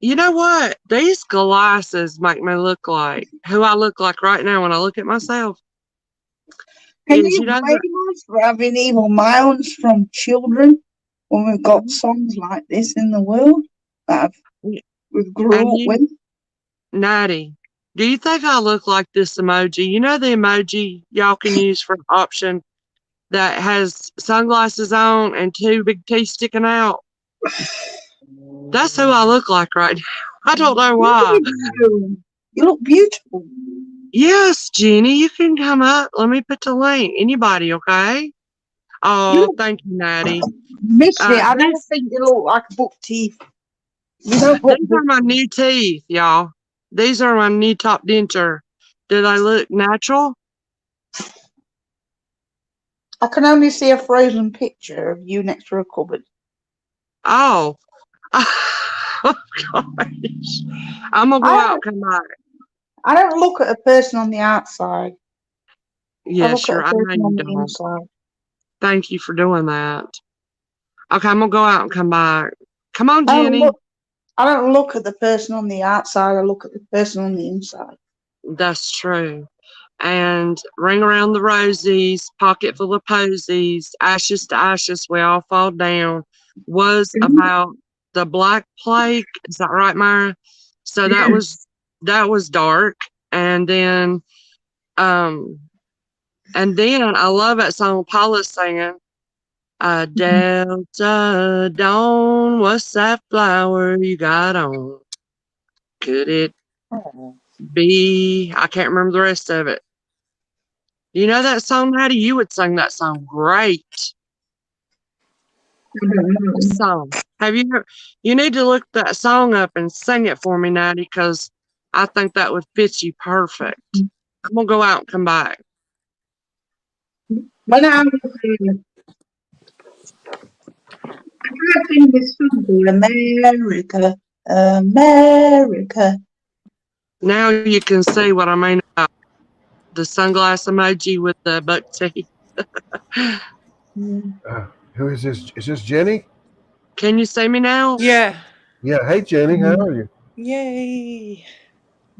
you know what? These glasses make me look like who I look like right now when I look at myself. Can Is you you know blame that, us for having evil minds from children when we've got songs like this in the world that we've grew and up you, with? Natty, do you think I look like this emoji? You know the emoji y'all can use for an option that has sunglasses on and two big teeth sticking out? That's who I look like right now. I don't know why. You look beautiful. Yes, Jenny, you can come up. Let me put the link. Anybody, okay? You Oh, look, thank you, Natty. missed it. I don't These, think you look like buck teeth. You don't look these buck are my teeth. new teeth, y'all. These are my new top denture. Do they look natural? I can only see a frozen picture of you next to a cupboard. Oh. Oh, gosh. I'm going to go out and come back. I don't look at a person on the outside. I Yes, look at a sure. I know person you on the don't. inside. Thank you for doing that. Okay, I'm going to go out and come back. Come on, I don't Jenny. look at the person on the outside. I look at the person on the inside. That's true. And ring around the rosies, pocket full of posies, ashes to ashes, we all fall down, was about the Black Plague. Is that right, Myra? So that was dark. And then I love that song Paula's singing. Delta Dawn, what's that flower you got on? Could it be? I can't remember the rest of it. You know that song, Maddie? You would sing that song great. What song? Have you heard? You need to look that song up and sing it for me, Natty, because I think that would fit you perfect. I'm gonna go out and come back. When I was, I tried singing this song called America, America. Now you can see what I mean about the sunglass emoji with the buck teeth. Who is this? Is this Jenny? Can you see me now? Yeah. Yeah. Hey, Jenny. How are you? Yay.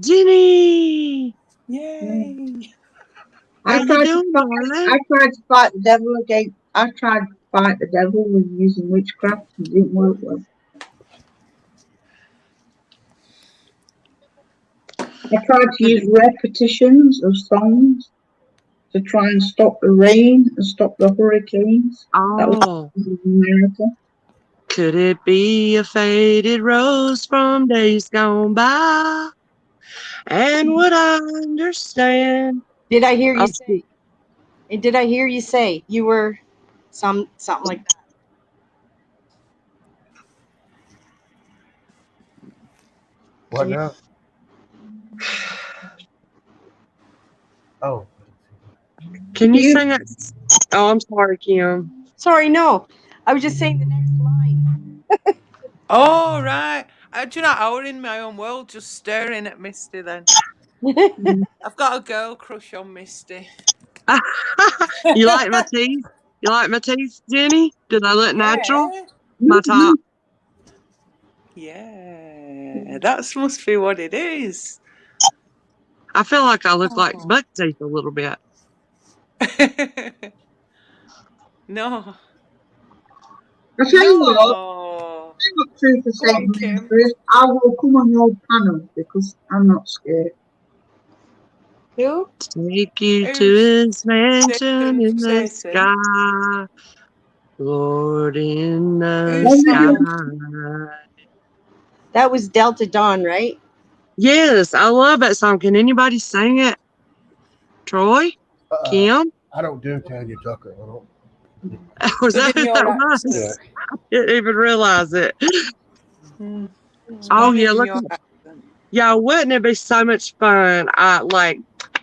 Jenny! Yay. How you doing, darling? I tried to fight the devil again. I tried to fight the devil with using witchcraft and it didn't work well. I tried to use repetitions of songs to try and stop the rain and stop the hurricanes. That was in America. Could it be a faded rose from days gone by? And would I understand? Did I hear you say? And did I hear you say you were something like that? What now? Oh. Can you sing it? Oh, I'm sorry, Kim. Sorry, no. I was just saying the next line. Oh, right. Do you know, I were in my own world just staring at Misty then. I've got a girl crush on Misty. You like my teeth? You like my teeth, Jenny? Did I look natural? Yeah. My top. Yeah, that must be what it is. I feel like I look like buck teeth a little bit. No. I tell you what, No. I'm not true for Go on, saying Kim. ministers. I will come on your panel because I'm not scared. Who? Take you to Who's his mansion in the Satan? sky, Lord in the Who's sky. that? That was Delta Dawn, right? Yes, I love that song. Can anybody sing it? Troy? Kim? I don't do Tanya Tucker. I don't. Was But that in who your that was? accent. I didn't even realize it. It's Oh funny yeah, in look. your accent. Yeah, wouldn't it be so much fun?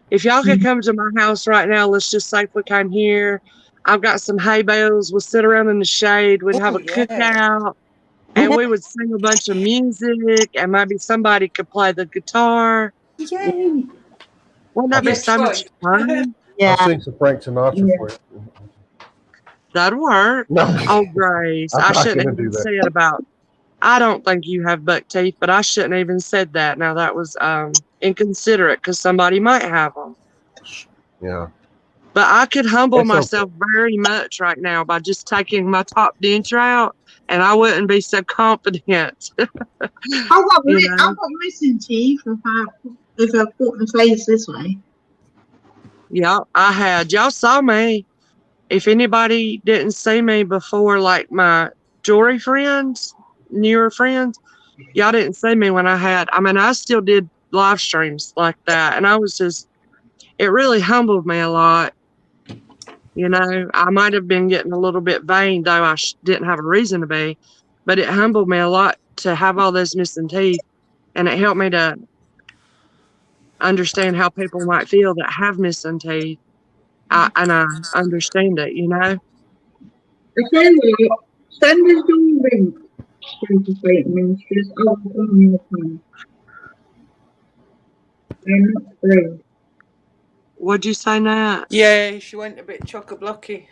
If y'all could come to my house right now, let's just say if we came here. I've got some hay bales. We'll sit around in the shade. We'd have Oh, a yeah. cookout, and we would sing a bunch of music, and maybe somebody could play the guitar. Yay. Wouldn't that be Yeah, so much Troy. fun? Yeah. I'll sing some Frank Sinatra for you. That'd work. No. Oh, Grace, I'm I not shouldn't gonna do even that. say it about. I don't think you have buck teeth, but I shouldn't even said that. Now that was inconsiderate because somebody might have them. Yeah. But I could humble It's myself very much right now by just taking my top denture out, and I wouldn't be so confident. I've got You know? I've got missing teeth if I put my face this way. Yeah, I had. Y'all saw me. If anybody didn't see me before, like my jewelry friends, newer friends, y'all didn't see me when I still did live streams like that. And it really humbled me a lot. You know, I might have been getting a little bit vain, though I didn't have a reason to be, but it humbled me a lot to have all those missing teeth. And it helped me to understand how people might feel that have missing teeth. And I understand it, you know? I tell you what, send us your link to Satan Ministries. I will come on your panel. I'm not afraid. What'd you say, Nat? Yeah, she went a bit chock-a-blocky.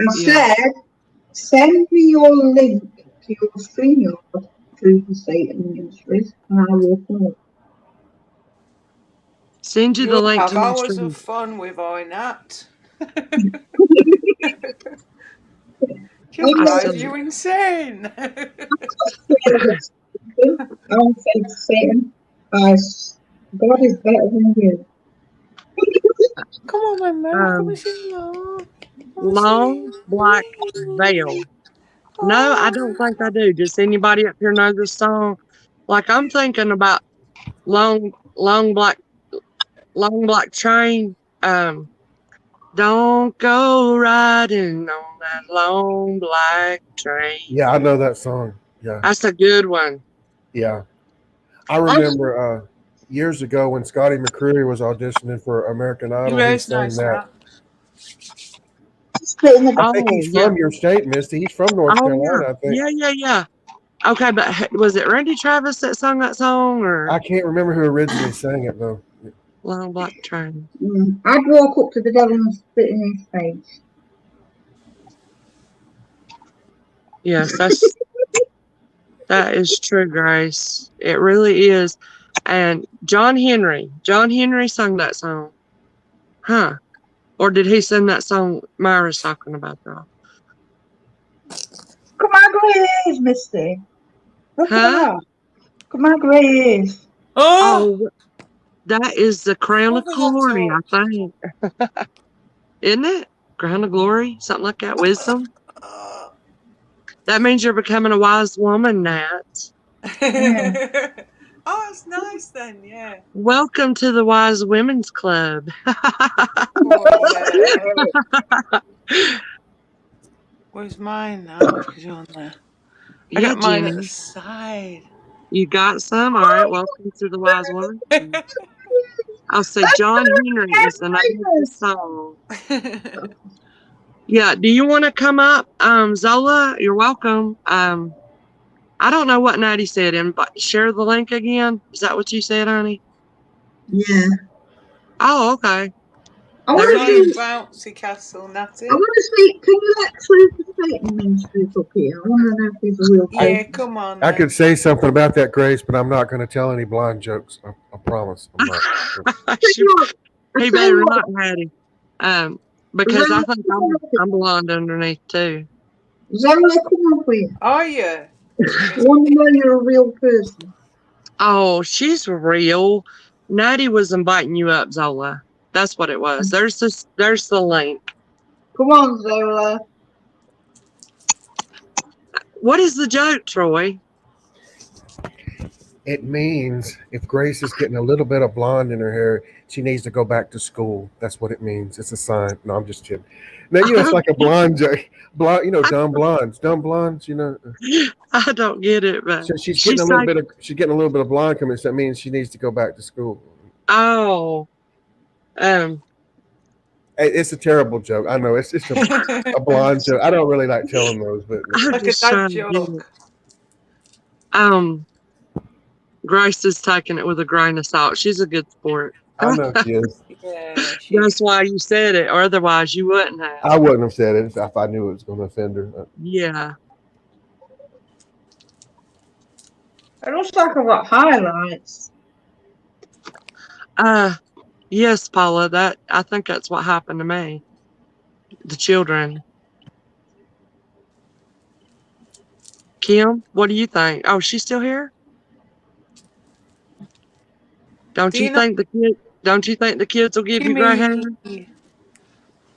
I said, send me your link to your stream through the Satan Ministries and I will come. Send you the You'll link have to my hours stream. of fun with Nat. She'll drive you insane. I won't say to Satan, God is better than you. Come on, my man. Come and sing Long black veil. No, I don't think I do. Does anybody up here know this song? Like I'm thinking about long black train. Don't go riding on that long black train. Yeah, I know that song. Yeah, That's a good one. yeah. I remember years ago when Scotty McCreery was auditioning for American You Idol, he raised sang nice that. that. Split in the I think he's Oh, yeah. from your state, Misty. He's from North Oh, yeah. Carolina, I think. Yeah. Okay, but was it Randy Travis that sung that song or I can't remember who originally sang it though. Long Black Train? I'd walk up to the devil and spit in his face. Yes, that is true, Grace. It really is. And John Henry sung that song. Huh. Or did he sing that song Myra's talking about, though? Come on, Grace, Misty. Look Huh? at Come on, Grace. Oh, Oh, that is the Crown of what have Glory, I I think. Isn't it? Crown of Glory? Something like that. Wisdom? taught? That means you're becoming a wise woman, Nat. Yeah. Oh, it's nice then, yeah. Welcome to the Wise Women's Club. Oh, yeah. Where's mine now? Because you're on there. I Yeah, got mine at the Jenny. side. You got some? All right. Welcome to the Wise Woman. I'll say John Henry is the name of the song. Yeah. Do you want to come up? Zola, you're welcome. I don't know what Natty said, but share the link again. Is that what you said, honey? Yeah. Oh, okay. I There want it to is. see. Bouncy castle, that's I it. want to see. Can you let Truth Satan ministers up here? I want to know if he's a real person. Yeah, come on. I Then. could say something about that, Grace, but I'm not going to tell any blind jokes. I promise. I'm not. He better not, Natty. Because I think I'm blonde underneath too. Zola, come on, please. Are you? I want to know you're a real person. Oh, she's real. Natty was inviting you up, Zola. That's what it was. There's the link. Come on, Zola. What is the joke, Troy? It means if Grace is getting a little bit of blonde in her hair, she needs to go back to school. That's what it means. It's a sign. No, I'm just kidding. Now, it's like a blonde joke. Blonde, dumb blondes, I don't get it, but So she's getting a little bit of blonde coming. So that means she needs to go back to school. Oh, It's a terrible joke. I know it's just a blonde joke. I don't really like telling those, but I'm Like a just dad trying to get joke. it. Grace is taking it with a grain of salt. She's a good sport. I know she is. Yeah, That's why you said it, or otherwise you wouldn't have. I wouldn't have said it if I knew it was going to offend her. Yeah. It looks like I've got highlights. Yes, Paula. I think that's what happened to me. The children. Kim, what do you think? Oh, she's still here? Don't you think the kids will give you gray hair?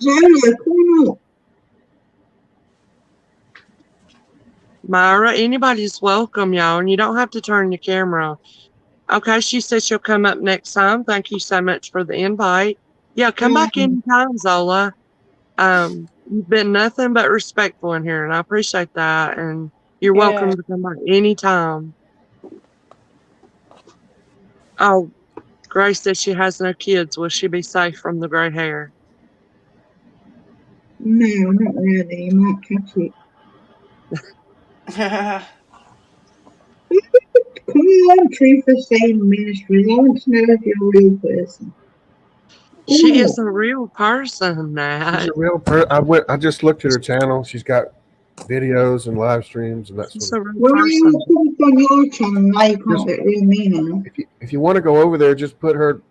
Zola, come on. Myra, anybody's welcome, y'all, and you don't have to turn your camera on. Okay, she said she'll come up next time. Thank you so much for the invite. Yeah, come back anytime, Zola. You've been nothing but respectful in here, and I appreciate that. And you're welcome to come back anytime. Oh, Grace said she has no kids. Will she be safe from the gray hair? No, not really. You might catch it. Come on, Truth Satan Ministries. I want to know if you're a real person. She is a real person, Nat. She's a real I just looked at her channel. She's got videos and live streams and that sort of thing. Well, you put on your channel now. You can't get real me now. If you want to go over there, just put her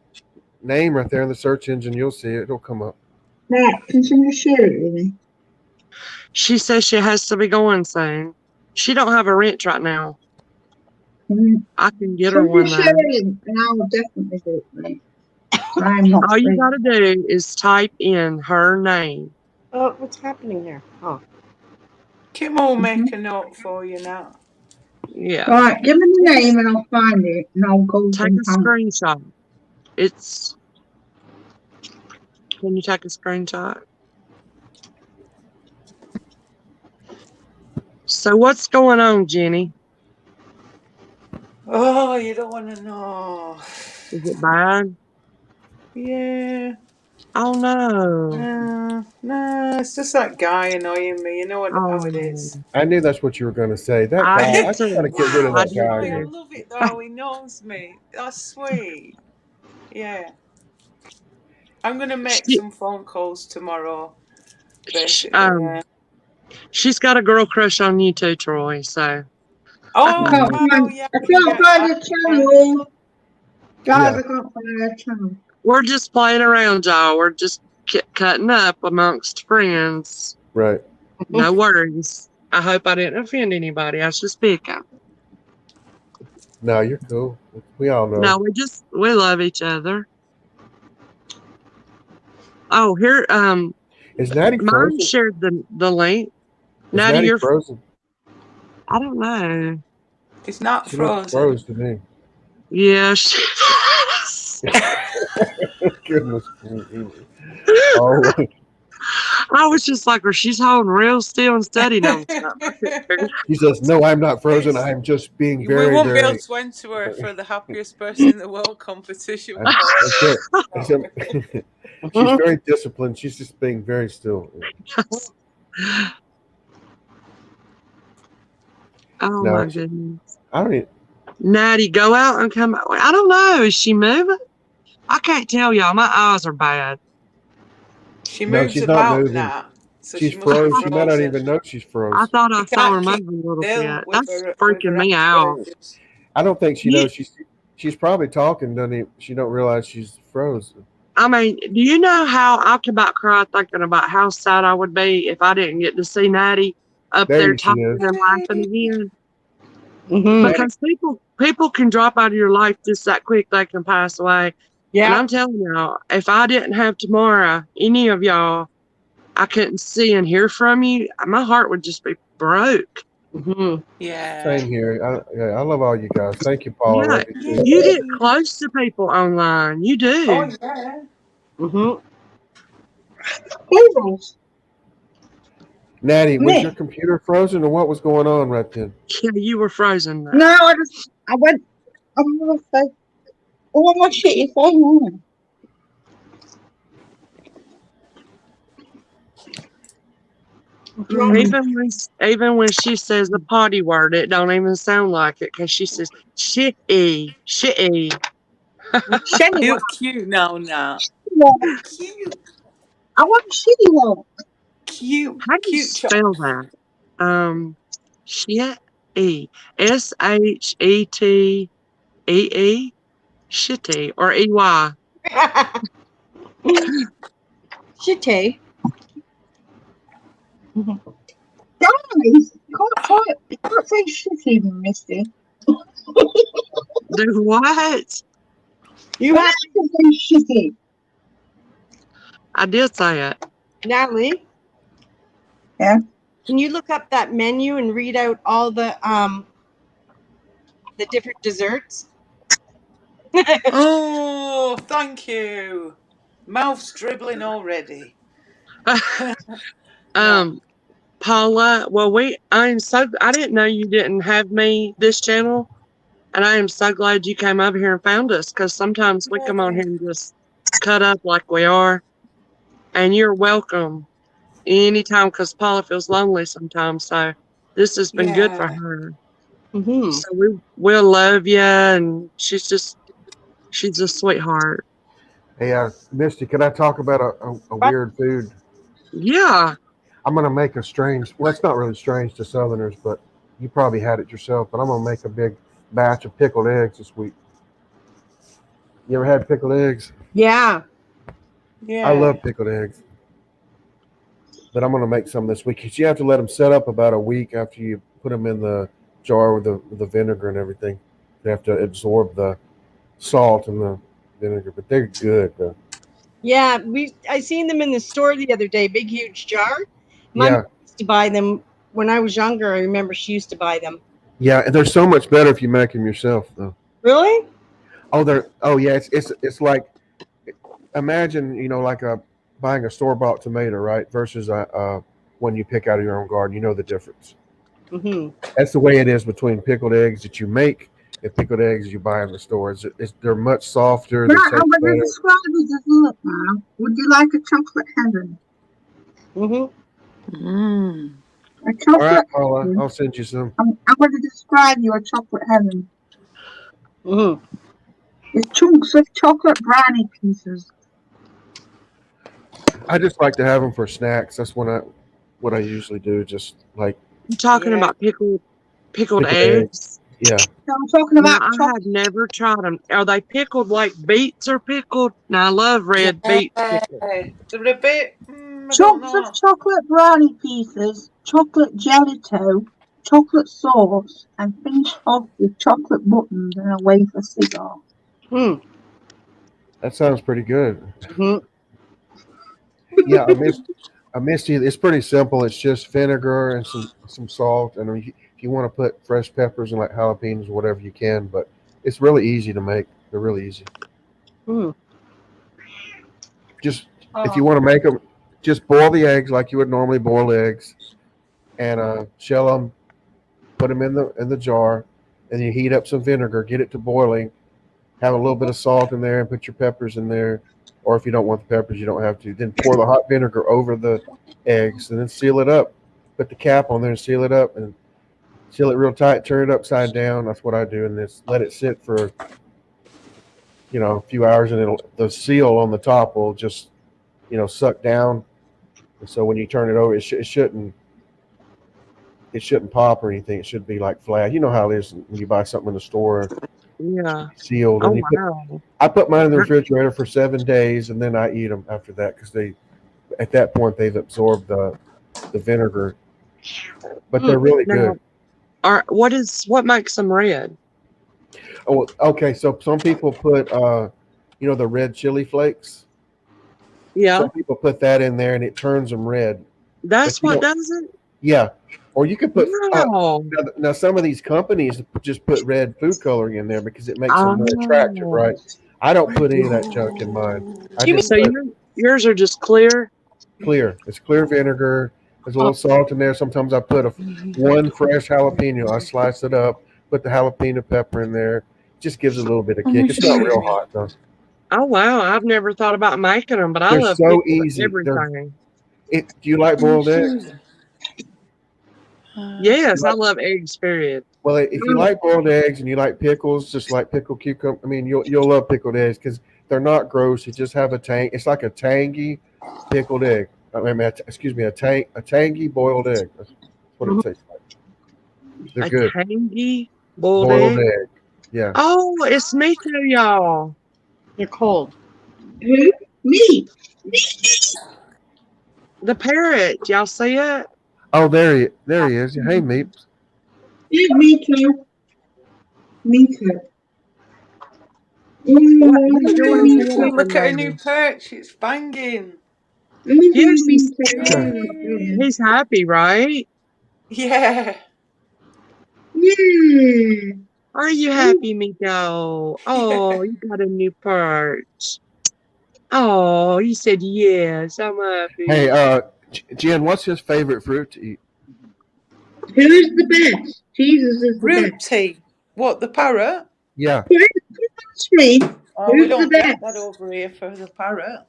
name right there in the search engine. You'll see it. It'll come up. Matt, can someone share it with me? She says she has to be going soon. She don't have a wrench right now. I can get her one though. Share it, and I'll definitely do it, mate. All you gotta do is type in her name. Oh, what's happening there? Oh. Kim will make a note for you now. Yeah. All right, give me the name and I'll find it, and I'll go. Take a screenshot. Can you take a screenshot? So what's going on, Jenny? Oh, you don't want to know. Is it bad? Yeah. Oh no. No, it's just that guy annoying me. You know how it is. I knew that's what you were going to say. That I guy, did I too. got to get rid of Wow, that did guy. I too. love it though. He knows me. That's sweet. Yeah. I'm gonna make She, some phone calls tomorrow. sh- Basically, um, yeah. she's got a girl crush on you too, Troy. So I Oh can't wow, find. yeah, I we can't get find that. the Yeah. channel. Guys, Yeah. I can't find the channel. we're just playing around, y'all. We're just cutting up amongst friends. Right. No worries. I hope I didn't offend anybody. I was just picking. No, you're cool. We all know. No, we love each other. Oh, here, Is Natty mine frozen? shared the link. Is Natty, Natty you're. frozen? I don't know. It's not She looks frozen. froze to me. Yeah. Goodness. Oh, I was just like, she's holding real still and steady on something. I couldn't figure. he says, "No, I'm not frozen. It's- I'm just being We very, won't be able very." to enter her for the happiest person in the world competition. That's it. She's very disciplined. She's just being very still. Oh No, my goodness. I don't even. Natty, go out and come out. I don't know. Is she moving? I can't tell y'all. My eyes are bad. She No, moves she's not about moving. now, so She's she must be froze. She might not frozen. even know she's I froze. thought I She saw her can't keep move a little still bit. with That's her freaking me out. aspirations. I don't think she You- knows she's probably talking. She don't realize she's frozen. I mean, do you know how I could about cry thinking about how sad I would be if I didn't get to see Natty up There there she talking is. and laughing again? Mhm. Because people can drop out of your life just that quick. They can pass away. And Yeah. I'm telling y'all, if I didn't have tomorrow, any of y'all, I couldn't see and hear from you, my heart would just be broke. Mhm. Yeah. Same here. I love all you guys. Thank you, Paul. I Yeah, love you too. you get close to people online. You do. Oh yeah. Mhm. Cables. Natty, was Me. your computer frozen or what was going on right then? Yeah, you were frozen. No, I went. I'm gonna say. Oh my shit! You're saying on. Even when she says the potty word, it don't even sound like it because she says shitty, shitty. Shitty one. Cute now. Cute. I want a shitty one. Cute. How do you Cute spell that? Shitty, SHETEE, shitty or EY. Shitty. Guys, you can't say shitty, Misty. Do what? You have to say shitty. I did say it. Natalie. Yeah. Can you look up that menu and read out all the different desserts? Oh, thank you. Mouth's dribbling already. Paula, well, I didn't know you didn't have this channel, and I am so glad you came over here and found us, because sometimes we come on here and just cut up like we are, and you're welcome anytime, because Paula feels lonely sometimes, so this has been good for her. Mm-hmm. So we'll love you, and she's a sweetheart. Hey, Misty, can I talk about a weird food? Yeah. I'm going to make a strange, well, it's not really strange to Southerners, but you probably had it yourself, but I'm going to make a big batch of pickled eggs this week. You ever had pickled eggs? Yeah. Yeah. I love pickled eggs. But I'm going to make some this week. Because you have to let them set up about a week after you put them in the jar with the vinegar and everything. They have to absorb the salt and the vinegar, but they're good, though. Yeah, I seen them in the store the other day, big huge jar. My mom used to buy them when I was younger. I remember she used to buy them. Yeah, and they're so much better if you make them yourself, though. Really? Oh, yeah, it's like, imagine, like buying a store bought tomato, right, versus one you pick out of your own garden. You know the difference. Hmm. That's the way it is between pickled eggs that you make and pickled eggs you buy in the store. They're much softer. They Right, taste I'm going to better. describe it as look now. Would you like a chocolate heaven? Hmm. Mm. A All right, chocolate Paula, heaven. I'll send you some. I'm going to describe you a chocolate heaven. Hmm. It's chunks of chocolate brownie pieces. I just like to have them for snacks. That's what I usually do. Just like You talking Yeah. about pickled pickled eggs. eggs? Yeah. So I'm talking Now about I had never tried them. Are they pickled like beets are pickled? Now I love red beets Yeah. pickled. They're a bit. I don't chunks of know. chocolate brownie pieces, chocolate gelato, chocolate sauce, and finished off with chocolate buttons and a wafer cigar. Hmm. That sounds pretty good. Hmm. Yeah, I missed you. It's pretty simple. It's just vinegar and some salt, and if you want to put fresh peppers and like jalapenos or whatever you can. But it's really easy to make. They're really easy. Hmm. Just if you Oh. want to make them, just boil the eggs like you would normally boil eggs, and shell them. Put them in the jar, and you heat up some vinegar. Get it to boiling. Have a little bit of salt in there, and put your peppers in there. Or if you don't want the peppers, you don't have to. Then pour the hot vinegar over the eggs, and then seal it up. Put the cap on there and seal it up, and seal it real tight. Turn it upside down. That's what I do, and this let it sit for a few hours, and the seal on the top will just suck down. And so when you turn it over, it shouldn't pop or anything. It should be like flat. You know how it is when you buy something in the store. It should Yeah. be sealed, Oh and wow. I put mine in the refrigerator for 7 days, and then I eat them after that because at that point they've absorbed the vinegar. But they're really Now, good. what makes them red? Oh, okay. So some people put the red chili flakes. Yeah, Some people put that in there, and it turns them red. But that's you what don't. does it. Yeah, or you could put Wow. now some of these companies just put red food coloring in there because it makes them more attractive, Oh. right? I don't put any of that junk in mine. I You mean? just So put yours are just clear. clear. It's clear vinegar. There's a little salt in there. Sometimes I put one fresh jalapeno. I slice it up, put the jalapeno pepper in there. Just gives it a little bit of kick. It's not real hot though. Oh wow, I've never thought about making them, but I They're love so pickled easy. everything. Do you like boiled eggs? You Yes, I like, love eggs. Period. well, if you like boiled eggs and you like pickles, just like pickled cucumber, I mean, you'll love pickled eggs because they're not gross. You just have a tang. It's like a tangy pickled egg. I mean, excuse me, a tangy boiled egg. That's what it tastes like. They're A good. tangy boiled Boiled egg. egg. Yeah. Oh, it's me too, y'all. They're cold. Who? Me. The parrot. Y'all see it? Oh, there he is. Hey, Meeps. Yeah, me too. Me too. What he's doing his Me head too. up Look and at a new down. perch. It's banging. Yes, Me Yay. he's happy, right? Yeah. Yeah. Are you happy, Miko? Oh, you got a new perch. Oh, he said yes. I'm Hey, happy. Jen, what's his favorite fruit to eat? Who's the best? Jesus is the Root best. tea. What, the parrot? Yeah. That's me. Oh, we Who's the don't get that best? over here for the parrot.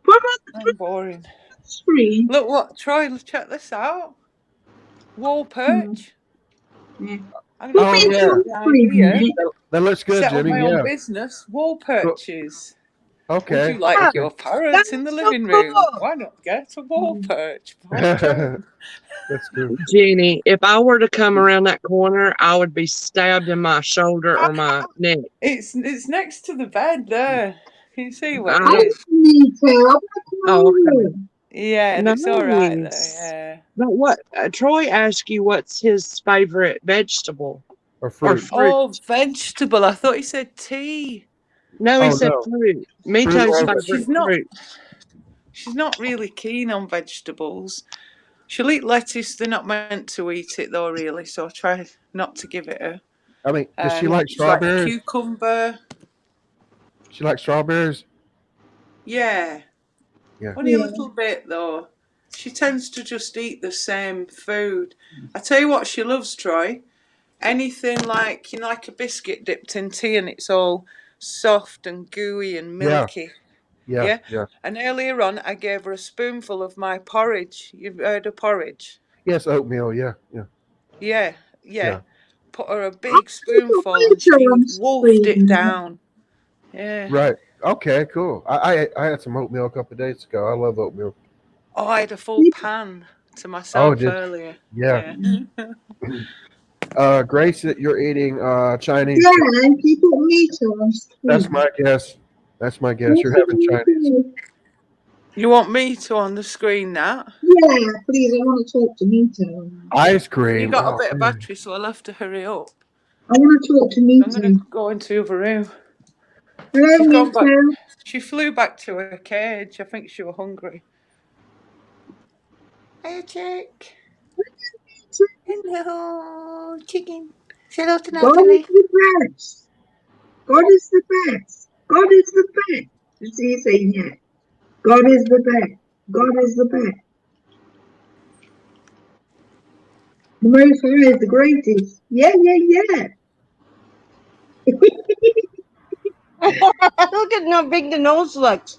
What about I'm boring. the screen? Look what, Troy, check this out. Wall perch. Yeah. I'm going to Put Oh, me take into yeah. the the screen, idea. mate. That looks good, Set up Jimmy. my own Yeah. business. Wall Cool. perches. Would you Okay. Ah, like your parrots in the that's so living room? cool. Why not get a wall Mm. perch for Joe? That's cool. Jenny, if I were to come around that corner, I would be stabbed in my shoulder or my neck. It's next to the bed there. Can you see I where it I don't. is? me too. I'm Oh, okay. not Yeah, it's all right there. Nice. Yeah. But what Troy asked you, what's his favorite vegetable Or or fruit. fruit? Oh, vegetable. I thought he said tea. No, he Oh, said no. fruit. Fruit Mito's or favorite She's not. fruit. She's not really keen on vegetables. She'll eat lettuce. They're not meant to eat it though, really. So I try not to give it her. I mean, does she like She's like strawberries? cucumber. She likes strawberries? Yeah. Yeah. Only Yeah. a little bit though. She tends to just eat the same food. I tell you what she loves, Troy. Anything like, you know, like a biscuit dipped in tea and it's all soft and gooey and Yeah. milky. Yeah. Yeah. Yeah. And earlier on, I gave her a spoonful of my porridge. You've heard of porridge? Yes, oatmeal. Yeah. Yeah. Yeah, yeah. Yeah. Put her a I big see your spoonful and picture she on wolfed it screen. down. Yeah. Right. Okay. Cool. I had some oatmeal a couple of days ago. I love oatmeal. Oh, I had a full pan to Oh, myself did earlier. yeah. Yeah. Grace, that you're eating Chinese. Yeah, and people meet on That's screen. my guess. That's my guess. You're What's having the Chinese. matter? You want me to on the screen now? Yeah, please, I want to talk to Mito. Ice You cream. got a Oh, bit of man. battery, so I'll have to hurry up. I want to talk to I'm going Mito. to go into the other room. Hello, She's gone back. Mito. She flew back to her cage. I think she was hungry. Hey, chick. Hello, chicken. Say hello to God is Natalie. the best. God is the best. God is the best. You see, you saying yeah. God is the best. God is the best. The Most High is the greatest. Yeah, yeah, yeah. Look at how big the nose looks.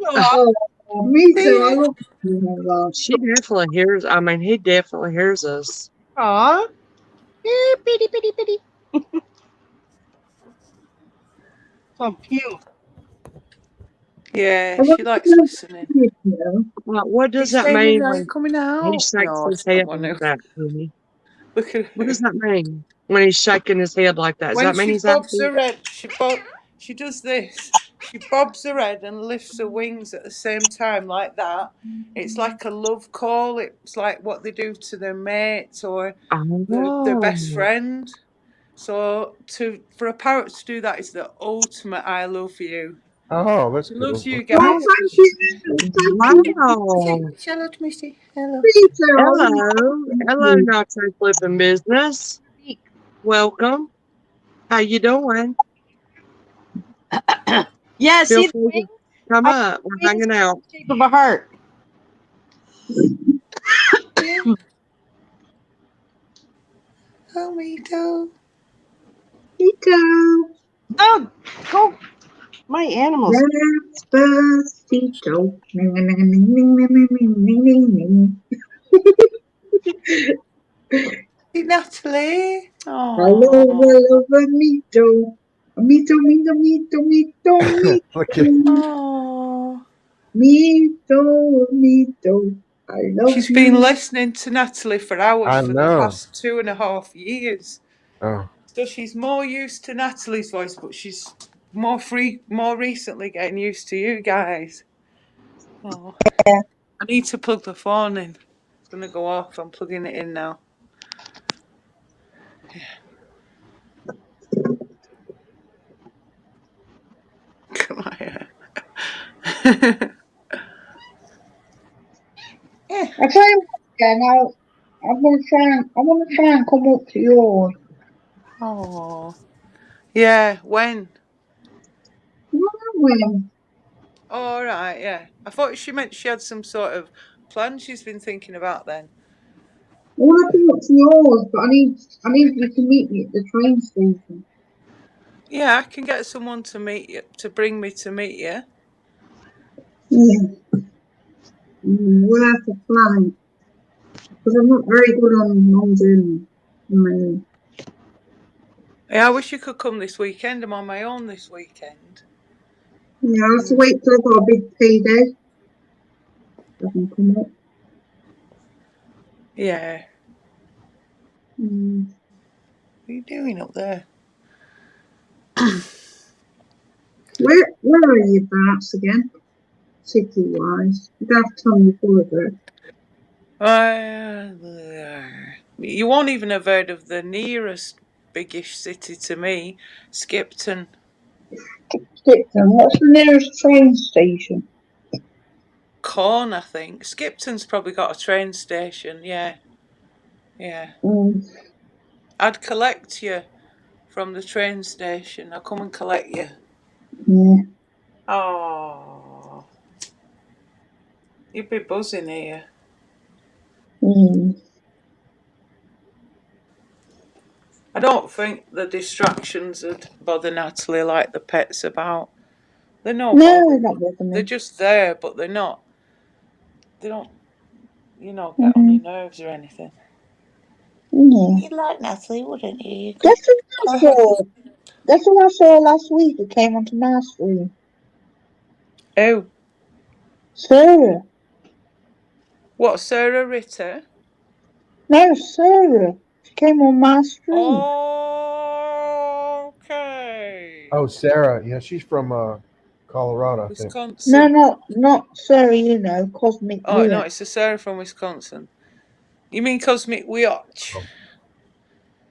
Oh, me too. I See? love you. She definitely hears. I mean, he definitely hears us. Aw. Bitty, bitty, bitty. So cute. Yeah, I want she to likes know listening. you know. What does He's that saying mean I'm when coming he out. shakes No, I his don't head want like to. that, Penny? Look at What her. does that mean when he's shaking his head like that? Does When that mean she he's bobs happy? her head, she does this. She bobs her head and lifts her wings at the same time like that. It's like a love call. It's like what they do to their mate or their best Oh, friend. So for a parrot to do that is the ultimate I love you. Oh, that's She loves cool. you Oh, guys, but thank she's you. Thank you. wow. Say hello to Missy. Hello. Peter, I want Hello, to hello, you. not so flipping business. Welcome. How you doing? Yeah, Feel see the free to wings? come I up. We're wings hanging out. in the shape of a heart. Yeah. Oh, me too. Peter. Oh, go. My animals. Despacito. Ning, ning, ning, ning, ning, ning, ning, ning, ning, ning. Hey, Natalie. Hello, Oh. hello, Mito. Mito, Mito, Mito, Mito, Look at Mito. Oh. Mito, Mito. I love She's been you. listening to Natalie for hours I for the know. past 2.5 years. Oh, So she's more used to Natalie's voice, but she's more recently getting used to you guys. Oh. I need to plug the phone in. It's gonna go off. I'm plugging it in now. Come on here. Yeah. I tell you what, yeah, now I want to try and come up to yours. Oh. Yeah. When? When All right. Yeah. I thought she meant she had some sort of plan she's been thinking about then. I want to come up to yours, but I need you to meet me at the train station. Yeah, I can get someone to meet you, to bring me to meet you. Yeah, we'll have to plan because I'm not very good on long journey. Yeah, I wish you could come this weekend. I'm on my own this weekend. Yeah, I have to wait till I got a big payday. I can come up. Yeah. Mm. What are you doing up there? Where are you, perhaps again? City wise, you have to tell me full address. You won't even have heard of the nearest biggish city to me, Skipton. Skipton. What's the nearest train station? Corn, I think. Skipton's probably got a train station, yeah. Yeah. Mm. I'd collect you from the train station. I'll come and collect you. Yeah. Oh. You'd be buzzing here. Mm. I don't think the distractions would bother Natalie like the pets about. They're no No, bother. that wasn't They're me. just there, but they're not. They don't, get on your Mm. nerves or anything. Yeah. You'd like Natalie, wouldn't you? You could Guess who go I ahead. saw? Guess who I saw last week who came onto my stream? Oh, Sarah. what, Sarah Ritter? No, Sarah. She came on my stream. Okay. Oh, Sarah. Yeah, she's from Colorado, I think. No, Wisconsin. not Sarah, you know, Cosmic Oh, no, Witch. it's a Sarah from Wisconsin. You mean Cosmic Witch? Oh.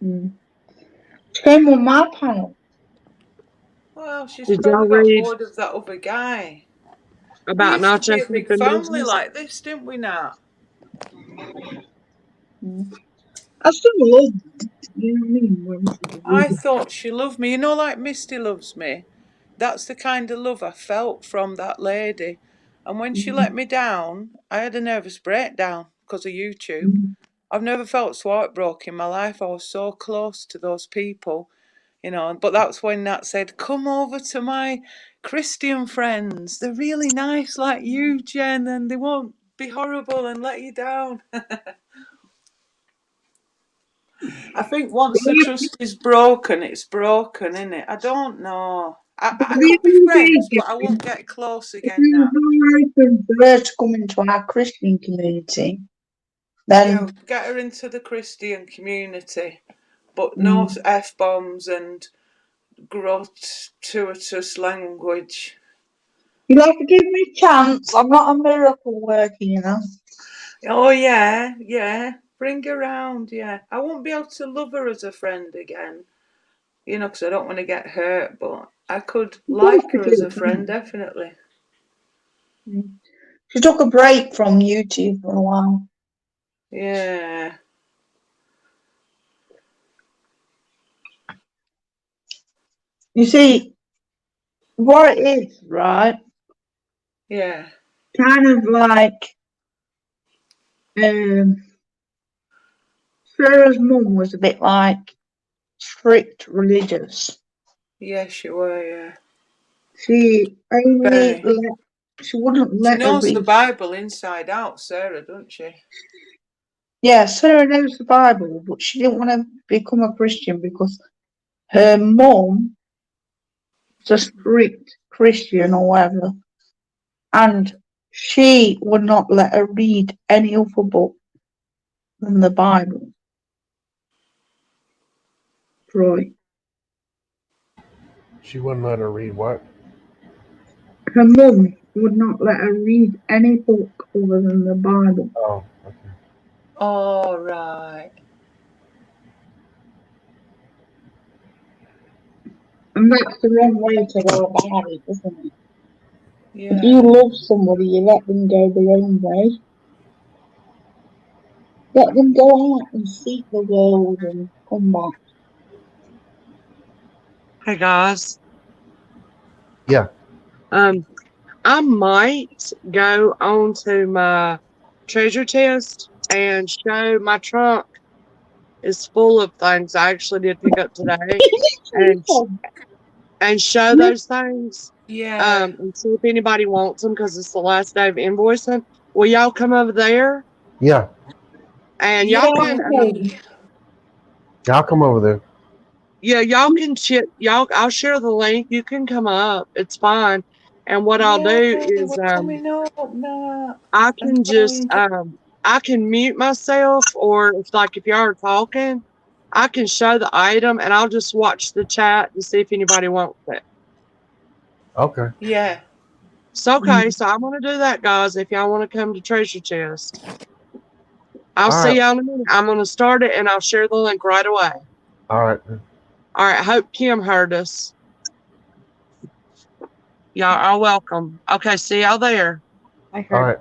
Mm. She came on my panel. Well, she's Did y'all probably got read bored of that other guy. We about used to nacho be a big flipping family business? like this, didn't we, Nat? Mm. I still love them. You know what I mean? When she was I reading. thought she loved me. Like Misty loves me. That's the kind of love I felt from that lady. And when she let me down, I had a nervous breakdown because of YouTube. Mm. I've never felt so heartbroken in my life. I was so close to those people, But that's when Nat said, "Come over to my Christian friends. They're really nice like you, Jen, and they won't be horrible and let you down." I think once the trust is broken, it's broken, isn't it? I don't know. But I the could be other friends, day, but I won't get close if again you now. were open for her to come into our Christian community, Yeah, then get her into the Christian community, but no mm, F-bombs and gratuitous language. you'll have to give me a chance. I'm not a miracle worker, you know. Oh, yeah, yeah. Bring her round, yeah. I won't be able to love her as a friend again, because I don't want to get hurt, but I could Of course like you her as a do. friend, definitely. Mm. She took a break from YouTube for a while. Yeah, You see, what it is, right? yeah. Kind of like Sarah's mum was a bit like strict religious. Yes, you were, yeah. She only Very. let, she wouldn't She let her knows the read. Bible inside out, Sarah, doesn't she? Yeah, Sarah knows the Bible, but she didn't want to become a Christian because her mum was a strict Christian or whatever, and she would not let her read any other book than the Bible. Troy. She wouldn't let her read what? Her mum would not let her read any book other than the Bible. Oh, okay. All right. And that's the wrong way to go about it, isn't it? If you Yeah. love somebody, you let them go their own way. Let them go out and seek the world and come back. Hey guys, Yeah. I might go onto my treasure chest and show my trunk is full of things I actually did pick up today, and show those things. Yeah. And see if anybody wants them because it's the last day of invoicing. Will y'all come over there Yeah. and Yeah. y'all can? Yeah, I'll come over there. Yeah, y'all can chit. Y'all, I'll share the link. You can come up. It's fine. And what I'll Yeah, do is, we're coming up now. I I'm can just, going to. I can mute myself, or if y'all are talking, I can show the item, and I'll just watch the chat to see if anybody wants it. Okay. Yeah. So okay, so I'm gonna do that, guys. If y'all want to come to Treasure Chest, I'll All see right. y'all in a minute. I'm gonna start it, and I'll share the link right away. All right. All right. Hope Kim heard us. Y'all are welcome. Okay, see y'all there. I All heard. right.